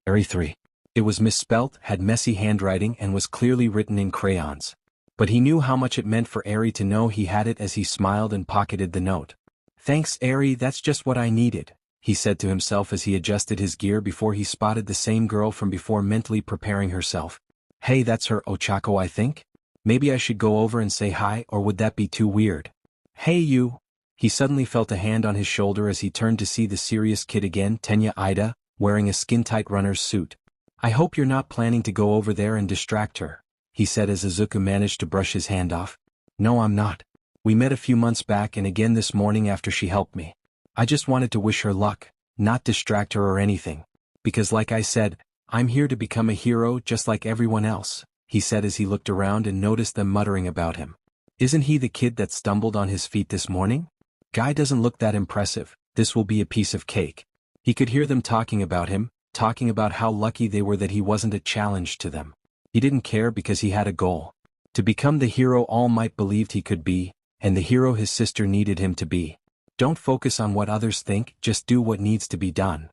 Area 3. It was misspelt, had messy handwriting and was clearly written in crayons. But he knew how much it meant for Eri to know he had it as he smiled and pocketed the note. Thanks Eri, that's just what I needed, he said to himself as he adjusted his gear before he spotted the same girl from before mentally preparing herself. Hey, that's her Ochako I think? Maybe I should go over and say hi, or would that be too weird? Hey you! He suddenly felt a hand on his shoulder as he turned to see the serious kid again, Tenya Ida, wearing a skin-tight runner's suit. I hope you're not planning to go over there and distract her, he said as Izuku managed to brush his hand off. No, I'm not. We met a few months back and again this morning after she helped me. I just wanted to wish her luck, not distract her or anything. Because like I said, I'm here to become a hero just like everyone else, he said as he looked around and noticed them muttering about him. Isn't he the kid that stumbled on his feet this morning? Guy doesn't look that impressive, this will be a piece of cake. He could hear them talking about him, talking about how lucky they were that he wasn't a challenge to them. He didn't care because he had a goal. To become the hero All Might believed he could be, and the hero his sister needed him to be. Don't focus on what others think, just do what needs to be done.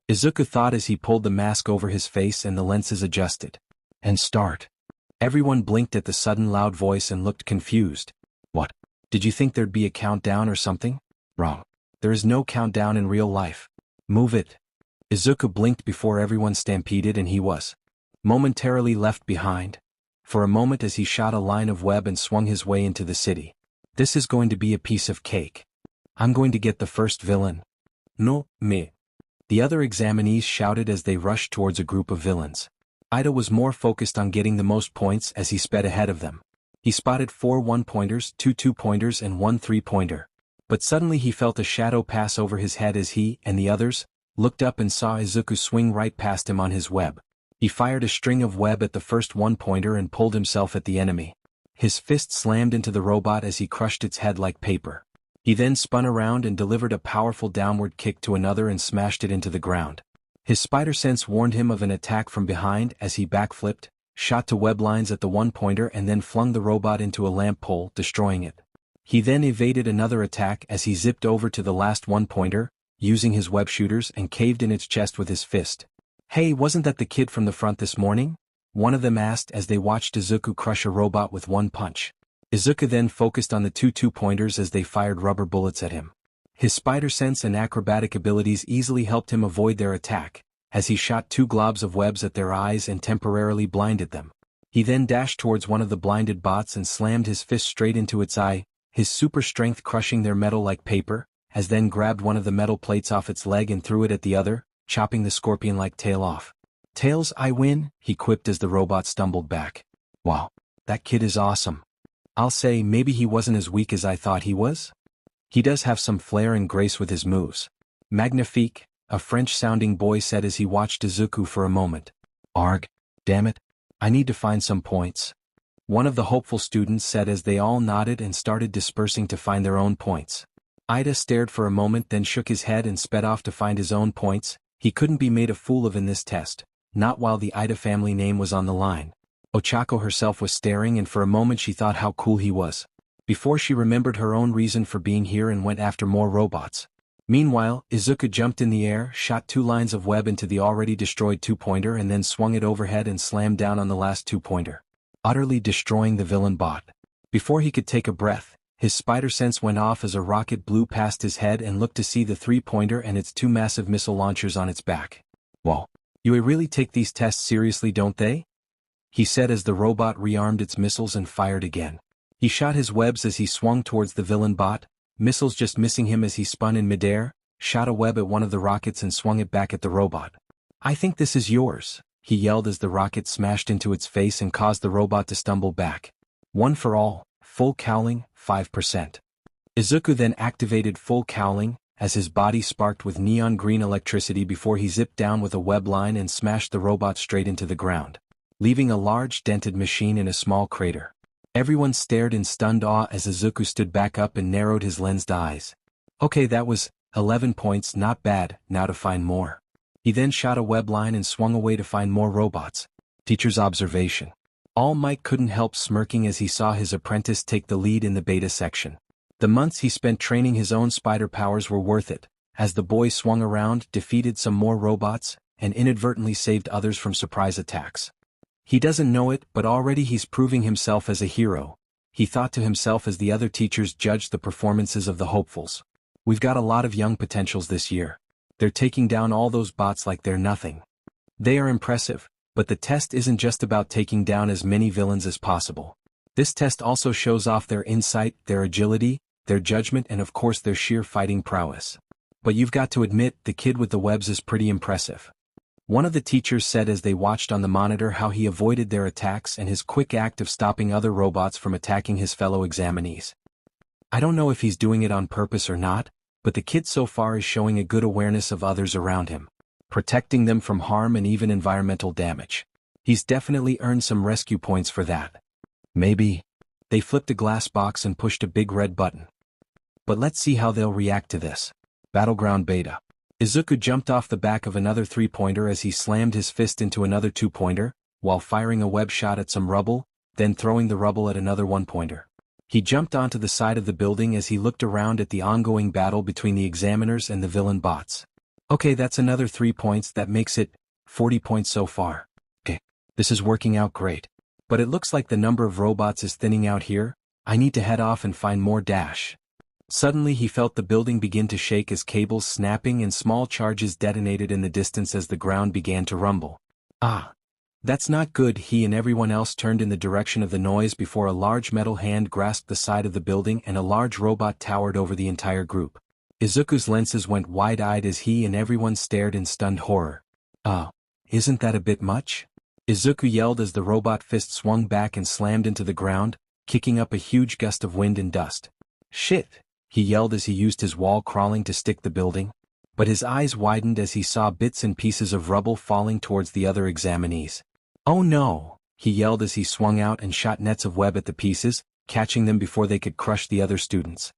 Izuku thought as he pulled the mask over his face and the lenses adjusted. And start. Everyone blinked at the sudden loud voice and looked confused. What? Did you think there'd be a countdown or something? Wrong. There is no countdown in real life. Move it. Izuku blinked before everyone stampeded and he was momentarily left behind. For a moment as he shot a line of web and swung his way into the city. This is going to be a piece of cake. I'm going to get the first villain. No, me. The other examinees shouted as they rushed towards a group of villains. Ida was more focused on getting the most points as he sped ahead of them. He spotted 4 one-pointers, 2 two-pointers and 1 three-pointer. But suddenly he felt a shadow pass over his head as he and the others looked up and saw Izuku swing right past him on his web. He fired a string of web at the first one-pointer and pulled himself at the enemy. His fist slammed into the robot as he crushed its head like paper. He then spun around and delivered a powerful downward kick to another and smashed it into the ground. His spider sense warned him of an attack from behind as he backflipped, shot to web lines at the one-pointer and then flung the robot into a lamp pole, destroying it. He then evaded another attack as he zipped over to the last one-pointer, using his web shooters and caved in its chest with his fist. Hey, wasn't that the kid from the front this morning? One of them asked as they watched Izuku crush a robot with one punch. Izuku then focused on the 2 two-pointers as they fired rubber bullets at him. His spider sense and acrobatic abilities easily helped him avoid their attack, as he shot 2 globs of webs at their eyes and temporarily blinded them. He then dashed towards one of the blinded bots and slammed his fist straight into its eye, his super strength crushing their metal like paper, as then grabbed one of the metal plates off its leg and threw it at the other, chopping the scorpion-like tail off. Tails, I win, he quipped as the robot stumbled back. Wow, that kid is awesome. I'll say maybe he wasn't as weak as I thought he was? He does have some flair and grace with his moves. Magnifique, a French-sounding boy said as he watched Izuku for a moment. Arg, damn it, I need to find some points. One of the hopeful students said as they all nodded and started dispersing to find their own points. Ida stared for a moment then shook his head and sped off to find his own points. He couldn't be made a fool of in this test, not while the Ida family name was on the line. Ochako herself was staring and for a moment she thought how cool he was. Before she remembered her own reason for being here and went after more robots. Meanwhile, Izuku jumped in the air, shot 2 lines of web into the already destroyed two-pointer and then swung it overhead and slammed down on the last two-pointer, utterly destroying the villain bot. Before he could take a breath, his spider sense went off as a rocket blew past his head and looked to see the three-pointer and its 2 massive missile launchers on its back. Whoa. You really take these tests seriously, don't they? He said as the robot rearmed its missiles and fired again. He shot his webs as he swung towards the villain bot, missiles just missing him as he spun in midair, shot a web at one of the rockets and swung it back at the robot. I think this is yours, he yelled as the rocket smashed into its face and caused the robot to stumble back. One for all, full cowling, 5%. Izuku then activated full cowling, as his body sparked with neon green electricity before he zipped down with a web line and smashed the robot straight into the ground, leaving a large dented machine in a small crater. Everyone stared in stunned awe as Izuku stood back up and narrowed his lensed eyes. Okay, that was 11 points, not bad, now to find more. He then shot a web line and swung away to find more robots. Teacher's observation. All Might couldn't help smirking as he saw his apprentice take the lead in the beta section. The months he spent training his own spider powers were worth it, as the boy swung around, defeated some more robots, and inadvertently saved others from surprise attacks. He doesn't know it, but already he's proving himself as a hero, he thought to himself as the other teachers judged the performances of the hopefuls. We've got a lot of young potentials this year. They're taking down all those bots like they're nothing. They are impressive, but the test isn't just about taking down as many villains as possible. This test also shows off their insight, their agility, their judgment and of course their sheer fighting prowess. But you've got to admit, the kid with the webs is pretty impressive. One of the teachers said as they watched on the monitor how he avoided their attacks and his quick act of stopping other robots from attacking his fellow examinees. I don't know if he's doing it on purpose or not, but the kid so far is showing a good awareness of others around him, protecting them from harm and even environmental damage. He's definitely earned some rescue points for that. Maybe. They flipped a glass box and pushed a big red button. But let's see how they'll react to this. Battleground Beta. Izuku jumped off the back of another 3-pointer as he slammed his fist into another 2-pointer, while firing a web shot at some rubble, then throwing the rubble at another 1-pointer. He jumped onto the side of the building as he looked around at the ongoing battle between the examiners and the villain bots. Okay, that's another 3 points. That makes it 40 points so far. Okay, this is working out great. But it looks like the number of robots is thinning out here. I need to head off and find more dash. Suddenly he felt the building begin to shake as cables snapping and small charges detonated in the distance as the ground began to rumble. Ah. That's not good. He and everyone else turned in the direction of the noise before a large metal hand grasped the side of the building and a large robot towered over the entire group. Izuku's lenses went wide-eyed as he and everyone stared in stunned horror. Isn't that a bit much? Izuku yelled as the robot fist swung back and slammed into the ground, kicking up a huge gust of wind and dust. Shit! He yelled as he used his wall crawling to stick the building. But his eyes widened as he saw bits and pieces of rubble falling towards the other examinees. Oh no! He yelled as he swung out and shot nets of web at the pieces, catching them before they could crush the other students.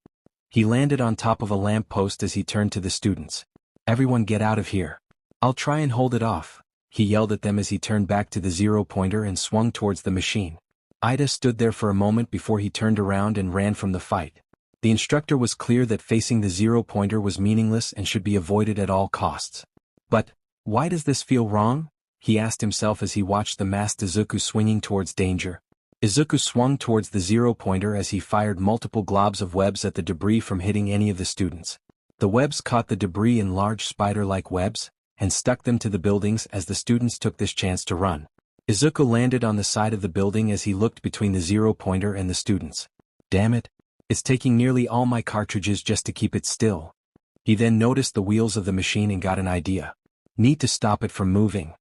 He landed on top of a lamp post as he turned to the students. Everyone get out of here. I'll try and hold it off, he yelled at them as he turned back to the 0-pointer and swung towards the machine. Ida stood there for a moment before he turned around and ran from the fight. The instructor was clear that facing the 0-pointer was meaningless and should be avoided at all costs. But, why does this feel wrong? He asked himself as he watched the masked Izuku swinging towards danger. Izuku swung towards the 0-pointer as he fired multiple globs of webs at the debris from hitting any of the students. The webs caught the debris in large spider-like webs, and stuck them to the buildings as the students took this chance to run. Izuku landed on the side of the building as he looked between the 0-pointer and the students. Damn it. It's taking nearly all my cartridges just to keep it still. He then noticed the wheels of the machine and got an idea. Need to stop it from moving.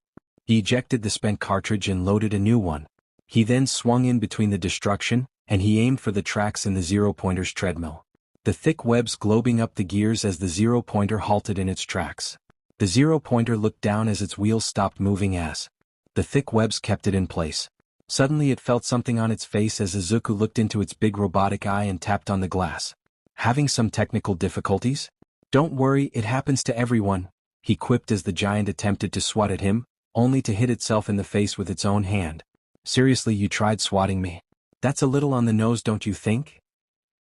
He ejected the spent cartridge and loaded a new one. He then swung in between the destruction, and he aimed for the tracks in the 0-pointer's treadmill. The thick webs globing up the gears as the 0-pointer halted in its tracks. The 0-pointer looked down as its wheels stopped moving as the thick webs kept it in place. Suddenly it felt something on its face as Izuku looked into its big robotic eye and tapped on the glass. Having some technical difficulties? Don't worry, it happens to everyone, he quipped as the giant attempted to swat at him, only to hit itself in the face with its own hand. Seriously, you tried swatting me? That's a little on the nose, don't you think?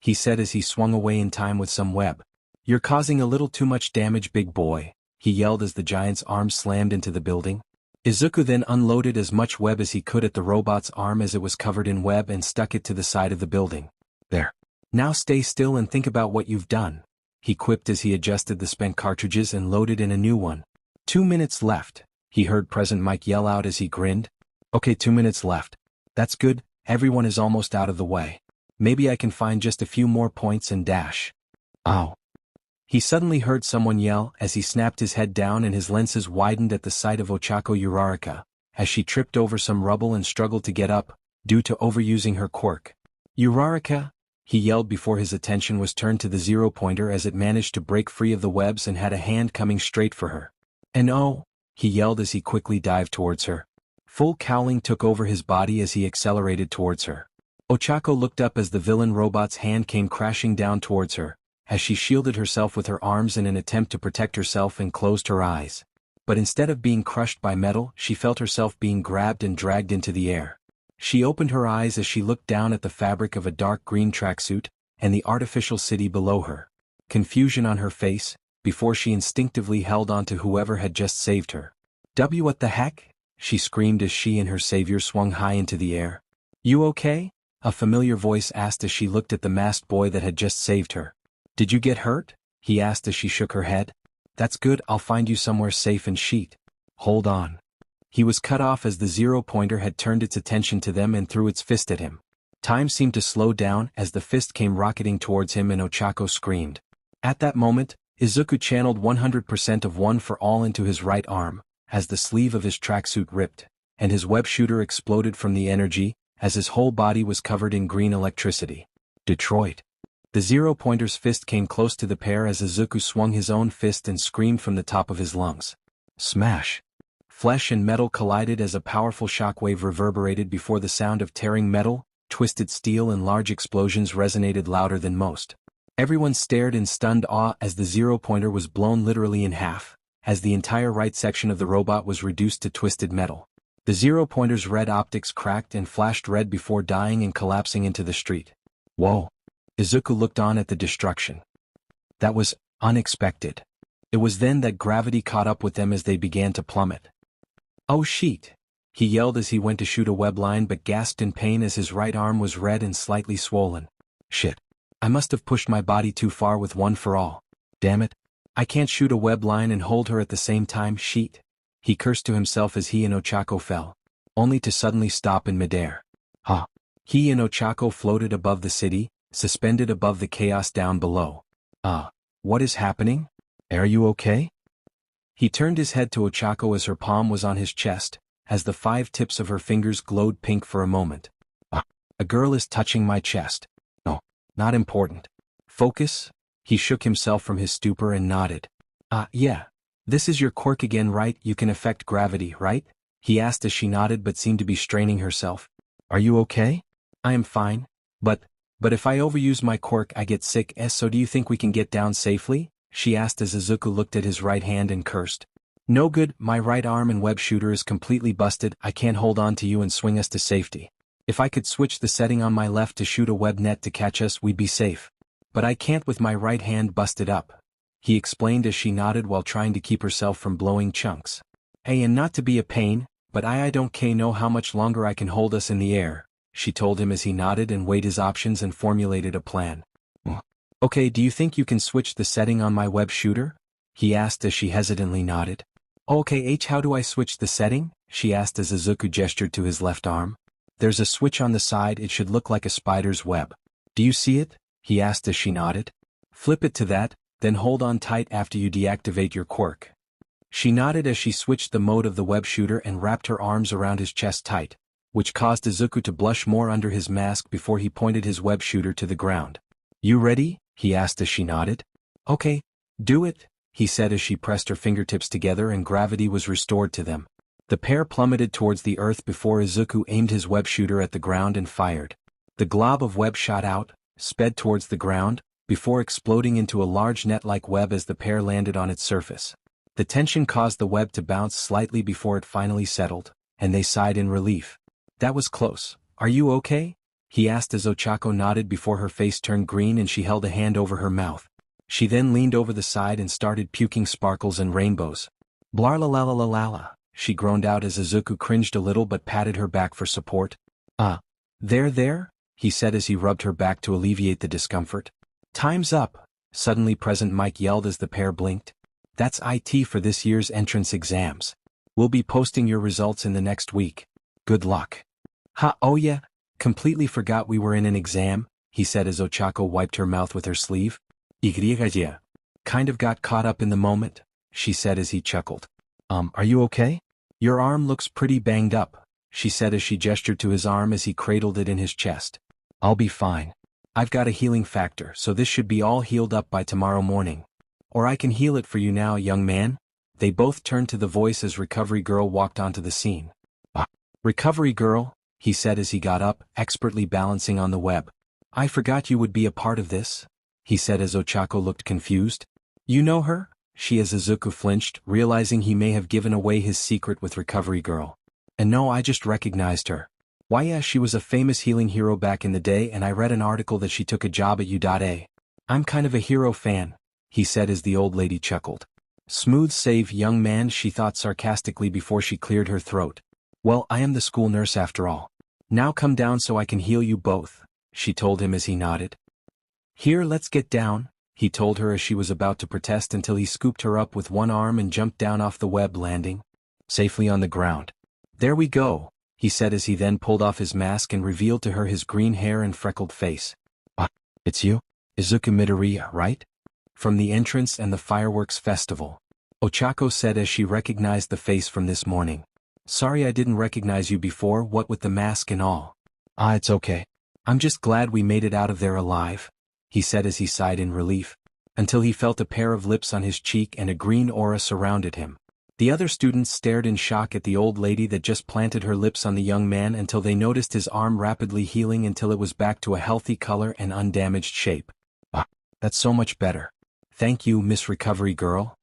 He said as he swung away in time with some web. You're causing a little too much damage, big boy, he yelled as the giant's arm slammed into the building. Izuku then unloaded as much web as he could at the robot's arm as it was covered in web and stuck it to the side of the building. There. Now stay still and think about what you've done, he quipped as he adjusted the spent cartridges and loaded in a new one. 2 minutes left, he heard President Mike yell out as he grinned. Okay, 2 minutes left. That's good, everyone is almost out of the way. Maybe I can find just a few more points and dash. Ow. He suddenly heard someone yell as he snapped his head down and his lenses widened at the sight of Ochako Uraraka, as she tripped over some rubble and struggled to get up, due to overusing her quirk. Uraraka, he yelled before his attention was turned to the 0-pointer as it managed to break free of the webs and had a hand coming straight for her. And oh, he yelled as he quickly dived towards her. Full cowling took over his body as he accelerated towards her. Ochako looked up as the villain robot's hand came crashing down towards her, as she shielded herself with her arms in an attempt to protect herself and closed her eyes. But instead of being crushed by metal, she felt herself being grabbed and dragged into the air. She opened her eyes as she looked down at the fabric of a dark green tracksuit, and the artificial city below her. Confusion on her face, before she instinctively held on to whoever had just saved her. What the heck? She screamed as she and her savior swung high into the air. You okay? A familiar voice asked as she looked at the masked boy that had just saved her. Did you get hurt? He asked as she shook her head. That's good, I'll find you somewhere safe and sheet. Hold on. He was cut off as the 0-pointer had turned its attention to them and threw its fist at him. Time seemed to slow down as the fist came rocketing towards him and Ochako screamed. At that moment, Izuku channeled 100% of One for All into his right arm, as the sleeve of his tracksuit ripped, and his web shooter exploded from the energy, as his whole body was covered in green electricity. Detroit. The zero-pointer's fist came close to the pair as Izuku swung his own fist and screamed from the top of his lungs. Smash! Flesh and metal collided as a powerful shockwave reverberated before the sound of tearing metal, twisted steel and large explosions resonated louder than most. Everyone stared in stunned awe as the zero-pointer was blown literally in half, as the entire right section of the robot was reduced to twisted metal. The zero-pointer's red optics cracked and flashed red before dying and collapsing into the street. Whoa! Izuku looked on at the destruction. That was unexpected. It was then that gravity caught up with them as they began to plummet. Oh shit! He yelled as he went to shoot a web line but gasped in pain as his right arm was red and slightly swollen. Shit. I must have pushed my body too far with one for all. Damn it. I can't shoot a web line and hold her at the same time, shit. He cursed to himself as he and Ochako fell, only to suddenly stop in midair. Huh. He and Ochako floated above the city, suspended above the chaos down below. What is happening? Are you okay? He turned his head to Ochako as her palm was on his chest, as the 5 tips of her fingers glowed pink for a moment. A girl is touching my chest. No, not important. Focus? He shook himself from his stupor and nodded. Yeah. This is your quirk again, right? You can affect gravity, right? He asked as she nodded but seemed to be straining herself. Are you okay? I am fine. But if I overuse my quirk I get sick, so do you think we can get down safely? She asked as Izuku looked at his right hand and cursed. No good, my right arm and web shooter is completely busted, I can't hold on to you and swing us to safety. If I could switch the setting on my left to shoot a web net to catch us we'd be safe. But I can't with my right hand busted up. He explained as she nodded while trying to keep herself from blowing chunks. Hey, and not to be a pain, but I don't know how much longer I can hold us in the air, she told him as he nodded and weighed his options and formulated a plan. Okay, do you think you can switch the setting on my web shooter? He asked as she hesitantly nodded. Okay, how do I switch the setting? She asked as Izuku gestured to his left arm. There's a switch on the side, it should look like a spider's web. Do you see it? He asked as she nodded. Flip it to that, then hold on tight after you deactivate your quirk. She nodded as she switched the mode of the web shooter and wrapped her arms around his chest tight, which caused Izuku to blush more under his mask before he pointed his web shooter to the ground. You ready? He asked as she nodded. Okay, do it, he said as she pressed her fingertips together and gravity was restored to them. The pair plummeted towards the earth before Izuku aimed his web shooter at the ground and fired. The glob of web shot out, sped towards the ground, before exploding into a large net-like web as the pair landed on its surface. The tension caused the web to bounce slightly before it finally settled, and they sighed in relief. That was close. Are you okay? He asked as Ochako nodded before her face turned green and she held a hand over her mouth. She then leaned over the side and started puking sparkles and rainbows. Blar la la la la la la, she groaned out as Izuku cringed a little but patted her back for support. There, he said as he rubbed her back to alleviate the discomfort. Time's up, suddenly present Mike yelled as the pair blinked. That's IT for this year's entrance exams. We'll be posting your results in the next week. Good luck. Oh yeah, completely forgot we were in an exam, he said as Ochako wiped her mouth with her sleeve. Yeah. Kind of got caught up in the moment, she said as he chuckled. Are you okay? Your arm looks pretty banged up, she said as she gestured to his arm as he cradled it in his chest. I'll be fine. I've got a healing factor, so this should be all healed up by tomorrow morning. Or I can heal it for you now, young man. They both turned to the voice as Recovery Girl walked onto the scene. Recovery Girl, he said as he got up, expertly balancing on the web. I forgot you would be a part of this, he said as Ochako looked confused. You know her? She as Izuku flinched, realizing he may have given away his secret with Recovery Girl. And no, I just recognized her. Why yeah, she was a famous healing hero back in the day and I read an article that she took a job at U.A. I'm kind of a hero fan, he said as the old lady chuckled. Smooth save, young man, she thought sarcastically before she cleared her throat. Well, I am the school nurse after all. Now come down so I can heal you both, she told him as he nodded. Here, let's get down, he told her as she was about to protest until he scooped her up with one arm and jumped down off the web, landing safely on the ground. There we go, he said as he then pulled off his mask and revealed to her his green hair and freckled face. It's you? Izuku Midoriya, right? From the entrance and the fireworks festival. Ochako said as she recognized the face from this morning. Sorry I didn't recognize you before, what with the mask and all. Ah, it's okay. I'm just glad we made it out of there alive, he said as he sighed in relief, until he felt a pair of lips on his cheek and a green aura surrounded him. The other students stared in shock at the old lady that just planted her lips on the young man until they noticed his arm rapidly healing until it was back to a healthy color and undamaged shape. Ah, that's so much better. Thank you, Miss Recovery Girl,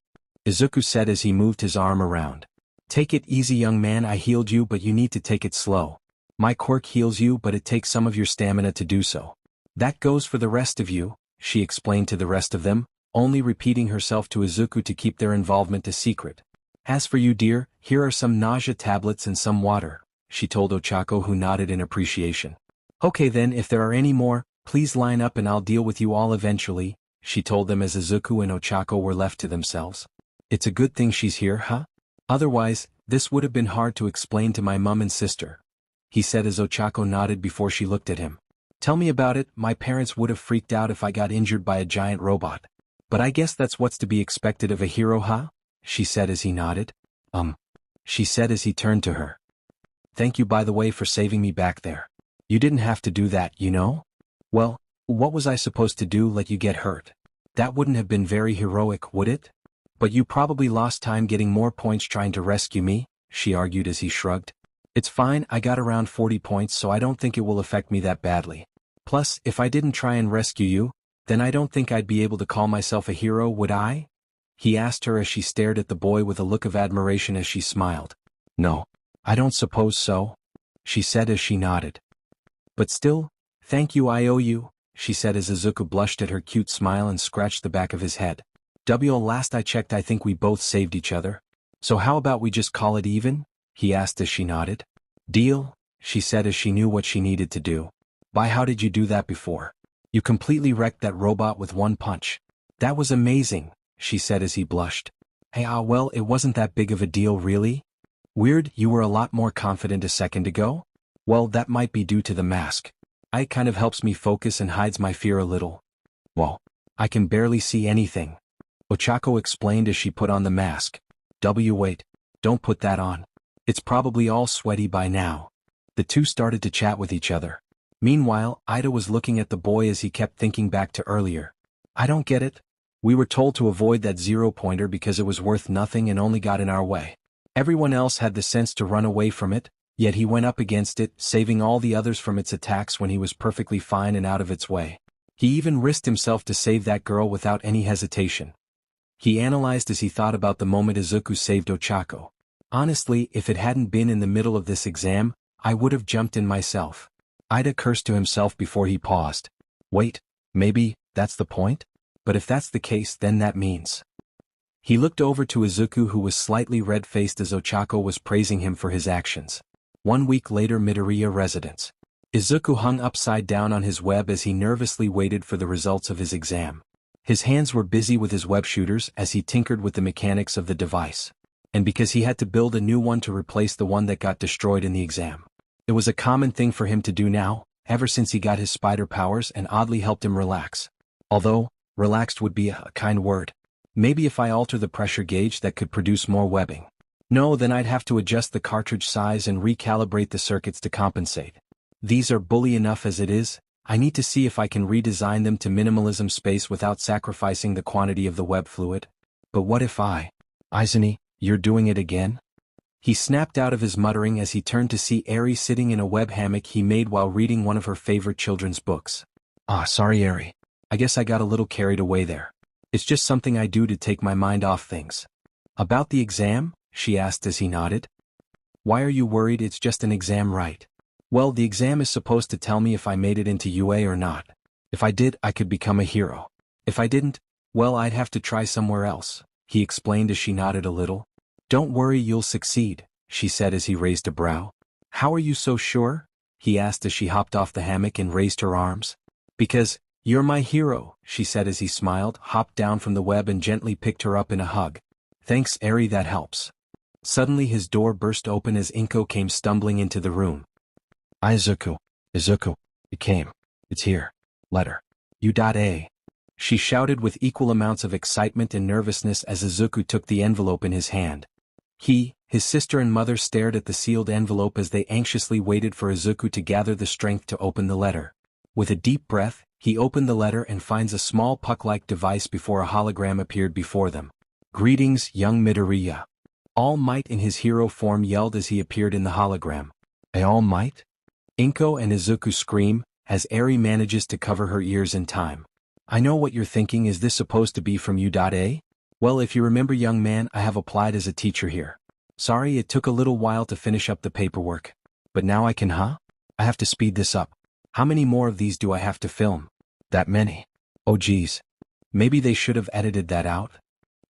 Izuku said as he moved his arm around. Take it easy, young man, I healed you, but you need to take it slow. My quirk heals you, but it takes some of your stamina to do so. That goes for the rest of you, she explained to the rest of them, only repeating herself to Izuku to keep their involvement a secret. As for you, dear, here are some nausea tablets and some water, she told Ochako, who nodded in appreciation. Okay then, if there are any more, please line up and I'll deal with you all eventually, she told them as Izuku and Ochako were left to themselves. It's a good thing she's here, huh? Otherwise, this would have been hard to explain to my mum and sister, he said as Ochako nodded before she looked at him. Tell me about it, my parents would have freaked out if I got injured by a giant robot. But I guess that's what's to be expected of a hero, huh? She said as he nodded. She said as he turned to her. Thank you by the way for saving me back there. You didn't have to do that, you know? Well, what was I supposed to do, let you get hurt? That wouldn't have been very heroic, would it? But you probably lost time getting more points trying to rescue me, she argued as he shrugged. It's fine, I got around 40 points so I don't think it will affect me that badly. Plus, if I didn't try and rescue you, then I don't think I'd be able to call myself a hero, would I? He asked her as she stared at the boy with a look of admiration as she smiled. No, I don't suppose so, she said as she nodded. But still, thank you, I owe you, she said as Izuku blushed at her cute smile and scratched the back of his head. Last I checked I think we both saved each other. So how about we just call it even? He asked as she nodded. Deal, she said as she knew what she needed to do. By how did you do that before? You completely wrecked that robot with one punch. That was amazing, she said as he blushed. Hey, well, it wasn't that big of a deal really. Weird, you were a lot more confident a second ago? Well, that might be due to the mask. It kind of helps me focus and hides my fear a little. Well, I can barely see anything, Ochako explained as she put on the mask. Wait, don't put that on. It's probably all sweaty by now. The two started to chat with each other. Meanwhile, Ida was looking at the boy as he kept thinking back to earlier. I don't get it. We were told to avoid that zero-pointer because it was worth nothing and only got in our way. Everyone else had the sense to run away from it, yet he went up against it, saving all the others from its attacks when he was perfectly fine and out of its way. He even risked himself to save that girl without any hesitation. He analyzed as he thought about the moment Izuku saved Ochako. Honestly, if it hadn't been in the middle of this exam, I would have jumped in myself. Ida cursed to himself before he paused. Wait, maybe that's the point? But if that's the case, then that means. He looked over to Izuku, who was slightly red-faced as Ochako was praising him for his actions. 1 week later, Midoriya residence. Izuku hung upside down on his web as he nervously waited for the results of his exam. His hands were busy with his web shooters as he tinkered with the mechanics of the device. And because he had to build a new one to replace the one that got destroyed in the exam. It was a common thing for him to do now, ever since he got his spider powers, and oddly helped him relax. Although, relaxed would be a kind word. Maybe if I alter the pressure gauge that could produce more webbing. No, then I'd have to adjust the cartridge size and recalibrate the circuits to compensate. These are bully enough as it is. I need to see if I can redesign them to minimalism space without sacrificing the quantity of the web fluid. But what if Izumi, you're doing it again? He snapped out of his muttering as he turned to see Eri sitting in a web hammock he made while reading one of her favorite children's books. Sorry Eri. I guess I got a little carried away there. It's just something I do to take my mind off things. About the exam? She asked as he nodded. Why are you worried? It's just an exam, right? Well, the exam is supposed to tell me if I made it into UA or not. If I did, I could become a hero. If I didn't, well, I'd have to try somewhere else, he explained as she nodded a little. Don't worry, you'll succeed, she said as he raised a brow. How are you so sure? He asked as she hopped off the hammock and raised her arms. Because, you're my hero, she said as he smiled, hopped down from the web and gently picked her up in a hug. Thanks, Eri, that helps. Suddenly his door burst open as Inko came stumbling into the room. Izuku, it came. It's here. Letter. U.A. she shouted with equal amounts of excitement and nervousness as Izuku took the envelope in his hand. He, his sister and mother stared at the sealed envelope as they anxiously waited for Izuku to gather the strength to open the letter. With a deep breath, he opened the letter and finds a small puck-like device before a hologram appeared before them. "Greetings, young Midoriya." All Might in his hero form yelled as he appeared in the hologram. All Might? Inko and Izuku scream, as Eri manages to cover her ears in time. "I know what you're thinking, is this supposed to be from U.A? Well, if you remember, young man, I have applied as a teacher here. Sorry it took a little while to finish up the paperwork. But now I can, I have to speed this up. How many more of these do I have to film?" "That many. Oh geez. Maybe they should have edited that out."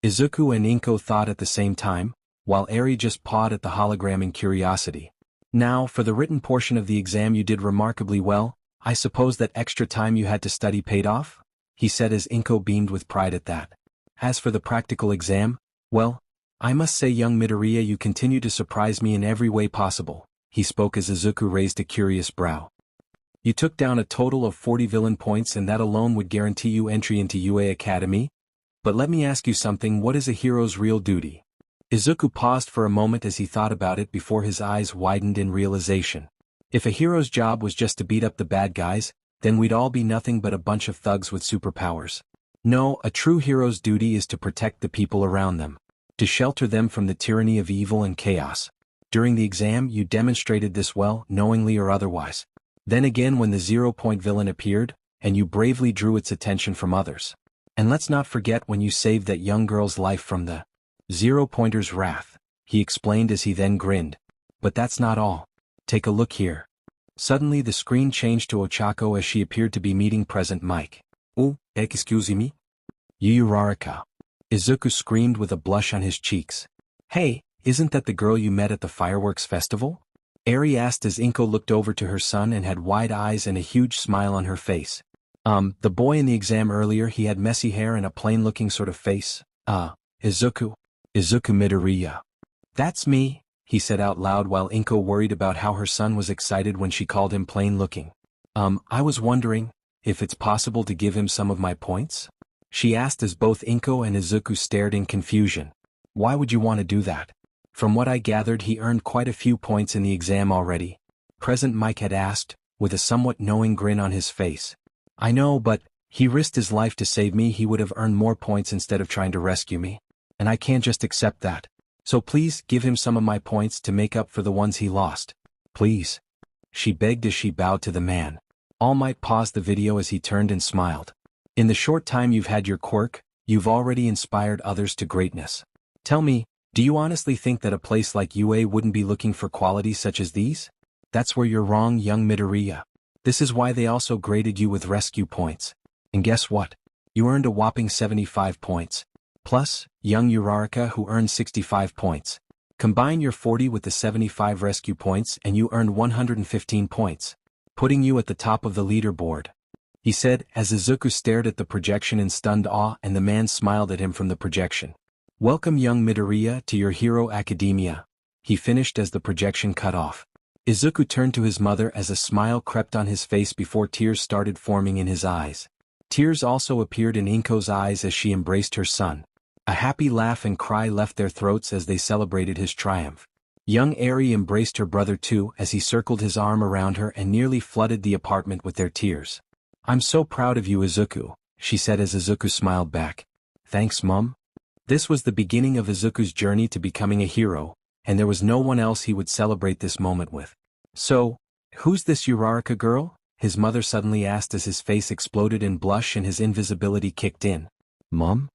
Izuku and Inko thought at the same time, while Eri just pawed at the hologram in curiosity. "Now, for the written portion of the exam you did remarkably well. I suppose that extra time you had to study paid off?" he said as Inko beamed with pride at that. "As for the practical exam, well, I must say, young Midoriya, you continue to surprise me in every way possible," he spoke as Izuku raised a curious brow. "You took down a total of 40 villain points, and that alone would guarantee you entry into UA Academy? But let me ask you something, what is a hero's real duty?" Izuku paused for a moment as he thought about it before his eyes widened in realization. If a hero's job was just to beat up the bad guys, then we'd all be nothing but a bunch of thugs with superpowers. No, a true hero's duty is to protect the people around them, to shelter them from the tyranny of evil and chaos. During the exam you demonstrated this well, knowingly or otherwise. Then again when the 0-point villain appeared, and you bravely drew its attention from others. And let's not forget when you saved that young girl's life from the 0-pointer's wrath, he explained as he then grinned. "But that's not all. Take a look here." Suddenly the screen changed to Ochako as she appeared to be meeting Present Mike. "Oh, excuse me? Uraraka." Izuku screamed with a blush on his cheeks. "Hey, isn't that the girl you met at the fireworks festival?" Eri asked as Inko looked over to her son and had wide eyes and a huge smile on her face. The boy in the exam earlier, he had messy hair and a plain-looking sort of face." Izuku Midoriya." "That's me," he said out loud while Inko worried about how her son was excited when she called him plain-looking. I was wondering if it's possible to give him some of my points?" she asked as both Inko and Izuku stared in confusion. "Why would you want to do that?" "From what I gathered, he earned quite a few points in the exam already," Present Mike had asked, with a somewhat knowing grin on his face. "I know, but he risked his life to save me. He would have earned more points instead of trying to rescue me. And I can't just accept that. So please give him some of my points to make up for the ones he lost. Please," she begged as she bowed to the man. All Might paused the video as he turned and smiled. "In the short time you've had your quirk, you've already inspired others to greatness. Tell me, do you honestly think that a place like UA wouldn't be looking for qualities such as these? That's where you're wrong, young Midoriya. This is why they also graded you with rescue points. And guess what? You earned a whopping 75 points. Plus, young Uraraka, who earned 65 points. Combine your 40 with the 75 rescue points and you earned 115 points, putting you at the top of the leaderboard," he said as Izuku stared at the projection in stunned awe and the man smiled at him from the projection. "Welcome, young Midoriya, to your hero academia," he finished as the projection cut off. Izuku turned to his mother as a smile crept on his face before tears started forming in his eyes. Tears also appeared in Inko's eyes as she embraced her son. A happy laugh and cry left their throats as they celebrated his triumph. Young Eri embraced her brother too as he circled his arm around her and nearly flooded the apartment with their tears. "I'm so proud of you, Izuku," she said as Izuku smiled back. "Thanks, Mum." This was the beginning of Izuku's journey to becoming a hero, and there was no one else he would celebrate this moment with. "So, who's this Uraraka girl?" his mother suddenly asked as his face exploded in blush and his invisibility kicked in. "Mum?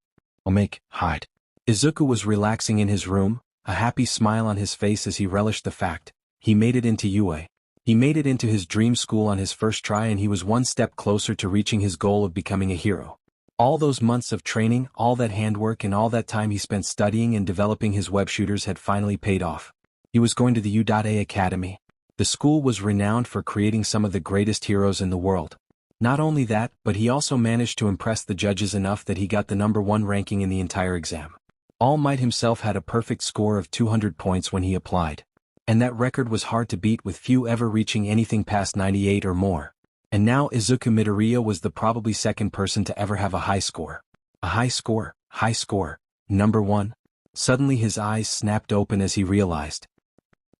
Hide." Izuku was relaxing in his room, a happy smile on his face as he relished the fact he made it into UA. He made it into his dream school on his first try and he was one step closer to reaching his goal of becoming a hero. All those months of training, all that handwork and all that time he spent studying and developing his web shooters had finally paid off. He was going to the U.A Academy. The school was renowned for creating some of the greatest heroes in the world. Not only that, but he also managed to impress the judges enough that he got the #1 ranking in the entire exam. All Might himself had a perfect score of 200 points when he applied. And that record was hard to beat with few ever reaching anything past 98 or more. And now Izuku Midoriya was the probably second person to ever have a high score. A high score, number 1. Suddenly his eyes snapped open as he realized.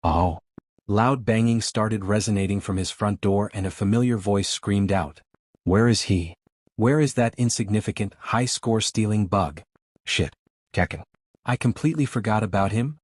Oh. Loud banging started resonating from his front door and a familiar voice screamed out. Where is he? Where is that insignificant, high-score stealing bug? Shit. Kekken. I completely forgot about him?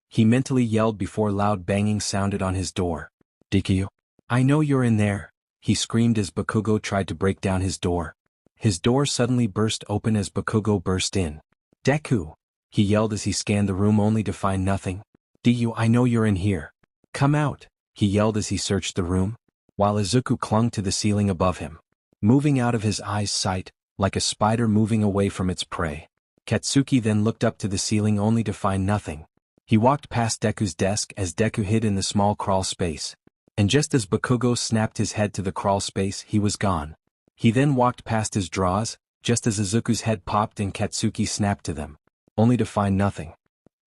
He mentally yelled before loud banging sounded on his door. Deku. I know you're in there, he screamed as Bakugo tried to break down his door. His door suddenly burst open as Bakugo burst in. Deku. He yelled as he scanned the room only to find nothing. Deku, I know you're in here. Come out, he yelled as he searched the room, while Izuku clung to the ceiling above him, moving out of his eyes' sight, like a spider moving away from its prey. Katsuki then looked up to the ceiling only to find nothing. He walked past Deku's desk as Deku hid in the small crawl space. And just as Bakugo snapped his head to the crawl space, he was gone. He then walked past his drawers, just as Izuku's head popped and Katsuki snapped to them, only to find nothing.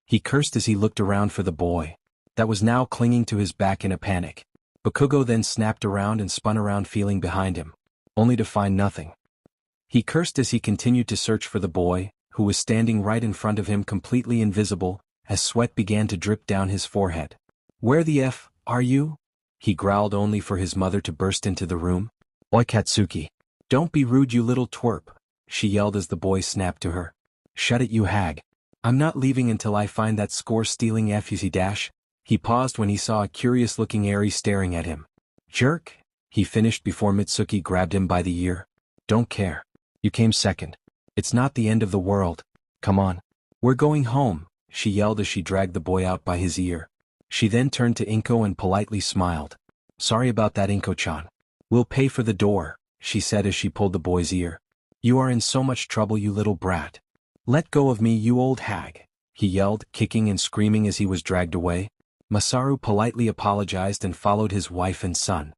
He cursed as he looked around for the boy, that was now clinging to his back in a panic. Bakugo then snapped around and spun around feeling behind him, only to find nothing. He cursed as he continued to search for the boy, who was standing right in front of him completely invisible, as sweat began to drip down his forehead. Where the F are you? He growled only for his mother to burst into the room. Oi Katsuki. Don't be rude you little twerp, she yelled as the boy snapped to her. Shut it you hag. I'm not leaving until I find that score-stealing FUC dash. He paused when he saw a curious-looking Eri staring at him. Jerk, he finished before Mitsuki grabbed him by the ear. Don't care. You came second. It's not the end of the world. Come on. We're going home, she yelled as she dragged the boy out by his ear. She then turned to Inko and politely smiled. Sorry about that, Inko-chan. We'll pay for the door, she said as she pulled the boy's ear. You are in so much trouble, you little brat. Let go of me, you old hag, he yelled, kicking and screaming as he was dragged away. Masaru politely apologized and followed his wife and son.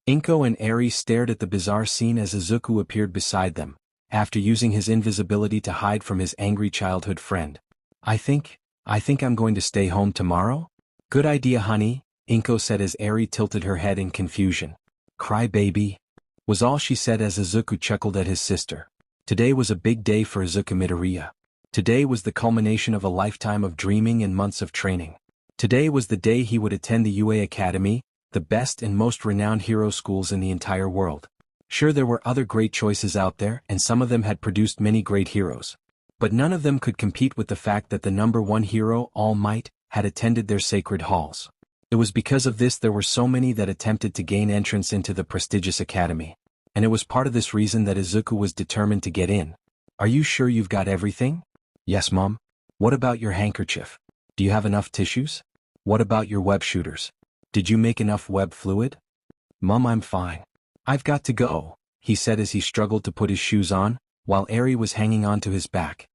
Inko and Eri stared at the bizarre scene as Izuku appeared beside them, after using his invisibility to hide from his angry childhood friend. I think I'm going to stay home tomorrow? Good idea, honey, Inko said as Eri tilted her head in confusion. Cry baby, was all she said as Izuku chuckled at his sister. Today was a big day for Izuku Midoriya. Today was the culmination of a lifetime of dreaming and months of training. Today was the day he would attend the UA Academy, the best and most renowned hero schools in the entire world. Sure, there were other great choices out there and some of them had produced many great heroes. But none of them could compete with the fact that the number one hero, All Might, had attended their sacred halls. It was because of this there were so many that attempted to gain entrance into the prestigious academy. And it was part of this reason that Izuku was determined to get in. Are you sure you've got everything? Yes, Mom. What about your handkerchief? Do you have enough tissues? What about your web shooters? Did you make enough web fluid? Mom, I'm fine. I've got to go, he said as he struggled to put his shoes on, while Eri was hanging on to his back.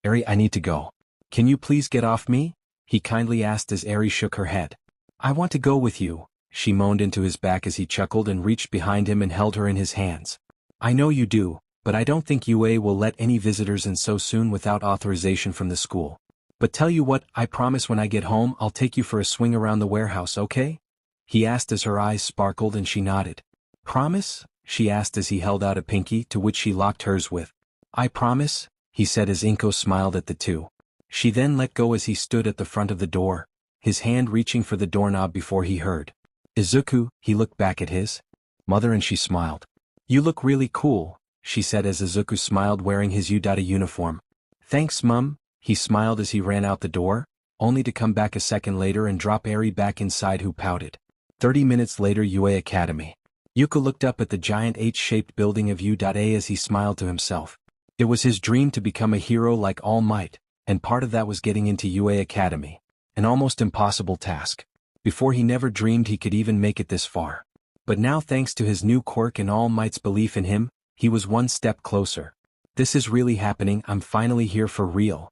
Eri, I need to go. Can you please get off me? He kindly asked as Eri shook her head. I want to go with you, she moaned into his back as he chuckled and reached behind him and held her in his hands. I know you do, but I don't think UA will let any visitors in so soon without authorization from the school. But tell you what, I promise when I get home I'll take you for a swing around the warehouse, okay? He asked as her eyes sparkled and she nodded. Promise? She asked as he held out a pinky to which she locked hers with. I promise, he said as Inko smiled at the two. She then let go as he stood at the front of the door, his hand reaching for the doorknob before he heard. Izuku, he looked back at his mother and she smiled. You look really cool, she said as Izuku smiled wearing his Udata uniform. Thanks, Mum, he smiled as he ran out the door, only to come back a second later and drop Eri back inside who pouted. 30 minutes later, UA Academy. Yuka looked up at the giant H-shaped building of U.A as he smiled to himself. It was his dream to become a hero like All Might, and part of that was getting into UA Academy. An almost impossible task. Before he never dreamed he could even make it this far. But now thanks to his new quirk and All Might's belief in him, he was one step closer. This is really happening, I'm finally here for real.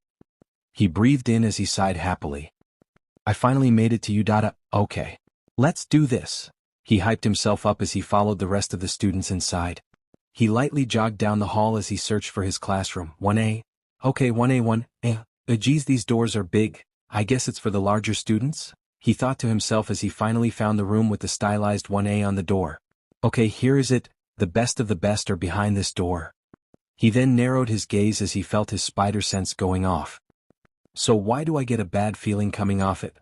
He breathed in as he sighed happily. I finally made it to Udata, okay. Let's do this. He hyped himself up as he followed the rest of the students inside. He lightly jogged down the hall as he searched for his classroom. 1A. Okay, 1A, 1A. Geez, these doors are big. I guess it's for the larger students? He thought to himself as he finally found the room with the stylized 1A on the door. Okay, here is it, the best of the best are behind this door. He then narrowed his gaze as he felt his spider sense going off. So why do I get a bad feeling coming off it?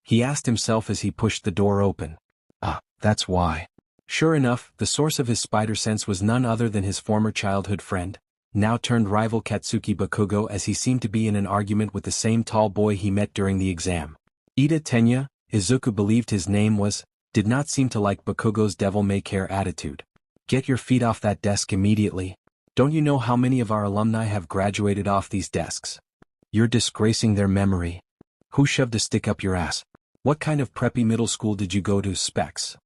He asked himself as he pushed the door open. Ah, that's why. Sure enough, the source of his spider sense was none other than his former childhood friend, now turned rival Katsuki Bakugo, as he seemed to be in an argument with the same tall boy he met during the exam. Ida Tenya, Izuku believed his name was, did not seem to like Bakugo's devil-may-care attitude. Get your feet off that desk immediately. Don't you know how many of our alumni have graduated off these desks? You're disgracing their memory. Who shoved a stick up your ass? What kind of preppy middle school did you go to, Specs?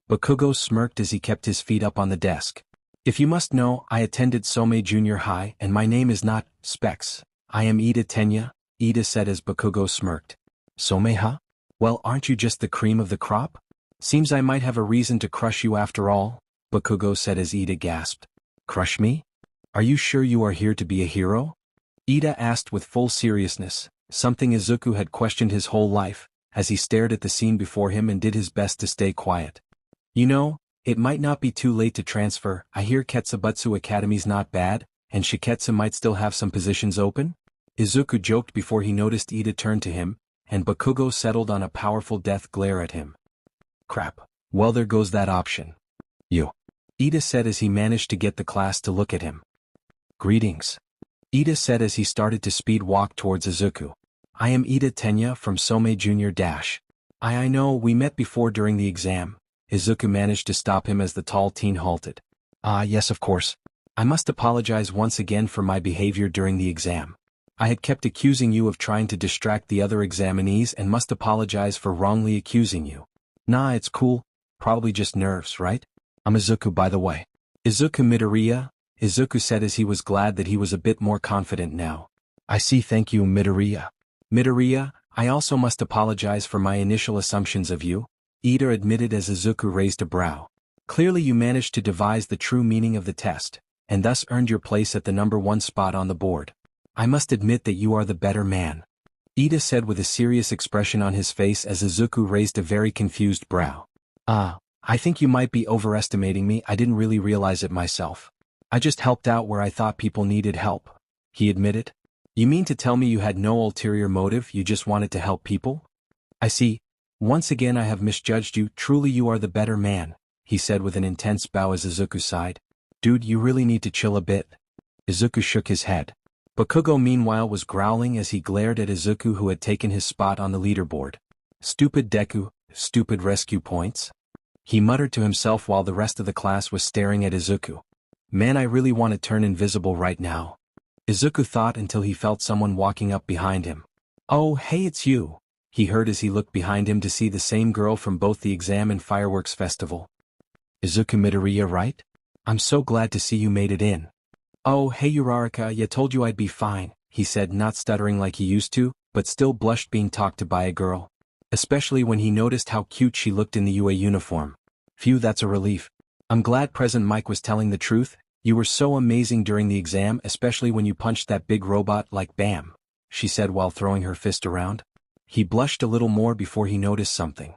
Bakugo smirked as he kept his feet up on the desk. If you must know, I attended Somei Junior High and my name is not, Specs. I am Ida Tenya, Ida said as Bakugo smirked. Somei, huh? Well, aren't you just the cream of the crop? Seems I might have a reason to crush you after all, Bakugo said as Ida gasped. Crush me? Are you sure you are here to be a hero? Ida asked with full seriousness, something Izuku had questioned his whole life, as he stared at the scene before him and did his best to stay quiet. You know, it might not be too late to transfer. I hear Ketsubutsu Academy's not bad, and Shiketsu might still have some positions open? Izuku joked before he noticed Ida turn to him, and Bakugo settled on a powerful death glare at him. Crap. Well, there goes that option. You. Ida said as he managed to get the class to look at him. Greetings. Ida said as he started to speed walk towards Izuku. I am Ida Tenya from Somei Junior Dash. I know, we met before during the exam. Izuku managed to stop him as the tall teen halted. Ah, yes, of course. I must apologize once again for my behavior during the exam. I had kept accusing you of trying to distract the other examinees and must apologize for wrongly accusing you. Nah, it's cool. Probably just nerves, right? I'm Izuku, by the way. Izuku Midoriya, Izuku said as he was glad that he was a bit more confident now. I see, thank you, Midoriya. Midoriya, I also must apologize for my initial assumptions of you, Ida admitted as Izuku raised a brow. Clearly you managed to devise the true meaning of the test, and thus earned your place at the #1 spot on the board. I must admit that you are the better man. Ida said with a serious expression on his face as Izuku raised a very confused brow. I think you might be overestimating me. I didn't really realize it myself. I just helped out where I thought people needed help, he admitted. You mean to tell me you had no ulterior motive, you just wanted to help people? I see. Once again I have misjudged you. Truly you are the better man, he said with an intense bow as Izuku sighed. Dude, you really need to chill a bit. Izuku shook his head. Bakugo meanwhile was growling as he glared at Izuku, who had taken his spot on the leaderboard. Stupid Deku, stupid rescue points. He muttered to himself while the rest of the class was staring at Izuku. Man, I really want to turn invisible right now. Izuku thought until he felt someone walking up behind him. Oh, hey, it's you, he heard as he looked behind him to see the same girl from both the exam and fireworks festival. Izuku Midoriya, right? I'm so glad to see you made it in. Oh, hey Uraraka, ya told you I'd be fine, he said, not stuttering like he used to, but still blushed being talked to by a girl. Especially when he noticed how cute she looked in the UA uniform. Phew, that's a relief. I'm glad President Mike was telling the truth. You were so amazing during the exam, especially when you punched that big robot like BAM, she said while throwing her fist around. He blushed a little more before he noticed something.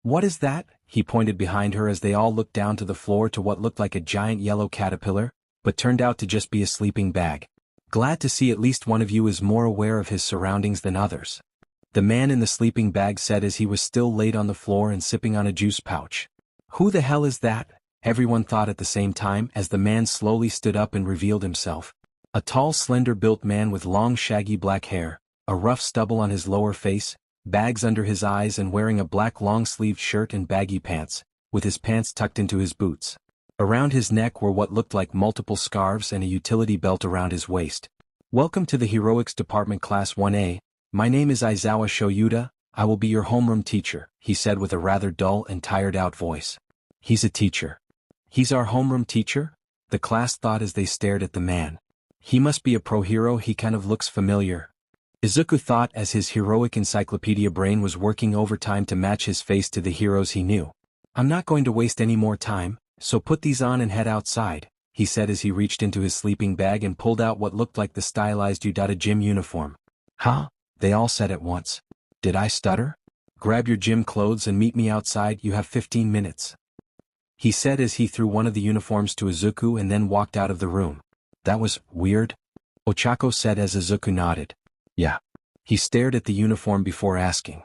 What is that? He pointed behind her as they all looked down to the floor to what looked like a giant yellow caterpillar, but turned out to just be a sleeping bag. Glad to see at least one of you is more aware of his surroundings than others. The man in the sleeping bag said as he was still laid on the floor and sipping on a juice pouch. Who the hell is that? Everyone thought at the same time as the man slowly stood up and revealed himself. A tall, slender-built man with long shaggy black hair, a rough stubble on his lower face, bags under his eyes and wearing a black long-sleeved shirt and baggy pants, with his pants tucked into his boots. Around his neck were what looked like multiple scarves and a utility belt around his waist. Welcome to the Heroics Department Class 1A. My name is Aizawa Shoyuda. I will be your homeroom teacher, he said with a rather dull and tired-out voice. He's a teacher. He's our homeroom teacher? The class thought as they stared at the man. He must be a pro-hero, he kind of looks familiar. Izuku thought as his heroic encyclopedia brain was working overtime to match his face to the heroes he knew. I'm not going to waste any more time, so put these on and head outside, he said as he reached into his sleeping bag and pulled out what looked like the stylized Yudata gym uniform. Huh? They all said at once. Did I stutter? Grab your gym clothes and meet me outside, you have 15 minutes. he said as he threw one of the uniforms to Izuku and then walked out of the room. That was weird, Ochako said as Izuku nodded. Yeah. He stared at the uniform before asking.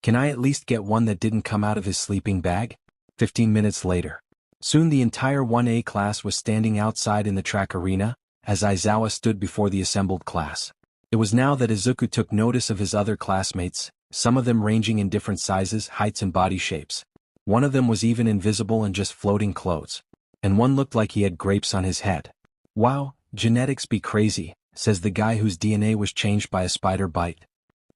Can I at least get one that didn't come out of his sleeping bag? 15 minutes later. Soon the entire 1A class was standing outside in the track arena, as Aizawa stood before the assembled class. It was now that Izuku took notice of his other classmates, some of them ranging in different sizes, heights and body shapes. One of them was even invisible and just floating clothes. And one looked like he had grapes on his head. Wow, genetics be crazy, says the guy whose DNA was changed by a spider bite.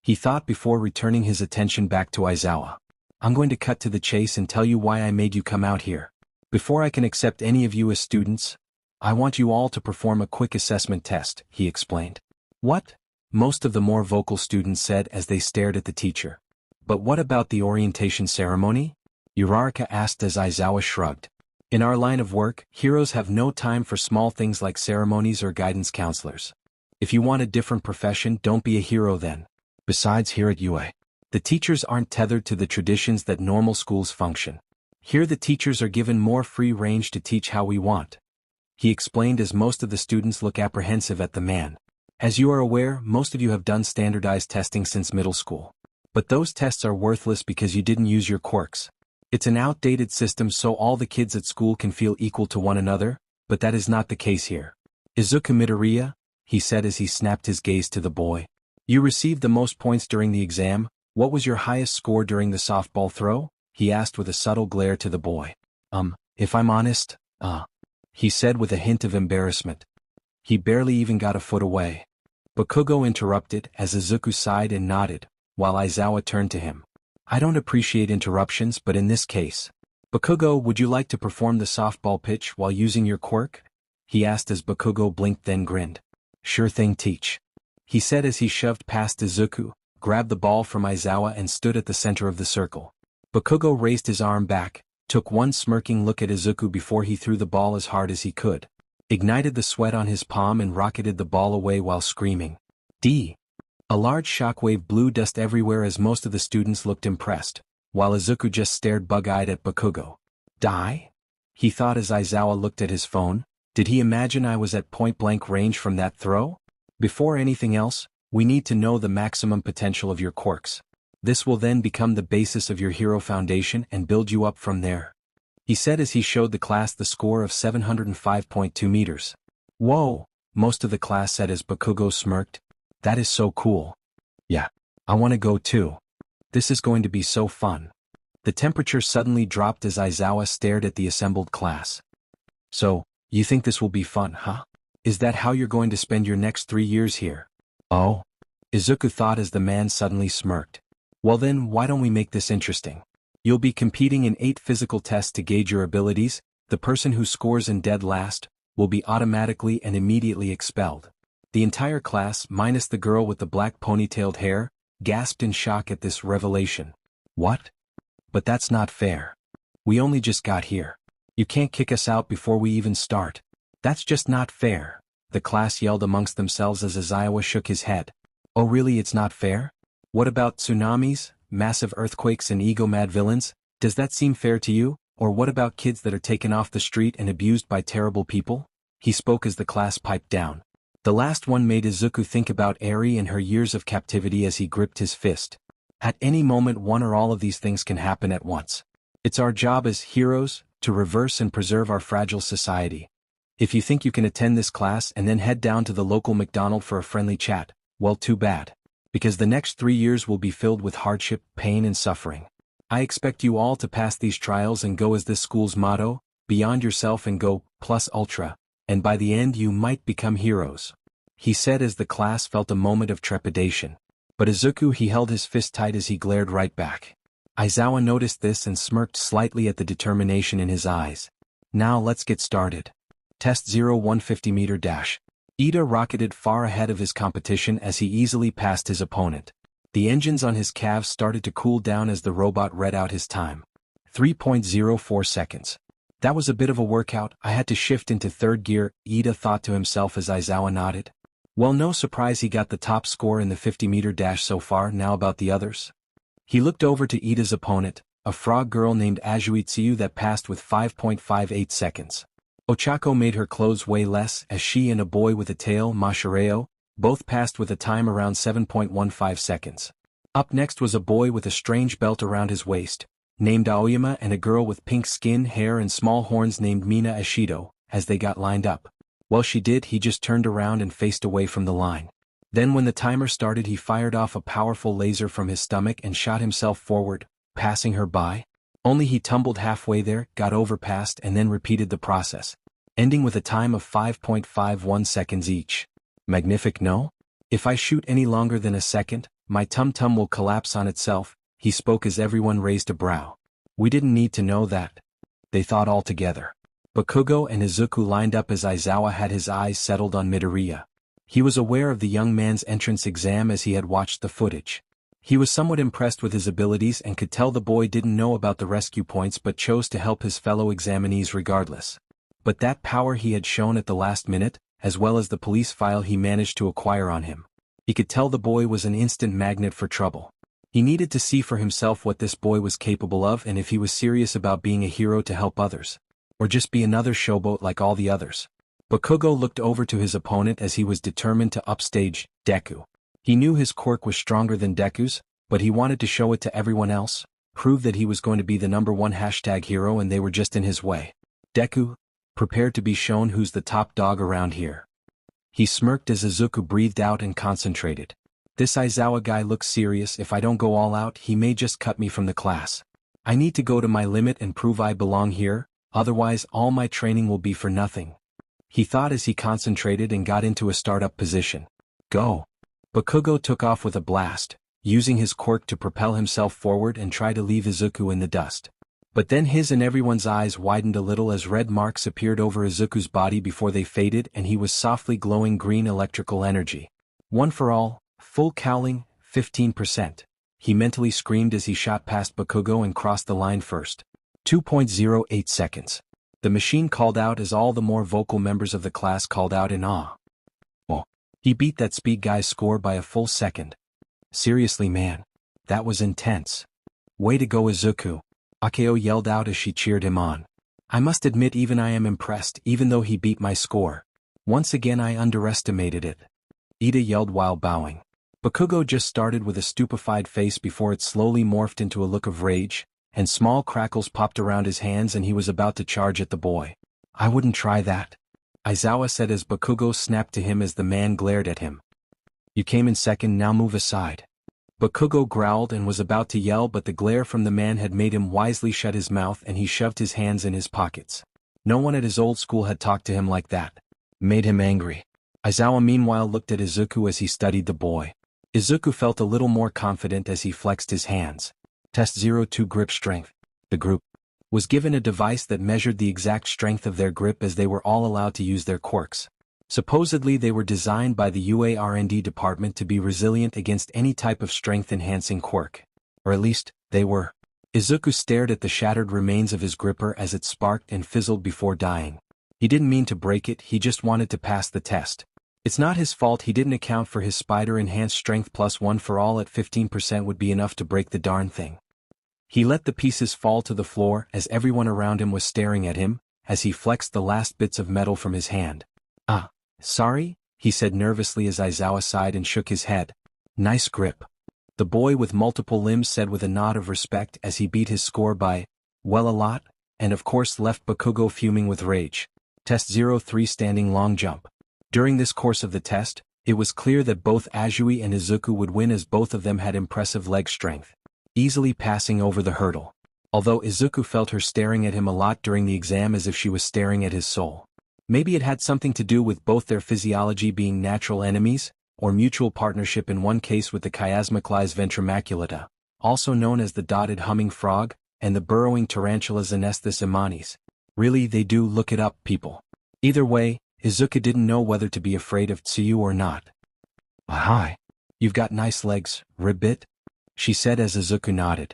He thought before returning his attention back to Aizawa. I'm going to cut to the chase and tell you why I made you come out here. Before I can accept any of you as students, I want you all to perform a quick assessment test, he explained. What? Most of the more vocal students said as they stared at the teacher. But what about the orientation ceremony? Uraraka asked as Aizawa shrugged. In our line of work, heroes have no time for small things like ceremonies or guidance counselors. If you want a different profession, don't be a hero then. Besides, here at UA, the teachers aren't tethered to the traditions that normal schools function. Here the teachers are given more free range to teach how we want. He explained as most of the students look apprehensive at the man. As you are aware, most of you have done standardized testing since middle school. But those tests are worthless because you didn't use your quirks. It's an outdated system so all the kids at school can feel equal to one another, but that is not the case here. Izuku Midoriya, he said as he snapped his gaze to the boy. You received the most points during the exam. What was your highest score during the softball throw? He asked with a subtle glare to the boy. If I'm honest, he said with a hint of embarrassment. He barely even got a foot away. Bakugo interrupted as Izuku sighed and nodded, while Aizawa turned to him. I don't appreciate interruptions, but in this case. Bakugo, would you like to perform the softball pitch while using your quirk? He asked as Bakugo blinked then grinned. Sure thing, teach. He said as he shoved past Izuku, grabbed the ball from Aizawa and stood at the center of the circle. Bakugo raised his arm back, took one smirking look at Izuku before he threw the ball as hard as he could, ignited the sweat on his palm and rocketed the ball away while screaming. D. A large shockwave blew dust everywhere as most of the students looked impressed, while Izuku just stared bug-eyed at Bakugo. Die? He thought as Aizawa looked at his phone. Did he imagine I was at point-blank range from that throw? Before anything else, we need to know the maximum potential of your quirks. This will then become the basis of your hero foundation and build you up from there. He said as he showed the class the score of 705.2 meters. Whoa, most of the class said as Bakugo smirked. That is so cool. Yeah, I want to go too. This is going to be so fun. The temperature suddenly dropped as Aizawa stared at the assembled class. So, you think this will be fun, huh? Is that how you're going to spend your next 3 years here? Oh? Izuku thought as the man suddenly smirked. Well then, why don't we make this interesting? You'll be competing in 8 physical tests to gauge your abilities. The person who scores in dead last will be automatically and immediately expelled. The entire class, minus the girl with the black ponytailed hair, gasped in shock at this revelation. What? But that's not fair. We only just got here. You can't kick us out before we even start. That's just not fair, the class yelled amongst themselves as Aizawa shook his head. Oh really, it's not fair? What about tsunamis, massive earthquakes and ego-mad villains? Does that seem fair to you? Or what about kids that are taken off the street and abused by terrible people? He spoke as the class piped down. The last one made Izuku think about Eri and her years of captivity as he gripped his fist. At any moment one or all of these things can happen at once. It's our job as heroes to reverse and preserve our fragile society. If you think you can attend this class and then head down to the local McDonald's for a friendly chat, well too bad. Because the next 3 years will be filled with hardship, pain and suffering. I expect you all to pass these trials and go as this school's motto, beyond yourself and go, plus ultra, and by the end you might become heroes. He said as the class felt a moment of trepidation. But Izuku he held his fist tight as he glared right back. Aizawa noticed this and smirked slightly at the determination in his eyes. Now let's get started. Test 150 meter dash. Ida rocketed far ahead of his competition as he easily passed his opponent. The engines on his calves started to cool down as the robot read out his time. 3.04 seconds. That was a bit of a workout. I had to shift into third gear, Ida thought to himself as Aizawa nodded. Well, no surprise he got the top score in the 50-meter dash so far. Now about the others. He looked over to Ida's opponent, a frog girl named Azuitsuyu that passed with 5.58 seconds. Ochako made her clothes weigh less as she and a boy with a tail, Mashireo, both passed with a time around 7.15 seconds. Up next was a boy with a strange belt around his waist, named Aoyama, and a girl with pink skin, hair and small horns named Mina Ashido. As they got lined up, well, she did, he just turned around and faced away from the line. Then when the timer started, he fired off a powerful laser from his stomach and shot himself forward, passing her by. Only he tumbled halfway there, got overpassed and then repeated the process, ending with a time of 5.51 seconds each. Magnific, no? If I shoot any longer than a second, my tum-tum will collapse on itself, he spoke as everyone raised a brow. We didn't need to know that. They thought all together. Bakugo and Izuku lined up as Aizawa had his eyes settled on Midoriya. He was aware of the young man's entrance exam as he had watched the footage. He was somewhat impressed with his abilities and could tell the boy didn't know about the rescue points but chose to help his fellow examinees regardless. But that power he had shown at the last minute, as well as the police file he managed to acquire on him. He could tell the boy was an instant magnet for trouble. He needed to see for himself what this boy was capable of and if he was serious about being a hero to help others. Or just be another showboat like all the others. Bakugo looked over to his opponent as he was determined to upstage Deku. He knew his quirk was stronger than Deku's, but he wanted to show it to everyone else, prove that he was going to be the #1 hero and they were just in his way. Deku, prepared to be shown who's the top dog around here. He smirked as Izuku breathed out and concentrated. This Aizawa guy looks serious. If I don't go all out, he may just cut me from the class. I need to go to my limit and prove I belong here, otherwise all my training will be for nothing. He thought as he concentrated and got into a startup position. Go. Bakugo took off with a blast, using his quirk to propel himself forward and try to leave Izuku in the dust. But then his and everyone's eyes widened a little as red marks appeared over Izuku's body before they faded and he was softly glowing green electrical energy. One for all, full cowling, 15%. He mentally screamed as he shot past Bakugo and crossed the line first. 2.08 seconds. The machine called out as all the more vocal members of the class called out in awe. Oh, he beat that speed guy's score by a full second. Seriously, man. That was intense. Way to go, Izuku. Akeo yelled out as she cheered him on. I must admit even I am impressed even though he beat my score. Once again I underestimated it. Ida yelled while bowing. Bakugo just started with a stupefied face before it slowly morphed into a look of rage, and small crackles popped around his hands and he was about to charge at the boy. I wouldn't try that, Aizawa said as Bakugo snapped to him as the man glared at him. You came in second, now move aside. Bakugo growled and was about to yell but the glare from the man had made him wisely shut his mouth and he shoved his hands in his pockets. No one at his old school had talked to him like that. Made him angry. Aizawa meanwhile looked at Izuku as he studied the boy. Izuku felt a little more confident as he flexed his hands. Test 02 grip strength. The group was given a device that measured the exact strength of their grip as they were all allowed to use their quirks. Supposedly they were designed by the UA R&D department to be resilient against any type of strength-enhancing quirk. Or at least, they were. Izuku stared at the shattered remains of his gripper as it sparked and fizzled before dying. He didn't mean to break it, he just wanted to pass the test. It's not his fault he didn't account for his spider-enhanced strength plus 1 for all at 15% would be enough to break the darn thing. He let the pieces fall to the floor as everyone around him was staring at him, as he flexed the last bits of metal from his hand. Ah. Sorry, he said nervously as Aizawa sighed and shook his head. Nice grip. The boy with multiple limbs said with a nod of respect as he beat his score by, well, a lot, and of course left Bakugo fuming with rage. Test 03 standing long jump. During this course of the test, it was clear that both Azui and Izuku would win as both of them had impressive leg strength, easily passing over the hurdle. Although Izuku felt her staring at him a lot during the exam as if she was staring at his soul. Maybe it had something to do with both their physiology being natural enemies, or mutual partnership in one case with the chiasmaclies ventrimaculata, also known as the dotted humming frog, and the burrowing tarantula Xenesthus imanis. Really, they do look it up, people. Either way, Izuku didn't know whether to be afraid of Tsuyu or not. Hi. You've got nice legs, Ribbit, she said as Izuku nodded.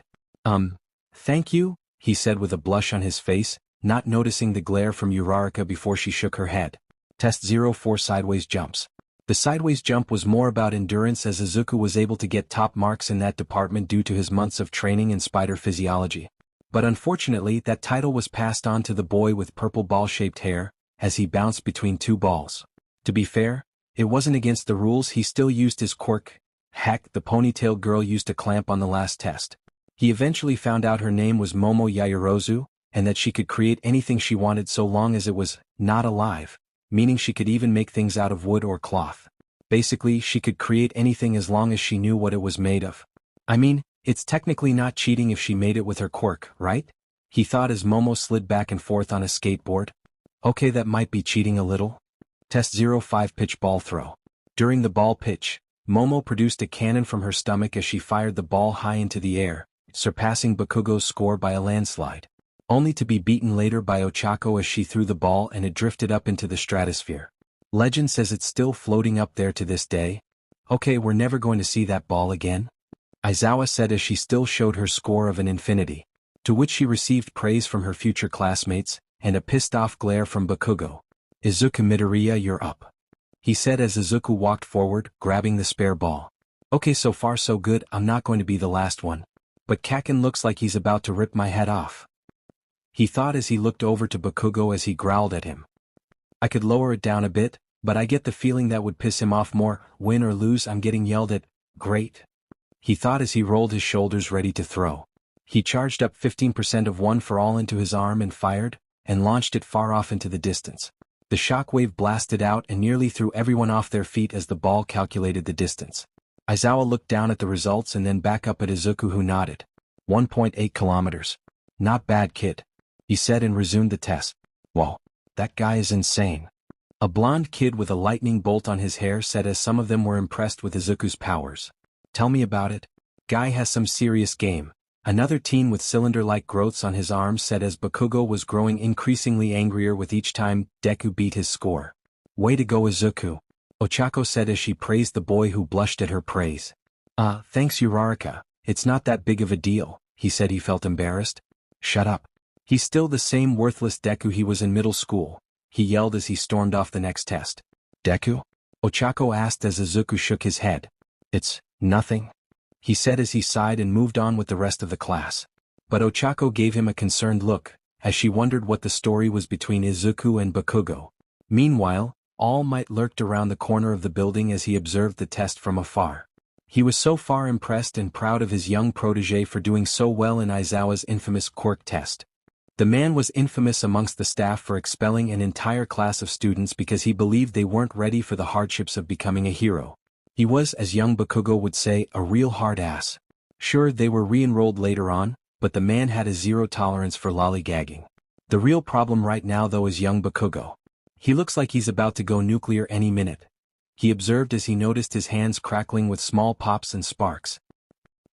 Thank you, he said with a blush on his face, not noticing the glare from Uraraka before she shook her head. Test 04 sideways jumps. The sideways jump was more about endurance as Izuku was able to get top marks in that department due to his months of training in spider physiology. But unfortunately that title was passed on to the boy with purple ball-shaped hair, as he bounced between two balls. To be fair, it wasn't against the rules, he still used his quirk. Heck, the ponytail girl used a clamp on the last test. He eventually found out her name was Momo Yaoyorozu, and that she could create anything she wanted so long as it was not alive, meaning she could even make things out of wood or cloth. Basically, she could create anything as long as she knew what it was made of. I mean, it's technically not cheating if she made it with her quirk, right? He thought as Momo slid back and forth on a skateboard. Okay, that might be cheating a little. Test 05 pitch ball throw. During the ball pitch, Momo produced a cannon from her stomach as she fired the ball high into the air, surpassing Bakugo's score by a landslide. Only to be beaten later by Ochako as she threw the ball and it drifted up into the stratosphere. Legend says it's still floating up there to this day. Okay, we're never going to see that ball again? Aizawa said as she still showed her score of an infinity, to which she received praise from her future classmates, and a pissed-off glare from Bakugo. Izuku Midoriya, you're up. He said as Izuku walked forward, grabbing the spare ball. Okay, so far so good, I'm not going to be the last one. But Kaken looks like he's about to rip my head off. He thought as he looked over to Bakugo as he growled at him. I could lower it down a bit, but I get the feeling that would piss him off more. Win or lose, I'm getting yelled at. Great. He thought as he rolled his shoulders ready to throw. He charged up 15% of one for all into his arm and fired, and launched it far off into the distance. The shockwave blasted out and nearly threw everyone off their feet as the ball calculated the distance. Aizawa looked down at the results and then back up at Izuku, who nodded. 1.8 kilometers. Not bad, kid. He said and resumed the test. Whoa, that guy is insane. A blonde kid with a lightning bolt on his hair said as some of them were impressed with Izuku's powers. Tell me about it. Guy has some serious game. Another teen with cylinder-like growths on his arms said as Bakugo was growing increasingly angrier with each time Deku beat his score. Way to go, Izuku. Ochako said as she praised the boy who blushed at her praise. Thanks Uraraka, it's not that big of a deal, he said. He felt embarrassed. Shut up. He's still the same worthless Deku he was in middle school, he yelled as he stormed off the next test. Deku? Ochako asked as Izuku shook his head. It's nothing, he said as he sighed and moved on with the rest of the class. But Ochako gave him a concerned look, as she wondered what the story was between Izuku and Bakugo. Meanwhile, All Might lurked around the corner of the building as he observed the test from afar. He was so far impressed and proud of his young protege for doing so well in Aizawa's infamous quirk test. The man was infamous amongst the staff for expelling an entire class of students because he believed they weren't ready for the hardships of becoming a hero. He was, as young Bakugo would say, a real hard ass. Sure, they were re-enrolled later on, but the man had a zero tolerance for lollygagging. The real problem right now though is young Bakugo. He looks like he's about to go nuclear any minute. He observed as he noticed his hands crackling with small pops and sparks.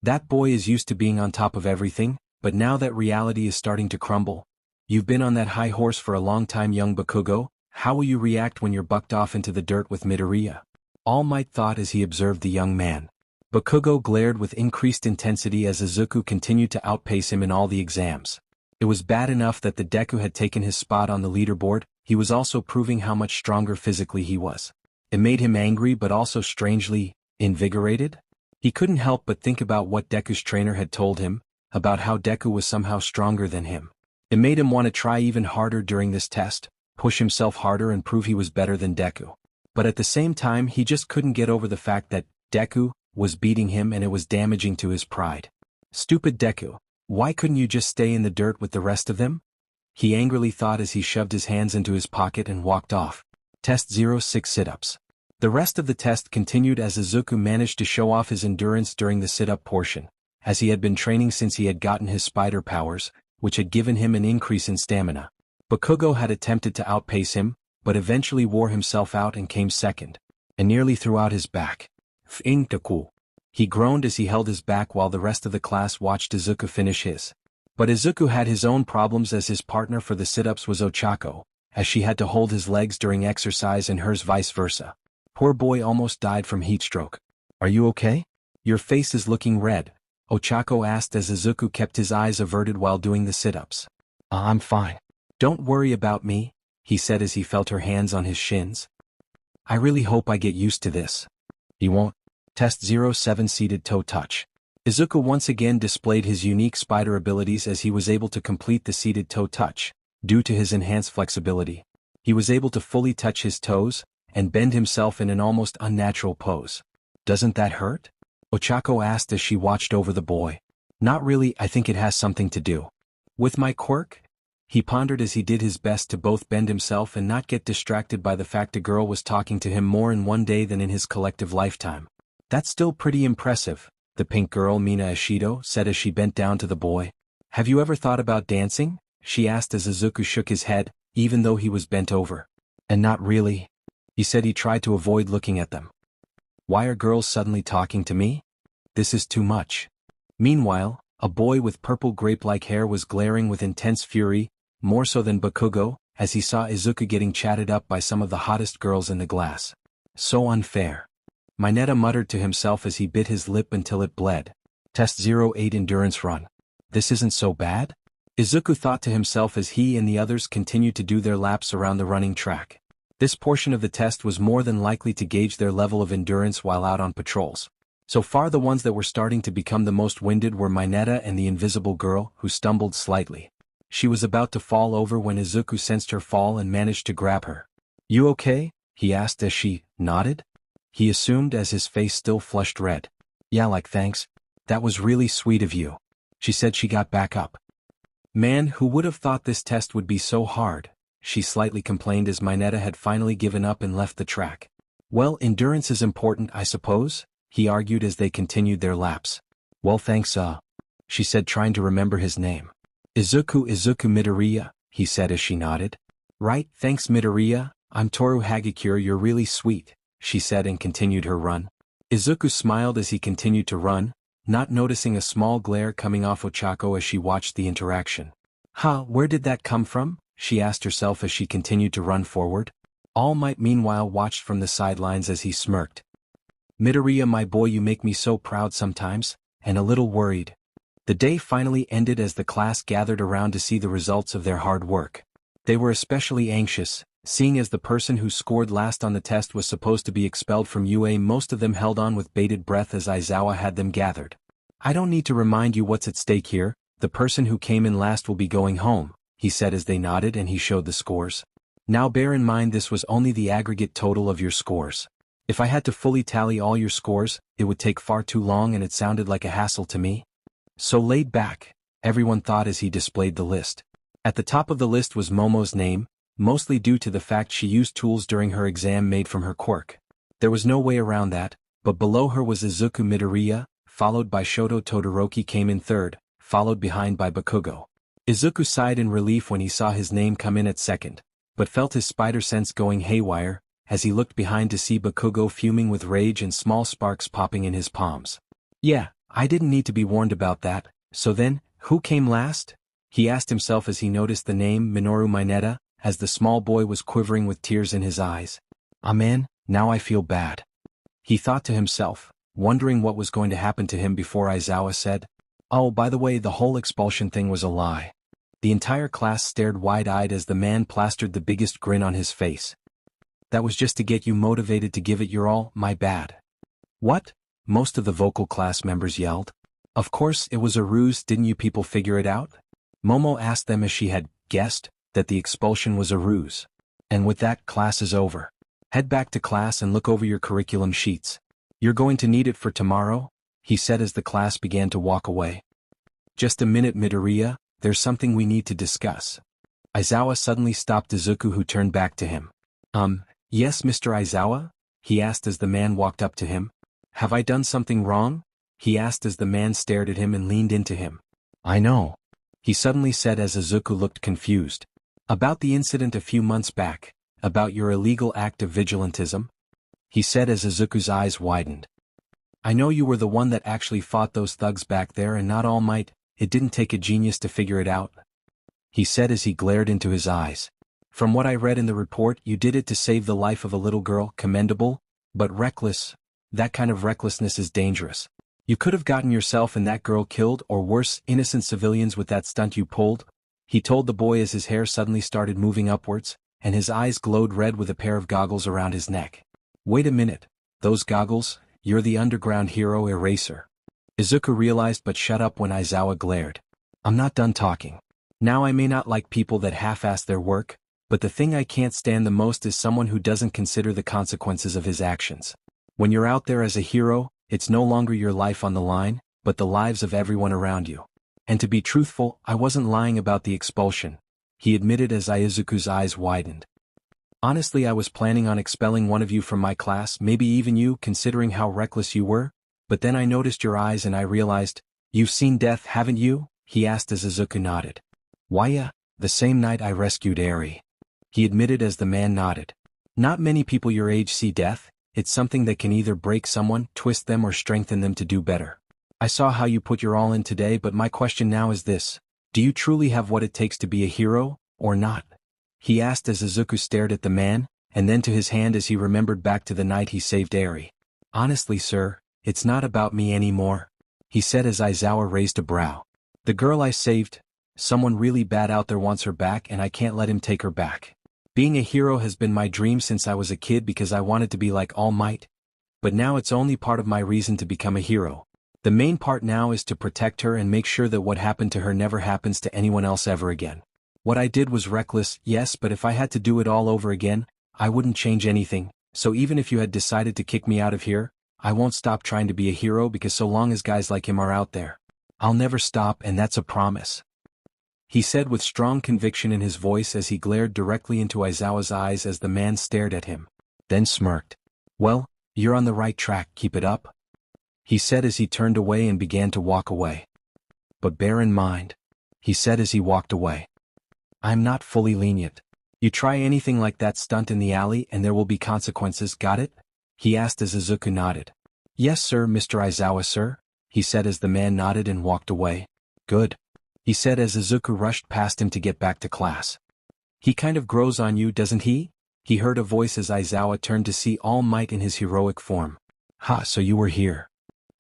That boy is used to being on top of everything, but now that reality is starting to crumble. You've been on that high horse for a long time, young Bakugo. How will you react when you're bucked off into the dirt with Midoriya? All Might thought as he observed the young man. Bakugo glared with increased intensity as Izuku continued to outpace him in all the exams. It was bad enough that the Deku had taken his spot on the leaderboard, he was also proving how much stronger physically he was. It made him angry but also strangely invigorated. He couldn't help but think about what Deku's trainer had told him, about how Deku was somehow stronger than him. It made him want to try even harder during this test, push himself harder and prove he was better than Deku. But at the same time he just couldn't get over the fact that Deku was beating him and it was damaging to his pride. Stupid Deku, why couldn't you just stay in the dirt with the rest of them? He angrily thought as he shoved his hands into his pocket and walked off. Test 06 sit-ups. The rest of the test continued as Izuku managed to show off his endurance during the sit-up portion, as he had been training since he had gotten his spider powers, which had given him an increase in stamina. Bakugo had attempted to outpace him, but eventually wore himself out and came second, and nearly threw out his back. F***Deku. He groaned as he held his back while the rest of the class watched Izuku finish his. But Izuku had his own problems as his partner for the sit-ups was Ochako, as she had to hold his legs during exercise and hers vice versa. Poor boy almost died from heatstroke. Are you okay? Your face is looking red, Ochako asked as Izuku kept his eyes averted while doing the sit-ups. I'm fine. Don't worry about me, he said as he felt her hands on his shins. I really hope I get used to this. You won't. Test 07 seated toe touch. Izuku once again displayed his unique spider abilities as he was able to complete the seated toe touch. Due to his enhanced flexibility, he was able to fully touch his toes and bend himself in an almost unnatural pose. Doesn't that hurt? Ochako asked as she watched over the boy. Not really, I think it has something to do with my quirk? He pondered as he did his best to both bend himself and not get distracted by the fact a girl was talking to him more in one day than in his collective lifetime. That's still pretty impressive, the pink girl Mina Ashido said as she bent down to the boy. Have you ever thought about dancing? She asked as Izuku shook his head, even though he was bent over. And not really. He said he tried to avoid looking at them. Why are girls suddenly talking to me? This is too much. Meanwhile, a boy with purple grape-like hair was glaring with intense fury, more so than Bakugo, as he saw Izuku getting chatted up by some of the hottest girls in the class. So unfair. Mineta muttered to himself as he bit his lip until it bled. Test 08 Endurance Run. This isn't so bad? Izuku thought to himself as he and the others continued to do their laps around the running track. This portion of the test was more than likely to gauge their level of endurance while out on patrols. So far the ones that were starting to become the most winded were Mineta and the invisible girl, who stumbled slightly. She was about to fall over when Izuku sensed her fall and managed to grab her. You okay? He asked as she nodded. He assumed as his face still flushed red. Yeah, like thanks. That was really sweet of you. She said she got back up. Man, who would have thought this test would be so hard? She slightly complained as Mineta had finally given up and left the track. Well, endurance is important, I suppose, he argued as they continued their laps. Well, thanks, she said, trying to remember his name. Izuku Midoriya, he said as she nodded. Right, thanks Midoriya, I'm Toru Hagakure, you're really sweet, she said and continued her run. Izuku smiled as he continued to run, not noticing a small glare coming off Ochako as she watched the interaction. Where did that come from? She asked herself as she continued to run forward. All Might meanwhile watched from the sidelines as he smirked. Midoriya, my boy, you make me so proud sometimes, and a little worried. The day finally ended as the class gathered around to see the results of their hard work. They were especially anxious, seeing as the person who scored last on the test was supposed to be expelled from UA. Most of them held on with bated breath as Aizawa had them gathered. I don't need to remind you what's at stake here, the person who came in last will be going home, he said as they nodded and he showed the scores. Now bear in mind this was only the aggregate total of your scores. If I had to fully tally all your scores, it would take far too long and it sounded like a hassle to me. So laid back, everyone thought as he displayed the list. At the top of the list was Momo's name, mostly due to the fact she used tools during her exam made from her quirk. There was no way around that, but below her was Izuku Midoriya, followed by Shoto Todoroki came in third, followed behind by Bakugo. Izuku sighed in relief when he saw his name come in at second, but felt his spider sense going haywire, as he looked behind to see Bakugo fuming with rage and small sparks popping in his palms. Yeah, I didn't need to be warned about that, so then, who came last? He asked himself as he noticed the name Minoru Mineta, as the small boy was quivering with tears in his eyes. Ah man, now I feel bad. He thought to himself, wondering what was going to happen to him before Aizawa said, Oh, by the way, the whole expulsion thing was a lie. The entire class stared wide-eyed as the man plastered the biggest grin on his face. That was just to get you motivated to give it your all, my bad. What? Most of the vocal class members yelled. Of course, it was a ruse, didn't you people figure it out? Momo asked them as she had guessed that the expulsion was a ruse. And with that, class is over. Head back to class and look over your curriculum sheets. You're going to need it for tomorrow, he said as the class began to walk away. Just a minute, Midoriya, there's something we need to discuss. Aizawa suddenly stopped Izuku, who turned back to him. Yes, Mr. Aizawa? He asked as the man walked up to him. Have I done something wrong? He asked as the man stared at him and leaned into him. I know, he suddenly said as Izuku looked confused. About the incident a few months back, about your illegal act of vigilantism? He said as Izuku's eyes widened. I know you were the one that actually fought those thugs back there, and not All Might, it didn't take a genius to figure it out. He said as he glared into his eyes. From what I read in the report, you did it to save the life of a little girl, commendable, but reckless. That kind of recklessness is dangerous. You could have gotten yourself and that girl killed, or worse, innocent civilians with that stunt you pulled, he told the boy as his hair suddenly started moving upwards, and his eyes glowed red with a pair of goggles around his neck. Wait a minute, those goggles, you're the underground hero Eraser. Izuku realized but shut up when Aizawa glared. I'm not done talking. Now I may not like people that half-ass their work, but the thing I can't stand the most is someone who doesn't consider the consequences of his actions. When you're out there as a hero, it's no longer your life on the line, but the lives of everyone around you. And to be truthful, I wasn't lying about the expulsion, he admitted as Izuku's eyes widened. Honestly, I was planning on expelling one of you from my class, maybe even you, considering how reckless you were, but then I noticed your eyes and I realized, you've seen death, haven't you? He asked as Izuku nodded. Why yeah, the same night I rescued Eri, he admitted as the man nodded. Not many people your age see death. It's something that can either break someone, twist them, or strengthen them to do better. I saw how you put your all in today, but my question now is this. Do you truly have what it takes to be a hero, or not? He asked as Izuku stared at the man, and then to his hand as he remembered back to the night he saved Eri. Honestly, sir, it's not about me anymore, he said as Aizawa raised a brow. The girl I saved, someone really bad out there wants her back and I can't let him take her back. Being a hero has been my dream since I was a kid because I wanted to be like All Might. But now it's only part of my reason to become a hero. The main part now is to protect her and make sure that what happened to her never happens to anyone else ever again. What I did was reckless, yes, but if I had to do it all over again, I wouldn't change anything. So even if you had decided to kick me out of here, I won't stop trying to be a hero because so long as guys like him are out there, I'll never stop, and that's a promise, he said with strong conviction in his voice as he glared directly into Aizawa's eyes as the man stared at him, then smirked. Well, you're on the right track, keep it up, he said as he turned away and began to walk away. But bear in mind, he said as he walked away, I'm not fully lenient. You try anything like that stunt in the alley and there will be consequences, got it? He asked as Izuku nodded. Yes sir, Mr. Aizawa sir, he said as the man nodded and walked away. Good, he said as Izuku rushed past him to get back to class. He kind of grows on you, doesn't he? He heard a voice as Aizawa turned to see All Might in his heroic form. Ha, so you were here,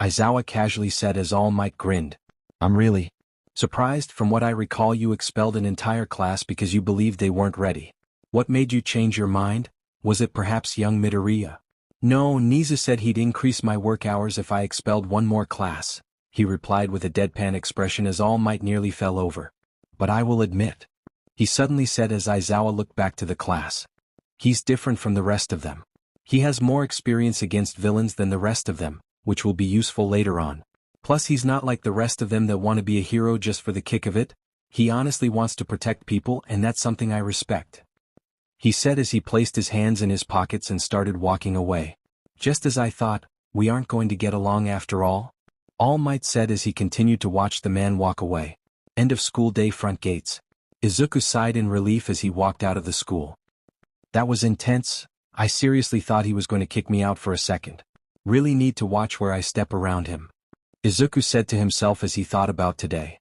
Aizawa casually said as All Might grinned. I'm really surprised. From what I recall, you expelled an entire class because you believed they weren't ready. What made you change your mind? Was it perhaps young Midoriya? No, Nizu said he'd increase my work hours if I expelled one more class, he replied with a deadpan expression as All Might nearly fell over. But I will admit, he suddenly said as Aizawa looked back to the class. He's different from the rest of them. He has more experience against villains than the rest of them, which will be useful later on. Plus he's not like the rest of them that want to be a hero just for the kick of it. He honestly wants to protect people, and that's something I respect, he said as he placed his hands in his pockets and started walking away. Just as I thought, we aren't going to get along after all, All Might said as he continued to watch the man walk away. End of school day, front gates. Izuku sighed in relief as he walked out of the school. That was intense. I seriously thought he was going to kick me out for a second. Really need to watch where I step around him, Izuku said to himself as he thought about today.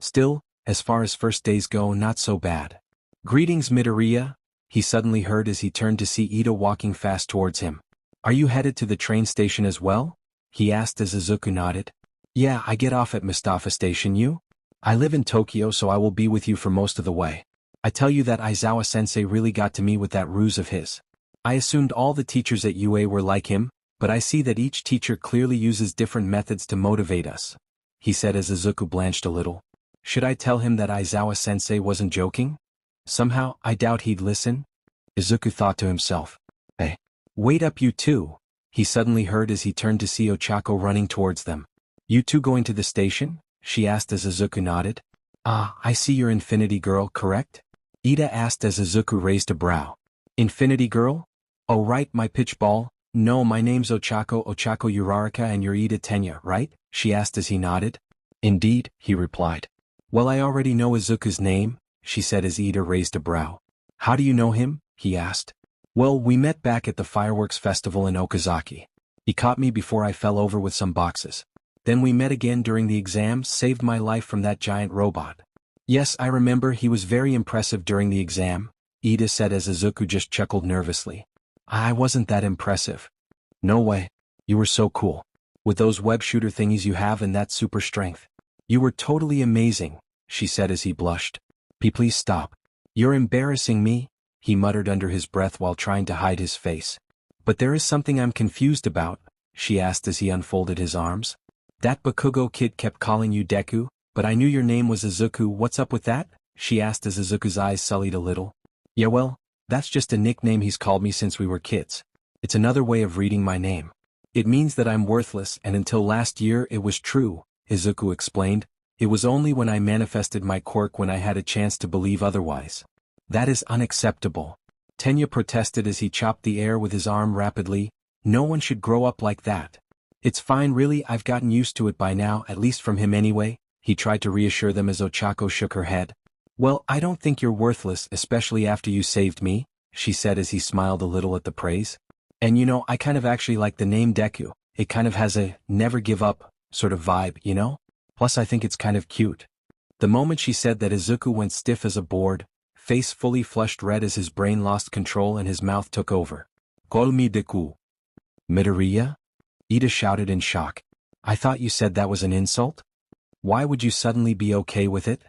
Still, as far as first days go, not so bad. Greetings, Midoriya, he suddenly heard as he turned to see Ida walking fast towards him. Are you headed to the train station as well? He asked as Izuku nodded. Yeah, I get off at Mustafa Station. You? I live in Tokyo, so I will be with you for most of the way. I tell you that Aizawa-sensei really got to me with that ruse of his. I assumed all the teachers at UA were like him, but I see that each teacher clearly uses different methods to motivate us, he said as Izuku blanched a little. Should I tell him that Aizawa-sensei wasn't joking? Somehow, I doubt he'd listen. Izuku thought to himself. Hey, wait up, you two, he suddenly heard as he turned to see Ochako running towards them. You two going to the station? She asked as Izuku nodded. Ah, I see you're Infinity Girl, correct? Ida asked as Izuku raised a brow. Infinity Girl? Oh right, my pitch ball. No, my name's Ochako Uraraka and you're Ida Tenya, right? She asked as he nodded. Indeed, he replied. Well, I already know Izuku's name, she said as Ida raised a brow. How do you know him? He asked. Well, we met back at the fireworks festival in Okazaki. He caught me before I fell over with some boxes. Then we met again during the exam, saved my life from that giant robot. Yes, I remember, he was very impressive during the exam, Ida said as Izuku just chuckled nervously. I wasn't that impressive. No way. You were so cool. With those web shooter thingies you have and that super strength. You were totally amazing, she said as he blushed. Please stop. You're embarrassing me, he muttered under his breath while trying to hide his face. But there is something I'm confused about, she asked as he unfolded his arms. That Bakugo kid kept calling you Deku, but I knew your name was Izuku. What's up with that? She asked as Izuku's eyes sullied a little. Yeah well, that's just a nickname he's called me since we were kids. It's another way of reading my name. It means that I'm worthless, and until last year it was true, Izuku explained. It was only when I manifested my quirk when I had a chance to believe otherwise. That is unacceptable. Tenya protested as he chopped the air with his arm rapidly. No one should grow up like that. It's fine really, I've gotten used to it by now, at least from him anyway, he tried to reassure them as Ochako shook her head. Well, I don't think you're worthless, especially after you saved me, she said as he smiled a little at the praise. And you know, I kind of actually like the name Deku. It kind of has a never give up sort of vibe, you know? Plus I think it's kind of cute. The moment she said that, Izuku went stiff as a board, face fully flushed red as his brain lost control and his mouth took over. Call me Deku. Midoriya? Ida shouted in shock. I thought you said that was an insult? Why would you suddenly be okay with it?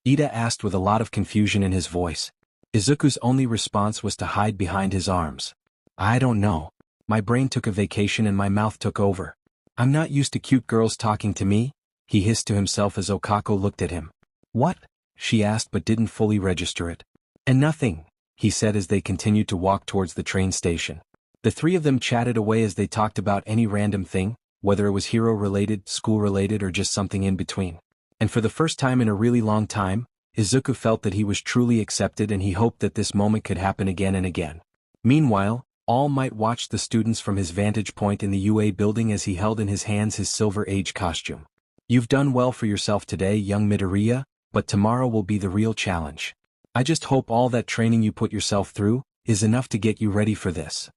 Ida asked with a lot of confusion in his voice. Izuku's only response was to hide behind his arms. I don't know. My brain took a vacation and my mouth took over. I'm not used to cute girls talking to me, he hissed to himself as Okako looked at him. What? She asked but didn't fully register it. And nothing, he said as they continued to walk towards the train station. The three of them chatted away as they talked about any random thing, whether it was hero-related, school-related or just something in between. And for the first time in a really long time, Izuku felt that he was truly accepted and he hoped that this moment could happen again and again. Meanwhile, All Might watched the students from his vantage point in the UA building as he held in his hands his Silver Age costume. You've done well for yourself today, young Midoriya, but tomorrow will be the real challenge. I just hope all that training you put yourself through is enough to get you ready for this,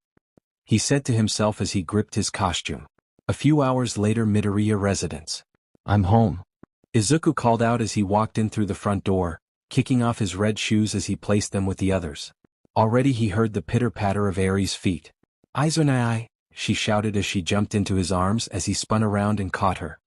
he said to himself as he gripped his costume. A few hours later, Midoriya residence. I'm home, Izuku called out as he walked in through the front door, kicking off his red shoes as he placed them with the others. Already he heard the pitter-patter of Aries' feet. Izunai, she shouted as she jumped into his arms as he spun around and caught her.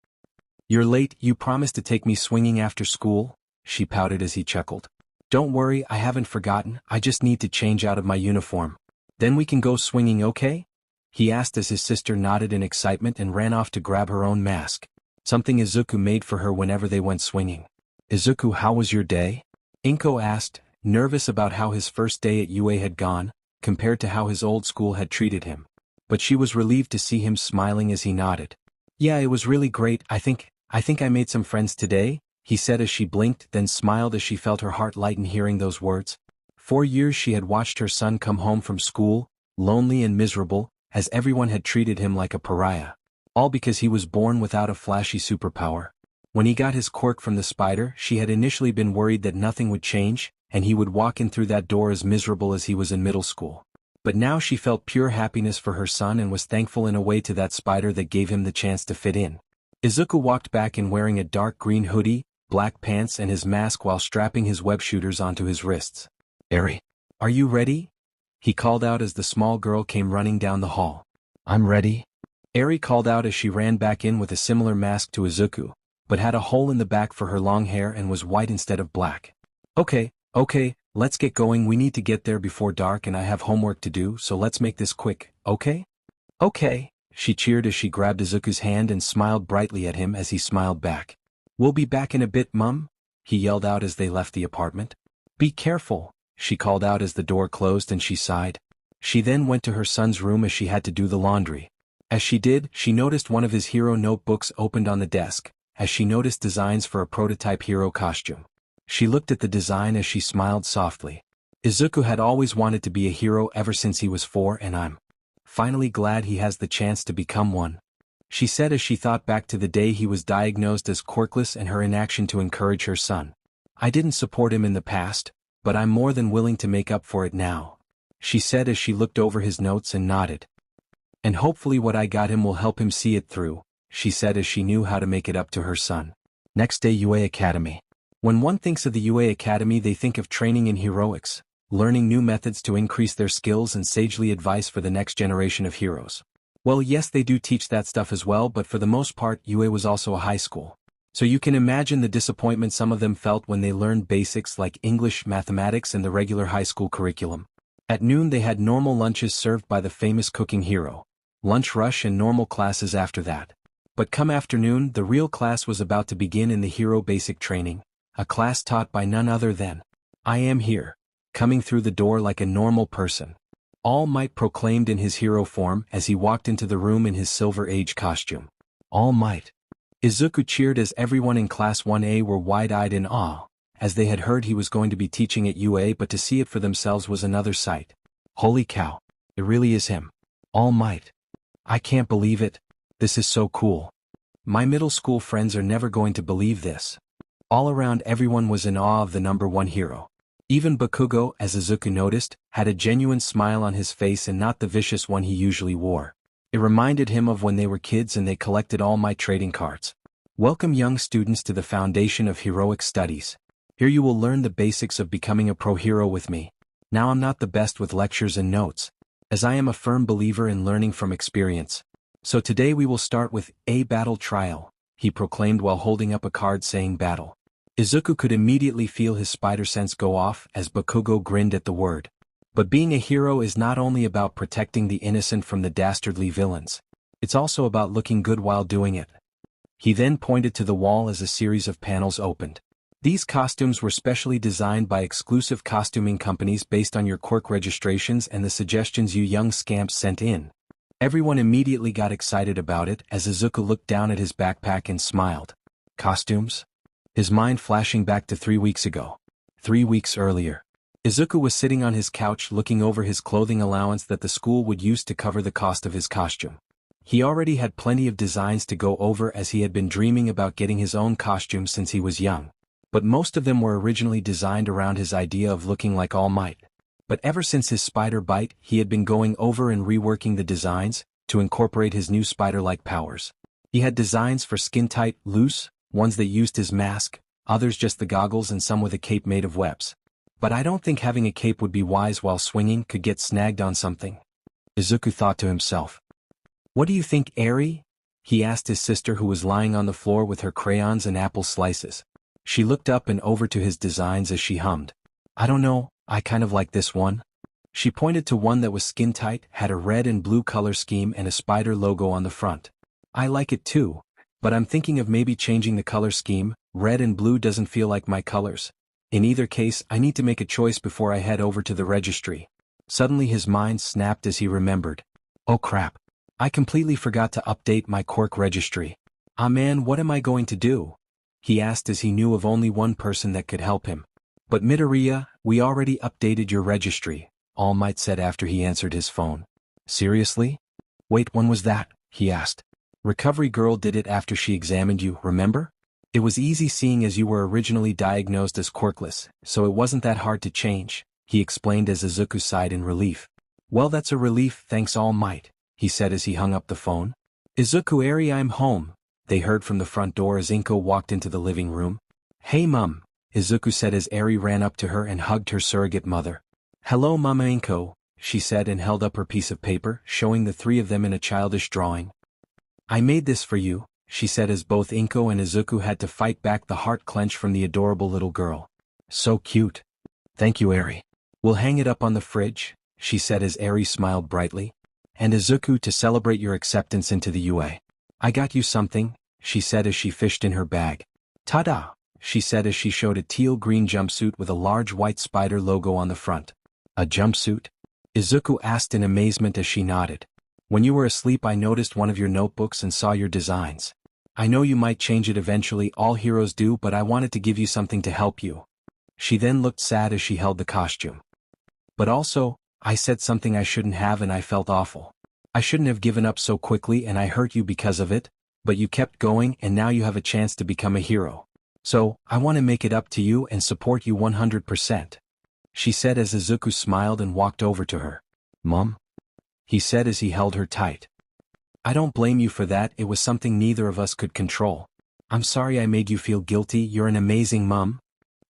You're late, you promised to take me swinging after school, she pouted as he chuckled. Don't worry, I haven't forgotten, I just need to change out of my uniform. Then we can go swinging, okay? He asked as his sister nodded in excitement and ran off to grab her own mask, something Izuku made for her whenever they went swinging. Izuku, how was your day? Inko asked, nervous about how his first day at UA had gone, compared to how his old school had treated him. But she was relieved to see him smiling as he nodded. Yeah, it was really great, I think I made some friends today, he said as she blinked, then smiled as she felt her heart lighten hearing those words. 4 years she had watched her son come home from school, lonely and miserable, as everyone had treated him like a pariah. All because he was born without a flashy superpower. When he got his quirk from the spider, she had initially been worried that nothing would change, and he would walk in through that door as miserable as he was in middle school. But now she felt pure happiness for her son and was thankful in a way to that spider that gave him the chance to fit in. Izuku walked back in wearing a dark green hoodie, black pants and his mask while strapping his web shooters onto his wrists. Eri, are you ready? He called out as the small girl came running down the hall. I'm ready. Eri called out as she ran back in with a similar mask to Izuku, but had a hole in the back for her long hair and was white instead of black. Okay, let's get going, we need to get there before dark and I have homework to do, so let's make this quick, okay? Okay, she cheered as she grabbed Izuku's hand and smiled brightly at him as he smiled back. We'll be back in a bit, Mum, he yelled out as they left the apartment. Be careful, she called out as the door closed and she sighed. She then went to her son's room as she had to do the laundry. As she did, she noticed one of his hero notebooks opened on the desk, as she noticed designs for a prototype hero costume. She looked at the design as she smiled softly. Izuku had always wanted to be a hero ever since he was 4 and I'm finally glad he has the chance to become one, she said as she thought back to the day he was diagnosed as Quirkless and her inaction to encourage her son. I didn't support him in the past, but I'm more than willing to make up for it now, she said as she looked over his notes and nodded. And hopefully what I got him will help him see it through, she said as she knew how to make it up to her son. Next day, UA Academy. When one thinks of the UA Academy, they think of training in heroics, learning new methods to increase their skills and sagely advice for the next generation of heroes. Well, yes, they do teach that stuff as well, but for the most part, UA was also a high school. So you can imagine the disappointment some of them felt when they learned basics like English, mathematics, and the regular high school curriculum. At noon they had normal lunches served by the famous cooking hero, lunch rush and normal classes after that. But come afternoon, the real class was about to begin in the hero basic training, a class taught by none other than I am here, coming through the door like a normal person. All Might proclaimed in his hero form as he walked into the room in his Silver Age costume. All Might. Izuku cheered as everyone in Class 1A were wide-eyed in awe, as they had heard he was going to be teaching at UA, but to see it for themselves was another sight. Holy cow, it really is him. All Might. I can't believe it. This is so cool. My middle school friends are never going to believe this. All around everyone was in awe of the #1 hero. Even Bakugo, as Izuku noticed, had a genuine smile on his face and not the vicious one he usually wore. It reminded him of when they were kids and they collected All Might trading cards. Welcome young students to the foundation of heroic studies. Here you will learn the basics of becoming a pro hero with me. Now I'm not the best with lectures and notes, as I am a firm believer in learning from experience. So today we will start with a battle trial, he proclaimed while holding up a card saying battle. Izuku could immediately feel his spider sense go off as Bakugo grinned at the word. But being a hero is not only about protecting the innocent from the dastardly villains. It's also about looking good while doing it. He then pointed to the wall as a series of panels opened. These costumes were specially designed by exclusive costuming companies based on your Quirk registrations and the suggestions you young scamps sent in. Everyone immediately got excited about it as Izuku looked down at his backpack and smiled. Costumes? His mind flashing back to 3 weeks ago. 3 weeks earlier. Izuku was sitting on his couch looking over his clothing allowance that the school would use to cover the cost of his costume. He already had plenty of designs to go over as he had been dreaming about getting his own costume since he was young. But most of them were originally designed around his idea of looking like All Might. But ever since his spider bite, he had been going over and reworking the designs to incorporate his new spider-like powers. He had designs for skin-tight, loose, ones that used his mask, others just the goggles and some with a cape made of webs. But I don't think having a cape would be wise while swinging, could get snagged on something. Izuku thought to himself. What do you think, Eri? He asked his sister who was lying on the floor with her crayons and apple slices. She looked up and over to his designs as she hummed. I don't know, I kind of like this one. She pointed to one that was skin-tight, had a red and blue color scheme and a spider logo on the front. I like it too, but I'm thinking of maybe changing the color scheme. Red and blue doesn't feel like my colors. In either case, I need to make a choice before I head over to the registry. Suddenly his mind snapped as he remembered. Oh crap. I completely forgot to update my Quirk registry. Ah man, what am I going to do? He asked as he knew of only one person that could help him. But Midoriya, we already updated your registry, All Might said after he answered his phone. Seriously? Wait, when was that? He asked. Recovery Girl did it after she examined you, remember? It was easy seeing as you were originally diagnosed as Quirkless, so it wasn't that hard to change, he explained as Izuku sighed in relief. Well, that's a relief, thanks All Might, he said as he hung up the phone. Izuku Eri, I'm home, they heard from the front door as Inko walked into the living room. Hey Mum, Izuku said as Eri ran up to her and hugged her surrogate mother. Hello Mama Inko, she said and held up her piece of paper, showing the three of them in a childish drawing. I made this for you, she said as both Inko and Izuku had to fight back the heart clench from the adorable little girl. So cute. Thank you Eri. We'll hang it up on the fridge, she said as Eri smiled brightly. And Izuku, to celebrate your acceptance into the UA. I got you something, she said as she fished in her bag. Ta-da, she said as she showed a teal-green jumpsuit with a large white spider logo on the front. A jumpsuit? Izuku asked in amazement as she nodded. When you were asleep I noticed one of your notebooks and saw your designs. I know you might change it eventually, all heroes do, but I wanted to give you something to help you. She then looked sad as she held the costume. But also, I said something I shouldn't have and I felt awful. I shouldn't have given up so quickly and I hurt you because of it, but you kept going and now you have a chance to become a hero. So, I want to make it up to you and support you 100%. She said as Izuku smiled and walked over to her. Mom? He said as he held her tight. I don't blame you for that, it was something neither of us could control. I'm sorry I made you feel guilty, you're an amazing mom.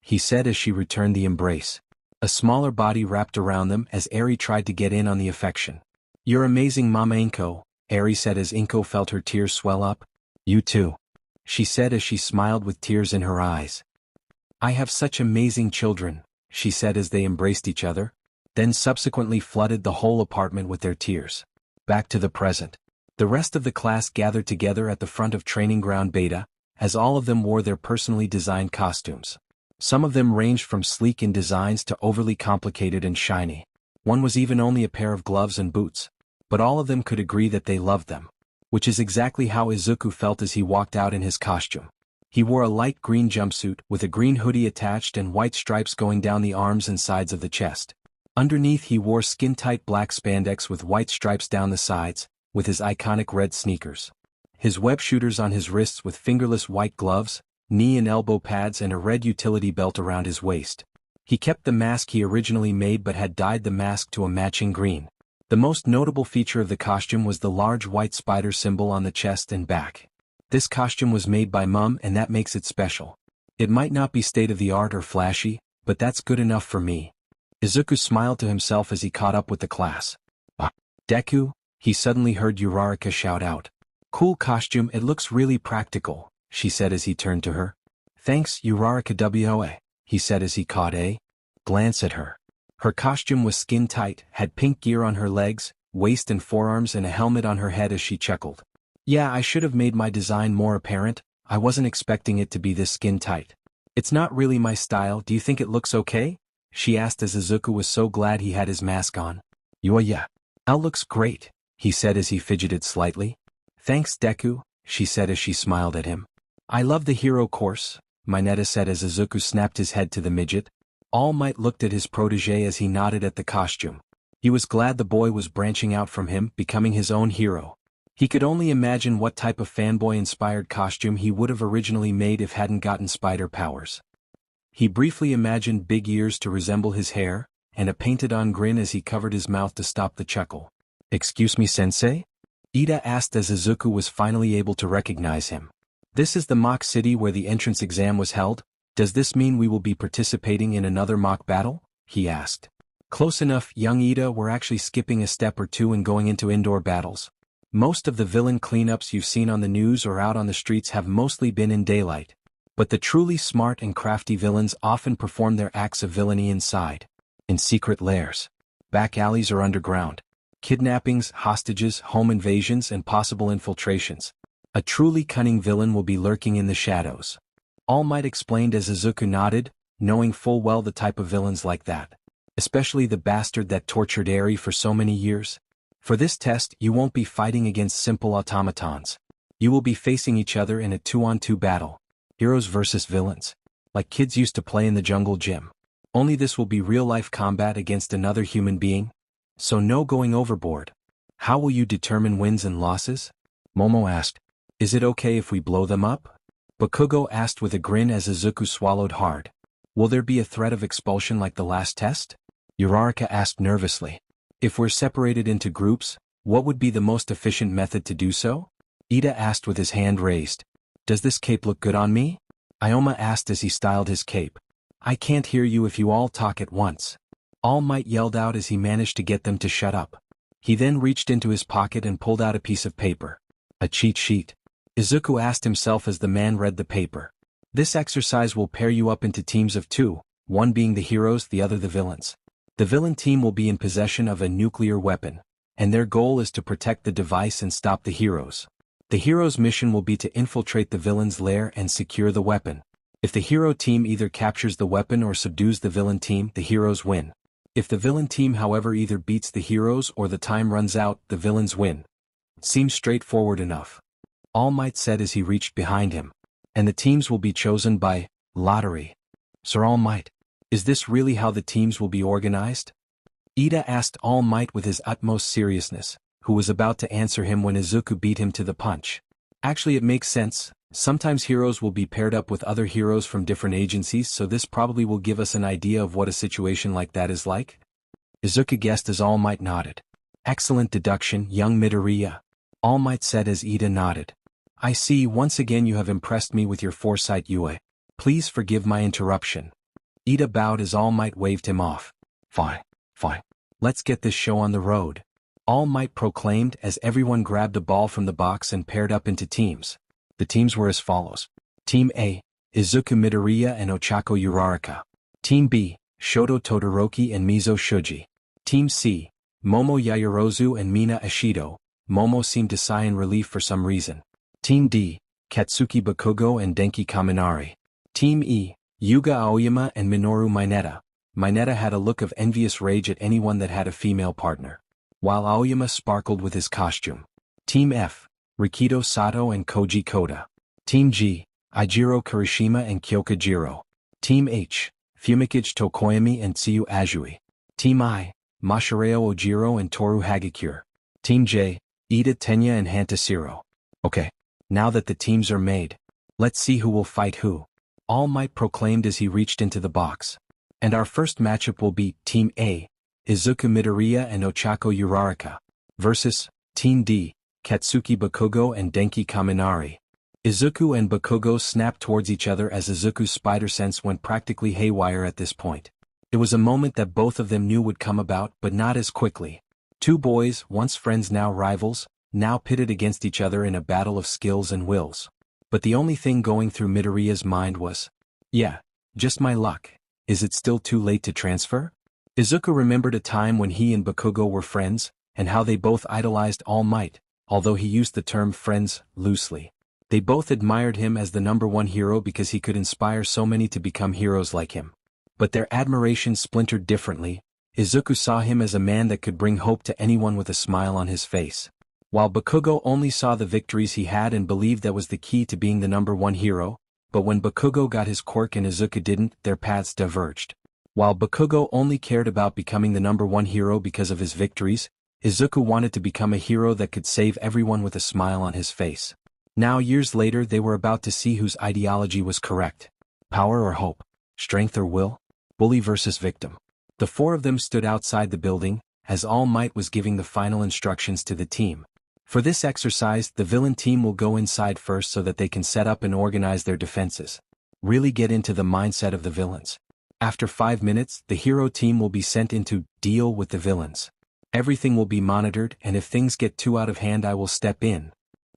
He said as she returned the embrace. A smaller body wrapped around them as Eri tried to get in on the affection. You're amazing Mama Inko, Eri said as Inko felt her tears swell up. You too. She said as she smiled with tears in her eyes. I have such amazing children, she said as they embraced each other, then subsequently flooded the whole apartment with their tears. Back to the present. The rest of the class gathered together at the front of Training Ground Beta, as all of them wore their personally designed costumes. Some of them ranged from sleek in designs to overly complicated and shiny. One was even only a pair of gloves and boots. But all of them could agree that they loved them. Which is exactly how Izuku felt as he walked out in his costume. He wore a light green jumpsuit with a green hoodie attached and white stripes going down the arms and sides of the chest. Underneath he wore skin-tight black spandex with white stripes down the sides, with his iconic red sneakers. His web shooters on his wrists with fingerless white gloves, knee and elbow pads and a red utility belt around his waist. He kept the mask he originally made but had dyed the mask to a matching green. The most notable feature of the costume was the large white spider symbol on the chest and back. This costume was made by Mum and that makes it special. It might not be state-of-the-art or flashy, but that's good enough for me. Izuku smiled to himself as he caught up with the class. Deku, he suddenly heard Uraraka shout out. Cool costume, it looks really practical, she said as he turned to her. Thanks, Uraraka WOA, he said as he caught a glance at her. Her costume was skin-tight, had pink gear on her legs, waist and forearms and a helmet on her head as she chuckled. Yeah, I should have made my design more apparent, I wasn't expecting it to be this skin-tight. It's not really my style, do you think it looks okay? She asked as Izuku was so glad he had his mask on. Yeah. Looks great, he said as he fidgeted slightly. Thanks Deku, she said as she smiled at him. I love the hero course, Mineta said as Izuku snapped his head to the midget. All Might looked at his protege as he nodded at the costume. He was glad the boy was branching out from him, becoming his own hero. He could only imagine what type of fanboy-inspired costume he would have originally made if hadn't gotten spider powers. He briefly imagined big ears to resemble his hair, and a painted-on grin as he covered his mouth to stop the chuckle. Excuse me, sensei? Ida asked as Izuku was finally able to recognize him. This is the mock city where the entrance exam was held? Does this mean we will be participating in another mock battle? He asked. Close enough, young Ida, we're actually skipping a step or two and going into indoor battles. Most of the villain cleanups you've seen on the news or out on the streets have mostly been in daylight. But the truly smart and crafty villains often perform their acts of villainy inside. In secret lairs. Back alleys or underground. Kidnappings, hostages, home invasions and possible infiltrations. A truly cunning villain will be lurking in the shadows. All Might explained as Izuku nodded, knowing full well the type of villains like that. Especially the bastard that tortured Eri for so many years. For this test, you won't be fighting against simple automatons. You will be facing each other in a 2-on-2 battle. Heroes versus villains. Like kids used to play in the jungle gym. Only this will be real-life combat against another human being. So no going overboard. How will you determine wins and losses? Momo asked. Is it okay if we blow them up? Bakugo asked with a grin as Izuku swallowed hard. Will there be a threat of expulsion like the last test? Uraraka asked nervously. If we're separated into groups, what would be the most efficient method to do so? Ida asked with his hand raised. Does this cape look good on me? Ioma asked as he styled his cape. I can't hear you if you all talk at once. All Might yelled out as he managed to get them to shut up. He then reached into his pocket and pulled out a piece of paper. A cheat sheet. Izuku asked himself as the man read the paper. This exercise will pair you up into teams of 2, one being the heroes, the other the villains. The villain team will be in possession of a nuclear weapon, and their goal is to protect the device and stop the heroes. The hero's mission will be to infiltrate the villain's lair and secure the weapon. If the hero team either captures the weapon or subdues the villain team, the heroes win. If the villain team however either beats the heroes or the time runs out, the villains win. Seems straightforward enough. All Might said as he reached behind him. And the teams will be chosen by lottery. Sir All Might, is this really how the teams will be organized? Ida asked All Might with his utmost seriousness, who was about to answer him when Izuku beat him to the punch. Actually it makes sense, sometimes heroes will be paired up with other heroes from different agencies, so this probably will give us an idea of what a situation like that is like. Izuku guessed as All Might nodded. Excellent deduction, young Midoriya. All Might said as Ida nodded. I see, once again you have impressed me with your foresight, Yue. Please forgive my interruption. Ida bowed as All Might waved him off. Fine. Let's get this show on the road. All Might proclaimed as everyone grabbed a ball from the box and paired up into teams. The teams were as follows. Team A, Izuku Midoriya and Ochako Uraraka. Team B, Shoto Todoroki and Mizo Shuji. Team C, Momo Yaoyorozu and Mina Ashido, Momo seemed to sigh in relief for some reason. Team D, Katsuki Bakugo and Denki Kaminari. Team E, Yuga Aoyama and Minoru Mineta. Mineta had a look of envious rage at anyone that had a female partner, while Aoyama sparkled with his costume. Team F, Rikido Sato and Koji Koda. Team G, Eijiro Kirishima and Kyoka Jiro. Team H, Fumikage Tokoyami and Tsuyu Azui. Team I, Masahiro Ojiro and Toru Hagakure. Team J, Ida Tenya and Hantashiro. Okay, now that the teams are made, let's see who will fight who. All Might proclaimed as he reached into the box. And our first matchup will be Team A, Izuku Midoriya and Ochako Uraraka, versus Team D, Katsuki Bakugo and Denki Kaminari. Izuku and Bakugo snapped towards each other as Izuku's spider sense went practically haywire at this point. It was a moment that both of them knew would come about, but not as quickly. Two boys, once friends now rivals, now pitted against each other in a battle of skills and wills. But the only thing going through Midoriya's mind was, yeah, just my luck. Is it still too late to transfer? Izuku remembered a time when he and Bakugo were friends, and how they both idolized All Might, although he used the term friends loosely. They both admired him as the #1 hero because he could inspire so many to become heroes like him. But their admiration splintered differently. Izuku saw him as a man that could bring hope to anyone with a smile on his face, while Bakugo only saw the victories he had and believed that was the key to being the #1 hero. But when Bakugo got his quirk and Izuku didn't, their paths diverged. While Bakugo only cared about becoming the #1 hero because of his victories, Izuku wanted to become a hero that could save everyone with a smile on his face. Now years later they were about to see whose ideology was correct. Power or hope? Strength or will? Bully versus victim. The four of them stood outside the building, as All Might was giving the final instructions to the team. For this exercise, the villain team will go inside first so that they can set up and organize their defenses. Really get into the mindset of the villains. After 5 minutes, the hero team will be sent in to deal with the villains. Everything will be monitored, and if things get too out of hand I will step in.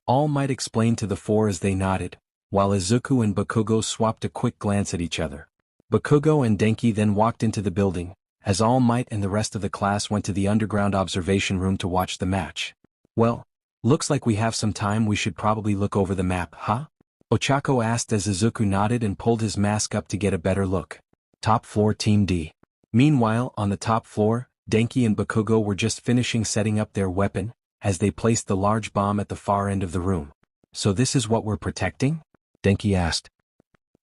All Might explained to the four as they nodded, while Izuku and Bakugo swapped a quick glance at each other. Bakugo and Denki then walked into the building, as All Might and the rest of the class went to the underground observation room to watch the match. Well, looks like we have some time. We should probably look over the map, huh? Ochako asked as Izuku nodded and pulled his mask up to get a better look. Top floor Team D. Meanwhile, on the top floor, Denki and Bakugo were just finishing setting up their weapon, as they placed the large bomb at the far end of the room. So this is what we're protecting? Denki asked.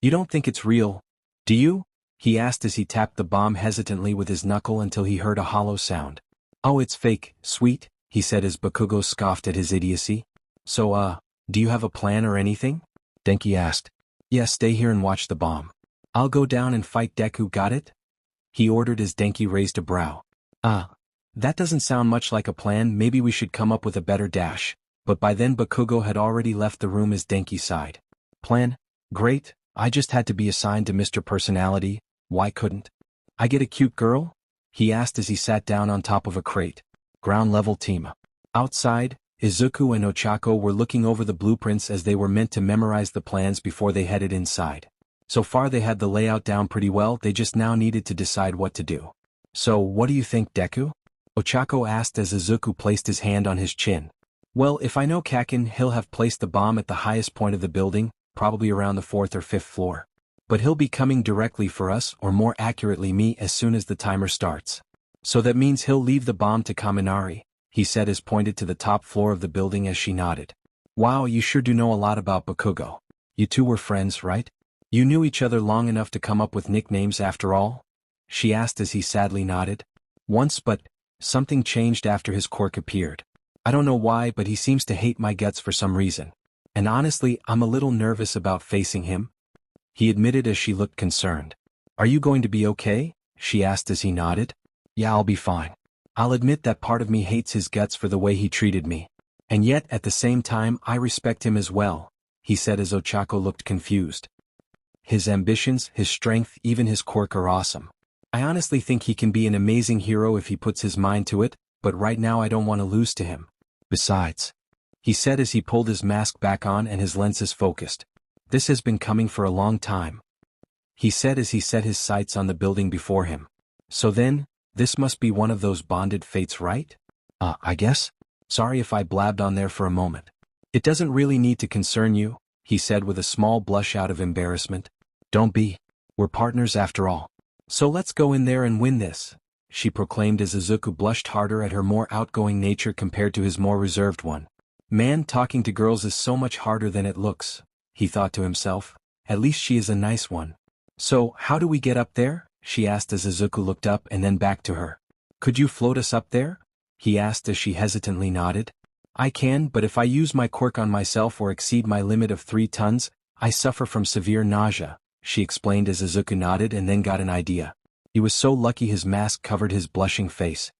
You don't think it's real, do you? He asked as he tapped the bomb hesitantly with his knuckle until he heard a hollow sound. Oh, it's fake, sweet, he said as Bakugo scoffed at his idiocy. So, do you have a plan or anything? Denki asked. Yeah, stay here and watch the bomb. I'll go down and fight Deku, got it? He ordered as Denki raised a brow. That doesn't sound much like a plan. Maybe we should come up with a better dash. But by then Bakugo had already left the room as Denki sighed. Plan? Great, I just had to be assigned to Mr. Personality. Why couldn't I get a cute girl? He asked as he sat down on top of a crate. Ground level team. Outside, Izuku and Ochako were looking over the blueprints as they were meant to memorize the plans before they headed inside. So far they had the layout down pretty well, they just now needed to decide what to do. So, what do you think, Deku? Ochako asked as Izuku placed his hand on his chin. Well, if I know Kakin, he'll have placed the bomb at the highest point of the building, probably around the 4th or 5th floor. But he'll be coming directly for us, or more accurately me, as soon as the timer starts. So that means he'll leave the bomb to Kaminari, he said as pointed to the top floor of the building as she nodded. Wow, you sure do know a lot about Bakugo. You two were friends, right? You knew each other long enough to come up with nicknames after all? She asked as he sadly nodded. Once, but something changed after his quirk appeared. I don't know why, but he seems to hate my guts for some reason. And honestly, I'm a little nervous about facing him, he admitted as she looked concerned. Are you going to be okay? She asked as he nodded. Yeah, I'll be fine. I'll admit that part of me hates his guts for the way he treated me. And yet, at the same time, I respect him as well, he said as Ochako looked confused. His ambitions, his strength, even his quirk are awesome. I honestly think he can be an amazing hero if he puts his mind to it, but right now I don't want to lose to him. Besides, he said as he pulled his mask back on and his lenses focused. This has been coming for a long time, he said as he set his sights on the building before him. So then, this must be one of those bonded fates, right? I guess Sorry if I blabbed on there for a moment. It doesn't really need to concern you, he said with a small blush out of embarrassment. Don't be. We're partners after all. So let's go in there and win this, she proclaimed as Izuku blushed harder at her more outgoing nature compared to his more reserved one. Man, talking to girls is so much harder than it looks, he thought to himself. At least she is a nice one. So, how do we get up there? She asked as Izuku looked up and then back to her. Could you float us up there? He asked as she hesitantly nodded. I can, but if I use my quirk on myself or exceed my limit of 3 tons, I suffer from severe nausea, she explained as Izuku nodded and then got an idea. He was so lucky his mask covered his blushing face.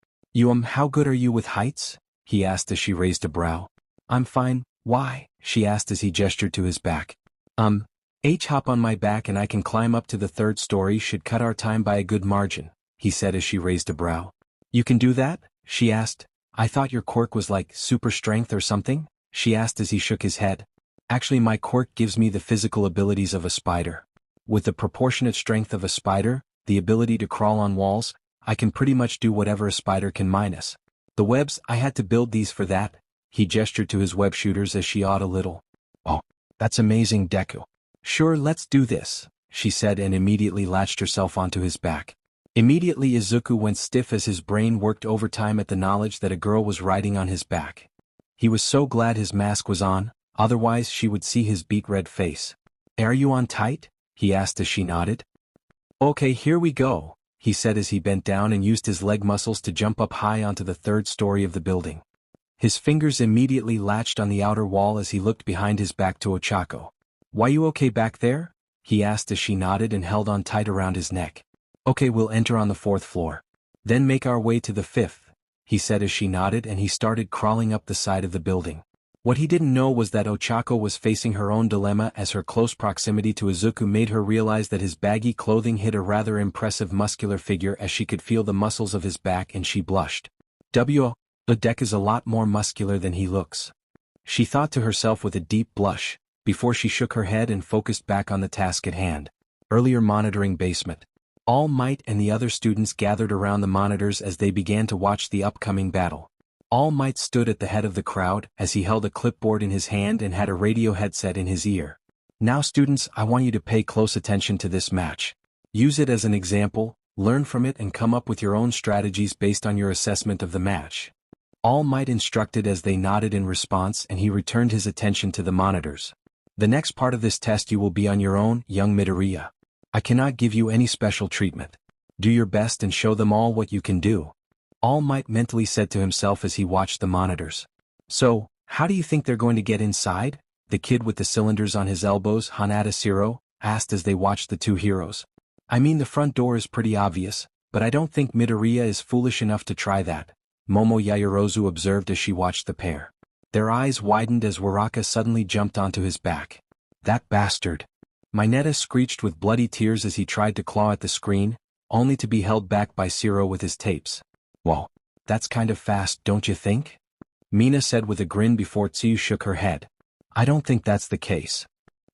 How good are you with heights? He asked as she raised a brow. I'm fine. Why? She asked as he gestured to his back. Hop on my back and I can climb up to the 3rd story, should cut our time by a good margin, he said as she raised a brow. You can do that? She asked. I thought your quirk was like super strength or something? She asked as he shook his head. Actually, my quirk gives me the physical abilities of a spider. With the proportionate strength of a spider, the ability to crawl on walls, I can pretty much do whatever a spider can minus. The webs, I had to build these for that. He gestured to his web shooters as she awed a little. Oh, that's amazing, Deku. Sure, let's do this, she said and immediately latched herself onto his back. Immediately Izuku went stiff as his brain worked overtime at the knowledge that a girl was riding on his back. He was so glad his mask was on, otherwise she would see his beet-red face. Are you on tight? He asked as she nodded. Okay, here we go, he said as he bent down and used his leg muscles to jump up high onto the 3rd story of the building. His fingers immediately latched on the outer wall as he looked behind his back to Ochako. Why you okay back there? He asked as she nodded and held on tight around his neck. Okay, we'll enter on the 4th floor. Then make our way to the 5th, he said as she nodded and he started crawling up the side of the building. What he didn't know was that Ochako was facing her own dilemma as her close proximity to Izuku made her realize that his baggy clothing hid a rather impressive muscular figure as she could feel the muscles of his back and she blushed. The deck is a lot more muscular than he looks, she thought to herself with a deep blush, before she shook her head and focused back on the task at hand. Earlier monitoring basement. All Might and the other students gathered around the monitors as they began to watch the upcoming battle. All Might stood at the head of the crowd as he held a clipboard in his hand and had a radio headset in his ear. Now students, I want you to pay close attention to this match. Use it as an example, learn from it and come up with your own strategies based on your assessment of the match. All Might instructed as they nodded in response and he returned his attention to the monitors. The next part of this test you will be on your own, young Midoriya. I cannot give you any special treatment. Do your best and show them all what you can do. All Might mentally said to himself as he watched the monitors. So, how do you think they're going to get inside? The kid with the cylinders on his elbows, Hanada Shiro, asked as they watched the 2 heroes. I mean, the front door is pretty obvious, but I don't think Midoriya is foolish enough to try that, Momo Yaoyorozu observed as she watched the pair. Their eyes widened as Waraka suddenly jumped onto his back. That bastard. Mineta screeched with bloody tears as he tried to claw at the screen, only to be held back by Shiro with his tapes. Whoa, that's kind of fast, don't you think? Mina said with a grin before Tsuyu shook her head. I don't think that's the case,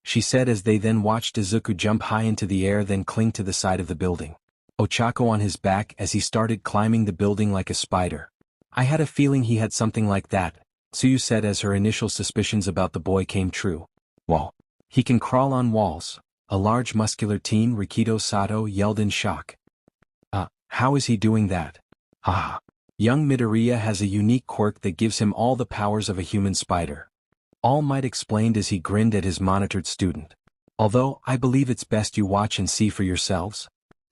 she said as they then watched Izuku jump high into the air then cling to the side of the building. Ochako on his back as he started climbing the building like a spider. I had a feeling he had something like that, Tsuyu said as her initial suspicions about the boy came true. Whoa. He can crawl on walls, a large muscular teen, Rikido Sato yelled in shock. How is he doing that? Haha. Young Midoriya has a unique quirk that gives him all the powers of a human spider. All Might explained as he grinned at his monitored student. Although, I believe it's best you watch and see for yourselves.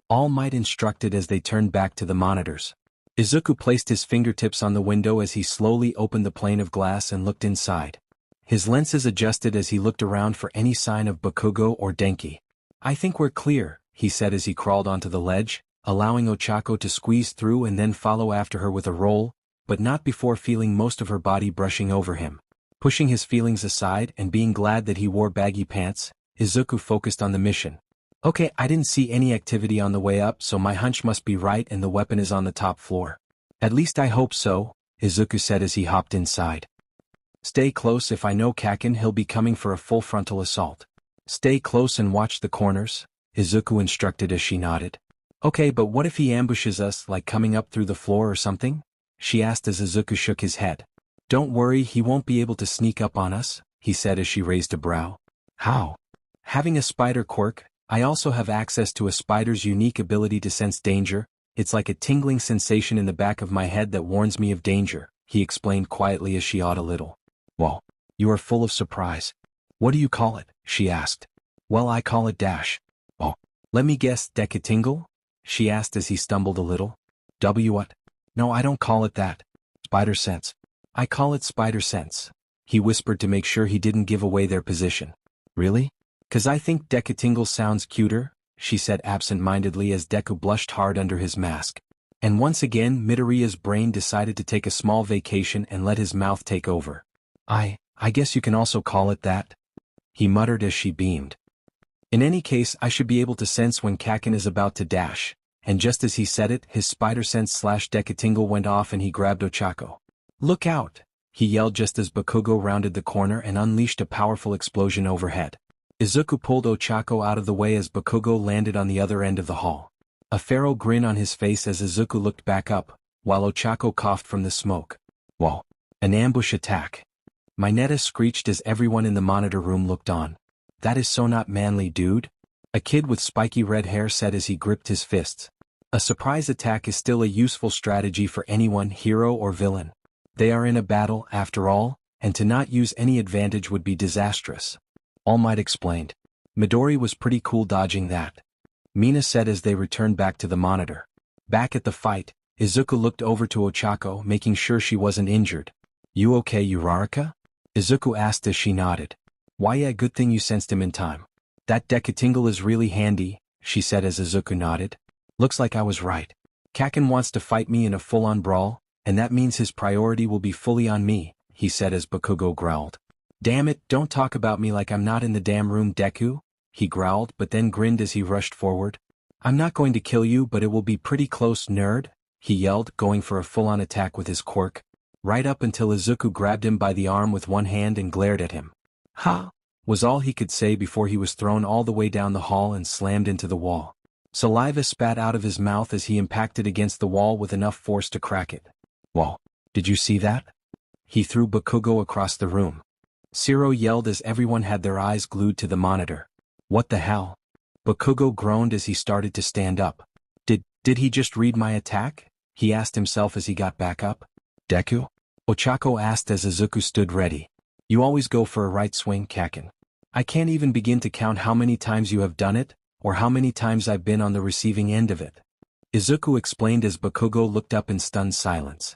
All Might instructed as they turned back to the monitors. Izuku placed his fingertips on the window as he slowly opened the pane of glass and looked inside. His lenses adjusted as he looked around for any sign of Bakugo or Denki. I think we're clear, he said as he crawled onto the ledge, allowing Ochako to squeeze through and then follow after her with a roll, but not before feeling most of her body brushing over him. Pushing his feelings aside and being glad that he wore baggy pants, Izuku focused on the mission. Okay, I didn't see any activity on the way up, so my hunch must be right and the weapon is on the top floor. At least I hope so, Izuku said as he hopped inside. Stay close. If I know Kakin, he'll be coming for a full frontal assault. Stay close and watch the corners, Izuku instructed as she nodded. Okay, but what if he ambushes us, like coming up through the floor or something? She asked as Izuku shook his head. Don't worry, he won't be able to sneak up on us, he said as she raised a brow. How? Having a spider quirk, I also have access to a spider's unique ability to sense danger. It's like a tingling sensation in the back of my head that warns me of danger, he explained quietly as she awed a little. Whoa, you are full of surprise. What do you call it? She asked. Well, I call it dash. Oh, let me guess, Deku-tingle? She asked as he stumbled a little. What? No, I don't call it that. Spider sense. I call it spider sense, he whispered to make sure he didn't give away their position. Really? 'Cause I think Deku-tingle sounds cuter, she said absent-mindedly as Deku blushed hard under his mask. And once again Midoriya's brain decided to take a small vacation and let his mouth take over. I guess you can also call it that, he muttered as she beamed. In any case, I should be able to sense when Kakin is about to dash, and just as he said it, his spider sense / Deku-tingle went off and he grabbed Ochako. Look out! He yelled just as Bakugo rounded the corner and unleashed a powerful explosion overhead. Izuku pulled Ochako out of the way as Bakugo landed on the other end of the hall. A feral grin on his face as Izuku looked back up, while Ochako coughed from the smoke. Whoa! An ambush attack. Mineta screeched as everyone in the monitor room looked on. That is so not manly, dude. A kid with spiky red hair said as he gripped his fists. A surprise attack is still a useful strategy for anyone, hero or villain. They are in a battle, after all, and to not use any advantage would be disastrous. All Might explained. Midori was pretty cool dodging that, Mina said as they returned back to the monitor. Back at the fight, Izuku looked over to Ochako, making sure she wasn't injured. You okay, Uraraka? Izuku asked as she nodded. Why, yeah, good thing you sensed him in time. That Deku-tingle is really handy, she said as Izuku nodded. Looks like I was right. Kakin wants to fight me in a full-on brawl, and that means his priority will be fully on me, he said as Bakugo growled. Damn it, don't talk about me like I'm not in the damn room, Deku, he growled but then grinned as he rushed forward. I'm not going to kill you, but it will be pretty close, nerd, he yelled, going for a full-on attack with his quirk. Right up until Izuku grabbed him by the arm with one hand and glared at him. Ha! Was all he could say before he was thrown all the way down the hall and slammed into the wall. Saliva spat out of his mouth as he impacted against the wall with enough force to crack it. Whoa, did you see that? He threw Bakugo across the room. Zero yelled as everyone had their eyes glued to the monitor. What the hell? Bakugo groaned as he started to stand up. Did he just read my attack? He asked himself as he got back up. Deku? Ochako asked as Izuku stood ready. You always go for a right swing, Kakin. I can't even begin to count how many times you have done it, or how many times I've been on the receiving end of it. Izuku explained as Bakugo looked up in stunned silence.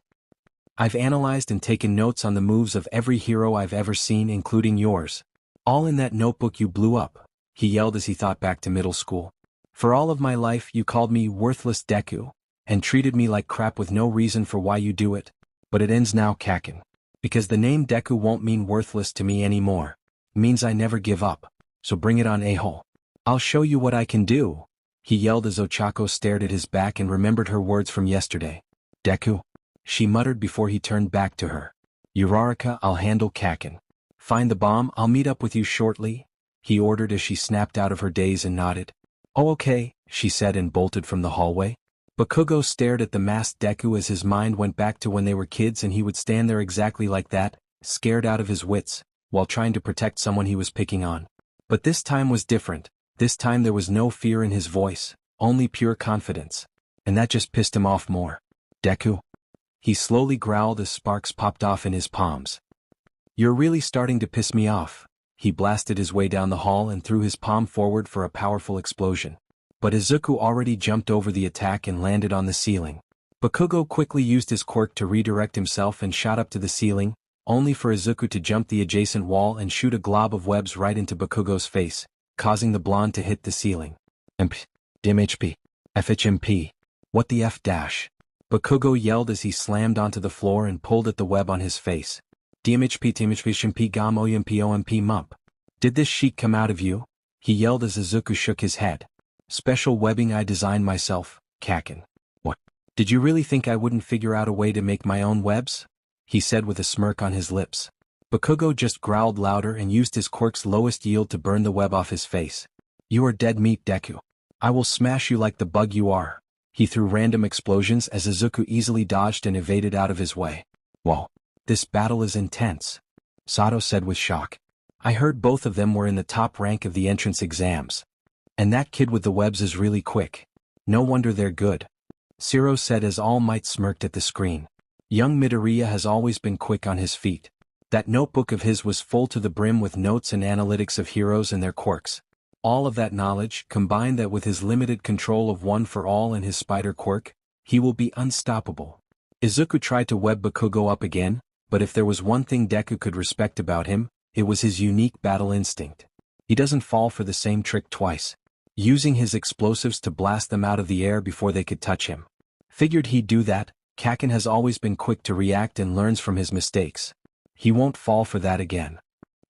I've analyzed and taken notes on the moves of every hero I've ever seen, including yours. All in that notebook you blew up, he yelled as he thought back to middle school. For all of my life you called me worthless Deku, and treated me like crap with no reason for why you do it. But it ends now, Kakin. Because the name Deku won't mean worthless to me anymore. It means I never give up. So bring it on, a-hole. I'll show you what I can do, he yelled as Ochako stared at his back and remembered her words from yesterday. Deku? She muttered before he turned back to her. Uraraka, I'll handle Kakin. Find the bomb, I'll meet up with you shortly, he ordered as she snapped out of her daze and nodded. Oh okay, she said and bolted from the hallway. Bakugo stared at the masked Deku as his mind went back to when they were kids and he would stand there exactly like that, scared out of his wits, while trying to protect someone he was picking on. But this time was different. This time there was no fear in his voice, only pure confidence. And that just pissed him off more. Deku? He slowly growled as sparks popped off in his palms. You're really starting to piss me off. He blasted his way down the hall and threw his palm forward for a powerful explosion. But Izuku already jumped over the attack and landed on the ceiling. Bakugo quickly used his quirk to redirect himself and shot up to the ceiling, only for Izuku to jump the adjacent wall and shoot a glob of webs right into Bakugo's face, causing the blonde to hit the ceiling. MP. DMHP. FHMP. What the F dash? Bakugo yelled as he slammed onto the floor and pulled at the web on his face. DMHP TMHP GAM OMP MUMP. Did this sheet come out of you? He yelled as Izuku shook his head. Special webbing I designed myself, Kakin. What? Did you really think I wouldn't figure out a way to make my own webs? He said with a smirk on his lips. Bakugo just growled louder and used his quirk's lowest yield to burn the web off his face. You are dead meat, Deku. I will smash you like the bug you are. He threw random explosions as Izuku easily dodged and evaded out of his way. Whoa. This battle is intense, Sato said with shock. I heard both of them were in the top rank of the entrance exams. And that kid with the webs is really quick. No wonder they're good. Shiro said as All Might smirked at the screen. Young Midoriya has always been quick on his feet. That notebook of his was full to the brim with notes and analytics of heroes and their quirks. All of that knowledge, combined that with his limited control of One for All and his spider quirk, he will be unstoppable. Izuku tried to web Bakugo up again, but if there was one thing Deku could respect about him, it was his unique battle instinct. He doesn't fall for the same trick twice. Using his explosives to blast them out of the air before they could touch him. Figured he'd do that. Kaken has always been quick to react and learns from his mistakes. He won't fall for that again.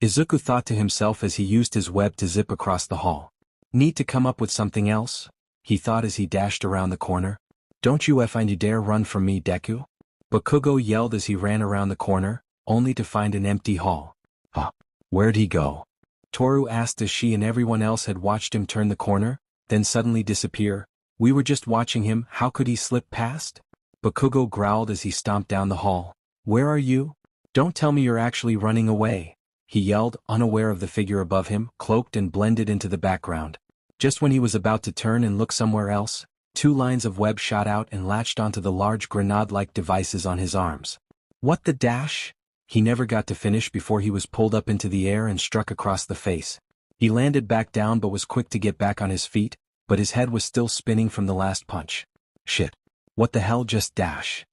Izuku thought to himself as he used his web to zip across the hall. Need to come up with something else? He thought as he dashed around the corner. Don't you effing dare run from me, Deku? Bakugo yelled as he ran around the corner, only to find an empty hall. Huh? Where'd he go? Toru asked as she and everyone else had watched him turn the corner, then suddenly disappear. We were just watching him, how could he slip past? Bakugo growled as he stomped down the hall. Where are you? Don't tell me you're actually running away, he yelled, unaware of the figure above him, cloaked and blended into the background. Just when he was about to turn and look somewhere else, 2 lines of web shot out and latched onto the large grenade-like devices on his arms. What the dash? He never got to finish before he was pulled up into the air and struck across the face. He landed back down but was quick to get back on his feet, but his head was still spinning from the last punch. Shit. What the hell just dash?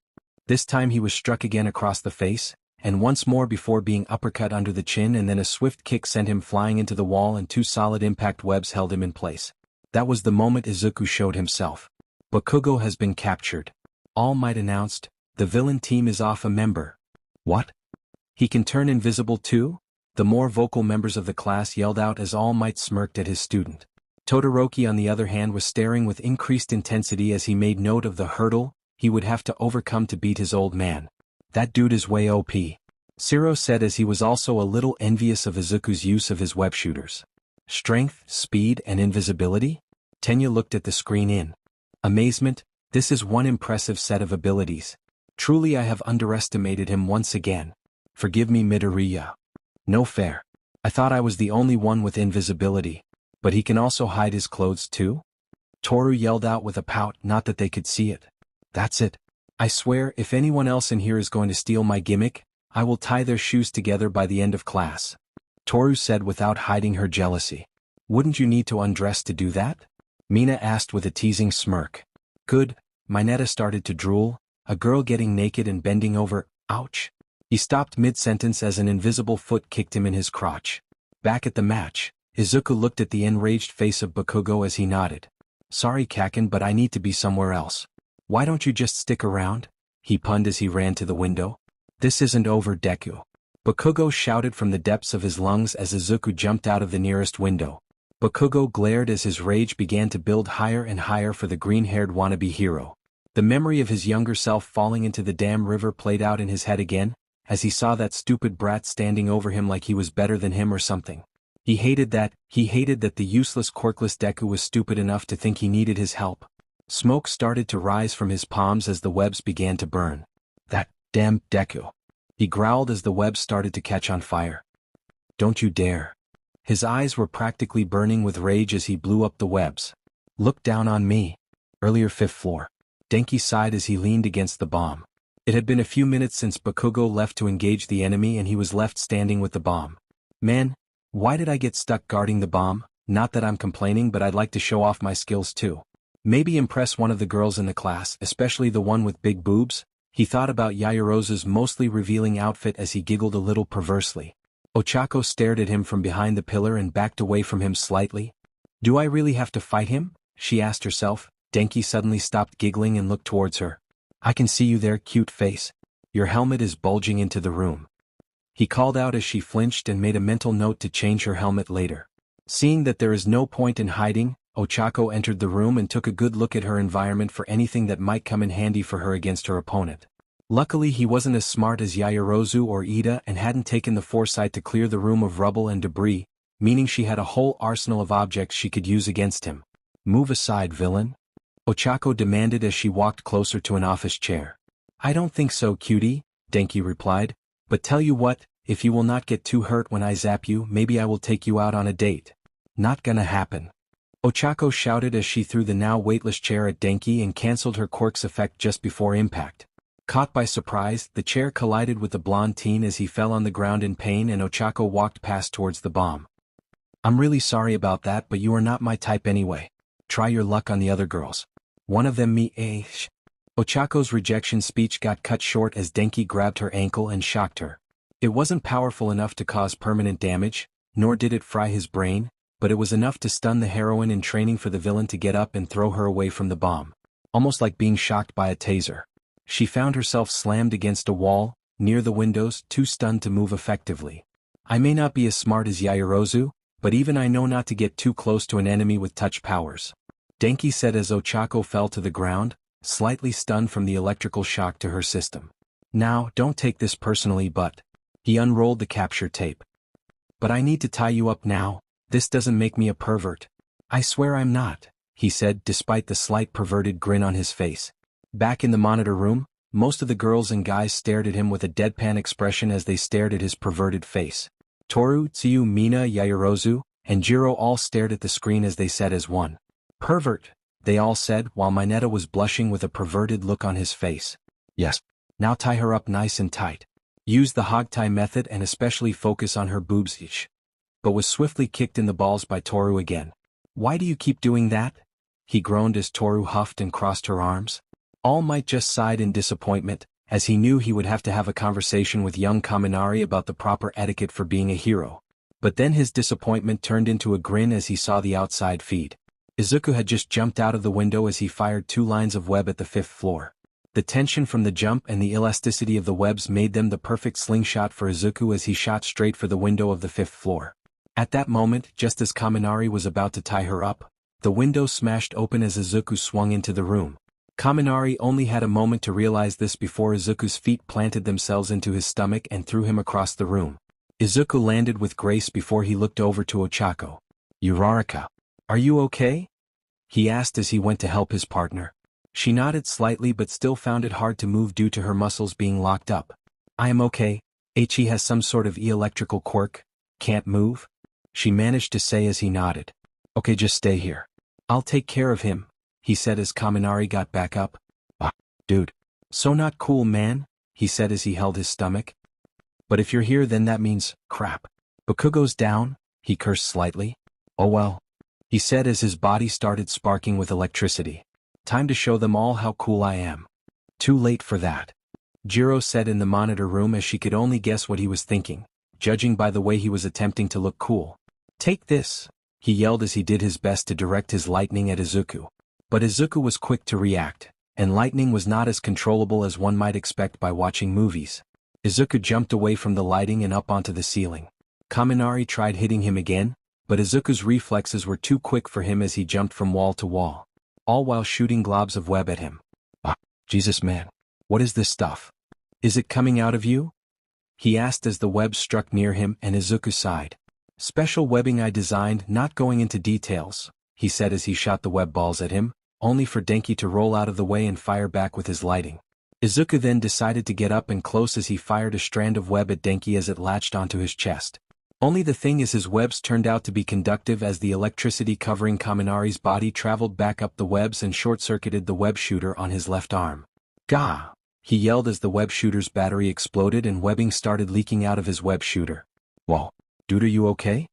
This time he was struck again across the face, and once more before being uppercut under the chin, and then a swift kick sent him flying into the wall and 2 solid impact webs held him in place. That was the moment Izuku showed himself. Bakugo has been captured. All Might announced, the villain team is off a member. What? He can turn invisible too? The more vocal members of the class yelled out as All Might smirked at his student. Todoroki on the other hand was staring with increased intensity as he made note of the hurdle he would have to overcome to beat his old man. That dude is way OP. Shiro said as he was also a little envious of Izuku's use of his web shooters. Strength, speed, and invisibility? Tenya looked at the screen in amazement. This is one impressive set of abilities. Truly I have underestimated him once again. Forgive me, Midoriya. No fair. I thought I was the only one with invisibility. But he can also hide his clothes too? Toru yelled out with a pout, not that they could see it. That's it. I swear, if anyone else in here is going to steal my gimmick, I will tie their shoes together by the end of class. Toru said without hiding her jealousy. Wouldn't you need to undress to do that? Mina asked with a teasing smirk. Good. Mineta started to drool. A girl getting naked and bending over, ouch. He stopped mid-sentence as an invisible foot kicked him in his crotch. Back at the match, Izuku looked at the enraged face of Bakugo as he nodded. Sorry Kaken, but I need to be somewhere else. Why don't you just stick around? He punned as he ran to the window. This isn't over, Deku. Bakugo shouted from the depths of his lungs as Izuku jumped out of the nearest window. Bakugo glared as his rage began to build higher and higher for the green-haired wannabe hero. The memory of his younger self falling into the damn river played out in his head again, as he saw that stupid brat standing over him like he was better than him or something. He hated that the useless Quirkless Deku was stupid enough to think he needed his help. Smoke started to rise from his palms as the webs began to burn. That damn Deku. He growled as the webs started to catch on fire. Don't you dare. His eyes were practically burning with rage as he blew up the webs. Look down on me. Earlier 5th floor. Denki sighed as he leaned against the bomb. It had been a few minutes since Bakugo left to engage the enemy and he was left standing with the bomb. Man, why did I get stuck guarding the bomb? Not that I'm complaining, but I'd like to show off my skills too. Maybe impress one of the girls in the class, especially the one with big boobs. He thought about Yaoyorozu's mostly revealing outfit as he giggled a little perversely. Ochako stared at him from behind the pillar and backed away from him slightly. Do I really have to fight him? She asked herself. Denki suddenly stopped giggling and looked towards her. I can see you there, cute face. Your helmet is bulging into the room. He called out as she flinched and made a mental note to change her helmet later. Seeing that there is no point in hiding, Ochako entered the room and took a good look at her environment for anything that might come in handy for her against her opponent. Luckily he wasn't as smart as Yaoyorozu or Ida and hadn't taken the foresight to clear the room of rubble and debris, meaning she had a whole arsenal of objects she could use against him. Move aside, villain. Ochako demanded as she walked closer to an office chair. I don't think so, cutie, Denki replied. But tell you what, if you will not get too hurt when I zap you, maybe I will take you out on a date. Not gonna happen. Ochako shouted as she threw the now weightless chair at Denki and cancelled her quirk's effect just before impact. Caught by surprise, the chair collided with the blonde teen as he fell on the ground in pain and Ochako walked past towards the bomb. I'm really sorry about that, but you are not my type anyway. Try your luck on the other girls. One of them me Ochako's rejection speech got cut short as Denki grabbed her ankle and shocked her. It wasn't powerful enough to cause permanent damage, nor did it fry his brain, but it was enough to stun the heroine in training for the villain to get up and throw her away from the bomb. Almost like being shocked by a taser. She found herself slammed against a wall, near the windows, too stunned to move effectively. I may not be as smart as Yaoyorozu, but even I know not to get too close to an enemy with touch powers. Denki said as Ochako fell to the ground, slightly stunned from the electrical shock to her system. Now, don't take this personally, but... He unrolled the capture tape. But I need to tie you up now. This doesn't make me a pervert. I swear I'm not, he said despite the slight perverted grin on his face. Back in the monitor room, most of the girls and guys stared at him with a deadpan expression as they stared at his perverted face. Toru, Tsuyu, Mina, Yaoyorozu, and Jiro all stared at the screen as they said as one. Pervert, they all said while Mineta was blushing with a perverted look on his face. Yes. Now tie her up nice and tight. Use the hog tie method and especially focus on her boobs each. But was swiftly kicked in the balls by Toru again. Why do you keep doing that? He groaned as Toru huffed and crossed her arms. All Might just sighed in disappointment, as he knew he would have to have a conversation with young Kaminari about the proper etiquette for being a hero. But then his disappointment turned into a grin as he saw the outside feed. Izuku had just jumped out of the window as he fired 2 lines of web at the 5th floor. The tension from the jump and the elasticity of the webs made them the perfect slingshot for Izuku as he shot straight for the window of the 5th floor. At that moment, just as Kaminari was about to tie her up, the window smashed open as Izuku swung into the room. Kaminari only had a moment to realize this before Izuku's feet planted themselves into his stomach and threw him across the room. Izuku landed with grace before he looked over to Ochako. Uraraka, are you okay? He asked as he went to help his partner. She nodded slightly but still found it hard to move due to her muscles being locked up. I am okay. He has some sort of electrical quirk. Can't move? She managed to say as he nodded. Okay, just stay here. I'll take care of him, he said as Kaminari got back up. Ah, dude. So not cool, man, he said as he held his stomach. But if you're here then that means, crap. Bakugo's down, he cursed slightly. Oh well, he said as his body started sparking with electricity. Time to show them all how cool I am. Too late for that. Jiro said in the monitor room as she could only guess what he was thinking, judging by the way he was attempting to look cool. Take this, he yelled as he did his best to direct his lightning at Izuku. But Izuku was quick to react, and lightning was not as controllable as one might expect by watching movies. Izuku jumped away from the lighting and up onto the ceiling. Kaminari tried hitting him again, but Izuku's reflexes were too quick for him as he jumped from wall to wall, all while shooting globs of web at him. Ah, Jesus man, what is this stuff? Is it coming out of you? He asked as the web struck near him and Izuku sighed. Special webbing I designed, not going into details, he said as he shot the web balls at him, only for Denki to roll out of the way and fire back with his lighting. Izuku then decided to get up and close as he fired a strand of web at Denki as it latched onto his chest. Only the thing is his webs turned out to be conductive as the electricity covering Kaminari's body traveled back up the webs and short-circuited the web shooter on his left arm. Gah! He yelled as the web shooter's battery exploded and webbing started leaking out of his web shooter. Whoa, dude, are you okay?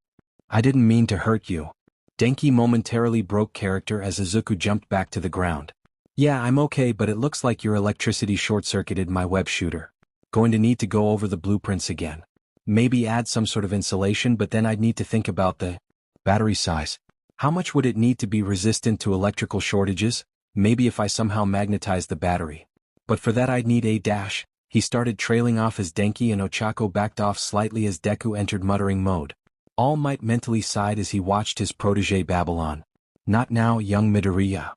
I didn't mean to hurt you. Denki momentarily broke character as Izuku jumped back to the ground. Yeah, I'm okay, but it looks like your electricity short-circuited my web shooter. Going to need to go over the blueprints again. Maybe add some sort of insulation, but then I'd need to think about the battery size. How much would it need to be resistant to electrical shortages? Maybe if I somehow magnetize the battery. But for that I'd need a dash. He started trailing off as Denki and Ochako backed off slightly as Deku entered muttering mode. All Might mentally sighed as he watched his protege babble on. Not now, young Midoriya.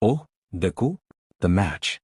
Oh, Deku? The match.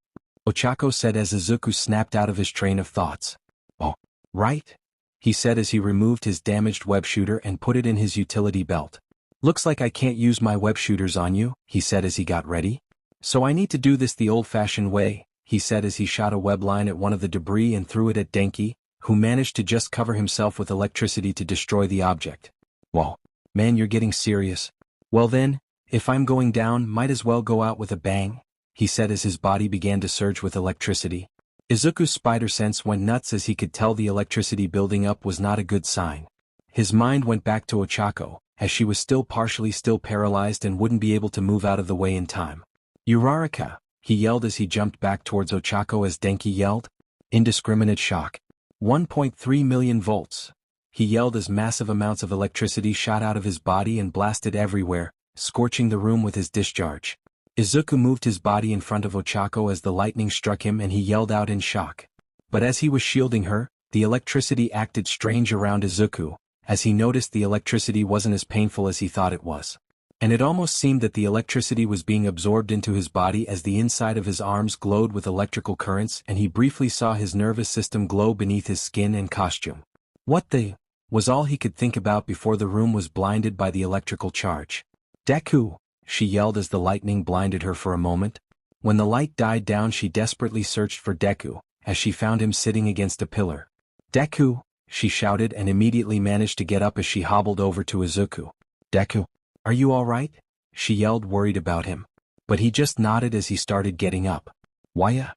Ochako said as Izuku snapped out of his train of thoughts. Oh, right? He said as he removed his damaged web shooter and put it in his utility belt. Looks like I can't use my web shooters on you, he said as he got ready. So I need to do this the old-fashioned way, he said as he shot a web line at one of the debris and threw it at Denki, who managed to just cover himself with electricity to destroy the object. Whoa, man, you're getting serious. Well then, if I'm going down, might as well go out with a bang, he said as his body began to surge with electricity. Izuku's spider sense went nuts as he could tell the electricity building up was not a good sign. His mind went back to Ochako, as she was still partially paralyzed and wouldn't be able to move out of the way in time. Uraraka, he yelled as he jumped back towards Ochako as Denki yelled. Indiscriminate shock. 1.3 million volts. He yelled as massive amounts of electricity shot out of his body and blasted everywhere, scorching the room with his discharge. Izuku moved his body in front of Ochako as the lightning struck him and he yelled out in shock. But as he was shielding her, the electricity acted strange around Izuku, as he noticed the electricity wasn't as painful as he thought it was. And it almost seemed that the electricity was being absorbed into his body as the inside of his arms glowed with electrical currents and he briefly saw his nervous system glow beneath his skin and costume. What the was all he could think about before the room was blinded by the electrical charge. Deku, she yelled as the lightning blinded her for a moment. When the light died down she desperately searched for Deku, as she found him sitting against a pillar. Deku, she shouted and immediately managed to get up as she hobbled over to Izuku. Deku, are you all right? She yelled, worried about him. But he just nodded as he started getting up. Why,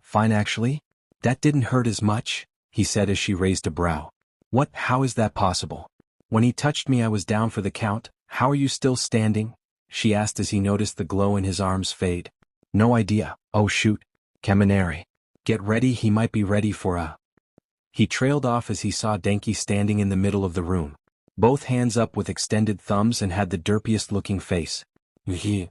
fine actually. That didn't hurt as much, he said as she raised a brow. What, how is that possible? When he touched me I was down for the count, how are you still standing? She asked as he noticed the glow in his arms fade. No idea, oh shoot. Kaminari. Get ready, he might be ready for a... He trailed off as he saw Denki standing in the middle of the room, both hands up with extended thumbs and had the derpiest looking face. He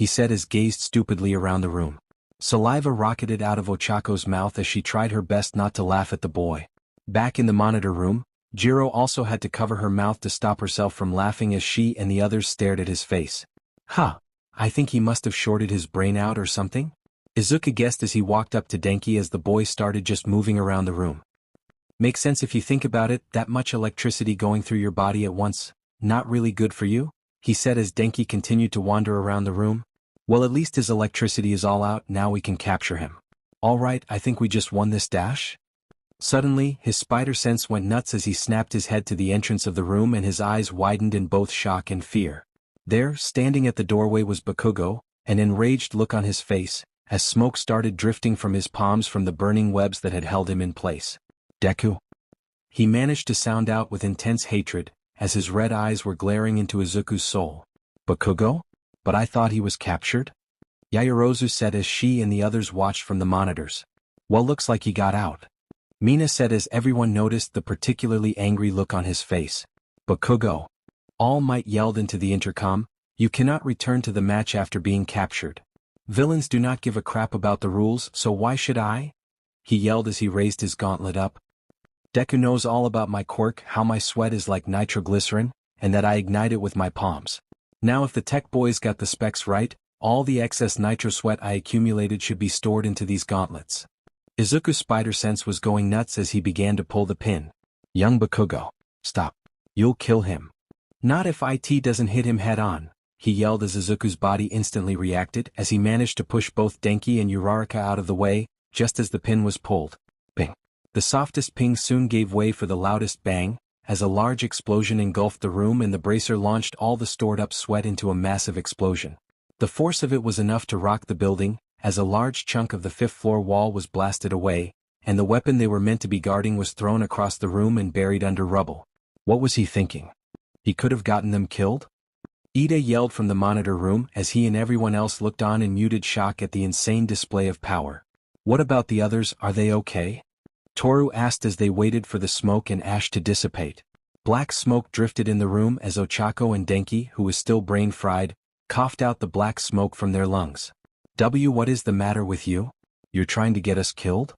said as gazed stupidly around the room. Saliva rocketed out of Ochako's mouth as she tried her best not to laugh at the boy. Back in the monitor room, Jiro also had to cover her mouth to stop herself from laughing as she and the others stared at his face. Huh, I think he must have shorted his brain out or something? Izuku guessed as he walked up to Denki as the boy started just moving around the room. Makes sense if you think about it, that much electricity going through your body at once, not really good for you? He said as Denki continued to wander around the room. Well, at least his electricity is all out, now we can capture him. Alright, I think we just won this dash? Suddenly, his spider sense went nuts as he snapped his head to the entrance of the room and his eyes widened in both shock and fear. There, standing at the doorway was Bakugo, an enraged look on his face, as smoke started drifting from his palms from the burning webs that had held him in place. Deku? He managed to sound out with intense hatred, as his red eyes were glaring into Izuku's soul. Bakugo? But I thought he was captured? Yaoyorozu said as she and the others watched from the monitors. Well, looks like he got out. Mina said as everyone noticed the particularly angry look on his face. Bakugo. All Might yelled into the intercom, you cannot return to the match after being captured. Villains do not give a crap about the rules, so why should I? He yelled as he raised his gauntlet up. Deku knows all about my quirk, how my sweat is like nitroglycerin, and that I ignite it with my palms. Now if the tech boys got the specs right, all the excess nitro sweat I accumulated should be stored into these gauntlets. Izuku's spider sense was going nuts as he began to pull the pin. Young Bakugo. Stop. You'll kill him. Not if IT doesn't hit him head on, he yelled as Izuku's body instantly reacted as he managed to push both Denki and Uraraka out of the way, just as the pin was pulled. Bing. The softest ping soon gave way for the loudest bang, as a large explosion engulfed the room and the bracer launched all the stored-up sweat into a massive explosion. The force of it was enough to rock the building, as a large chunk of the fifth-floor wall was blasted away, and the weapon they were meant to be guarding was thrown across the room and buried under rubble. What was he thinking? He could have gotten them killed? Ida yelled from the monitor room as he and everyone else looked on in muted shock at the insane display of power. What about the others, are they okay? Toru asked as they waited for the smoke and ash to dissipate. Black smoke drifted in the room as Ochako and Denki, who was still brain-fried, coughed out the black smoke from their lungs. What is the matter with you? You're trying to get us killed?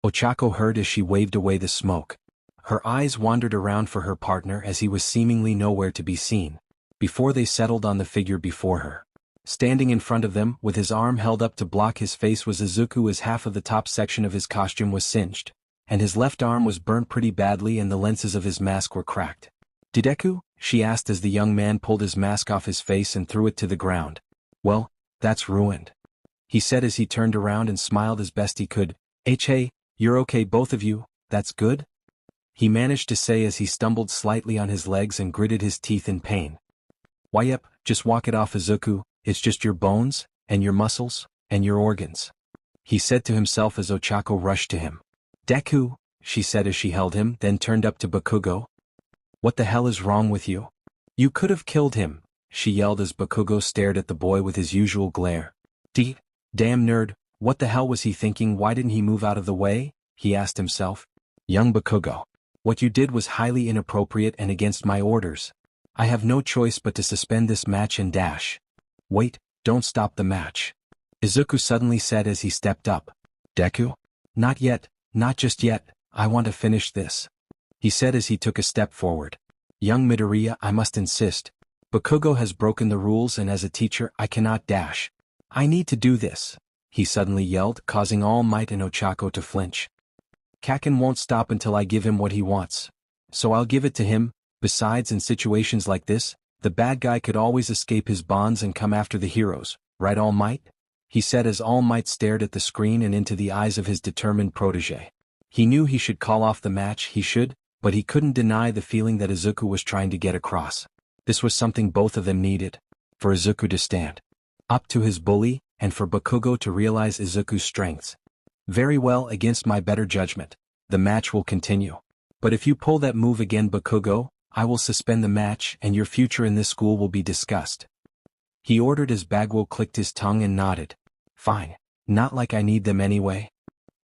Ochako heard as she waved away the smoke. Her eyes wandered around for her partner as he was seemingly nowhere to be seen, before they settled on the figure before her. Standing in front of them, with his arm held up to block his face, was Izuku as half of the top section of his costume was singed, and his left arm was burnt pretty badly and the lenses of his mask were cracked. Deku? She asked as the young man pulled his mask off his face and threw it to the ground. Well, that's ruined. He said as he turned around and smiled as best he could. Hey, you're okay both of you? that's good?" he managed to say as he stumbled slightly on his legs and gritted his teeth in pain. "Why yep, just walk it off, Izuku, it's just your bones, and your muscles, and your organs," he said to himself as Ochako rushed to him. "Deku," she said as she held him, then turned up to Bakugo. "What the hell is wrong with you? You could have killed him," she yelled as Bakugo stared at the boy with his usual glare. Damn nerd, what the hell was he thinking? Why didn't he move out of the way?" he asked himself. "Young Bakugo, what you did was highly inappropriate and against my orders. I have no choice but to suspend this match and dash." "Wait, don't stop the match," Izuku suddenly said as he stepped up. "Deku? Not yet, not just yet, I want to finish this," he said as he took a step forward. "Young Midoriya, I must insist. Bakugo has broken the rules and as a teacher I cannot dash. I need to do this," he suddenly yelled, causing All Might and Ochako to flinch. "Kaken won't stop until I give him what he wants. So I'll give it to him. Besides, in situations like this, the bad guy could always escape his bonds and come after the heroes, right All Might?" he said as All Might stared at the screen and into the eyes of his determined protege. He knew he should call off the match, but he couldn't deny the feeling that Izuku was trying to get across. This was something both of them needed. For Izuku to stand up to his bully, and for Bakugo to realize Izuku's strengths. "Very well, against my better judgment. The match will continue. But if you pull that move again, Bakugo, I will suspend the match and your future in this school will be discussed," he ordered as Bagwo clicked his tongue and nodded. "Fine. Not like I need them anyway,"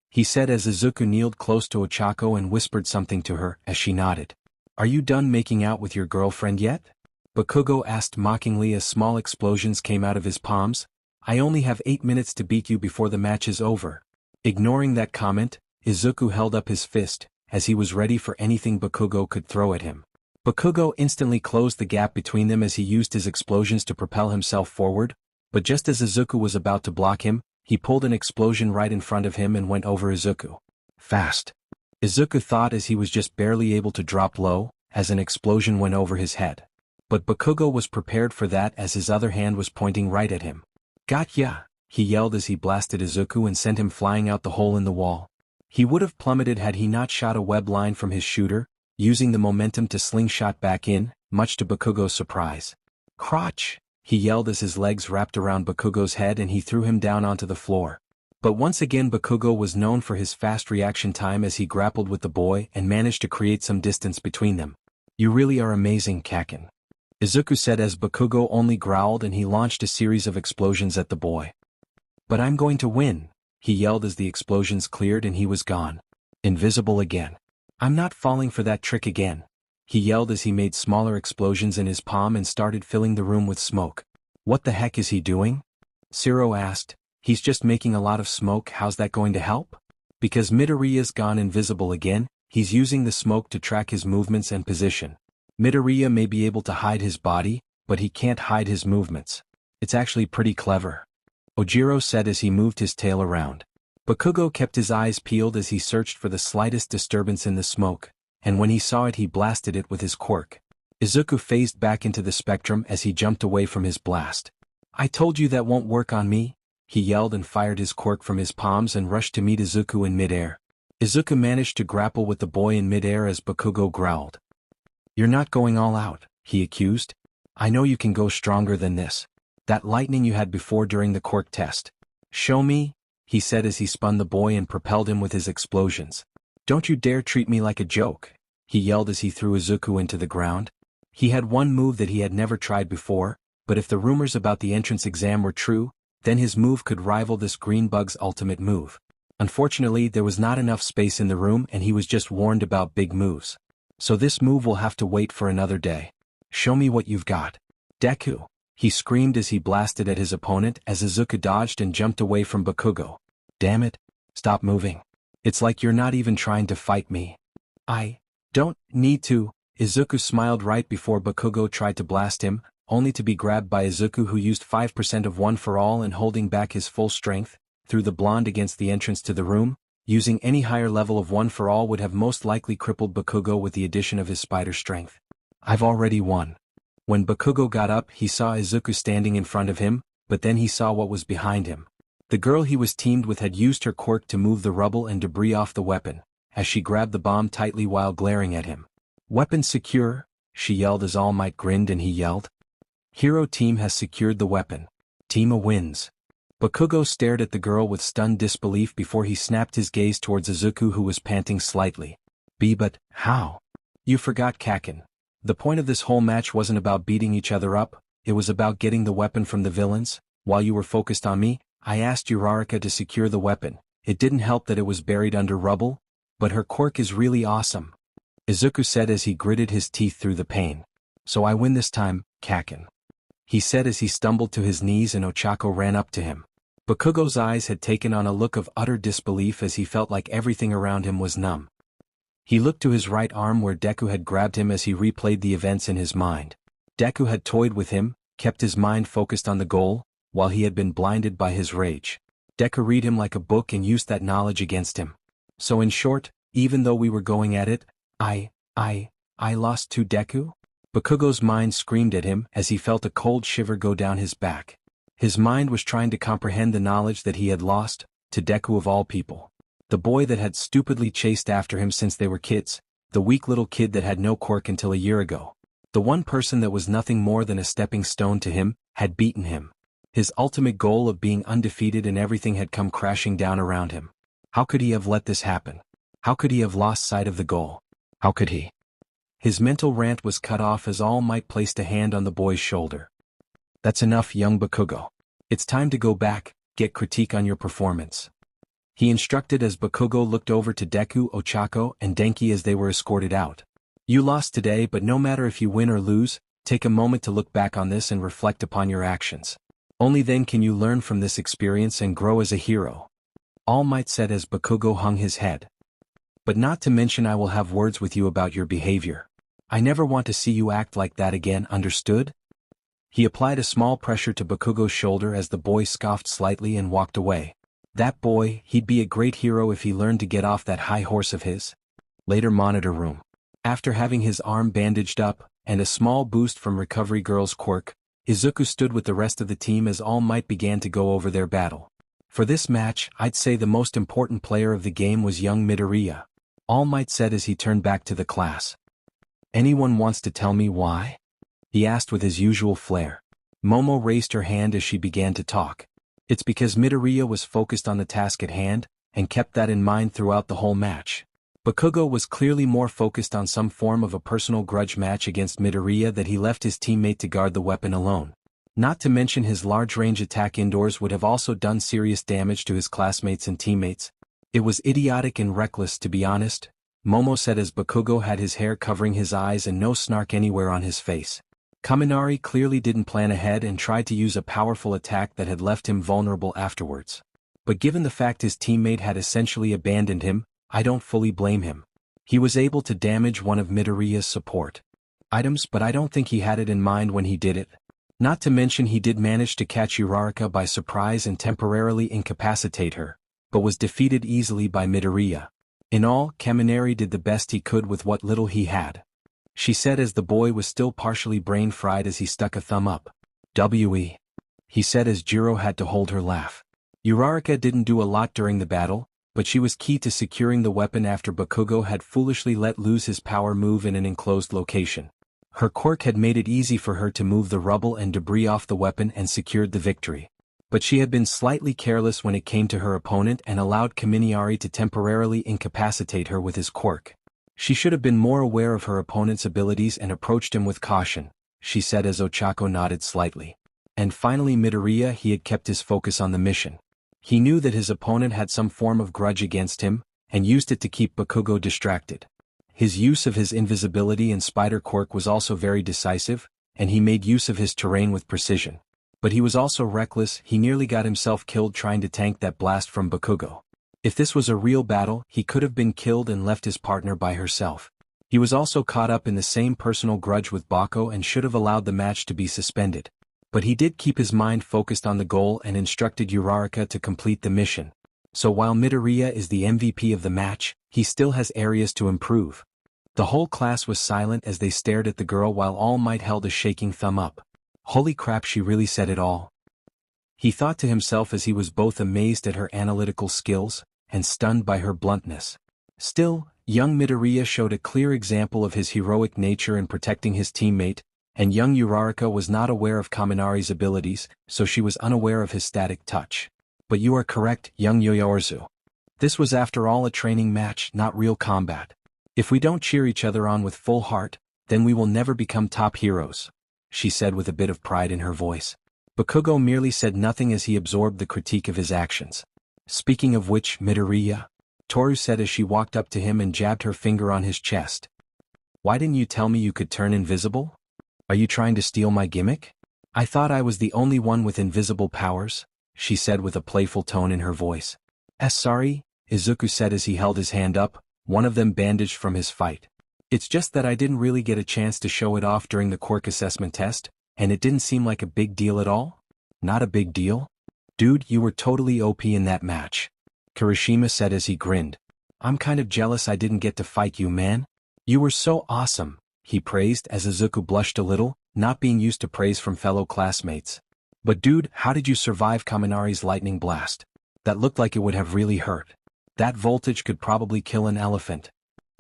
he said as Izuku kneeled close to Ochako and whispered something to her as she nodded. "Are you done making out with your girlfriend yet?" Bakugo asked mockingly as small explosions came out of his palms. "I only have 8 minutes to beat you before the match is over." Ignoring that comment, Izuku held up his fist, as he was ready for anything Bakugo could throw at him. Bakugo instantly closed the gap between them as he used his explosions to propel himself forward, but just as Izuku was about to block him, he pulled an explosion right in front of him and went over Izuku. Fast. Izuku thought as he was just barely able to drop low, as an explosion went over his head. But Bakugo was prepared for that as his other hand was pointing right at him. "Gotcha!" he yelled as he blasted Izuku and sent him flying out the hole in the wall. He would have plummeted had he not shot a web line from his shooter, using the momentum to slingshot back in, much to Bakugo's surprise. "Crotch!" he yelled as his legs wrapped around Bakugo's head and he threw him down onto the floor. But once again Bakugo was known for his fast reaction time as he grappled with the boy and managed to create some distance between them. "You really are amazing, Kaken," Izuku said as Bakugo only growled and he launched a series of explosions at the boy. "But I'm going to win," he yelled as the explosions cleared and he was gone. Invisible again. "I'm not falling for that trick again," he yelled as he made smaller explosions in his palm and started filling the room with smoke. "What the heck is he doing?" Siro asked. "He's just making a lot of smoke, how's that going to help?" Because Midoriya's gone invisible again, he's using the smoke to track his movements and position. Midoriya may be able to hide his body, but he can't hide his movements. It's actually pretty clever, Ojiro said as he moved his tail around. Bakugo kept his eyes peeled as he searched for the slightest disturbance in the smoke, and when he saw it he blasted it with his quirk. Izuku phased back into the spectrum as he jumped away from his blast. "I told you that won't work on me," he yelled and fired his quirk from his palms and rushed to meet Izuku in midair. Izuku managed to grapple with the boy in midair as Bakugo growled. "You're not going all out," he accused. "I know you can go stronger than this. That lightning you had before during the quirk test. Show me," he said as he spun the boy and propelled him with his explosions. "Don't you dare treat me like a joke," he yelled as he threw Izuku into the ground. He had one move that he had never tried before, but if the rumors about the entrance exam were true, then his move could rival this green bug's ultimate move. Unfortunately, there was not enough space in the room and he was just warned about big moves. So this move will have to wait for another day. "Show me what you've got, Deku," he screamed as he blasted at his opponent as Izuku dodged and jumped away from Bakugo. "Damn it, stop moving. It's like you're not even trying to fight me." "I don't need to," Izuku smiled right before Bakugo tried to blast him, only to be grabbed by Izuku who used 5% of One for All and holding back his full strength, threw the blonde against the entrance to the room. Using any higher level of One for All would have most likely crippled Bakugo with the addition of his spider strength. "I've already won." When Bakugo got up he saw Izuku standing in front of him, but then he saw what was behind him. The girl he was teamed with had used her quirk to move the rubble and debris off the weapon, as she grabbed the bomb tightly while glaring at him. "Weapon secure," she yelled as All Might grinned and he yelled. "Hero team has secured the weapon. Team A wins." Bakugo stared at the girl with stunned disbelief before he snapped his gaze towards Izuku, who was panting slightly. But how? You forgot, Kakin. The point of this whole match wasn't about beating each other up, it was about getting the weapon from the villains. While you were focused on me, I asked Uraraka to secure the weapon. It didn't help that it was buried under rubble, but her quirk is really awesome," Izuku said as he gritted his teeth through the pain. "So I win this time, Kakin," he said as he stumbled to his knees and Ochako ran up to him. Bakugo's eyes had taken on a look of utter disbelief as he felt like everything around him was numb. He looked to his right arm where Deku had grabbed him as he replayed the events in his mind. Deku had toyed with him, kept his mind focused on the goal, while he had been blinded by his rage. Deku read him like a book and used that knowledge against him. So in short, even though we were going at it, I lost to Deku? Bakugo's mind screamed at him as he felt a cold shiver go down his back. His mind was trying to comprehend the knowledge that he had lost, to Deku of all people. The boy that had stupidly chased after him since they were kids, the weak little kid that had no quirk until a year ago. The one person that was nothing more than a stepping stone to him, had beaten him. His ultimate goal of being undefeated and everything had come crashing down around him. How could he have let this happen? How could he have lost sight of the goal? How could he? His mental rant was cut off as All Might placed a hand on the boy's shoulder. "That's enough, young Bakugo. It's time to go back, get critique on your performance," he instructed as Bakugo looked over to Deku, Ochako, and Denki as they were escorted out. "You lost today, but no matter if you win or lose, take a moment to look back on this and reflect upon your actions. Only then can you learn from this experience and grow as a hero," All Might said as Bakugo hung his head. "But not to mention I will have words with you about your behavior. I never want to see you act like that again, understood?" He applied a small pressure to Bakugo's shoulder as the boy scoffed slightly and walked away. That boy, he'd be a great hero if he learned to get off that high horse of his. Later monitor room. After having his arm bandaged up, and a small boost from Recovery Girl's quirk, Izuku stood with the rest of the team as All Might began to go over their battle. "For this match, I'd say the most important player of the game was young Midoriya," All Might said as he turned back to the class. "Anyone wants to tell me why?" he asked with his usual flair. Momo raised her hand as she began to talk. "It's because Midoriya was focused on the task at hand, and kept that in mind throughout the whole match. Bakugo was clearly more focused on some form of a personal grudge match against Midoriya that he left his teammate to guard the weapon alone. Not to mention his large-range attack indoors would have also done serious damage to his classmates and teammates. It was idiotic and reckless, to be honest," Momo said as Bakugo had his hair covering his eyes and no snark anywhere on his face. Kaminari clearly didn't plan ahead and tried to use a powerful attack that had left him vulnerable afterwards. But given the fact his teammate had essentially abandoned him, I don't fully blame him. He was able to damage one of Midoriya's support items, but I don't think he had it in mind when he did it. Not to mention he did manage to catch Uraraka by surprise and temporarily incapacitate her, but was defeated easily by Midoriya. In all, Kaminari did the best he could with what little he had," she said as the boy was still partially brain-fried as he stuck a thumb up. He said as Jiro had to hold her laugh. Uraraka didn't do a lot during the battle, but she was key to securing the weapon after Bakugo had foolishly let loose his power move in an enclosed location. Her quirk had made it easy for her to move the rubble and debris off the weapon and secured the victory. But she had been slightly careless when it came to her opponent and allowed Kaminari to temporarily incapacitate her with his quirk. She should have been more aware of her opponent's abilities and approached him with caution, she said as Ochako nodded slightly. And finally Midoriya, he had kept his focus on the mission. He knew that his opponent had some form of grudge against him, and used it to keep Bakugo distracted. His use of his invisibility and spider quirk was also very decisive, and he made use of his terrain with precision. But he was also reckless, he nearly got himself killed trying to tank that blast from Bakugo. If this was a real battle, he could have been killed and left his partner by herself. He was also caught up in the same personal grudge with Bako and should have allowed the match to be suspended. But he did keep his mind focused on the goal and instructed Uraraka to complete the mission. So while Midoriya is the MVP of the match, he still has areas to improve. The whole class was silent as they stared at the girl while All Might held a shaking thumb up. Holy crap, she really said it all. He thought to himself as he was both amazed at her analytical skills, and stunned by her bluntness. Still, Young Midoriya showed a clear example of his heroic nature in protecting his teammate, and young Uraraka was not aware of Kaminari's abilities, so she was unaware of his static touch. But you are correct, young Yoyorzu. This was after all a training match, not real combat. If we don't cheer each other on with full heart, then we will never become top heroes, she said with a bit of pride in her voice. Bakugo merely said nothing as he absorbed the critique of his actions. Speaking of which, Midoriya, Toru said as she walked up to him and jabbed her finger on his chest. Why didn't you tell me you could turn invisible? Are you trying to steal my gimmick? I thought I was the only one with invisible powers, she said with a playful tone in her voice. Sorry, Izuku said as he held his hand up, one of them bandaged from his fight. It's just that I didn't really get a chance to show it off during the quirk assessment test, and it didn't seem like a big deal at all? Not a big deal? Dude, you were totally OP in that match, Kirishima said as he grinned. I'm kind of jealous I didn't get to fight you, man. You were so awesome, he praised as Izuku blushed a little, not being used to praise from fellow classmates. But dude, how did you survive Kaminari's lightning blast? That looked like it would have really hurt. That voltage could probably kill an elephant.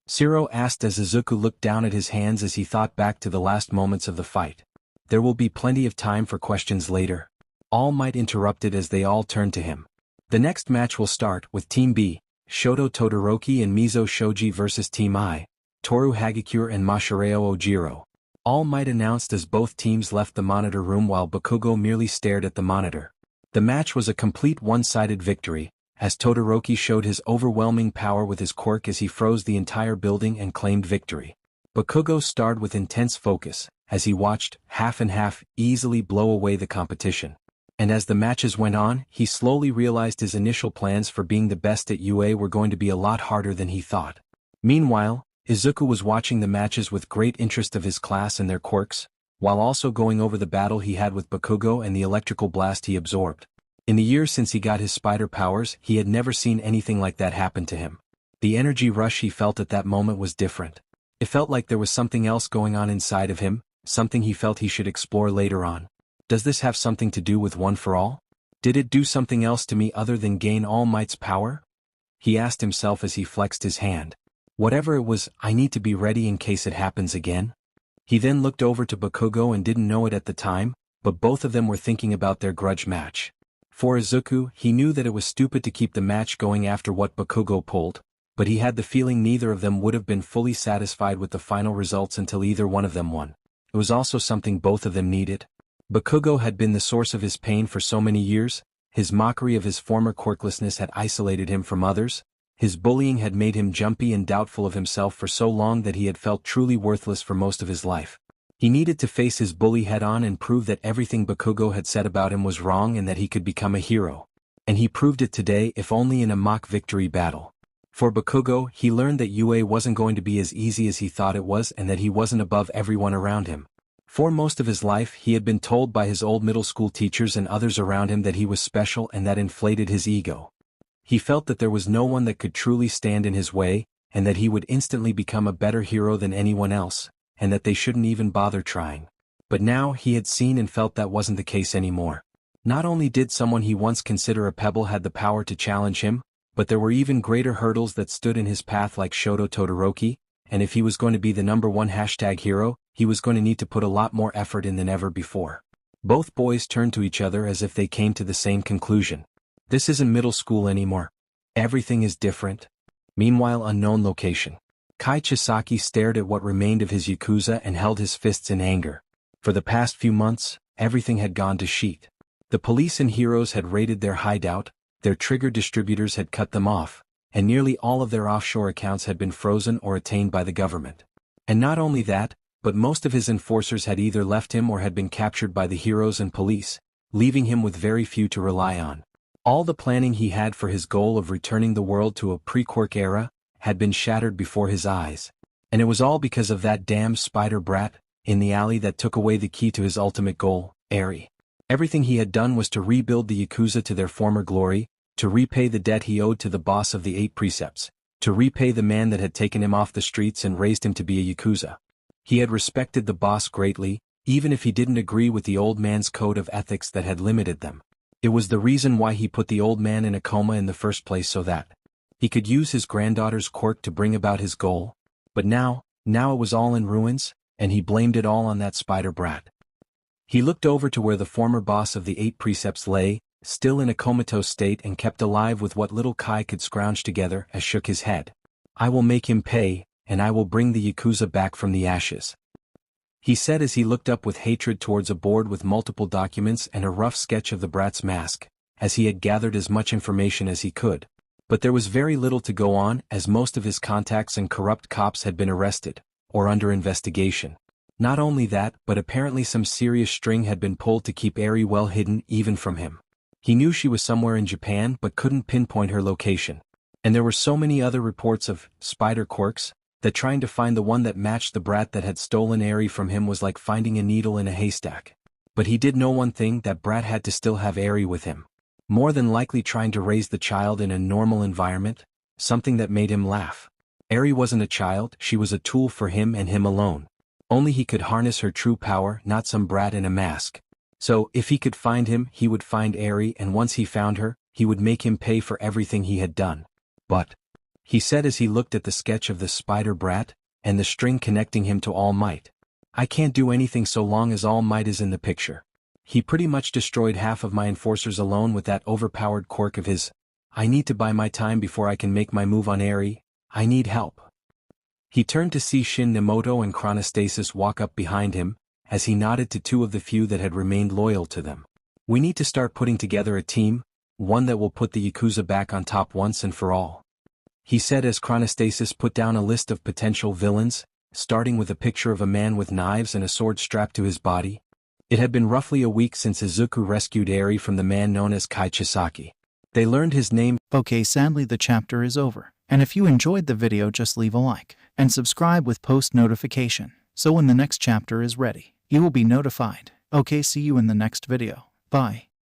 Shiro asked as Izuku looked down at his hands as he thought back to the last moments of the fight. There will be plenty of time for questions later. All Might interrupted as they all turned to him. The next match will start with Team B, Shoto Todoroki and Mizo Shoji vs Team I, Toru Hagakure and Masahiro Ojiro. All Might announced as both teams left the monitor room while Bakugo merely stared at the monitor. The match was a complete one-sided victory, as Todoroki showed his overwhelming power with his quirk as he froze the entire building and claimed victory. Bakugo starred with intense focus, as he watched half and half easily blow away the competition. And as the matches went on, he slowly realized his initial plans for being the best at UA were going to be a lot harder than he thought. Meanwhile, Izuku was watching the matches with great interest of his class and their quirks, while also going over the battle he had with Bakugo and the electrical blast he absorbed. In the years since he got his spider powers, he had never seen anything like that happen to him. The energy rush he felt at that moment was different. It felt like there was something else going on inside of him, something he felt he should explore later on. Does this have something to do with One for All? Did it do something else to me other than gain All Might's power? He asked himself as he flexed his hand. Whatever it was, I need to be ready in case it happens again. He then looked over to Bakugo and didn't know it at the time, but both of them were thinking about their grudge match. For Izuku, he knew that it was stupid to keep the match going after what Bakugo pulled, but he had the feeling neither of them would have been fully satisfied with the final results until either one of them won. It was also something both of them needed. Bakugo had been the source of his pain for so many years, his mockery of his former quirklessness had isolated him from others, his bullying had made him jumpy and doubtful of himself for so long that he had felt truly worthless for most of his life. He needed to face his bully head-on and prove that everything Bakugo had said about him was wrong and that he could become a hero. And he proved it today, if only in a mock victory battle. For Bakugo, he learned that UA wasn't going to be as easy as he thought it was and that he wasn't above everyone around him. For most of his life he had been told by his old middle school teachers and others around him that he was special, and that inflated his ego. He felt that there was no one that could truly stand in his way, and that he would instantly become a better hero than anyone else, and that they shouldn't even bother trying. But now he had seen and felt that wasn't the case anymore. Not only did someone he once considered a pebble had the power to challenge him, but there were even greater hurdles that stood in his path, like Shoto Todoroki, and if he was going to be the #1 hero, he was going to need to put a lot more effort in than ever before. Both boys turned to each other as if they came to the same conclusion. This isn't middle school anymore. Everything is different. Meanwhile, unknown location. Kai Chisaki stared at what remained of his Yakuza and held his fists in anger. For the past few months, everything had gone to shit. The police and heroes had raided their hideout, their trigger distributors had cut them off, and nearly all of their offshore accounts had been frozen or attained by the government. And not only that, but most of his enforcers had either left him or had been captured by the heroes and police, leaving him with very few to rely on. All the planning he had for his goal of returning the world to a pre-Quirk era had been shattered before his eyes. And it was all because of that damn spider brat in the alley that took away the key to his ultimate goal, Eri. Everything he had done was to rebuild the Yakuza to their former glory, to repay the debt he owed to the boss of the 8 precepts, to repay the man that had taken him off the streets and raised him to be a Yakuza. He had respected the boss greatly, even if he didn't agree with the old man's code of ethics that had limited them. It was the reason why he put the old man in a coma in the first place, so that He could use his granddaughter's quirk to bring about his goal, but now it was all in ruins, and he blamed it all on that spider brat. He looked over to where the former boss of the 8 precepts lay, still in a comatose state and kept alive with what little Kai could scrounge together, as shook his head. "I will make him pay, and I will bring the Yakuza back from the ashes," he said as he looked up with hatred towards a board with multiple documents and a rough sketch of the brat's mask, as he had gathered as much information as he could. But there was very little to go on, as most of his contacts and corrupt cops had been arrested, or under investigation. Not only that, but apparently some serious string had been pulled to keep Eri well hidden even from him. He knew she was somewhere in Japan but couldn't pinpoint her location. And there were so many other reports of spider quirks, that trying to find the one that matched the brat that had stolen Eri from him was like finding a needle in a haystack. But he did know one thing: that brat had to still have Eri with him. More than likely trying to raise the child in a normal environment, something that made him laugh. Eri wasn't a child, she was a tool for him and him alone. Only he could harness her true power, not some brat in a mask. So, if he could find him, he would find Eri, and once he found her, he would make him pay for everything he had done. "But," he said as he looked at the sketch of the spider brat, and the string connecting him to All Might, "I can't do anything so long as All Might is in the picture. He pretty much destroyed half of my enforcers alone with that overpowered quirk of his. I need to buy my time before I can make my move on Eri. I need help." He turned to see Shin Nemoto and Chronostasis walk up behind him, as he nodded to 2 of the few that had remained loyal to them. "We need to start putting together a team, one that will put the Yakuza back on top once and for all," he said as Chronostasis put down a list of potential villains, starting with a picture of a man with knives and a sword strapped to his body. It had been roughly a week since Izuku rescued Eri from the man known as Kai Chisaki. They learned his name.
Okay, sadly the chapter is over. And if you enjoyed the video, just leave a like and subscribe with post notification, so when the next chapter is ready, you will be notified. Okay, see you in the next video. Bye.